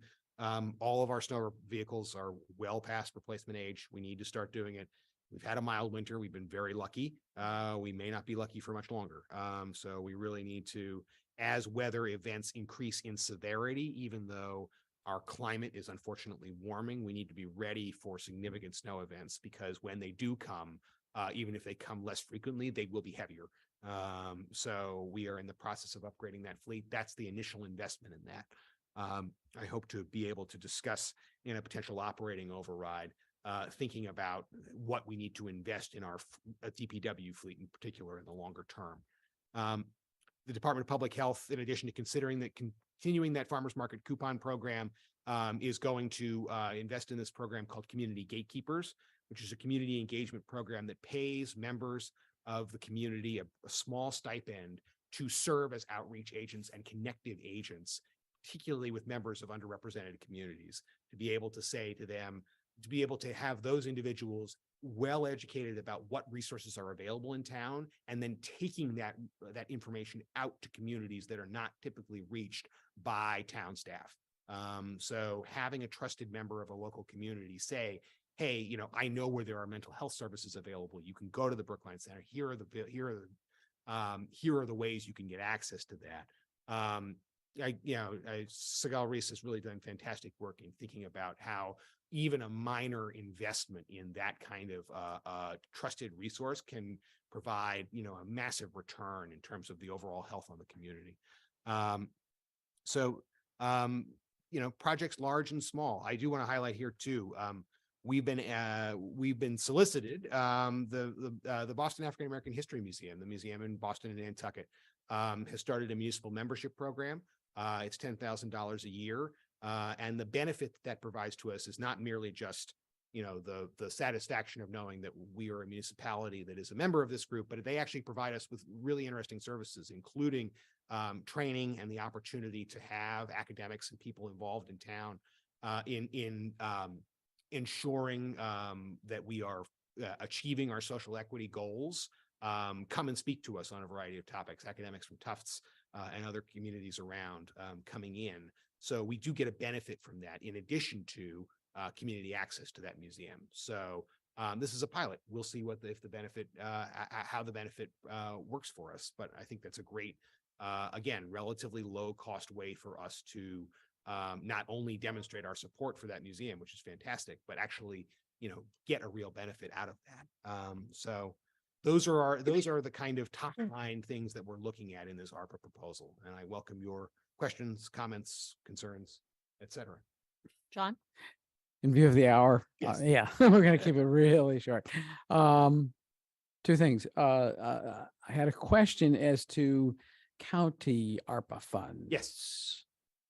all of our snow vehicles are well past replacement age. We need to start doing it. We've had a mild winter. We've been very lucky. We may not be lucky for much longer. So we really need to, as weather events increase in severity, even though our climate is unfortunately warming, we need to be ready for significant snow events, because when they do come, even if they come less frequently, they will be heavier. So we are in the process of upgrading that fleet. That's the initial investment in that. I hope to be able to discuss in a potential operating override, thinking about what we need to invest in our DPW fleet in particular in the longer term. The Department of Public Health, in addition to considering continuing that farmers market coupon program, is going to invest in this program called Community Gatekeepers, which is a community engagement program that pays members of the community a small stipend to serve as outreach agents and connective agents, particularly with members of underrepresented communities, to be able to say to them, to be able to have those individuals well educated about what resources are available in town, and then taking that information out to communities that are not typically reached by town staff. So having a trusted member of a local community say, hey, you know, I know where there are mental health services available. You can go to the Brookline Center. Here are the ways you can get access to that. Sigal Reese has really done fantastic work in thinking about how even a minor investment in that kind of trusted resource can provide, you know, a massive return in terms of the overall health on the community. You know, projects large and small. I do want to highlight here too. We've been solicited. The Boston African American History Museum, the museum in Boston and Nantucket, has started a municipal membership program. It's $10,000 a year, and the benefit that provides to us is not merely just, you know, the satisfaction of knowing that we are a municipality that is a member of this group, but they actually provide us with really interesting services, including training and the opportunity to have academics and people involved in town in ensuring that we are achieving our social equity goals. Come and speak to us on a variety of topics, academics from Tufts and other communities around coming in. So we do get a benefit from that in addition to community access to that museum. So this is a pilot. We'll see if the benefit, how the benefit works for us. But I think that's a great, again, relatively low cost way for us to not only demonstrate our support for that museum, which is fantastic, but actually, you know, get a real benefit out of that. So those are the kind of top line things that we're looking at in this ARPA proposal. And I welcome your questions, comments, concerns, etc. John? In view of the hour, Yes. yeah, we're going to keep it really short. Two things. I had a question as to county ARPA funds. Yes.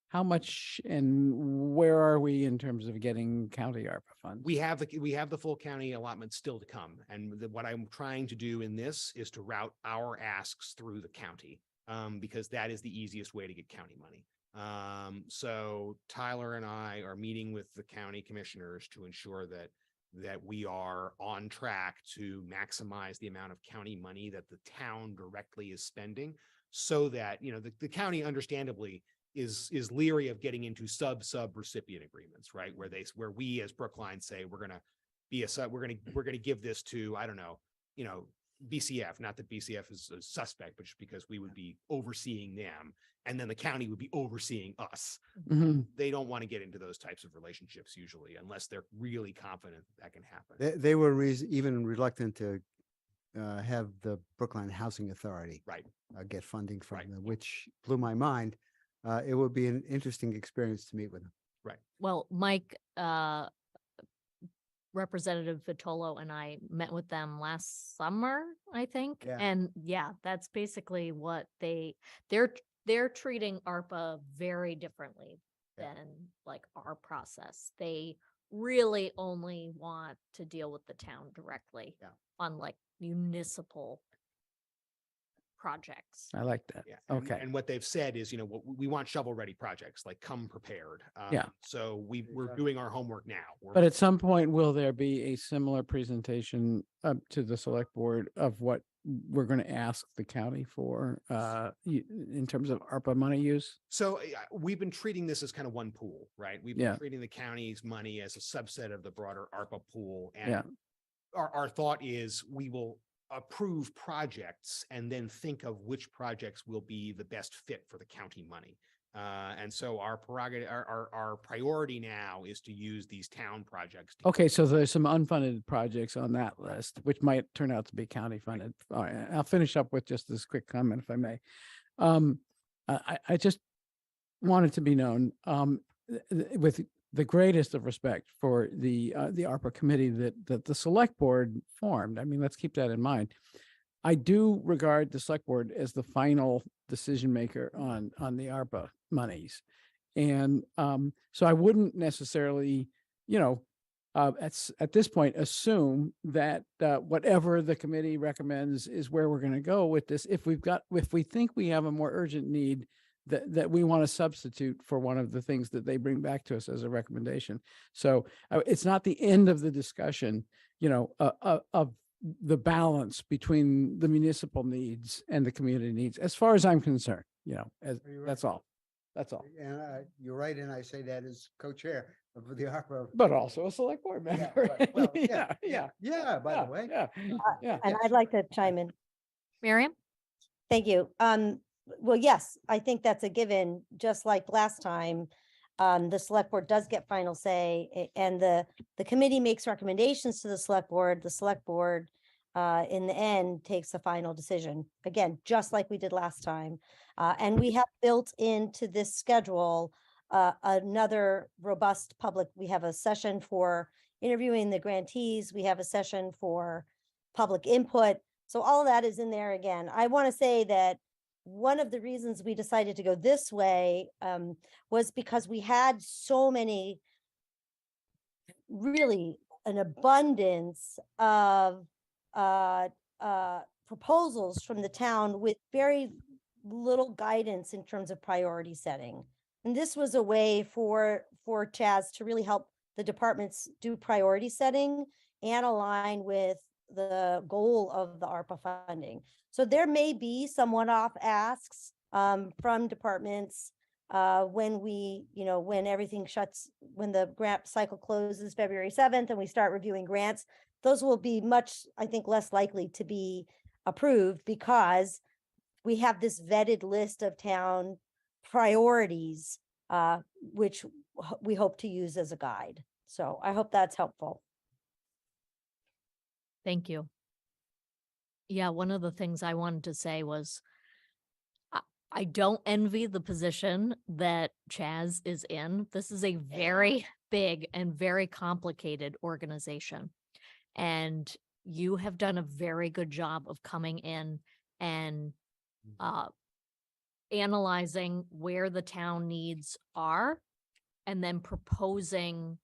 How much and where are we in terms of getting county ARPA funds? We have the full county allotment still to come. And what I'm trying to do in this is to route our asks through the county, because that is the easiest way to get county money. So Tyler and I are meeting with the county commissioners to ensure that we are on track to maximize the amount of county money that the town directly is spending, so that, you know, the county understandably is leery of getting into sub recipient agreements, right? Where we as Brookline say we're gonna give this to, I don't know, you know, BCF, not that BCF is a suspect, but just because we would be overseeing them and then the county would be overseeing us. Mhm. They don't want to get into those types of relationships usually, unless they're really confident that can happen. They were even reluctant to have the Brookline Housing Authority Right. Get funding from them, which blew my mind. It would be an interesting experience to meet with them. Right. Well, Mike, Representative Vitolo and I met with them last summer, I think. Yeah. And yeah, that's basically what they're treating ARPA very differently than like our process. They really only want to deal with the town directly on like municipal projects. I like that. Yeah. Okay. And what they've said is, you know, we want shovel-ready projects, like come prepared. Yeah. So we're doing our homework now. But at some point, will there be a similar presentation up to the select board of what we're going to ask the county for in terms of ARPA money use? So we've been treating this as kind of one pool, right? We've been treating the county's money as a subset of the broader ARPA pool. And our thought is we will approve projects and then think of which projects will be the best fit for the county money. And so our prerogative, our priority now is to use these town projects. Okay, so there's some unfunded projects on that list, which might turn out to be county funded. All right, I'll finish up with just this quick comment, if I may. I just wanted to be known with the greatest of respect for the ARPA committee that the select board formed. I mean, let's keep that in mind. I do regard the select board as the final decision maker on the ARPA monies. And so I wouldn't necessarily, at this point, assume that whatever the committee recommends is where we're going to go with this. If we think we have a more urgent need that we want to substitute for one of the things that they bring back to us as a recommendation. So it's not the end of the discussion, of the balance between the municipal needs and the community needs, as far as I'm concerned, that's all. That's all. And you're right, and I say that as co-chair of the ARPA. But also a select board Yeah, member. but- well, Yeah, by the way. Yeah. And I'd like to chime in. Miriam? Thank you. Well, yes, I think that's a given, just like last time. The select board does get final say and the committee makes recommendations to the select board. The select board in the end takes the final decision. Again, just like we did last time. And we have built into this schedule another robust we have a session for interviewing the grantees. We have a session for public input. So all of that is in there again. I want to say that one of the reasons we decided to go this way was because we had so many, really an abundance of proposals from the town with very little guidance in terms of priority setting. And this was a way for Chaz to really help the departments do priority setting and align with the goal of the ARPA funding. So there may be some one-off asks from departments when when everything when the grant cycle closes February 7th and we start reviewing grants. Those will be much, I think, less likely to be approved because we have this vetted list of town priorities, which we hope to use as a guide. So I hope that's helpful. Thank you. Yeah, one of the things I wanted to say was I don't envy the position that Chaz is in. This is a very big and very complicated organization. And you have done a very good job of coming in and analyzing where the town needs are and then proposing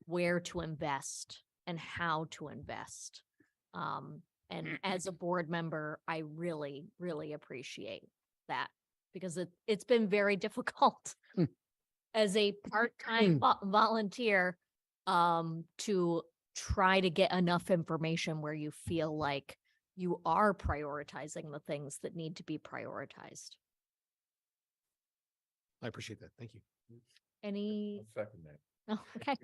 where to invest and how to invest. And as a board member, I really, really appreciate that because it's been very difficult as a part-time volunteer to try to get enough information where you feel like you are prioritizing the things that need to be prioritized. I appreciate that. Thank you. Any? Second that. Oh, okay.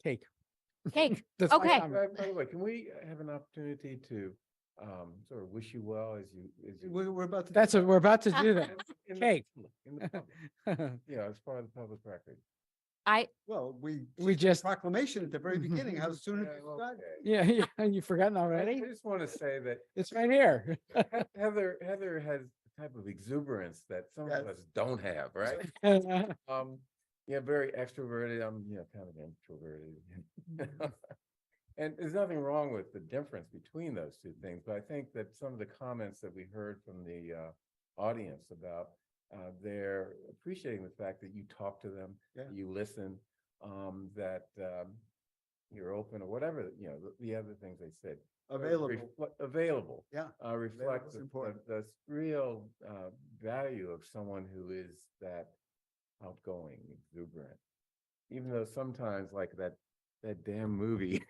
Cake. Cake. That's my Okay. comment. By the way, can we have an opportunity to sort of wish you well as you We're about to. We're about to do that. in the Cake. public, in the public, as part of the public record. Well, We just, proclamation at the very beginning, how soon as Yeah, it started. okay. yeah, you've forgotten I already? just want to say that It's right here. Heather has the type of exuberance that some of Yes. us don't have, right? Very extroverted. I'm, kind of introverted. And there's nothing wrong with the difference between those two things, but I think that some of the comments that we heard from the audience about they're appreciating the fact that you talk to them, you listen, that you're open or whatever, the other things they said. Available. Yeah. Reflect is important. the real value of someone who is that outgoing, exuberant. Even though sometimes like that damn movie.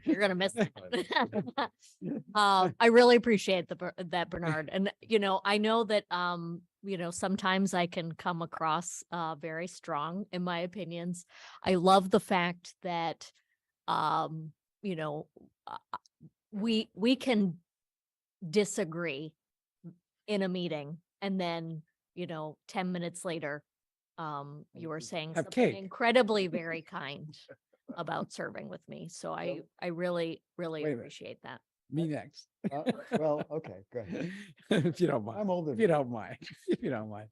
You're gonna miss it. I really appreciate that, Bernard. And I know that sometimes I can come across very strong in my opinions. I love the fact that we can disagree in a meeting and then 10 minutes later you were saying Have something cake. incredibly very kind about serving with me. So I really, really Wait a minute. appreciate that. Me next. Well, okay, go ahead. If you don't mind. I'm older. If you don't mind. If you don't mind.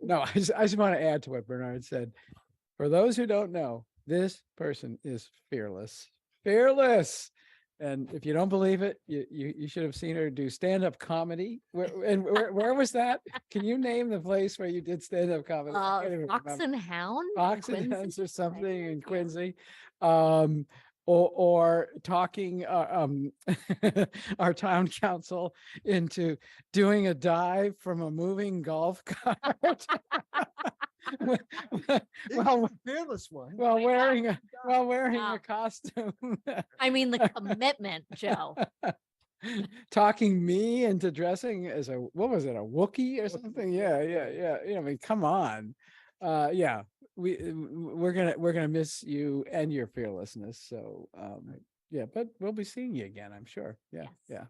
No, I just want to add to what Bernard said. For those who don't know, this person is fearless. Fearless. And if you don't believe it, you should have seen her do stand-up comedy. Where was that? Can you name the place where you did stand-up comedy? I can't even Fox remember. and Hound? in Fox and Quincy? Hounds or something in Yeah. Quincy. Or talking our town council into doing a dive from a moving golf cart. Well, Fearless one. while wearing a Wow. costume. I mean, the commitment, Joe. Talking me into dressing as a, what was it, a Wookiee or something? Yeah. I mean, come on. Yeah, we're gonna miss you and your fearlessness. So, yeah, but we'll be seeing you again, I'm sure. Yeah, Yes. yeah.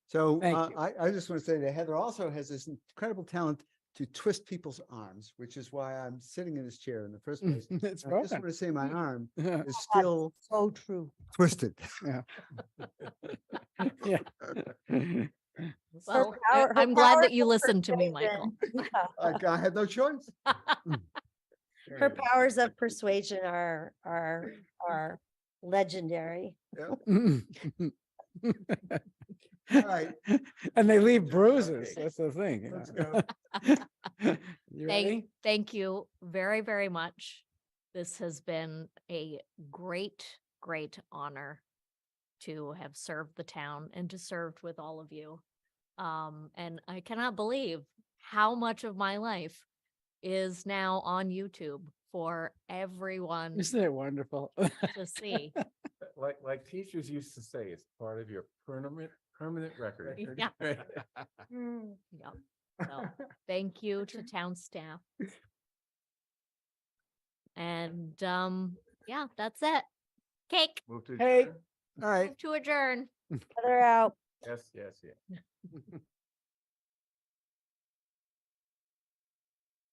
So Thank you. I just want to say that Heather also has this incredible talent to twist people's arms, which is why I'm sitting in this chair in the first place. It's I just broken. want to say my arm is still So true. twisted. Yeah. Yeah. Well, power- her I'm glad powers that you of listened to me, persuasion. Michael. I had no choice. Her powers of persuasion are legendary. All right. And they leave bruises. That's the thing. you Let's know. You ready? Thank you very, very much. This has been a great, great honor to have served the town and to serve with all of you. And I cannot believe how much of my life is now on YouTube for everyone Isn't it wonderful? to see. Like teachers used to say, it's part of your permanent record. Yeah. Yep. So thank you to town staff. And yeah, that's it. Cake Move to Hey. adjourn? All right. move to adjourn. Heather out. Yes.